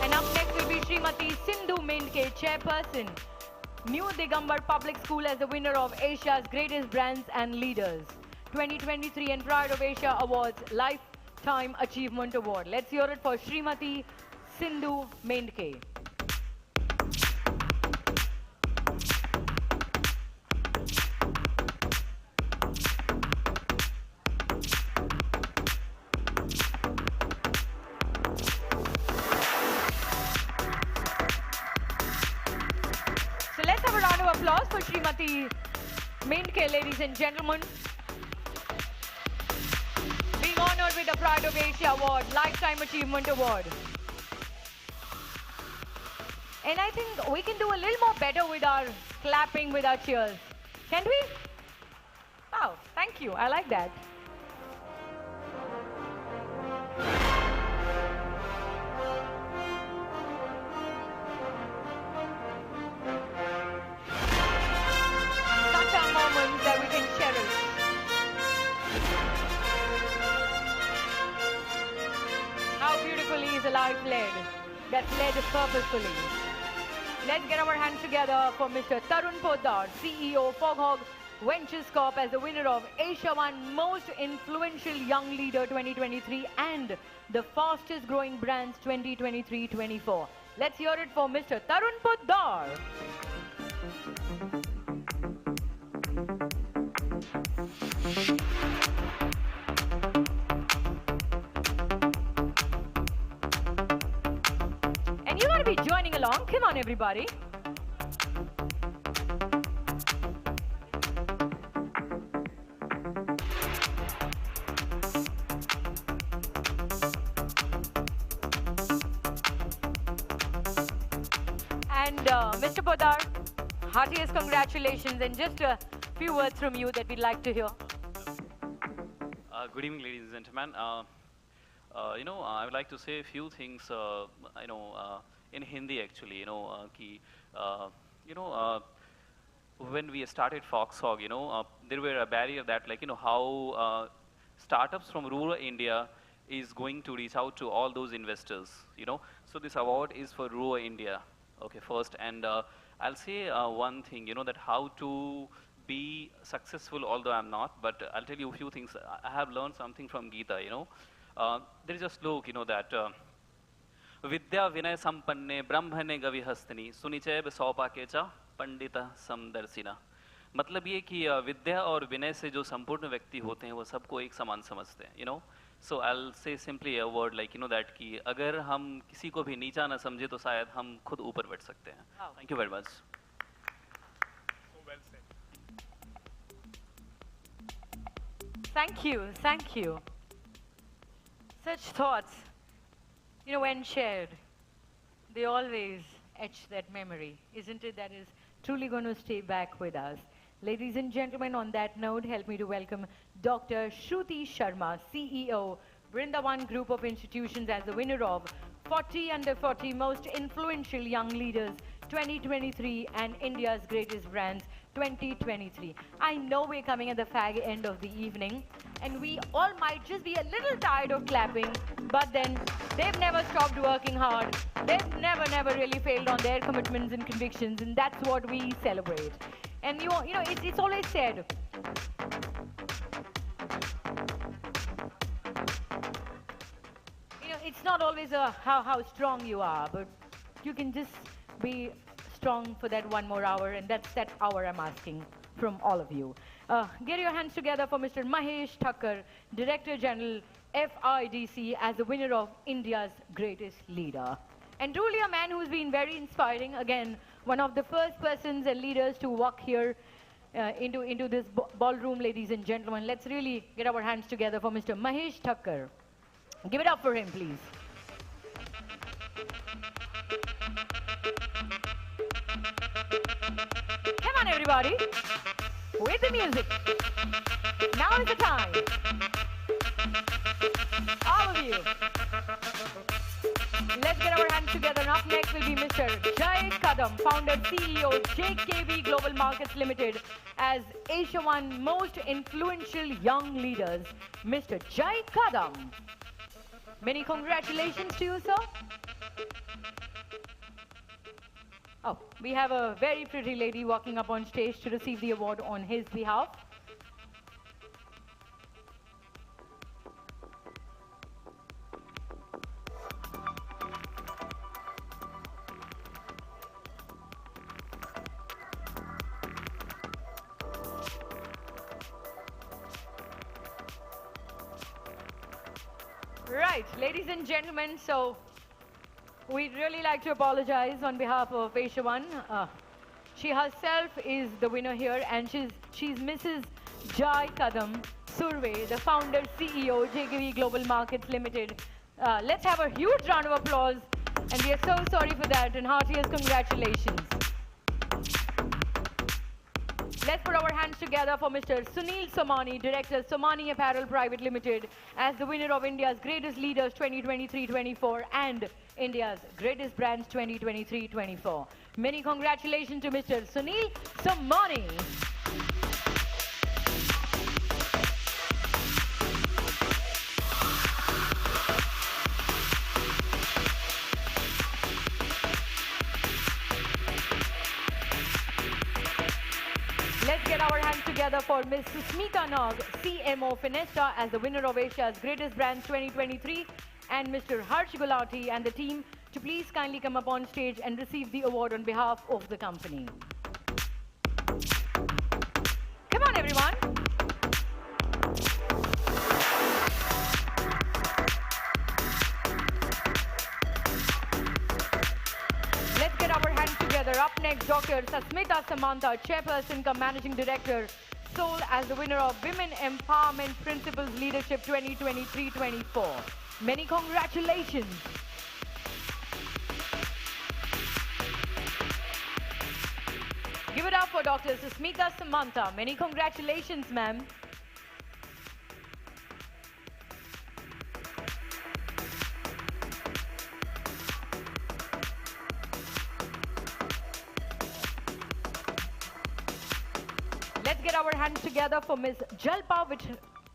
[SPEAKER 1] And up next will be Srimati Sindhu Mendke, Chairperson, New Digambar Public School, as the winner of Asia's Greatest Brands and Leaders 2023 and Pride of Asia Awards Lifetime Achievement Award. Let's hear it for Srimati Sindhu Mendke. So let's have a round of applause for Srimati Mendke, ladies and gentlemen. Being honored with the Pride of Asia Award, Lifetime Achievement Award. And I think we can do a little more better with our clapping, with our cheers. Can we? Oh, thank you. I like that. Such are moments that we can cherish. How beautifully is a life led, that's led purposefully. Let's get our hands together for Mr. Tarun Poddar, CEO, Foghog Ventures Corp, as the winner of Asia One Most Influential Young Leader 2023 and the Fastest Growing Brands 2023-24. Let's hear it for Mr. Tarun Poddar. And you're going to be joining along. Come on, everybody. And Mr. Poddar, heartiest congratulations, and just a few words from you that we'd like to hear.
[SPEAKER 4] Good evening, ladies and gentlemen. I would like to say a few things, in Hindi actually, when we started Foxhog, there were a barrier that, how startups from rural India is going to reach out to all those investors, So this award is for rural India, okay, first. And I'll say one thing, that how to be successful, although I'm not, but I'll tell you a few things. I have learned something from Gita, there is a slok, that Vidya Vinay Sampanne Brahmane Gavihastani Sunicheb Saupakecha Pandita Samdarsina. मतलब ये कि विद्या और विनय से जो संपूर्ण व्यक्ति होते हैं वो सबको एक समान समझते हैं, So I'll say simply a word like that कि अगर हम किसी को भी नीचा ना समझे तो शायद हम खुद ऊपर बैठ सकते हैं. Thank you very much.
[SPEAKER 2] So well said.
[SPEAKER 1] Thank you, thank you. Such thoughts, when shared, they always etch that memory, isn't it? That is truly going to stay back with us. Ladies and gentlemen, on that note, help me to welcome Dr. Shruti Sharma, CEO, Vrindavan Group of Institutions, as the winner of 40 Under 40 Most Influential Young Leaders 2023 and India's Greatest Brands 2023. I know we're coming at the fag end of the evening, and we all might just be a little tired of clapping, but then they've never stopped working hard. They've never really failed on their commitments and convictions, and that's what we celebrate. And it's always said, it's not always how strong you are, but you can just be strong for that one more hour, and that's that hour I'm asking from all of you. Get your hands together for Mr. Mahesh Thakkar, Director General, FIDC, as the winner of India's Greatest Leader. And truly a man who's been very inspiring. Again, one of the first persons and leaders to walk here into this ballroom, ladies and gentlemen. Let's really get our hands together for Mr. Mahesh Thakkar. Give it up for him, please. Come on, everybody. With the music. Now is the time. All of you. Let's get our hands together. And up next will be Mr. Jai Kadam, founder, CEO, JKB Global Markets Limited, as Asiaone most influential young leaders, Mr. Jai Kadam. Many congratulations to you, sir. Oh, we have a very pretty lady walking up on stage to receive the award on his behalf. Right, ladies and gentlemen, so we'd really like to apologize on behalf of Asiaone. She herself is the winner here, and she's Mrs. Jai Kadam Surve, the founder, CEO, JKB Global Markets Limited. Let's have a huge round of applause, and we are so sorry for that, and heartiest congratulations. Let's put our hands together for Mr. Sunil Somani, Director, Somani Apparel Private Limited, as the winner of India's Greatest Leaders 2023-24 and India's Greatest Brands 2023-24. Many congratulations to Mr. Sunil Somani. Let's get our hands together for Ms. Susmita Nag, CMO Finesta, as the winner of Asia's Greatest Brands 2023, and Mr. Harsh Gulati and the team to please kindly come up on stage and receive the award on behalf of the company. Come on, everyone. Let's get our hands together. Up next, Dr. Sasmita Samantha, Chairperson cum Managing Director, Seoul, as the winner of Women Empowerment Principles Leadership 2023-24. Many congratulations. Give it up for Dr. Susmita Samantha. Many congratulations, ma'am. Let's get our hands together for Ms. Jalpa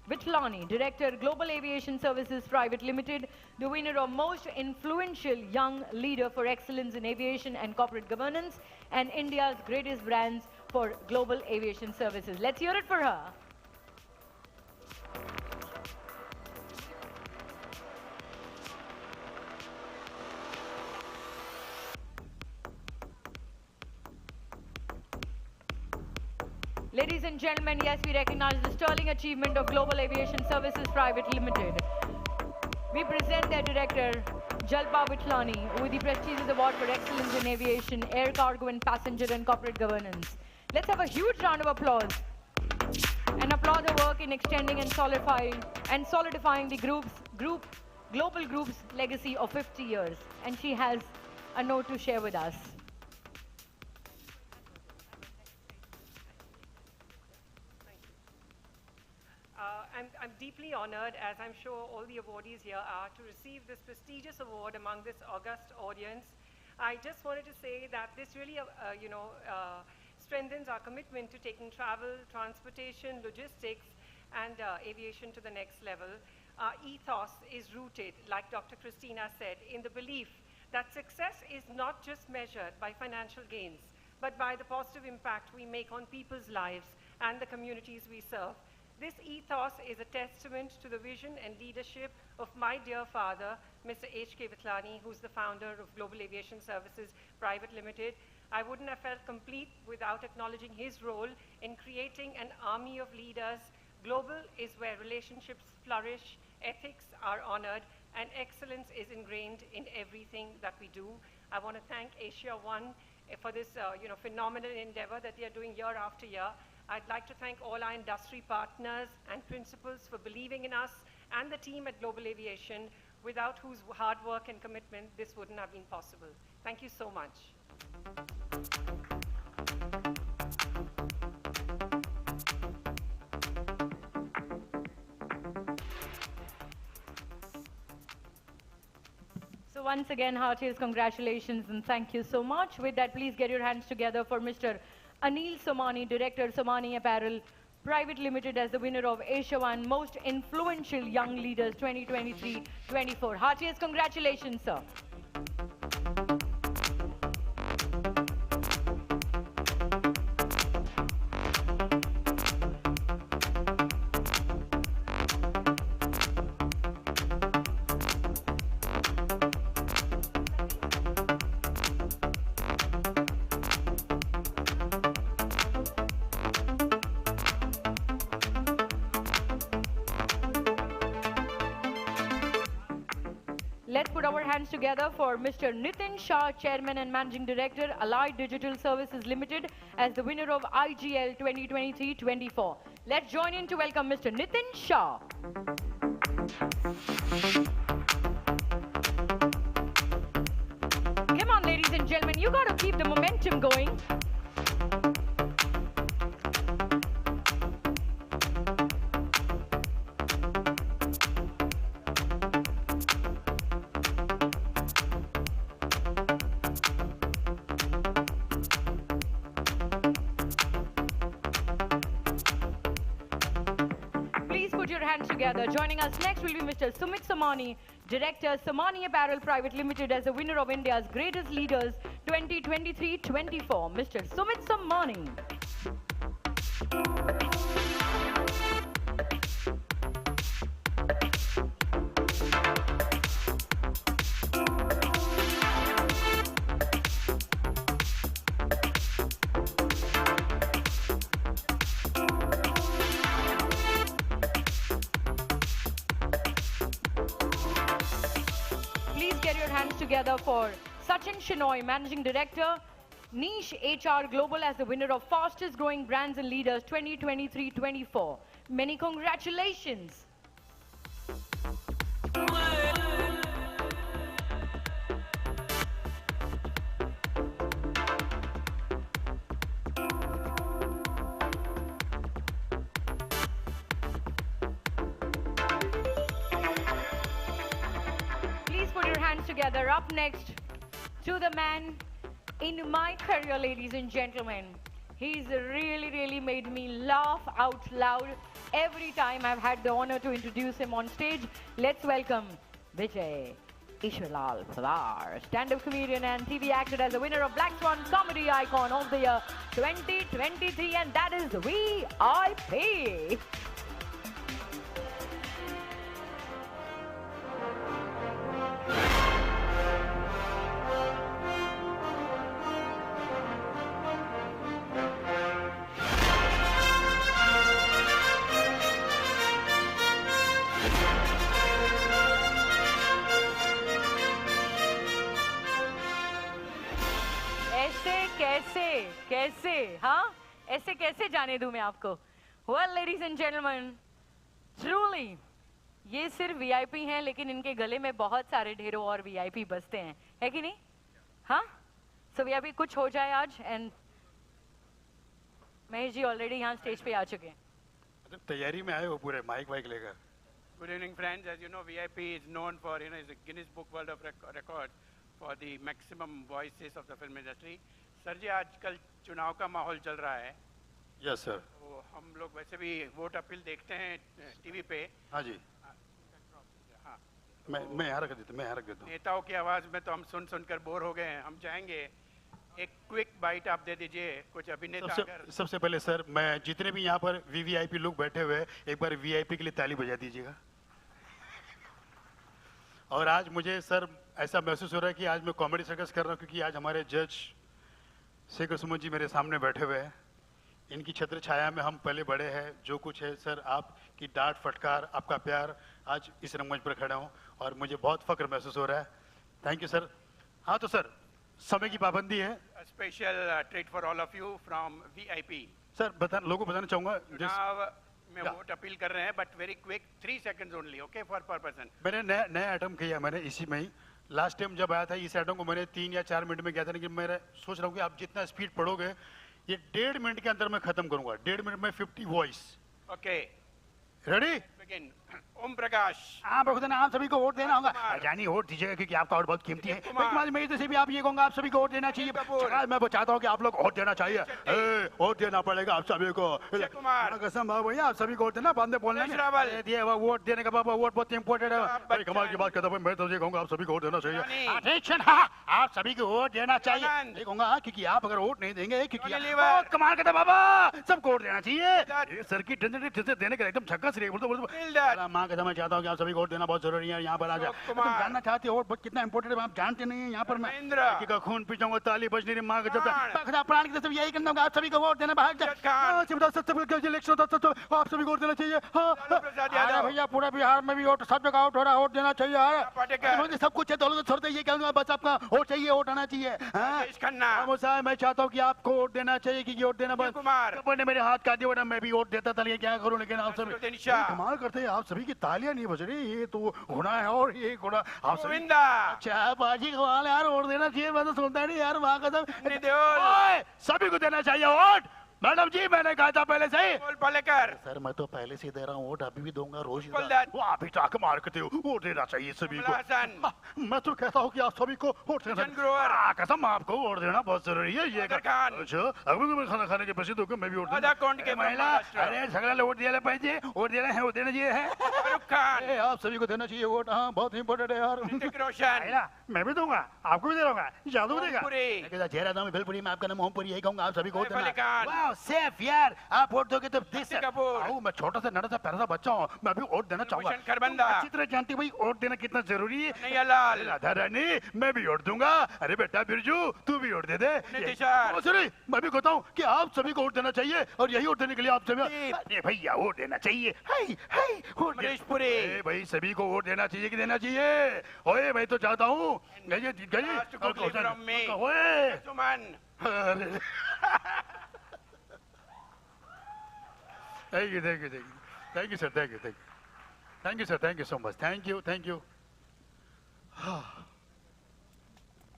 [SPEAKER 1] Vitlani, Director, Global Aviation Services Private Limited, the winner of Most Influential Young Leader for Excellence in Aviation and Corporate Governance, and India's Greatest Brands for Global Aviation Services. Let's hear it for her. Ladies and gentlemen, yes, we recognize the sterling achievement of Global Aviation Services Private Limited. We present their director, Jalpa Vitlani, with the prestigious award for excellence in aviation, air cargo and passenger and corporate governance. Let's have a huge round of applause and applaud her work in extending and solidifying the global group's legacy of 50 years. And she has a note to share with us.
[SPEAKER 22] I'm deeply honored, as I'm sure all the awardees here are, to receive this prestigious award among this august audience. I just wanted to say that this really, strengthens our commitment to taking travel, transportation, logistics, and aviation to the next level. Our ethos is rooted, like Dr. Christina said, in the belief that success is not just measured by financial gains, but by the positive impact we make on people's lives and the communities we serve. This ethos is a testament to the vision and leadership of my dear father, Mr. H.K. Vitlani, who's the founder of Global Aviation Services Private Limited. I wouldn't have felt complete without acknowledging his role in creating an army of leaders. Global is where relationships flourish, ethics are honored, and excellence is ingrained in everything that we do. I want to thank Asiaone for this phenomenal endeavor that they are doing year after year. I'd like to thank all our industry partners and principals for believing in us and the team at Global Aviation without whose hard work and commitment this wouldn't have been possible. Thank you so much.
[SPEAKER 1] So once again, heartiest congratulations and thank you so much. With that, please get your hands together for Mr. Anil Somani, Director, Somani Apparel Private Limited, as the winner of Asiaone Most Influential Young Leaders 2023-24. Heartiest congratulations, sir. Let's put our hands together for Mr. Nitin Shah, Chairman and Managing Director, Allied Digital Services Limited, as the winner of IGL 2023-24. Let's join in to welcome Mr. Nitin Shah. Come on, ladies and gentlemen, you got to keep the momentum going. Together. Joining us next will be Mr. Sumit Somani, Director, Somani Apparel Private Limited, as the winner of India's Greatest Leaders 2023-24. Mr. Sumit Somani. Together for Sachin Shenoy, Managing Director, Niche HR Global, as the winner of Fastest Growing Brands and Leaders 2023-24. Many congratulations. Together. Up next, to the man in my career, ladies and gentlemen. He's really made me laugh out loud every time I've had the honor to introduce him on stage. Let's welcome Vijay Ishwarlal Pawar, stand-up comedian and TV actor, as the winner of Black Swan Comedy Icon of the Year 2023, and that is VIP. कैसे हाँ ऐसे कैसे जाने दूं मैं आपको? Well, ladies and gentlemen, truly ये सिर्फ VIP हैं, लेकिन इनके गले में बहुत सारे ढेरों और VIP बजते हैं, है कि नहीं? हाँ? So VIP कुछ हो जाए आज, and महेश जी ऑलरेडी यहाँ स्टेज पे आ चुके हैं.
[SPEAKER 17] मतलब तैयारी में आए हो पूरे माइक वाइक लेकर.
[SPEAKER 18] Good evening, friends. As you know, VIP is known for, is a Guinness Book World of Records for the maximum voices of the film industry. Sir ji, आजकल चुनाव का माहौल चल रहा है.
[SPEAKER 17] Yes sir.
[SPEAKER 18] तो हम लोग वैसे भी वोट अपील देखते हैं टीवी पे.
[SPEAKER 17] हाँ जी.
[SPEAKER 18] हाँ.
[SPEAKER 17] मैं यहाँ रख देता हूँ.
[SPEAKER 18] नेताओं की आवाज़ में तो हम सुनकर बोर हो गए हैं. हम चाहेंगे एक क्विक बाइट आप दे दीजिए, कुछ अभिनेता.
[SPEAKER 17] सबसे पहले सर, मैं जितने भी यहाँ पर VVIP लोग बैठे हुए हैं, एक बार VIP के लिए ताली बजा दीजिएगा. और आज मुझे सर ऐसा महसूस हो रहा है कि आज मैं कॉमेडी सर्कस कर रहा हूँ, क्योंकि आज हमारे जज शेखर सुमन जी मेरे सामने बैठे हुए हैं. इनकी छत्र छाया में हम पले बड़े हैं. जो कुछ है सर, आपकी डांट फटकार, आपका प्यार, आज इस रंगमंच पर खड़ा हूँ और मुझे बहुत फक्र महसूस हो रहा है. Thank you sir. हाँ तो सर, समय की पाबंदी है.
[SPEAKER 18] Special treat for all of you from VIP.
[SPEAKER 17] Sir लोगों को बताना चाहूँगा.
[SPEAKER 18] में वोट अपील कर रहे हैं, but very quick, 3 seconds only, okay, for per person.
[SPEAKER 17] मैंने नया आइटम किया मैंने इसी में ही लास्ट टाइम जब आया था इस आइटम को मैंने 3 या 4 मिनट में किया था, लेकिन मैं सोच रहा हूँ कि आप जितना स्पीड पढ़ोगे ये 1.5 मिनट के अंदर मैं खत्म करूंगा. 1.5 मिनट में 50 voice.
[SPEAKER 18] Okay.
[SPEAKER 17] Ready?
[SPEAKER 18] Begin. Om Prakash.
[SPEAKER 17] आप आप सभी को वोट देना होगा. जानी वोट दीजिएगा क्योंकि आपका वोट बहुत कीमती है. मैं इधर से भी आप ये कहूँगा आप सभी को वोट देना चाहिए. मैं चाहता हूँ कि आप लोग वोट देना चाहिए. वोट देना पड़ेगा आप सभी को. कसम भैया आप सभी को वोट देना. बाद में बोलना नहीं. वोट देने का बाबा वोट बहुत इम्पोर्टेंट है. कमाल की बात करता हूँ. मैं तो ये कहूँगा आप सभी को वोट देना चाहिए. अटेंशन. आप सभी को वोट देना चाहिए. ये कहूँगा क्योंकि आप अगर वोट नहीं देंगे क्योंकि कमाल करता बाबा सबको वोट देना चाहिए. सर की देने का एकदम छक्का से माँ का मैं चाहता हूँ कि आप सभी को वोट देना बहुत जरूरी है. यहाँ पर आ जाए तुम जानना चाहते हो वोट कितना इंपॉर्टेंट है. आप जानते नहीं है. यहाँ पर मैं का खून पी जाऊंगा. ताली बजनी रही माँ का जब प्राण की तरफ यही करना होगा. आप सभी को वोट देना. बाहर इलेक्शन होता है आप सभी को वोट देना चाहिए. भैया पूरा बिहार में भी वोट सब जगह वोट हो रहा है. वोट देना चाहिए. सब कुछ है दौलत छोड़ते ये कहूँगा बस आपका वोट चाहिए. वोट आना चाहिए. मैं चाहता हूँ कि आपको वोट देना चाहिए क्योंकि वोट देना बस ने मेरे हाथ काट दिया. मैं भी वोट देता था लेकिन क्या करूँ. लेकिन आप सभी कमाल करते हैं. आप सभी की तालियां नहीं बज रही. ये तो गुना है और ये गुना आप सभी. अच्छा बाजी कमाल यार. वोट देना चाहिए. मैं तो सुनता नहीं यार. वहाँ का सभी को देना चाहिए वोट. मैडम जी मैंने कहा था पहले से ही. सर मैं तो पहले से दे रहा हूँ वोट. अभी भी दूंगा रोज. आप ही टाक मार करते हो. वोट देना चाहिए सभी को. मैं तो कहता हूँ कि आप सभी को वोट देना. कसम आपको वोट देना बहुत जरूरी है. ये अच्छा अभी तो मैं खाना खाने के पैसे दूंगा. मैं भी वोट महिला. अरे झगड़ा वोट दिया पाहिजे. वोट देना है. वोट देना चाहिए. आप सभी को देना चाहिए वोट. हाँ बहुत इंपॉर्टेंट है यार. मैं भी दूंगा. आपको भी दे रहा हूँ. जादू देगा चेहरा था. बिलपुरी में आपका नाम मोहम्पुरी. यही कहूँगा आप सभी को वोट देना. सेफ यार. आप वोट दोगे तो मैं छोटा सा नड़ा सा पैरा सा बच्चा हूँ. मैं भी वोट देना चाहूंगा. अच्छी तरह जानती भाई वोट देना कितना जरूरी है. राधा रानी मैं भी वोट दूंगा. अरे बेटा बिरजू तू भी वोट दे दे. मैं भी कहता हूँ कि आप सभी को वोट देना चाहिए. और यही वोट देने के लिए आप सभी भैया वोट देना चाहिए. भाई सभी को वोट देना चाहिए कि देना चाहिए. ओए मैं तो चाहता हूँ Thank you, thank you, thank you. Thank you, sir. Thank you, thank you. Thank you, sir. Thank you so much. Thank you, thank you.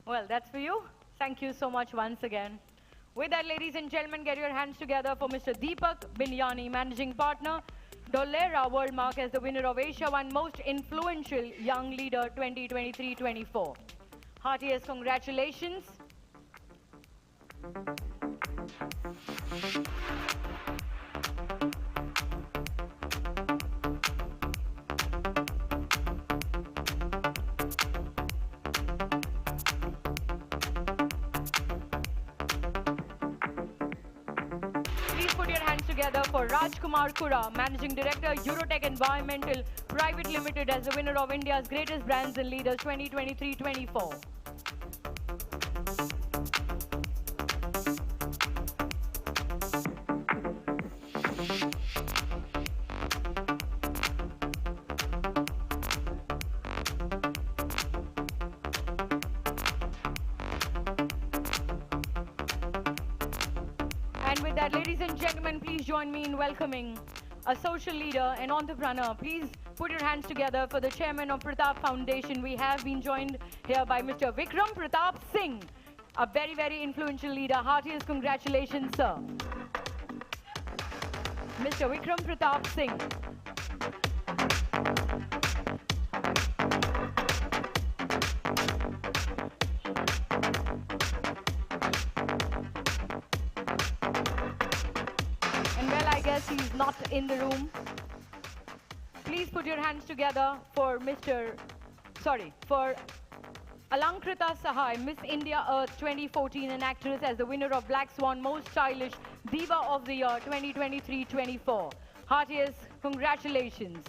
[SPEAKER 1] Well, that's for you. Thank you so much once again. With that, ladies and gentlemen, get your hands together for Mr. Deepak Binyani, Managing Partner, Dolera World Mark as the winner of Asia One Most Influential Young Leader 2023-24. Heartiest congratulations. Together for Rajkumar Kura, Managing Director, Eurotech Environmental Private Limited as the winner of India's Greatest Brands and Leaders 2023-24. And with that, ladies and gentlemen, please join me in welcoming a social leader and entrepreneur. Please put your hands together for the chairman of Pratap Foundation. We have been joined here by Mr. Vikram Pratap Singh, a very, very influential leader. Heartiest congratulations, sir. Mr. Vikram Pratap Singh. He's not in the room. Please put your hands together for for Alankrita Sahai, Miss India Earth 2014, an actress as the winner of Black Swan Most Stylish Diva of the Year 2023-24. Heartiest congratulations.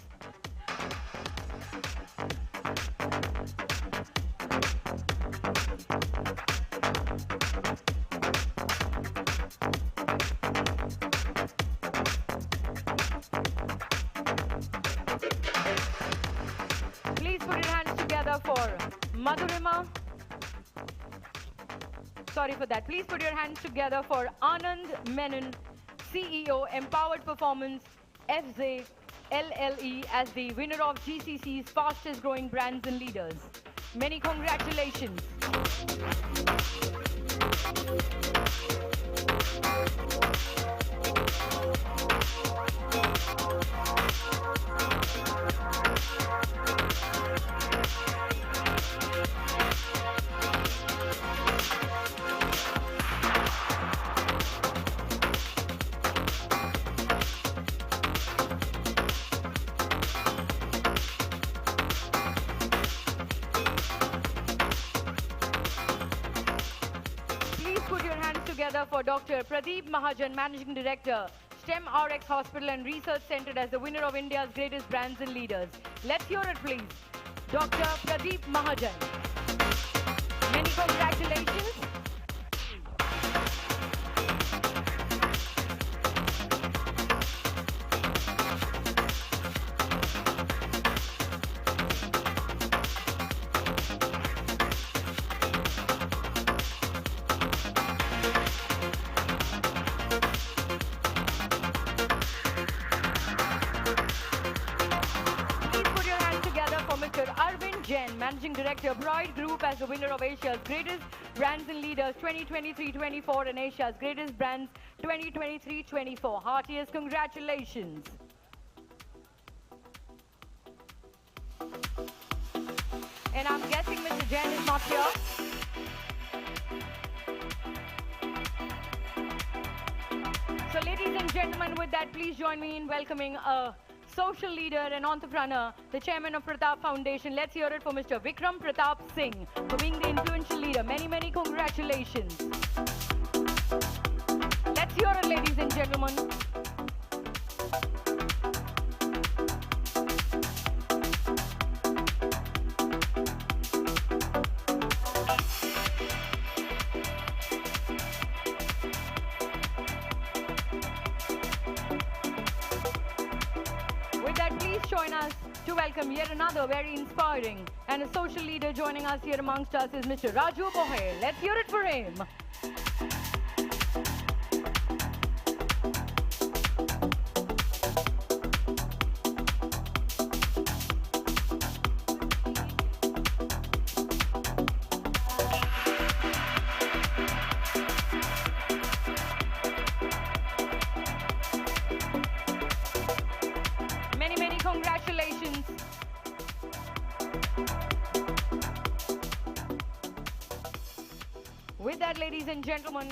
[SPEAKER 1] Madhurima. Sorry for that. Please put your hands together for Anand Menon, CEO, Empowered Performance FZ LLE as the winner of GCC's fastest growing brands and leaders. Many congratulations. For Dr. Pradeep Mahajan, Managing Director, STEM RX Hospital and Research Center as the winner of India's greatest brands and leaders. Let's hear it, please. Dr. Pradeep Mahajan. Many congratulations. Managing Director, Bride Group as the winner of Asia's greatest brands and leaders 2023-24 and Asia's greatest brands 2023-24. Heartiest congratulations. And I'm guessing Mr. Jain is not here. So ladies and gentlemen, with that, please join me in welcoming a social leader and entrepreneur, the chairman of Pratap Foundation. Let's hear it for Mr. Vikram Pratap Singh for being the influential leader. Many, many congratulations. Let's hear it, ladies and gentlemen. To welcome yet another very inspiring and a social leader joining us here amongst us is Mr. Raju Bohe. Let's hear it for him. With that, ladies and gentlemen,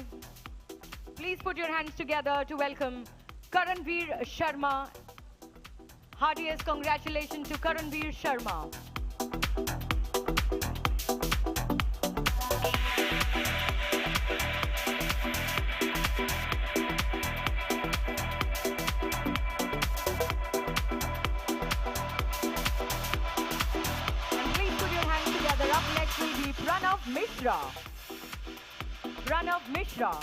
[SPEAKER 1] please put your hands together to welcome Karanveer Sharma. Heartiest congratulations to Karanveer Sharma. And please put your hands together. Up next will be Pranav Mishra. Pranav Mishra.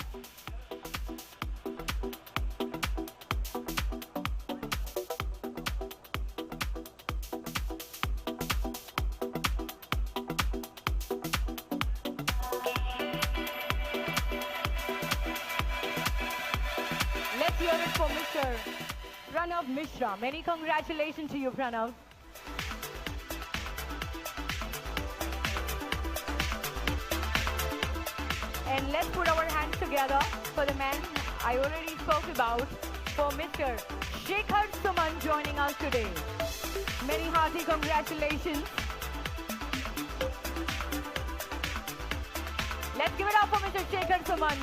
[SPEAKER 1] Let's hear it for Mr. Pranav Mishra. Many congratulations to you, Pranav. And let's put our hands together for the man I already spoke about, for Mr. Shekhar Suman joining us today. Many hearty congratulations. Let's give it up for Mr. Shekhar Suman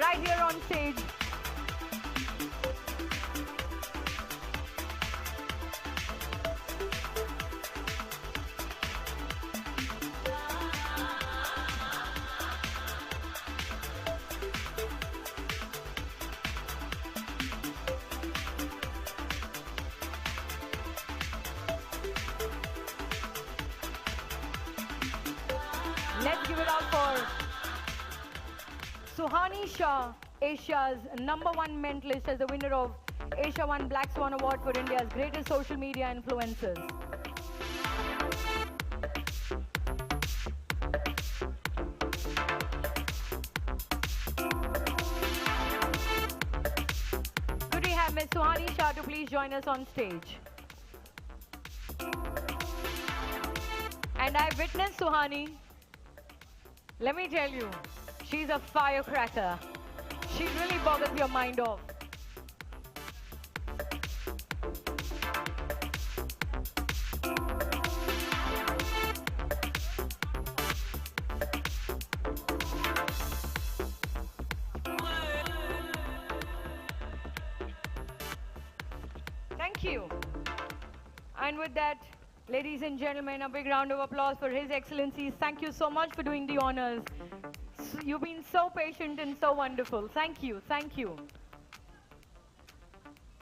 [SPEAKER 1] right here on stage. Let's give it up for Suhani Shah, Asia's #1 mentalist, as the winner of Asia One Black Swan Award for India's greatest social media influencers. Could we have Ms. Suhani Shah Priyanka to please join us on stage. And I witnessed Suhani. Let me tell you, she's a firecracker. She really boggles your mind off. Thank you. And with that, ladies and gentlemen, a big round of applause for His Excellencies. Thank you so much for doing the honors. You've been so patient and so wonderful. Thank you, thank you.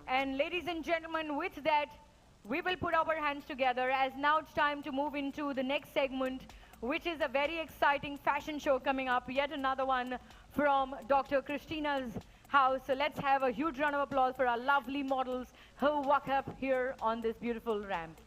[SPEAKER 1] And ladies and gentlemen, with that, we will put our hands together as now it's time to move into the next segment, which is a very exciting fashion show coming up, yet another one from Dr. Christina's house. So let's have a huge round of applause for our lovely models who walk up here on this beautiful ramp.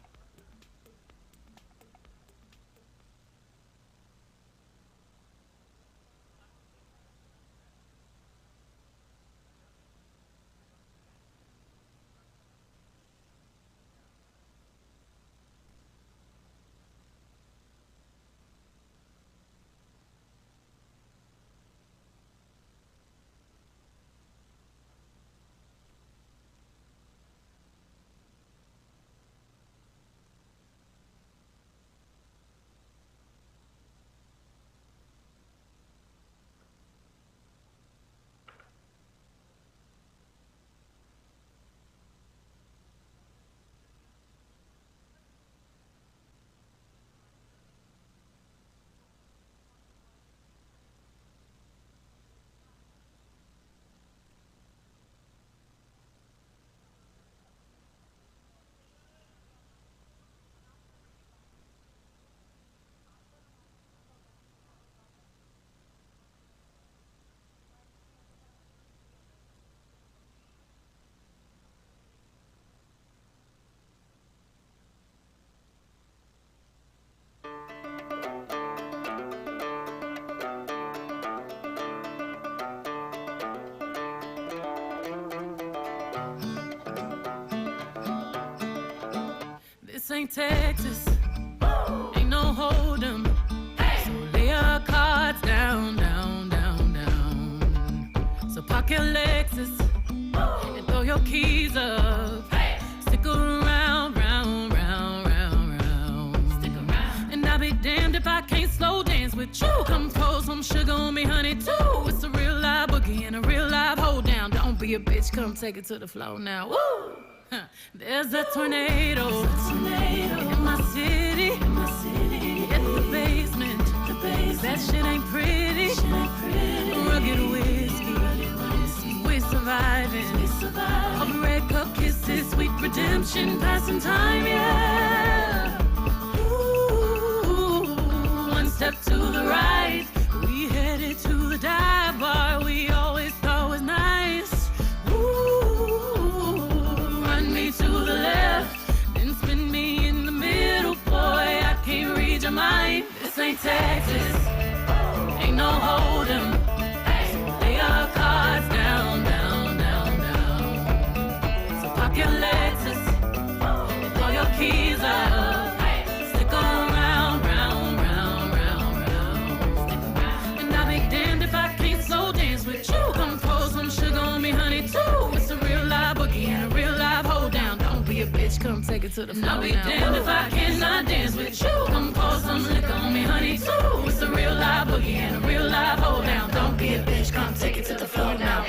[SPEAKER 5] This ain't Texas, ain't no hold'em. So lay your cards down, down, down, down. So park your Lexus and throw your keys up. Stick around, round, round, round, round. Stick around. And I'll be damned if I can't slow dance with you. Come pour some sugar on me, honey, too. It's a real live boogie and a real live hold down. Don't be a bitch, come take it to the floor now. Woo! There's a tornado, in my city, in the basement. That shit ain't pretty. Rugged whiskey, we surviving. All the red cup kisses, sweet redemption, passing time, yeah. Ooh, one step to the right, we headed to the dive bar we always thought was nice. To the left, then spin me in the middle, boy, I can't read your mind. This ain't Texas, ain't no hold'em. So lay your cards down, down, down, down. So park your Lexus and throw your keys up. Stick around, round, round, round, round. And I'll be damned if I can't slow dance with you. Come pour some sugar on me, honey, too. It's a real live boogie and a real live hold down. Don't be a bitch, come take it to the floor. I'll be damned if I cannot dance with you. Come pour some liquor on me, honey, too. It's a real live boogie and a real live hold down. Don't be a bitch, come take it to the floor now.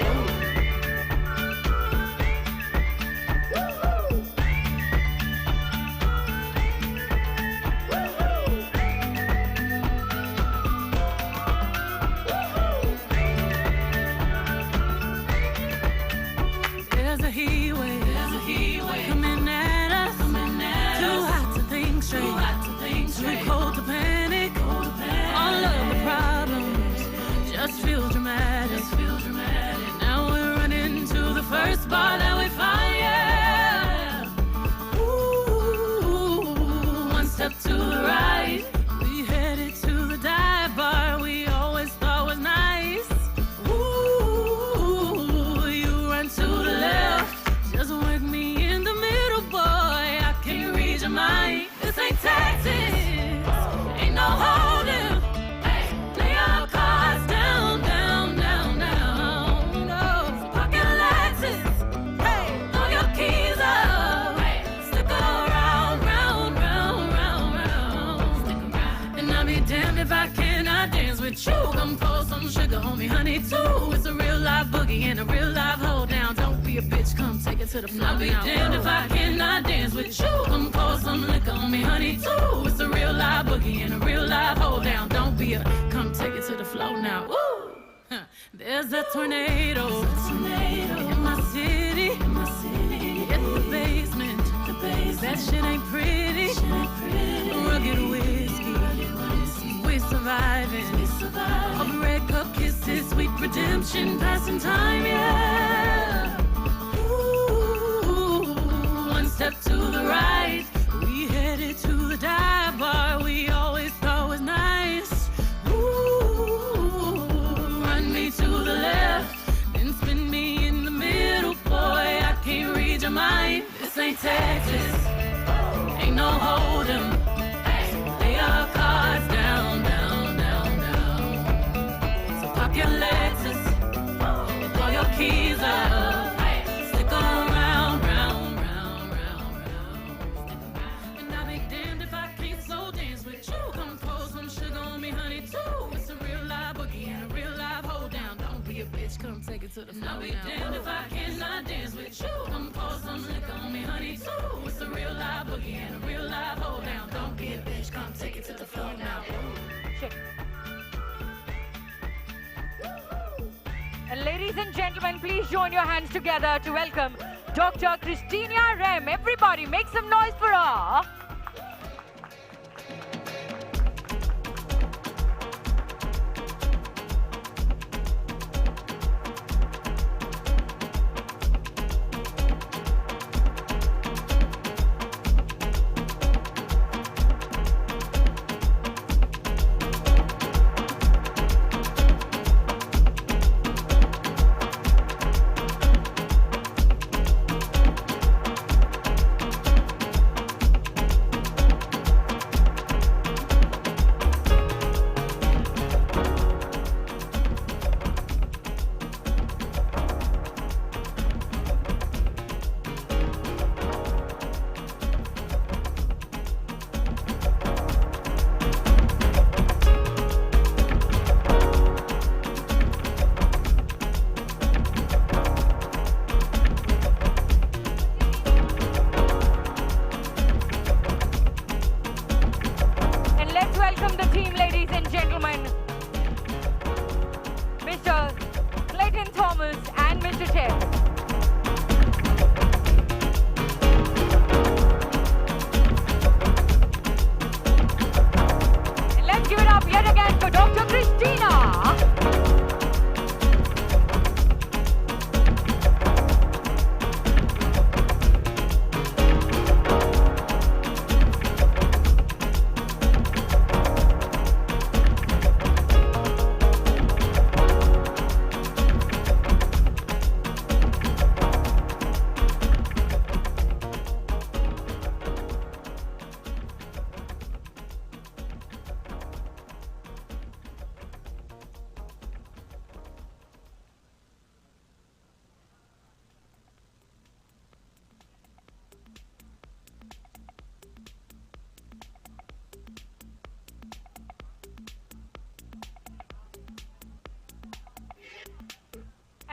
[SPEAKER 5] There's a heat wave coming at us. Too hot to think straight, too cold to panic. All of the problems honey too. It's a real live boogie and a real live hold down. Don't be a bitch, come take it to the floor. I'll be damned if I cannot dance with you. Come pour some liquor on me, honey too. It's a real live boogie and a real live hold down. Don't be a, come take it to the floor now. Woo! Huh. There's a tornado, in my city, in the basement. That shit ain't pretty. Rugged whiskey, we surviving. All the red cup kisses, sweet redemption, passing time, yeah. Ooh, one step to the right, we headed to the dive bar we always thought was nice. Ooh, run me to the left, then spin me in the middle, boy, I can't read your mind. This ain't Texas, ain't no hold'em. Lay our cards down, down, down, down. So pop your Lexus and throw your keys up. Stick around, round, round, round, round. And I'll be damned if I can't slow dance with you. Come pour some sugar on me, honey, too. It's a real live boogie and a real live hold down. Don't be a bitch, come take it to the floor. I'll be damned if I cannot dance with you. Come pour some liquor on me, honey, too. It's a real live boogie and a real live hold down. Don't be a bitch, come take it to the floor now.
[SPEAKER 1] Check. And ladies and gentlemen, please join your hands together to welcome Dr. Christina Rem. Everybody make some noise for her.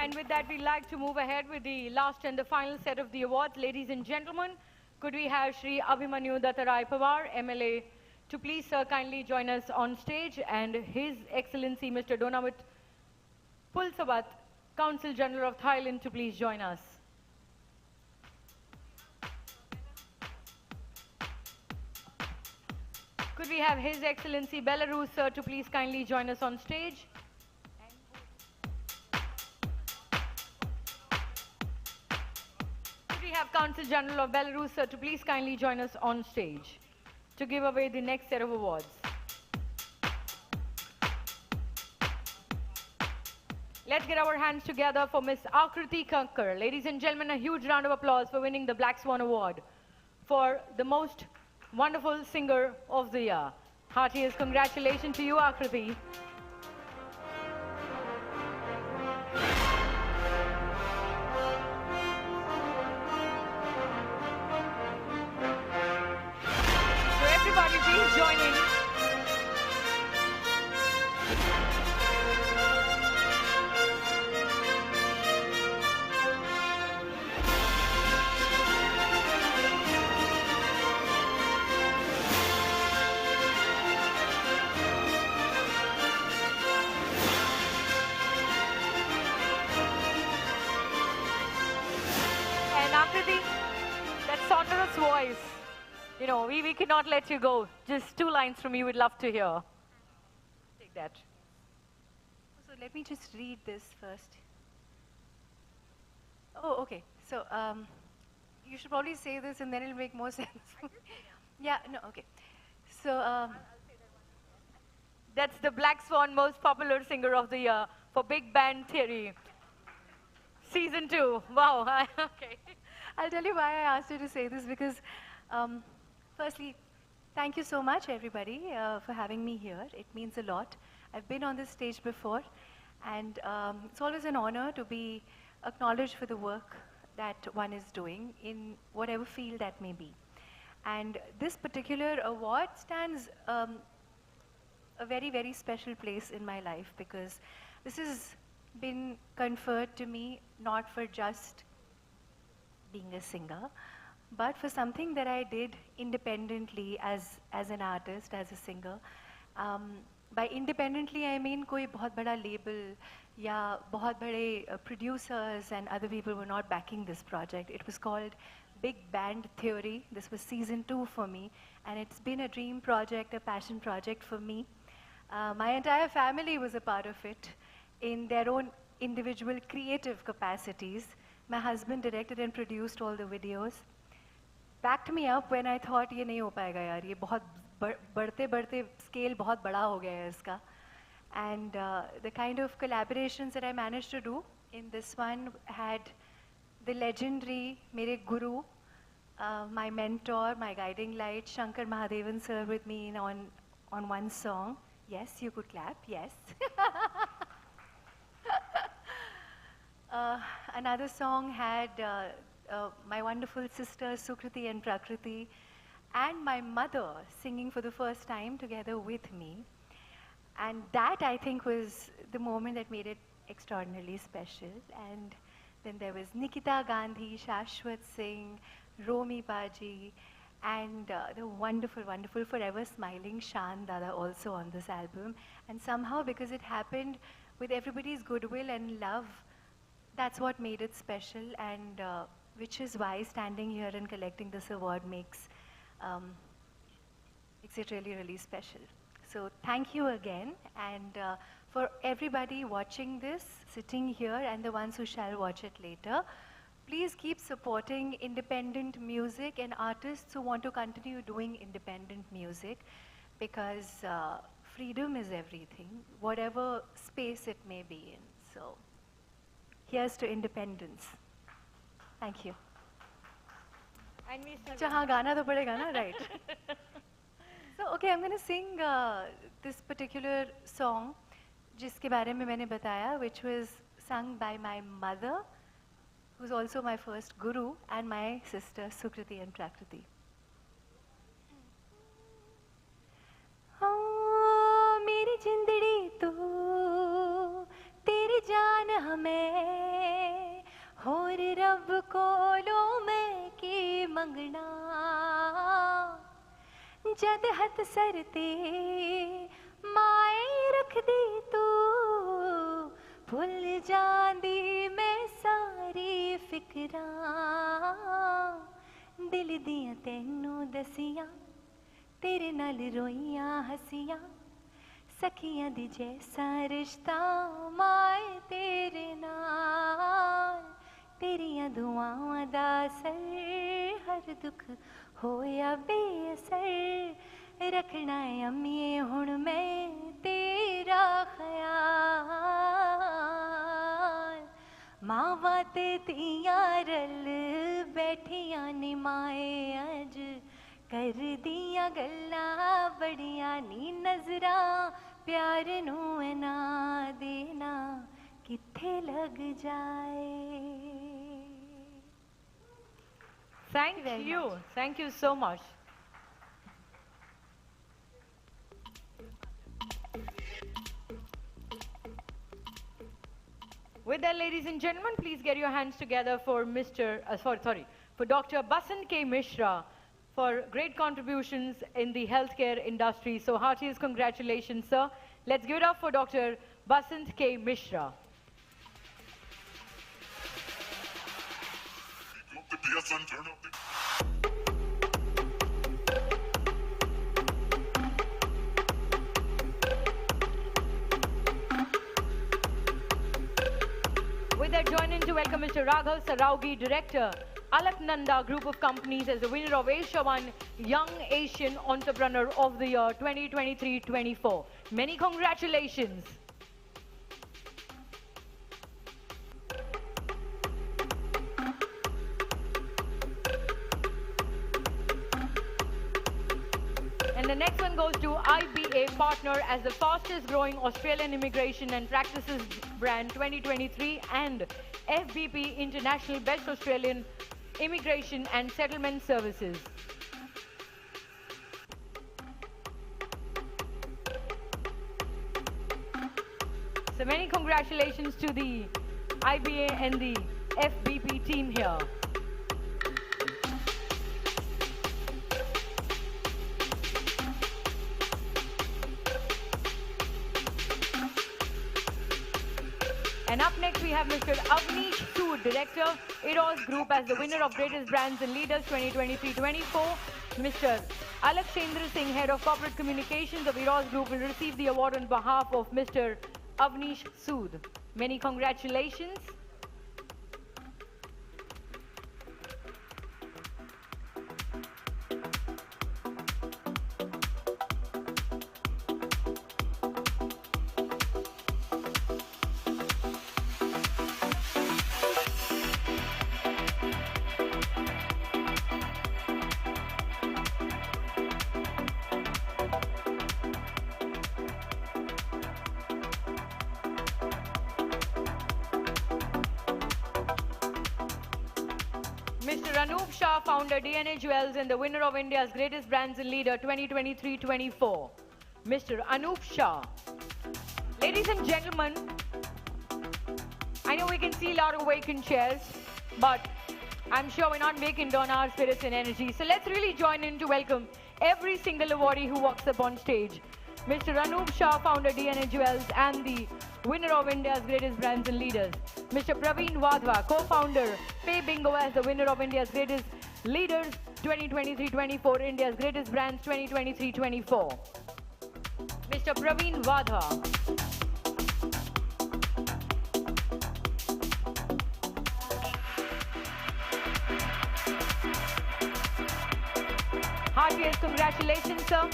[SPEAKER 1] And with that, we'd like to move ahead with the last and the final set of the awards. Ladies and gentlemen, could we have Shri Abhimanyu Dattarai Pawar, MLA, to please, sir, kindly join us on stage, and His Excellency Mr. Donawat Pulsabat, Consul General of Thailand, to please join us. Could we have His Excellency Belarus, sir, to please kindly join us on stage? Could we have Consul General of Belarus, sir, to please kindly join us on stage to give away the next set of awards? Let's get our hands together for Miss Akriti Kankar. Ladies and gentlemen, a huge round of applause for winning the Black Swan Award for the most wonderful singer of the year. Heartiest congratulations to you, Akriti. So everybody please join in. voice. You know, we cannot let you go. Just 2 lines from you, we'd love to hear. Take that.
[SPEAKER 16] So let me just read this first. Oh, okay. So you should probably say this and then it'll make more sense. Yeah, no, okay. So
[SPEAKER 1] that's the Black Swan Most Popular Singer of the Year for Big Band Theory. Season 2. Wow. Okay.
[SPEAKER 16] I'll tell you why I asked you to say this because, firstly, thank you so much, everybody, for having me here. It means a lot. I've been on this stage before, and it's always an honor to be acknowledged for the work that one is doing in whatever field that may be. And this particular award stands a very, very special place in my life because this has been conferred to me not for just being a singer, but for something that I did independently as an artist, as a singer. By independently, I mean कोई बहुत बड़ा label या बहुत बड़े producers and other people were not backing this project. It was called Big Band Theory. This was season 2 for me, and it's been a dream project, a passion project for me. My entire family was a part of it in their own individual creative capacities. My husband directed and produced all the videos. Backed me up when I thought ये नहीं हो पाएगा यार, ये बहुत बढ़ते scale बहुत बड़ा हो गया है इसका. And the kind of collaborations that I managed to do in this one had the legendary मेरे guru, my mentor, my guiding light, Shankar Mahadevan sir with me on one song. Yes, you could clap, yes. Another song had my wonderful sisters Sukriti and Prakriti and my mother singing for the first time together with me. And that, I think, was the moment that made it extraordinarily special. And then there was Nikita Gandhi, Shashwat Singh, Romi Baji, and the wonderful, wonderful Forever Smiling Shan Dada also on this album. And somehow, because it happened with everybody's goodwill and love, that's what made it special, and which is why standing here and collecting this award makes it really, really special. So thank you again, and for everybody watching this, sitting here, and the ones who shall watch it later, please keep supporting independent music and artists who want to continue doing independent music, because freedom is everything, whatever space it may be in. So here's to independence. Thank you.
[SPEAKER 1] And we
[SPEAKER 16] अच्छा हाँ गाना तो पड़ेगा ना, right? So okay, I'm going to sing this particular song जिसके बारे में मैंने बताया, which was sung by my mother, who's also my first guru, and my sister Sukriti and Prakriti. मेरी जिंदड़ी तू तेरी जान हमें होर रब कोलो मैं की मंगना जद हथ सर ते माए रख दी तू भुल जांदी मैं सारी फिकरा दिल दियां तैनू दसियां तेरे नाल रोइयां हसियां सखियां दी जैसा रिश्ता माए तेरे नाल तेरियां दुआवां दा असर हर दुख होया बेअसर रखना है अम्मिए हुण मैं तेरा ख्याल मावा ते तियां रल बैठियां नी माए अज कर दियां गल्लां बड़ियां नी नजरां प्यार नू ना देना किथे लग जाए.
[SPEAKER 1] Thank you. Thank you so much. With that, ladies and gentlemen, please get your hands together for for Dr. Basant K. Mishra for great contributions in the healthcare industry. So heartiest congratulations, sir. Let's give it up for Dr. Basant K. Mishra. to welcome Mr. Raghav Saraugi, Director, Alaknanda Group of Companies, as the winner of Asia One Young Asian Entrepreneur of the Year 2023-24. Many congratulations. And the next one goes to IBA Partner as the fastest growing Australian Immigration and Practices Brand 2023 and FBP International Best Australian Immigration and Settlement Services. So many congratulations to the IBA and the FBP team here. And up next we have Mr. Avnish Sood, Director, Eros Group, as the winner of Greatest Brands and Leaders 2023-24. Mr. Alakshindra Singh, Head of Corporate Communications of Eros Group, will receive the award on behalf of Mr. Avnish Sood. Many congratulations. Mr. Anup Shah, founder DNA Jewels and the winner of India's Greatest Brands and Leader 2023-24. Mr. Anup Shah. Ladies and gentlemen, I know we can see a lot of vacant chairs, but I'm sure we're not vacant on our spirits and energy. So let's really join in to welcome every single awardee who walks up on stage. Mr. Anup Shah, founder DNA Jewels and the winner of India's Greatest Brands and Leaders. Mr. Praveen Wadhwa, co-founder, Pay Bingo, as the winner of India's Greatest Leaders 2023-24, India's Greatest Brands 2023-24. Mr. Praveen Wadhwa. Heartiest congratulations, sir.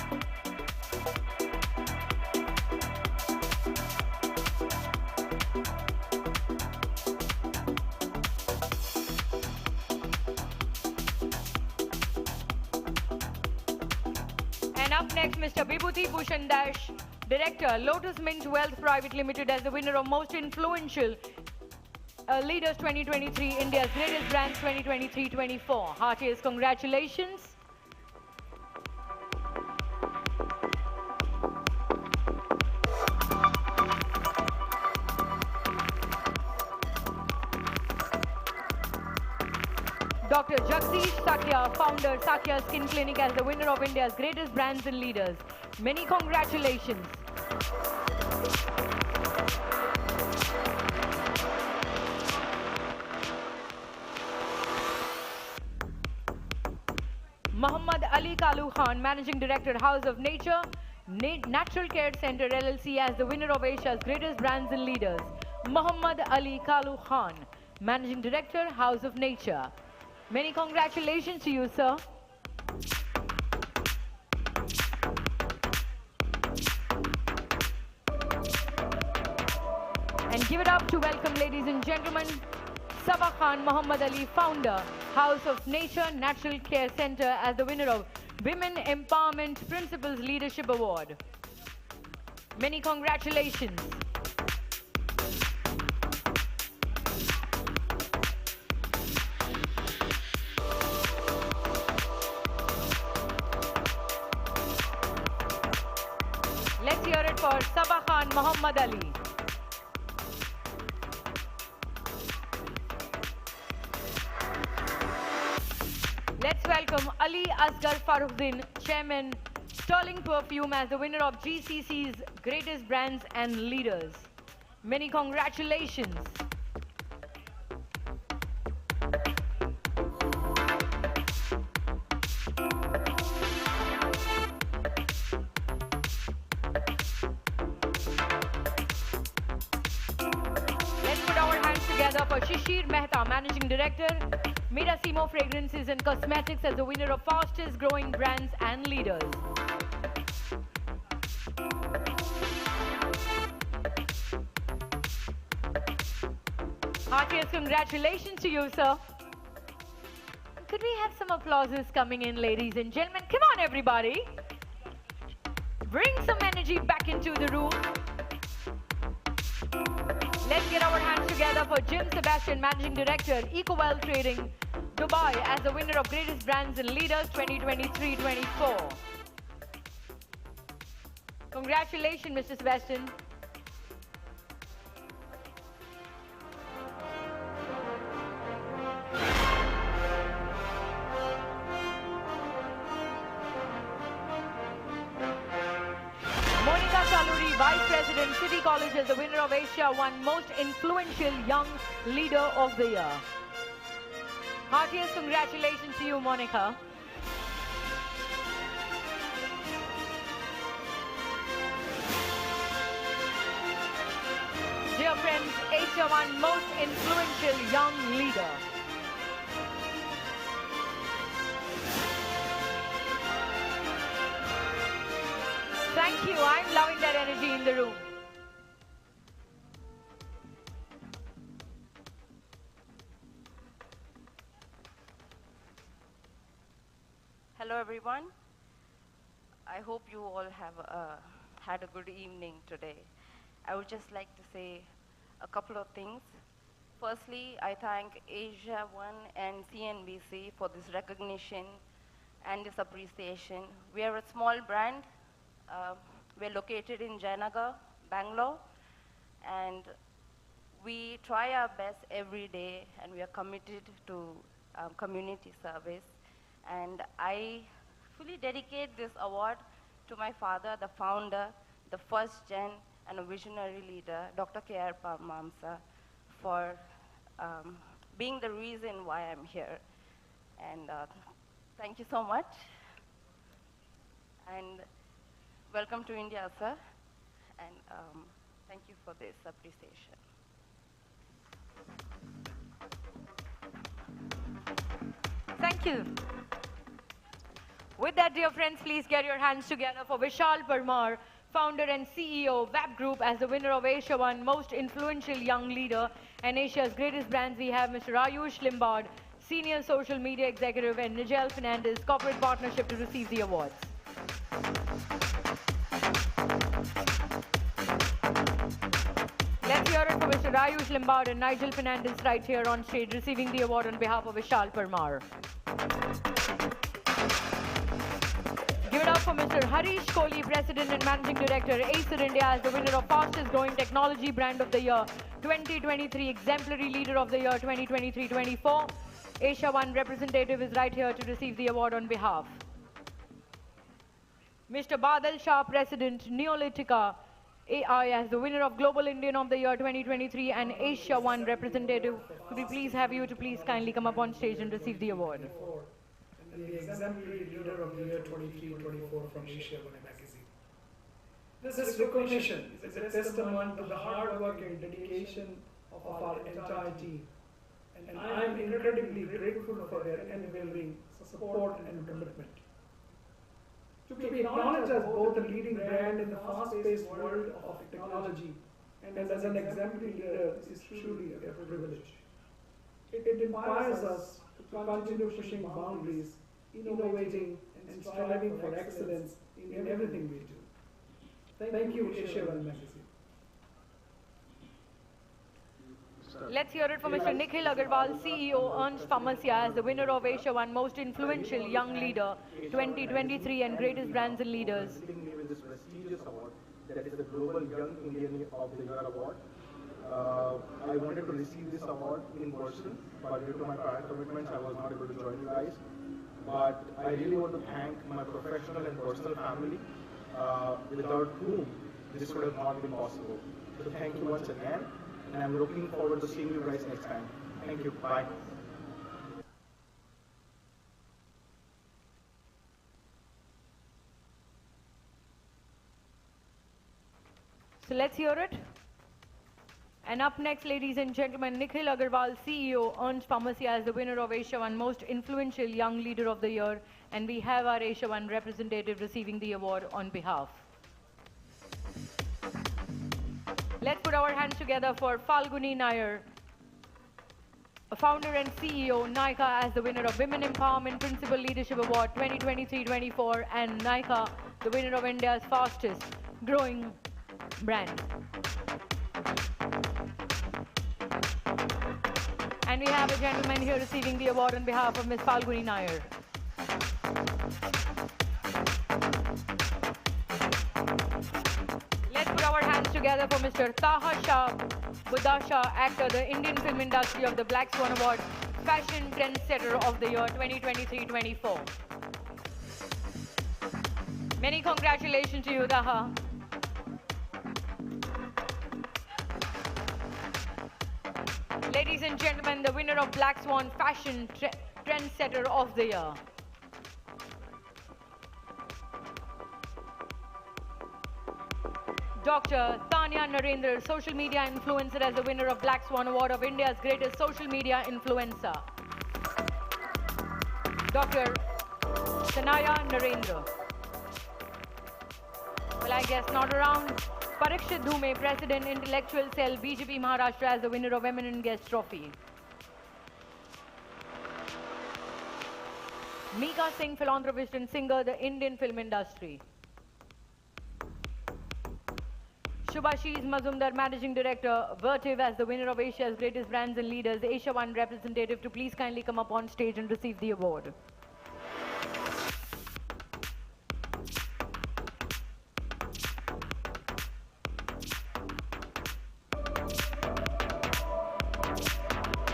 [SPEAKER 1] And up next, Mr. Vibhuti Bhushan Dash, Director, Lotus Mint Wealth Private Limited, as the winner of Most Influential Leaders 2023, India's Greatest Brands 2023-24. Heartiest congratulations. Dr. Jagdish Sakya, founder, Sakya Skin Clinic, as the winner of India's Greatest Brands and Leaders. Many congratulations. Muhammad Ali Kalu Khan, Managing Director, House of Nature, Natural Care Center LLC, as the winner of Asia's Greatest Brands and Leaders. Muhammad Ali Kalu Khan, Managing Director, House of Nature. Many congratulations to you, sir. And give it up to welcome, ladies and gentlemen, Sabah Khan Muhammad Ali, founder, House of Nature Natural Care Center, as the winner of Women Empowerment Principles Leadership Award. Many congratulations. Let's hear it for Sabah Khan Muhammad Ali. Let's welcome Ali Asghar Faruddin, Chairman, Sterling Perfume, as the winner of GCC's Greatest Brands and Leaders. Many congratulations. Let's put our hands together for Shishir Mehta, Managing Director, Mirasimo Fragrances and Cosmetics as the winner of Fastest Growing Brands and Leaders. Heartiest congratulations to you, sir. Could we have some applauses coming in, ladies and gentlemen? Come on, everybody. Bring some energy back into the room. Let's get our hands together for Jim Sebastian, Managing Director, EcoWell Trading, Dubai, as the winner of Greatest Brands and Leaders 2023-24. Congratulations, Mr. Sebastian. Vice President, City College, as the winner of Asia One Most Influential Young Leader of the Year. Heartiest congratulations to you, Monica. Dear friends, Asia One Most Influential Young Leader. Thank you. I'm loving that energy in the room.
[SPEAKER 14] Hello, everyone. I hope you all have had a good evening today. I would just like to say a couple of things. Firstly, I thank Asia One and CNBC for this recognition and this appreciation. We are a small brand. We're located in Jayanagar, Bangalore, and we try our best every day, and we are committed to community service. And I fully dedicate this award to my father, the founder, the first gen, and a visionary leader, Dr. K.R. Paramahamsa, for being the reason why I'm here. And thank you so much. And welcome to India, sir, and thank you for this appreciation.
[SPEAKER 1] Thank you. With that, dear friends, please get your hands together for Vishal Parmar, founder and CEO, VAP Group, as the winner of Asia One Most Influential Young Leader and Asia's Greatest Brands. We have Mr. Ayush Limbard, Senior Social Media Executive, and Nigel Fernandez, Corporate Partnership, to receive the awards. Let's hear it for Mr. Ayush Limbard and Nigel Fernandez right here on stage, receiving the award on behalf of Vishal Parmar. Give it up for Mr. Harish Kohli, President and Managing Director, Acer India, as the winner of Fastest Growing Technology Brand of the Year 2023, Exemplary Leader of the Year 2023-24. Asia One representative is right here to receive the award on behalf. Mr. Badal Shah, President, Neolitica AI, as the winner of Global Indian of the Year 2023 and Asia One representative. Could we please have you to please kindly come up on stage and receive the award?
[SPEAKER 19] And the Exemplary Leader of the Year 23-24 from Asiaone magazine. This recognition is a testament to the hard work and dedication of our entire team. And I am incredibly grateful for their unwavering support and commitment. To be acknowledged as both a leading brand in the fast-paced world of technology and as an exemplary leader is truly a privilege. It inspires us to continue pushing boundaries, innovating, and striving for excellence in everything we do. Thank you, Asiaone magazine.
[SPEAKER 1] Let's hear it for Mr. Nikhil Agarwal, CEO, Ernst Pharmacia, as the winner of Asia One Most Influential Young Leader 2023 and Greatest Brands and Leaders.
[SPEAKER 23] Visiting me with this prestigious award, that is the Global Young Indian of the Year award. I wanted to receive this award in person, but due to my prior commitments, I was not able to join you guys. But I really want to thank my professional and personal family, without whom this would have not been possible. So thank you once again. And I'm looking forward to seeing you guys next time. Thank you. Bye.
[SPEAKER 1] So let's hear it. And up next, ladies and gentlemen, Nikhil Agarwal, CEO, Ernst Pharmacy, as the winner of Asia One Most Influential Young Leader of the Year. And we have our Asia One representative receiving the award on behalf. Let's put our hands together for Falguni Nair, founder and CEO, Nykaa, as the winner of Women Empowerment Principal Leadership Award 2023-24, and Nykaa, the winner of India's fastest growing brand. And we have a gentleman here receiving the award on behalf of Ms. Falguni Nair. Let's put our hands together for Mr. Taha Shah Budasha, actor, the Indian film industry of the Black Swan Award, Fashion Trendsetter of the Year 2023-24. Many congratulations to you, Taha. Ladies and gentlemen, the winner of Black Swan Fashion Trendsetter of the Year. Dr. Tanya Narendra, social media influencer, as the winner of Black Swan Award of India's greatest social media influencer. Dr. Tanaya Narendra. Well, I guess not around. Parikshit Dhume, President, Intellectual Cell, BJP Maharashtra, as the winner of Eminent Guest Trophy. Mika Singh, philanthropist and singer, the Indian film industry. Shubhashish Mazumdar, Managing Director, Vertiv, as the winner of Asia's Greatest Brands and Leaders, Asia One representative, to please kindly come up on stage and receive the award.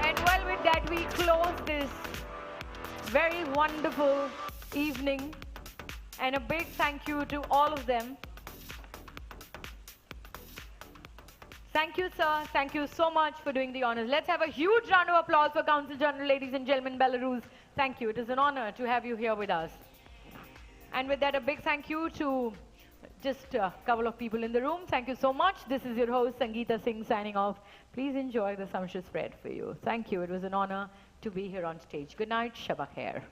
[SPEAKER 1] And well, with that, we close this very wonderful evening. And a big thank you to all of them. Thank you, sir. Thank you so much for doing the honors. Let's have a huge round of applause for Council General, ladies and gentlemen, Belarus. Thank you. It is an honor to have you here with us. And with that, a big thank you to just a couple of people in the room. Thank you so much. This is your host, Sangeeta Singh, signing off. Please enjoy the sumptuous spread for you. Thank you. It was an honor to be here on stage. Good night. Shabba khair.